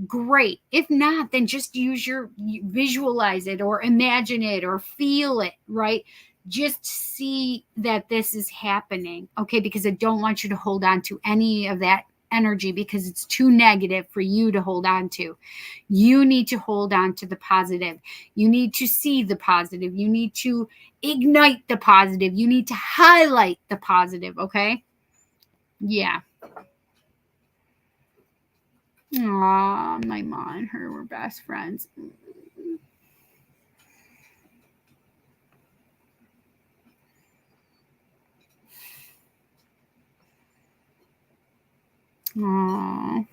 great. If not, then just visualize it or imagine it or feel it, right? Just see that this is happening, okay? Because I don't want you to hold on to any of that energy because it's too negative for you to hold on to. You need to hold on to the positive. You need to see the positive. You need to ignite the positive. You need to highlight the positive, okay? Yeah. Aw, my mom and her were best friends. Aw.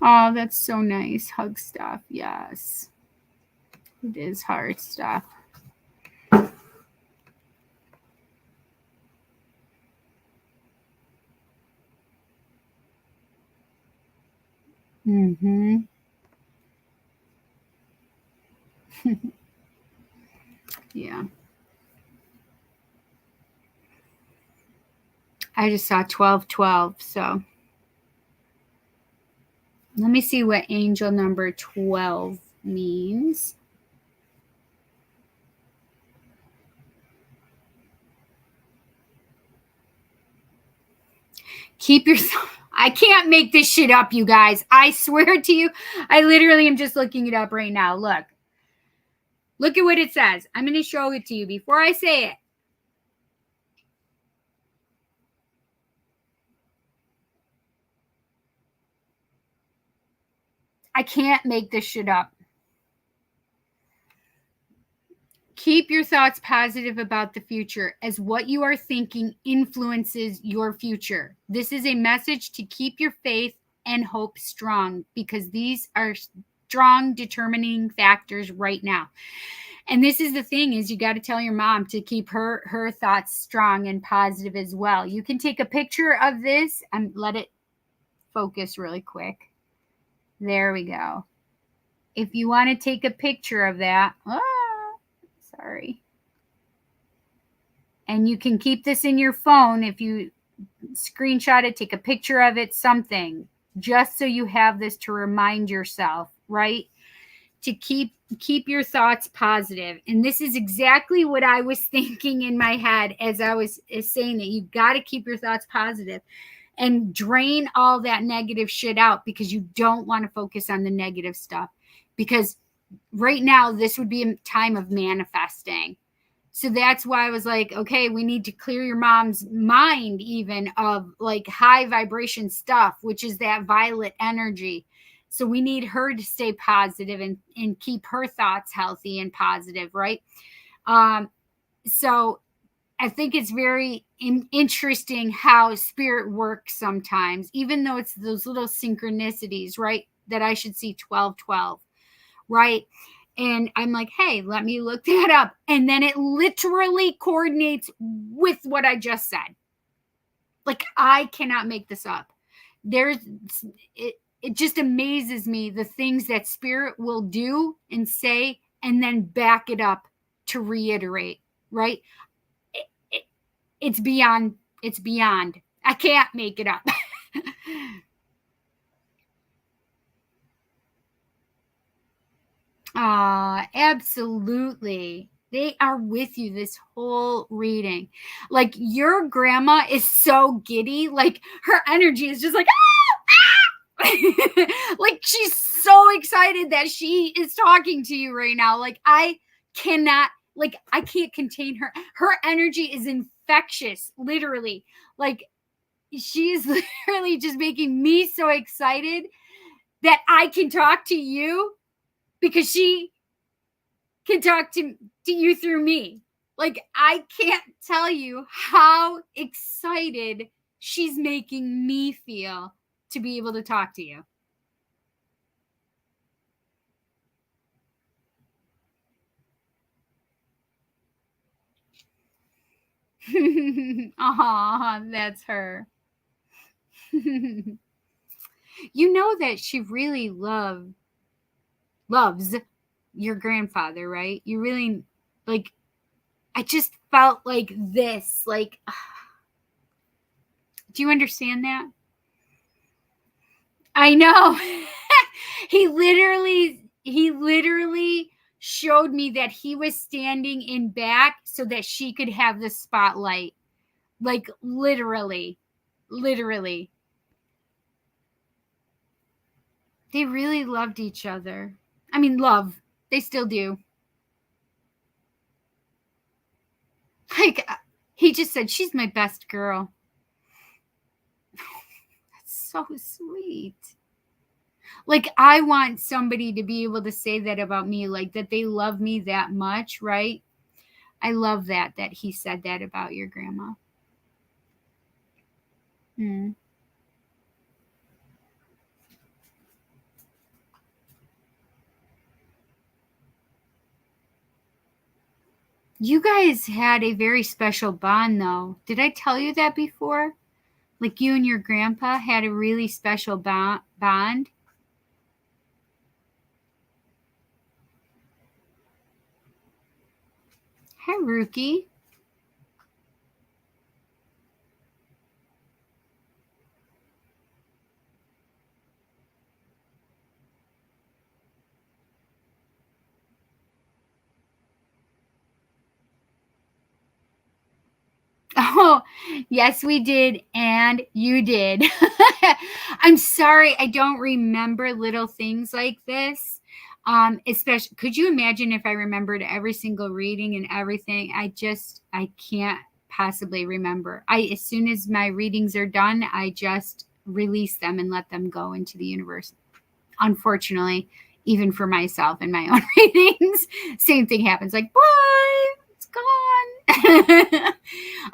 Oh, that's so nice. Hug stuff. Yes. It is hard stuff. Mm-hmm. Yeah. I just saw 1212, so let me see what angel number 12 means. Keep your... I can't make this shit up, you guys. I swear to you, I literally am just looking it up right now. Look. Look at what it says. I'm going to show it to you before I say it. I can't make this shit up. Keep your thoughts positive about the future, as what you are thinking influences your future. This is a message to keep your faith and hope strong, because these are strong determining factors right now. And this is the thing, is you got to tell your mom to keep her thoughts strong and positive as well. You can take a picture of this and let it focus really quick. There we go. If you want to take a picture of that, sorry. And you can keep this in your phone. If you screenshot it, take a picture of it, something, just so you have this to remind yourself, right? To keep your thoughts positive. And this is exactly what I was thinking in my head as I was saying that you got to keep your thoughts positive and drain all that negative shit out, because you don't want to focus on the negative stuff, because right now this would be a time of manifesting. So that's why I was like, okay, we need to clear your mom's mind even of like high vibration stuff, which is that violet energy. So we need her to stay positive and keep her thoughts healthy and positive, right? So I think it's very interesting how spirit works sometimes, even though it's those little synchronicities, right? That I should see 1212, right? And I'm like, hey, let me look that up. And then it literally coordinates with what I just said. Like, I cannot make this up. It just amazes me the things that spirit will do and say and then back it up to reiterate, right? It's beyond. I can't make it up. Absolutely. They are with you this whole reading. Like, your grandma is so giddy. Like, her energy is just like, like, she's so excited that she is talking to you right now. Like, I can't contain her. Her energy is infectious, literally. Like, she's literally just making me so excited that I can talk to you because she can talk to you through me. Like, I can't tell you how excited she's making me feel to be able to talk to you. That's her. You know that she really loves your grandfather, right? You really, like, I just felt like this. Like, do you understand that? I know. He literally showed me that he was standing in back so that she could have the spotlight. Like, literally. They really loved each other. I mean, love. They still do. Like, he just said, she's my best girl. That's so sweet. Like, I want somebody to be able to say that about me, like, that they love me that much, right? I love that he said that about your grandma. You guys had a very special bond, though. Did I tell you that before? Like, you and your grandpa had a really special bond? Hi, Rookie. Oh, yes, we did. And you did. I'm sorry. I don't remember little things like this. Especially, could you imagine if I remembered every single reading and everything? I can't possibly remember. As soon as my readings are done, I just release them and let them go into the universe. Unfortunately, even for myself and my own readings, same thing happens. Like, bye, it's gone.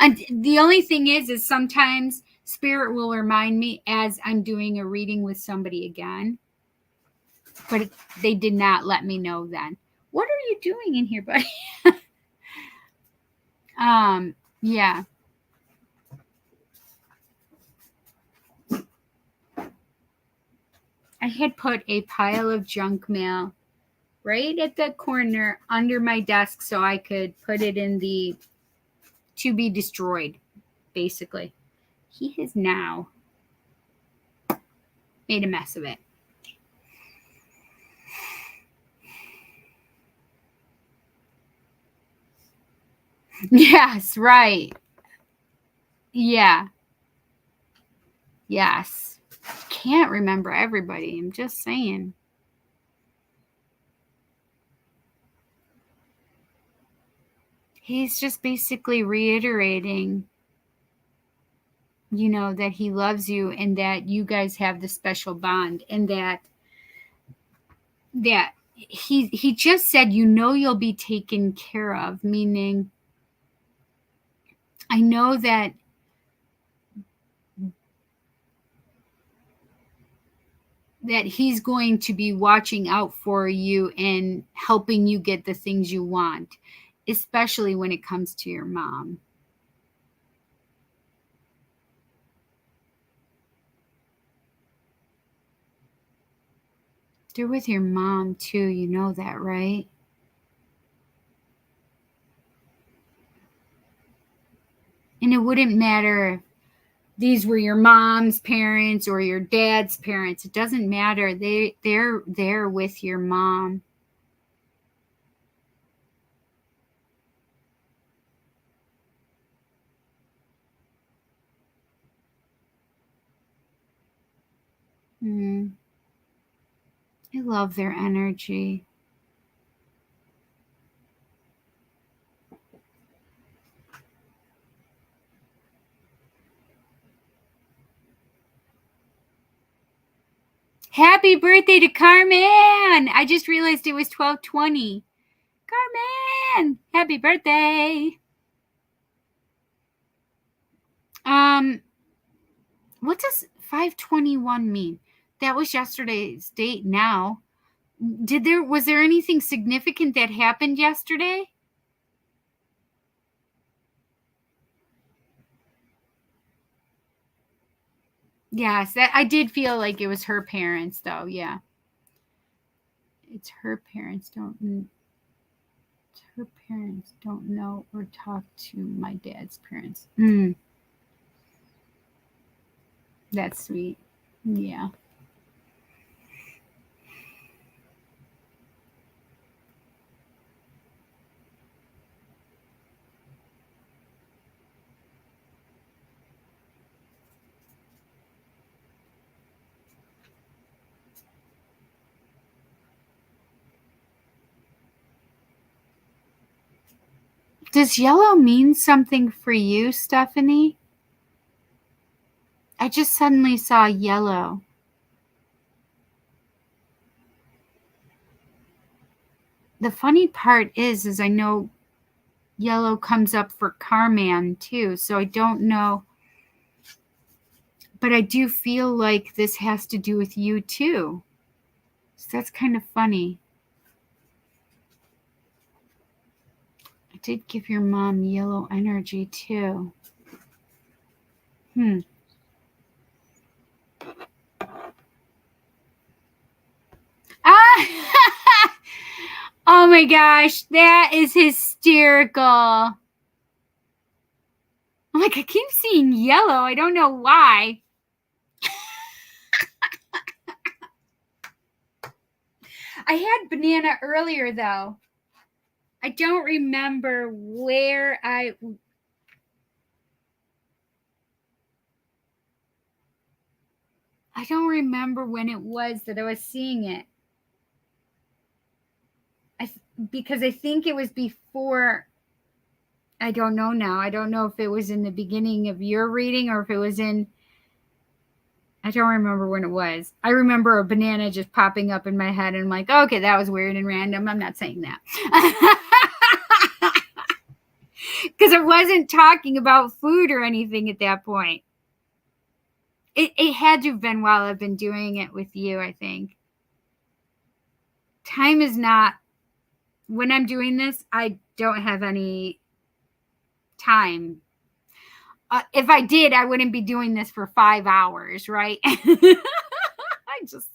And the only thing is sometimes spirit will remind me as I'm doing a reading with somebody again, but they did not let me know then. What are you doing in here, buddy? Yeah. I had put a pile of junk mail right at the corner under my desk so I could put it in the to be destroyed, basically. He has now made a mess of it. Yes, right. Yeah. Yes. Can't remember everybody. I'm just saying. He's just basically reiterating, that he loves you and that you guys have this special bond, and that he just said, you'll be taken care of, meaning I know that that he's going to be watching out for you and helping you get the things you want, especially when it comes to your mom. They're with your mom too, you know that, right? And it wouldn't matter if these were your mom's parents or your dad's parents. It doesn't matter. They're there with your mom. I love their energy. Happy birthday to Carmen. I just realized it was 12:20. Carmen, happy birthday. What does 521 mean? That was yesterday's date now. Was there anything significant that happened yesterday? Yes, that I did feel like it was her parents though. Yeah. It's her parents don't know or talk to my dad's parents. That's sweet. Yeah. Does yellow mean something for you, Stephanie? I just suddenly saw yellow. The funny part is I know yellow comes up for Carman too, so I don't know. But I do feel like this has to do with you too. So that's kind of funny. I did give your mom yellow energy too. Oh my gosh, that is hysterical. I'm like, I keep seeing yellow. I don't know why. I had banana earlier though. I don't remember where I don't remember when it was that I was seeing it. Because I think it was before. I don't know now. I don't know if it was in the beginning of your reading or if it was in. I don't remember when it was. I remember a banana just popping up in my head and I'm like, okay, that was weird and random. I'm not saying that. Because I wasn't talking about food or anything at that point. It had to have been while I've been doing it with you, I think. Time is not. When I'm doing this, I don't have any time. If I did, I wouldn't be doing this for 5 hours, right? I just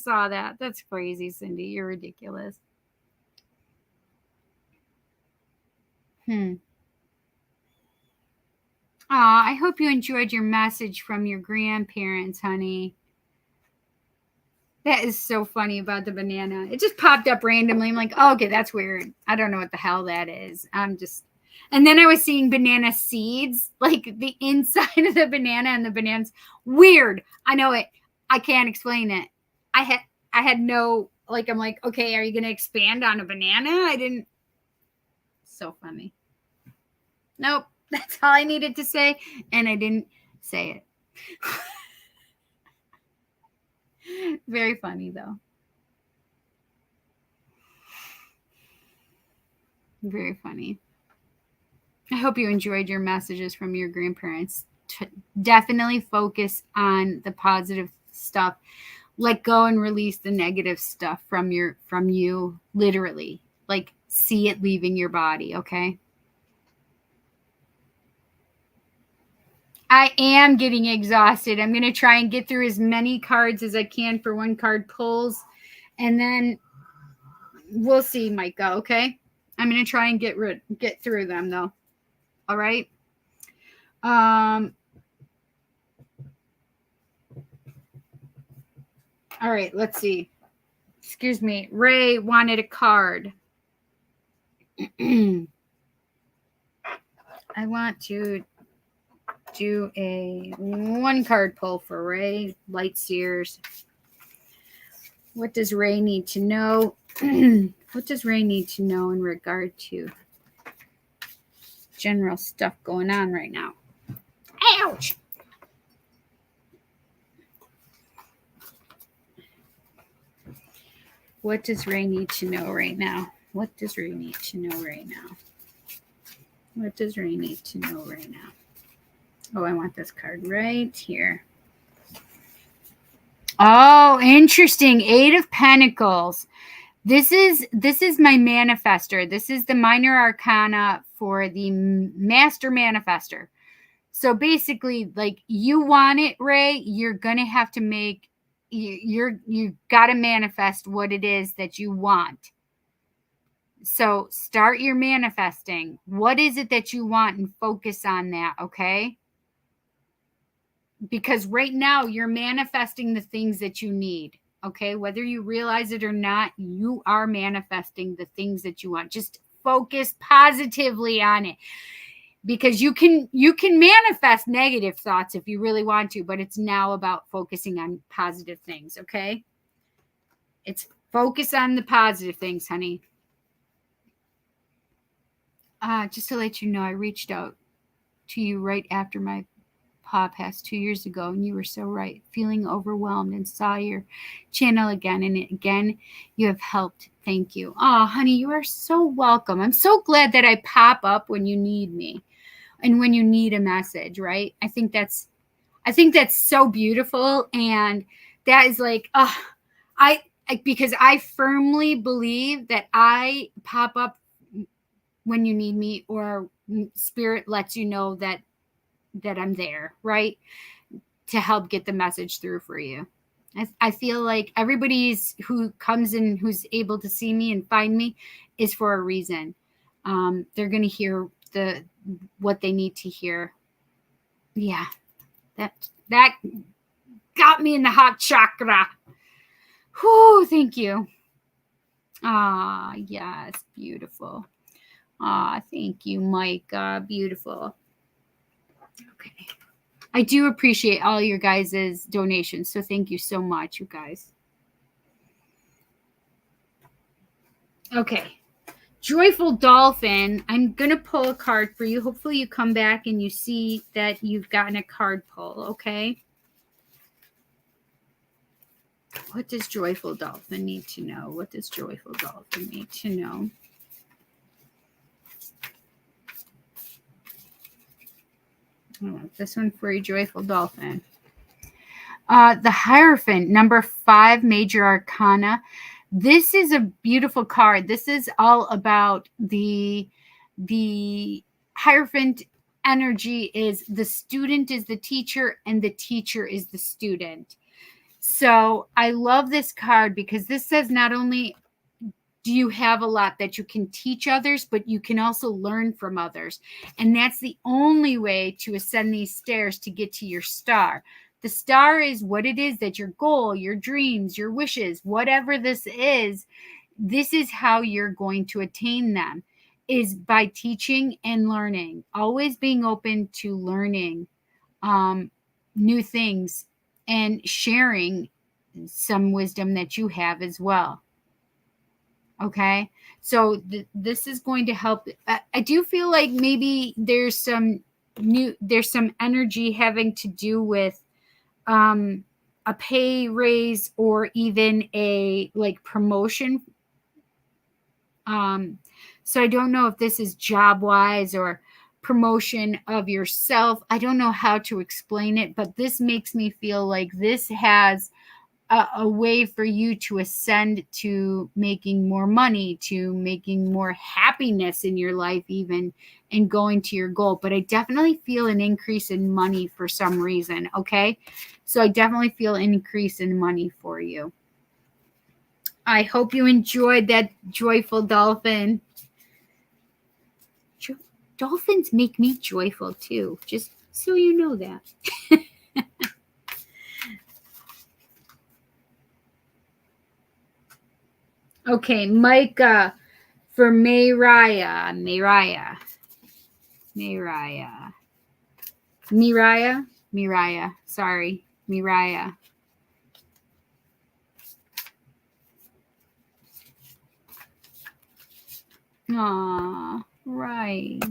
saw that. That's crazy, Cindy. You're ridiculous. I hope you enjoyed your message from your grandparents, honey. That is so funny about the banana. It just popped up randomly. I'm like, oh, okay, that's weird. I don't know what the hell that is. And then I was seeing banana seeds, like the inside of the banana, and the banana's weird. I know it. I can't explain it. I had no, like, I'm like, okay, are you going to expand on a banana? I didn't. So funny. Nope. That's all I needed to say. And I didn't say it. Very funny, though. Very funny. I hope you enjoyed your messages from your grandparents. Definitely focus on the positive stuff. let go and release the negative stuff from you, literally. Like, see it leaving your body, okay? I am getting exhausted. I'm going to try and get through as many cards as I can for one card pulls. And then we'll see, Micah, okay? I'm going to try and get through them, though. All right? All right, let's see. Excuse me. Ray wanted a card. I want to do a one card pull for Ray. Light Seers. What does Ray need to know? What does Ray need to know in regard to general stuff going on right now? Ouch! What does Ray need to know right now? What does Ray need to know right now? What does Ray need to know right now? Oh, I want this card right here. Oh, interesting. 8 of Pentacles. This is my manifester. This is the minor arcana for the master manifester. So basically, like, you want it, Ray, you're going to have to make, you got to manifest what it is that you want. So start your manifesting. What is it that you want, and focus on that, okay? Because right now you're manifesting the things that you need, okay? Whether you realize it or not, you are manifesting the things that you want. Just focus positively on it, because you can manifest negative thoughts if you really want to, but it's now about focusing on positive things, okay? It's focus on the positive things, honey. Just to let you know, I reached out to you right after my pa passed 2 years ago, and you were so right, feeling overwhelmed, and saw your channel again, and again you have helped. Thank you. Oh, honey, you are so welcome. I'm so glad that I pop up when you need me and when you need a message, right? I think that's so beautiful, and that is like, because I firmly believe that I pop up when you need me, or spirit lets you know that I'm there, right? To help get the message through for you. I feel like everybody's who comes in, who's able to see me and find me, is for a reason. They're going to hear what they need to hear. Yeah, that got me in the hot chakra. Whoo, thank you. Ah, yes, beautiful. Ah, thank you, Micah. Beautiful. Okay. I do appreciate all your guys' donations, so thank you so much, you guys. Okay. Joyful Dolphin, I'm going to pull a card for you. Hopefully you come back and you see that you've gotten a card pull, okay? What does Joyful Dolphin need to know? What does Joyful Dolphin need to know? Oh, this one for you, Joyful Dolphin. The Hierophant, number 5, Major Arcana. This is a beautiful card. This is all about the Hierophant energy. Is the student is the teacher, and the teacher is the student. So I love this card, because this says not only do you have a lot that you can teach others, but you can also learn from others. And that's the only way to ascend these stairs to get to your star. The star is what it is that your goal, your dreams, your wishes, whatever this is how you're going to attain them, is by teaching and learning, always being open to learning new things and sharing some wisdom that you have as well. Okay, so this is going to help. I do feel like maybe there's some energy having to do with a pay raise, or even a like promotion. So I don't know if this is job wise or promotion of yourself. I don't know how to explain it, but this makes me feel like this has a way for you to ascend to making more money, to making more happiness in your life even, and going to your goal. But I definitely feel an increase in money for some reason, okay? So I definitely feel an increase in money for you. I hope you enjoyed that joyful dolphin. Dolphins make me joyful too, just so you know that. Okay, Micah for Mariah. Sorry, Mariah. Aw, right.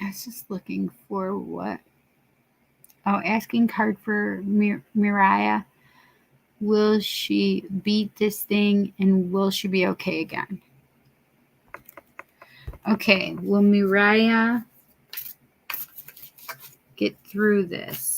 I was just looking for what? Oh, asking card for Mariah. Will she beat this thing and will she be okay again? Okay, will Mariah get through this?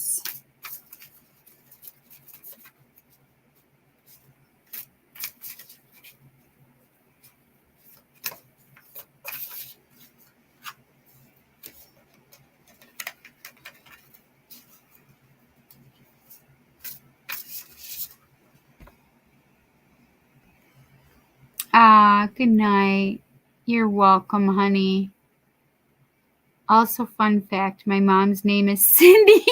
Good night. You're welcome, honey. Also, fun fact, my mom's name is Cindy.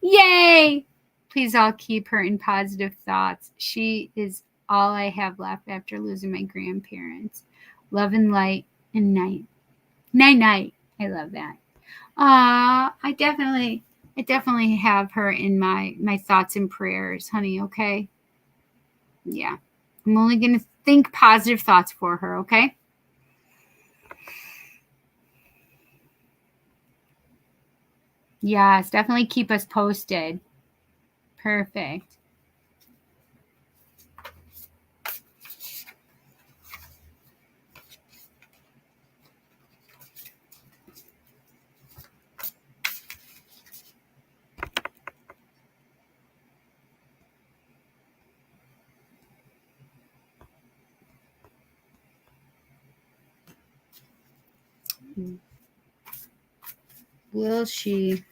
Yay! Please all keep her in positive thoughts. She is all I have left after losing my grandparents. Love and light and night. Night. I love that. I definitely have her in my thoughts and prayers, honey, okay? Yeah. I'm only going to think positive thoughts for her, okay? Yes, definitely keep us posted. Perfect. Will she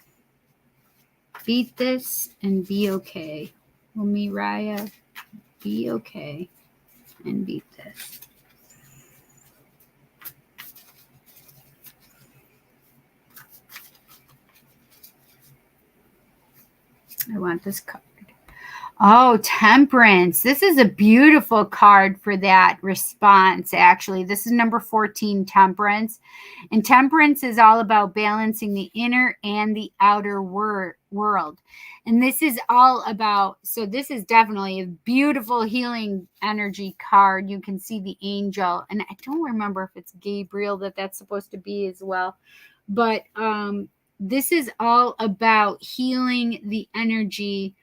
beat this and be okay? Will Mariah be okay and beat this? I want this card. Oh, Temperance. This is a beautiful card for that response, actually. This is number 14, Temperance. And Temperance is all about balancing the inner and the outer world. And this is all about, so this is definitely a beautiful healing energy card. You can see the angel. And I don't remember if it's Gabriel that's supposed to be as well. But this is all about healing the energy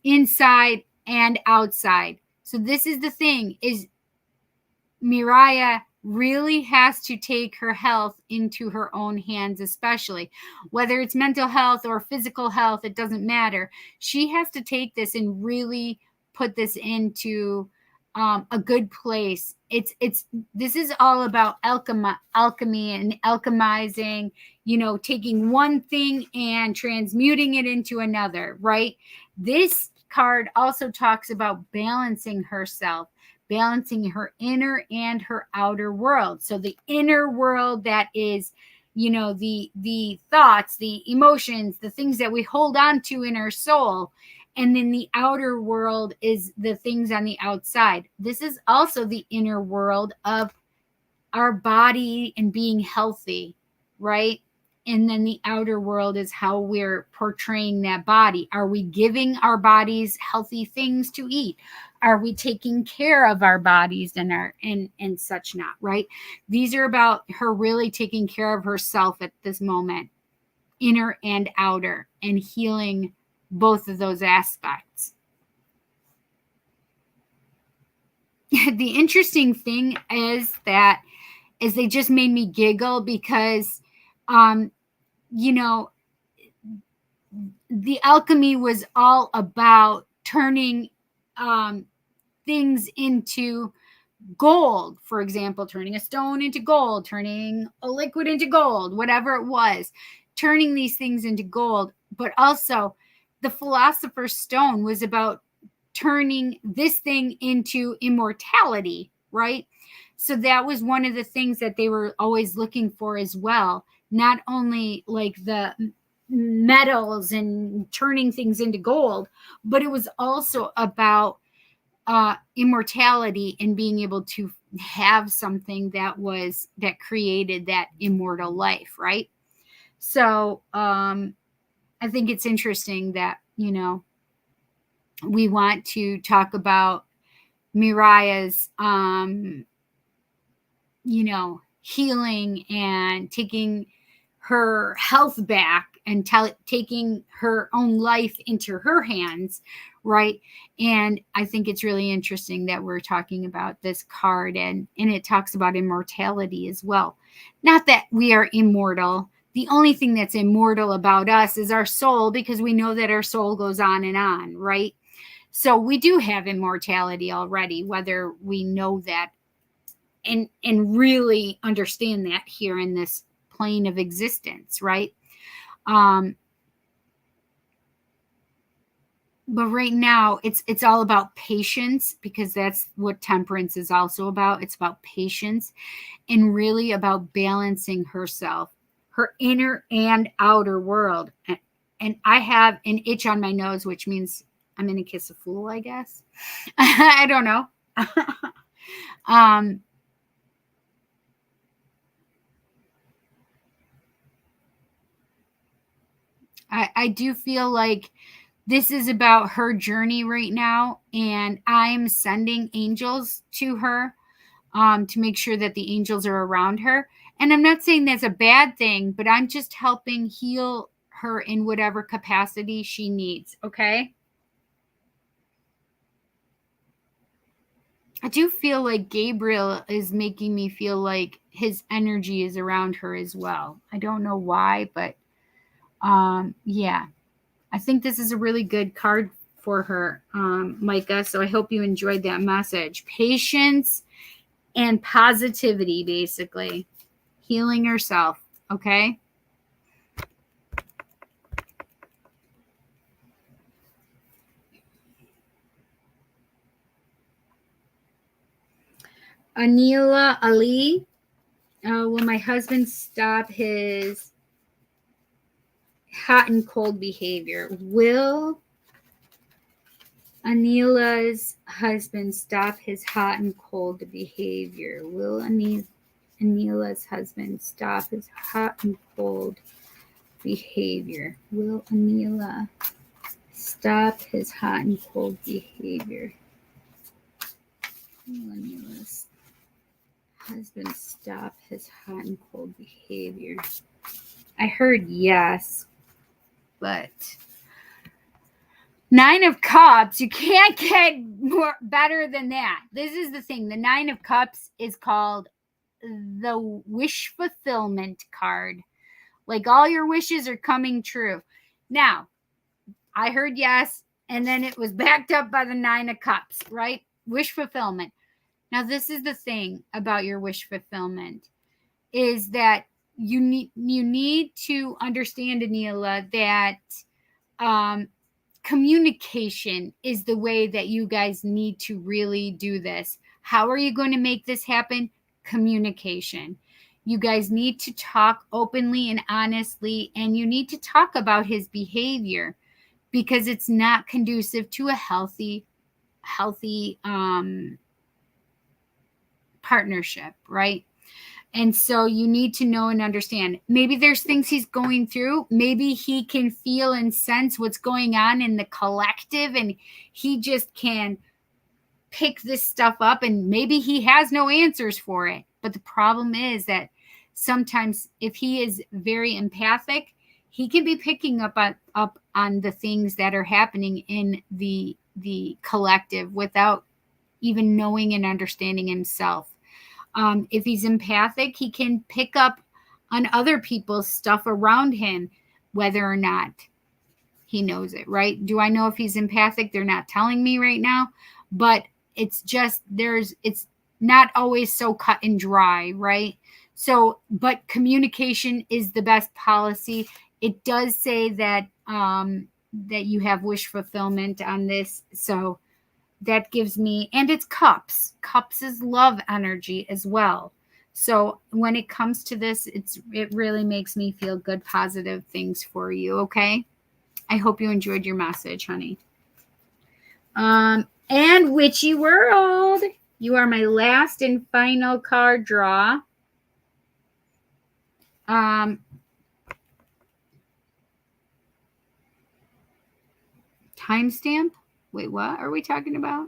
inside and outside. So this is the thing, is Mariah really has to take her health into her own hands, especially whether it's mental health or physical health, it doesn't matter. She has to take this and really put this into a good place. This is all about alchemy and alchemizing, taking one thing and transmuting it into another, right? This card also talks about balancing herself, balancing her inner and her outer world. So the inner world, that is, the thoughts, the emotions, the things that we hold on to in our soul. And then the outer world is the things on the outside. This is also the inner world of our body and being healthy, right? And then the outer world is how we're portraying that body. Are we giving our bodies healthy things to eat? Are we taking care of our bodies and such not, right? These are about her really taking care of herself at this moment, inner and outer, and healing both of those aspects. the interesting thing is they just made me giggle because, you know, the alchemy was all about turning things into gold. For example, turning a stone into gold, turning a liquid into gold, whatever it was, turning these things into gold. But also, the Philosopher's Stone was about turning this thing into immortality, right? So that was one of the things that they were always looking for as well. Not only like the metals and turning things into gold, but it was also about immortality and being able to have something that created that immortal life, right? So I think it's interesting that, you know, we want to talk about Miriah's, you know, healing and taking her health back and taking her own life into her hands, right? And I think it's really interesting that we're talking about this card, and it talks about immortality as well. Not that we are immortal. The only thing that's immortal about us is our soul, because we know that our soul goes on, right? So we do have immortality already, whether we know that and really understand that here in this plane of existence, right? But right now it's all about patience, because that's what temperance is also about. It's about patience and really about balancing herself, her inner and outer world. And I have an itch on my nose, which means I'm gonna kiss a fool, I guess. I don't know. I do feel like this is about her journey right now, and I'm sending angels to her to make sure that the angels are around her. And I'm not saying that's a bad thing, but I'm just helping heal her in whatever capacity she needs, okay? I do feel like Gabriel is making me feel like his energy is around her as well. I don't know why, but yeah. I think this is a really good card for her, Micah. So I hope you enjoyed that message. Patience and positivity, basically. Healing herself, okay? Anila Ali. Will my husband stop his hot and cold behavior? Will Anila's husband stop his hot and cold behavior? Will Anila's husband stop his hot and cold behavior? Will Anila stop his hot and cold behavior? Will Anila's husband stop his hot and cold behavior? I heard yes, but Nine of Cups, you can't get more better than that. This is the thing. The Nine of Cups is called the wish fulfillment card. Like, all your wishes are coming true. Now, I heard yes, and then it was backed up by the Nine of Cups, right? Wish fulfillment. Now, this is the thing about your wish fulfillment, is that you need to understand, Anila, that communication is the way that you guys need to really do this. How are you going to make this happen? Communication. You guys need to talk openly and honestly, and you need to talk about his behavior, because it's not conducive to a healthy partnership, right? And so you need to know and understand. Maybe there's things he's going through. Maybe he can feel and sense what's going on in the collective, and he just can pick this stuff up, and maybe he has no answers for it. But the problem is that sometimes, if he is very empathic, he can be picking up on the things that are happening in the collective without even knowing and understanding himself. If he's empathic, he can pick up on other people's stuff around him, whether or not he knows it, right? Do I know if he's empathic? They're not telling me right now, but it's just it's not always so cut and dry, right? So, but communication is the best policy. It does say that that you have wish fulfillment on this, so that gives me, and it's cups. Cups is love energy as well. So when it comes to this, it really makes me feel good, positive things for you. Okay. I hope you enjoyed your message, honey. And Witchy World, you are my last and final card draw. Timestamp? Wait, what are we talking about?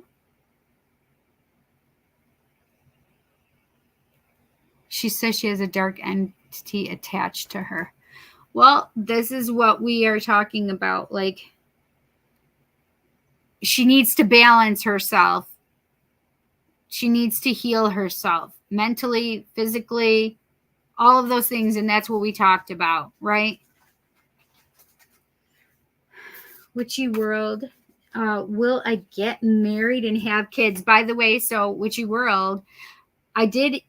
She says she has a dark entity attached to her. Well, this is what we are talking about. Like, she needs to balance herself. She needs to heal herself mentally, physically, all of those things. And that's what we talked about, right? Witchy World. Will I get married and have kids? By the way, so Witchy World, I did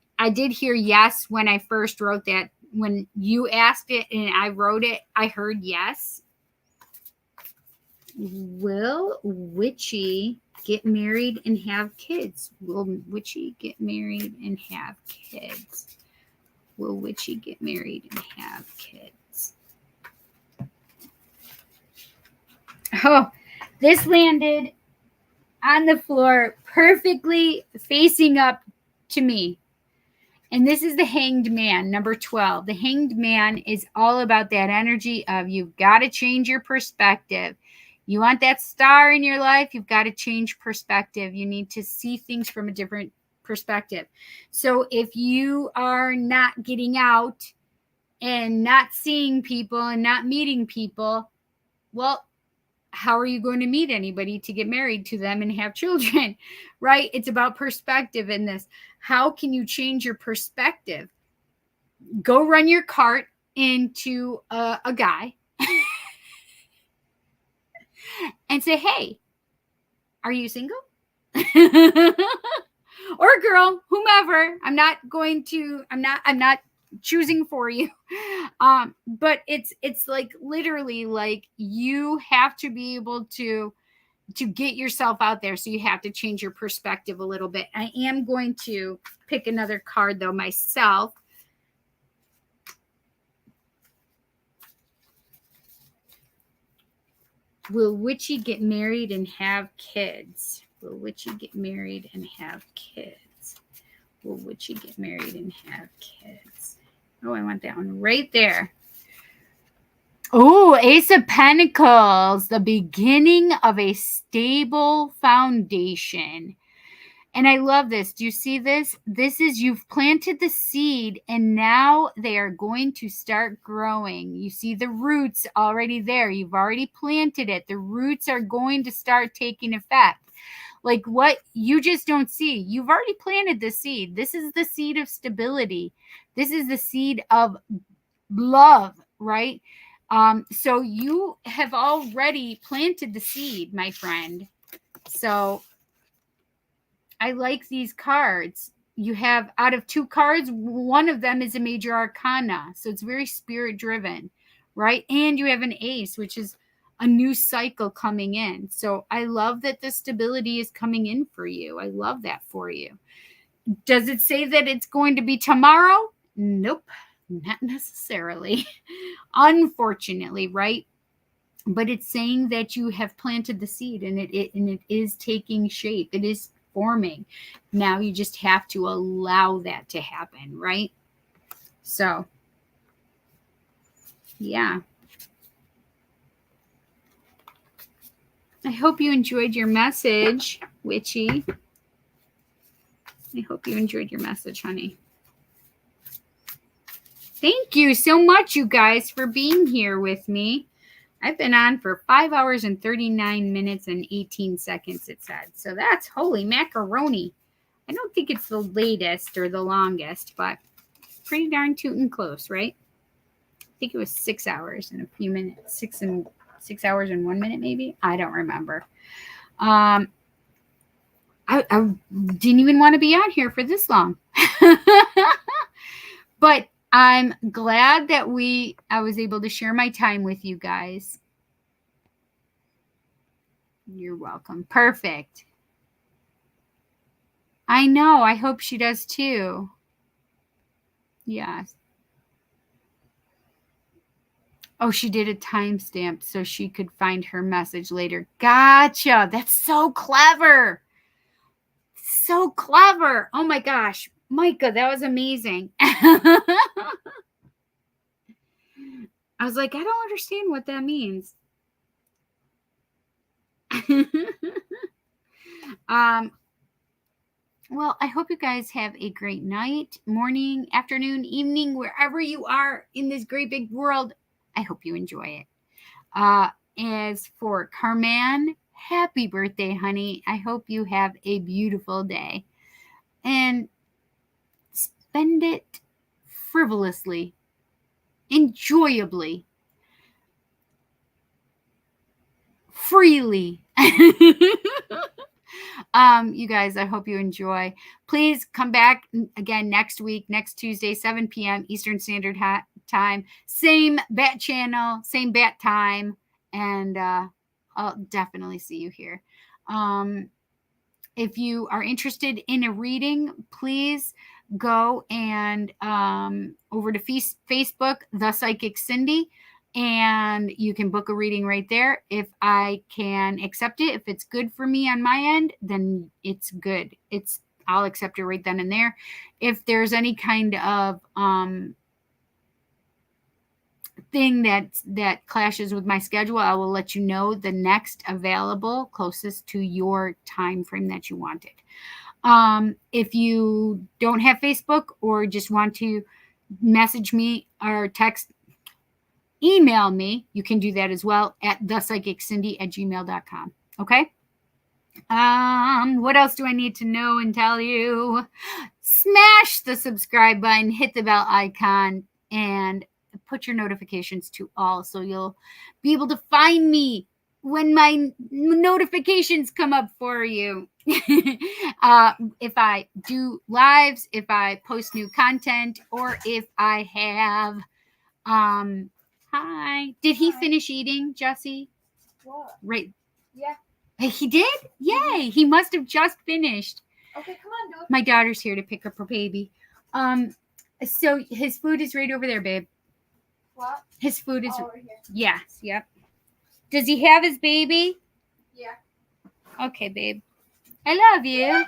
hear yes when I first wrote that. When you asked it and I wrote it, I heard yes. Will Witchy get married and have kids? Will Witchy get married and have kids? Will Witchy get married and have kids? Oh, this landed on the floor perfectly facing up to me. And this is the Hanged Man, number 12. The Hanged Man is all about that energy of you've got to change your perspective. You want that star in your life, you've got to change perspective. You need to see things from a different perspective. So if you are not getting out and not seeing people and not meeting people, well, how are you going to meet anybody to get married to them and have children, right? It's about perspective in this. How can you change your perspective? Go run your cart into a guy and say, hey, are you single? Or girl, whomever. I'm not choosing for you. But it's like literally like you have to be able to get yourself out there. So you have to change your perspective a little bit. I am going to pick another card though myself. Will Witchy get married and have kids? Will Witchy get married and have kids? Will Witchy get married and have kids? Oh, I want that one right there. Oh, Ace of Pentacles, the beginning of a stable foundation. And I love this. Do you see this? This is you've planted the seed and now they are going to start growing. You see the roots already there. You've already planted it. The roots are going to start taking effect. Like what you just don't see. You've already planted the seed. This is the seed of stability. This is the seed of love, right? So you have already planted the seed, my friend. So I like these cards. You have out of 2 cards, one of them is a major arcana. So it's very spirit driven, right? And you have an ace, which is a new cycle coming in. So I love that the stability is coming in for you. I love that for you. Does it say that it's going to be tomorrow? Nope, not necessarily. Unfortunately, right? But it's saying that you have planted the seed and it is taking shape. It is forming. Now you just have to allow that to happen, right? So, yeah. I hope you enjoyed your message, Witchy. I hope you enjoyed your message, honey. Thank you so much, you guys, for being here with me. I've been on for 5 hours and 39 minutes and 18 seconds, it said. So that's holy macaroni. I don't think it's the latest or the longest, but pretty darn tootin' close, right? I think it was 6 hours and a few minutes. 6 hours and 1 minute, maybe. I don't remember. I didn't even want to be on here for this long. But I'm glad that I was able to share my time with you guys. You're welcome. Perfect. I know. I hope she does too. Yes. Oh, she did a timestamp so she could find her message later. Gotcha. That's so clever. So clever. Oh my gosh. Micah, that was amazing. I was like, I don't understand what that means. Well, I hope you guys have a great night, morning, afternoon, evening, wherever you are in this great big world. I hope you enjoy it. As for Carmen, happy birthday, honey. I hope you have a beautiful day. And spend it frivolously, enjoyably, freely. You guys, I hope you enjoy. Please come back again next week, next Tuesday, 7 p.m. Eastern Standard Time. Same bat channel, same bat time. And I'll definitely see you here. If you are interested in a reading, please go and over to Facebook, The Psychic Cindy, and you can book a reading right there. If I can accept it, if it's good for me on my end, then it's good. I'll accept it right then and there. If there's any kind of thing that clashes with my schedule, I will let you know the next available closest to your time frame that you wanted. If you don't have Facebook or just want to message me or email me, you can do that as well at thepsychiccindy@gmail.com. Okay. What else do I need to know and tell you? Smash the subscribe button, hit the bell icon, and put your notifications to all so you'll be able to find me when my notifications come up for you. If I do lives, if I post new content, or if I have hi. Did he finish eating, Jesse? What? Right. Yeah. He did? Yay. He must have just finished. Okay, come on, do it. My daughter's here to pick up her baby. So his food is right over there, babe. What? His food is over here. Yes, yep. Does he have his baby? Yeah. Okay, babe. I love you. Love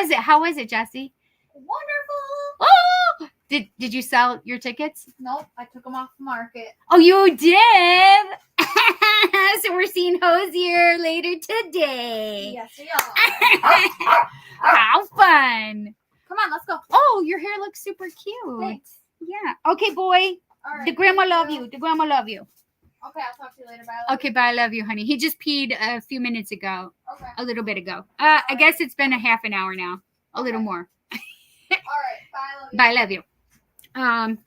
you. How was it, Jesse? Wonderful. Oh! Did you sell your tickets? Nope, I took them off the market. Oh, you did? So we're seeing Hosier later today. Yes, we are. How fun. Come on, let's go. Oh, your hair looks super cute. Thanks. Yeah. Okay, boy. All right. The grandma thank love you. The grandma love you. Okay, I'll talk to you later. Bye. Okay, bye. I love you, honey. He just peed a few minutes ago. Okay. A little bit ago. I guess it's been a half an hour now. A little more. All right. Bye. I love you. Bye. I love you. Come on.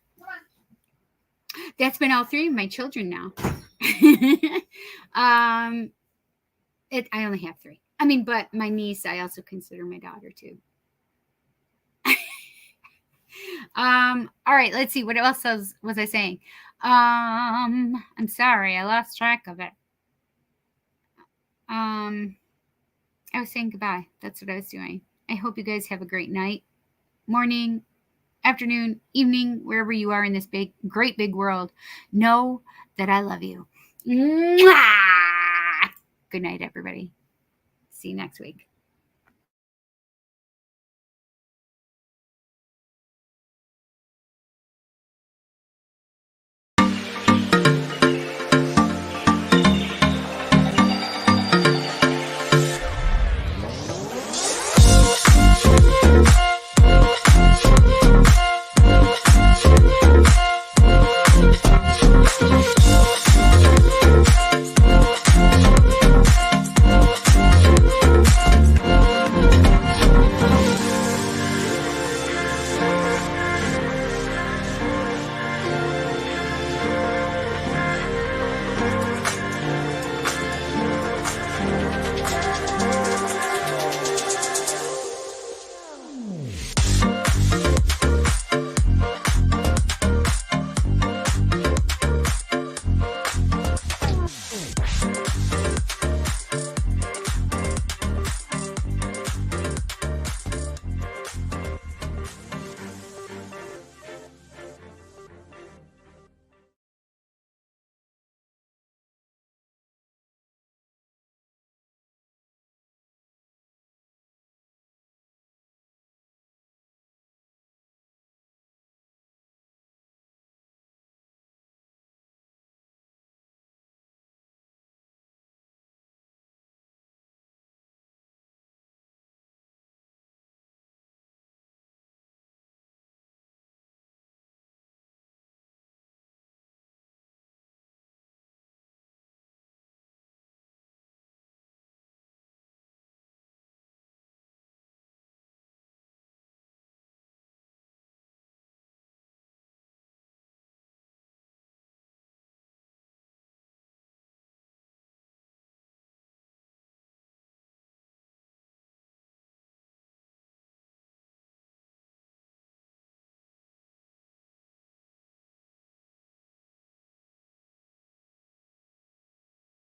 That's been all three of my children now. I only have three. I mean, but my niece, I also consider my daughter too. All right, let's see. What else was I saying? I'm sorry, I lost track of it. I was saying goodbye. That's what I was doing. I hope you guys have a great night, morning, afternoon, evening, wherever you are in this great big world. Know that I love you. Mwah! Good night, everybody. See you next week.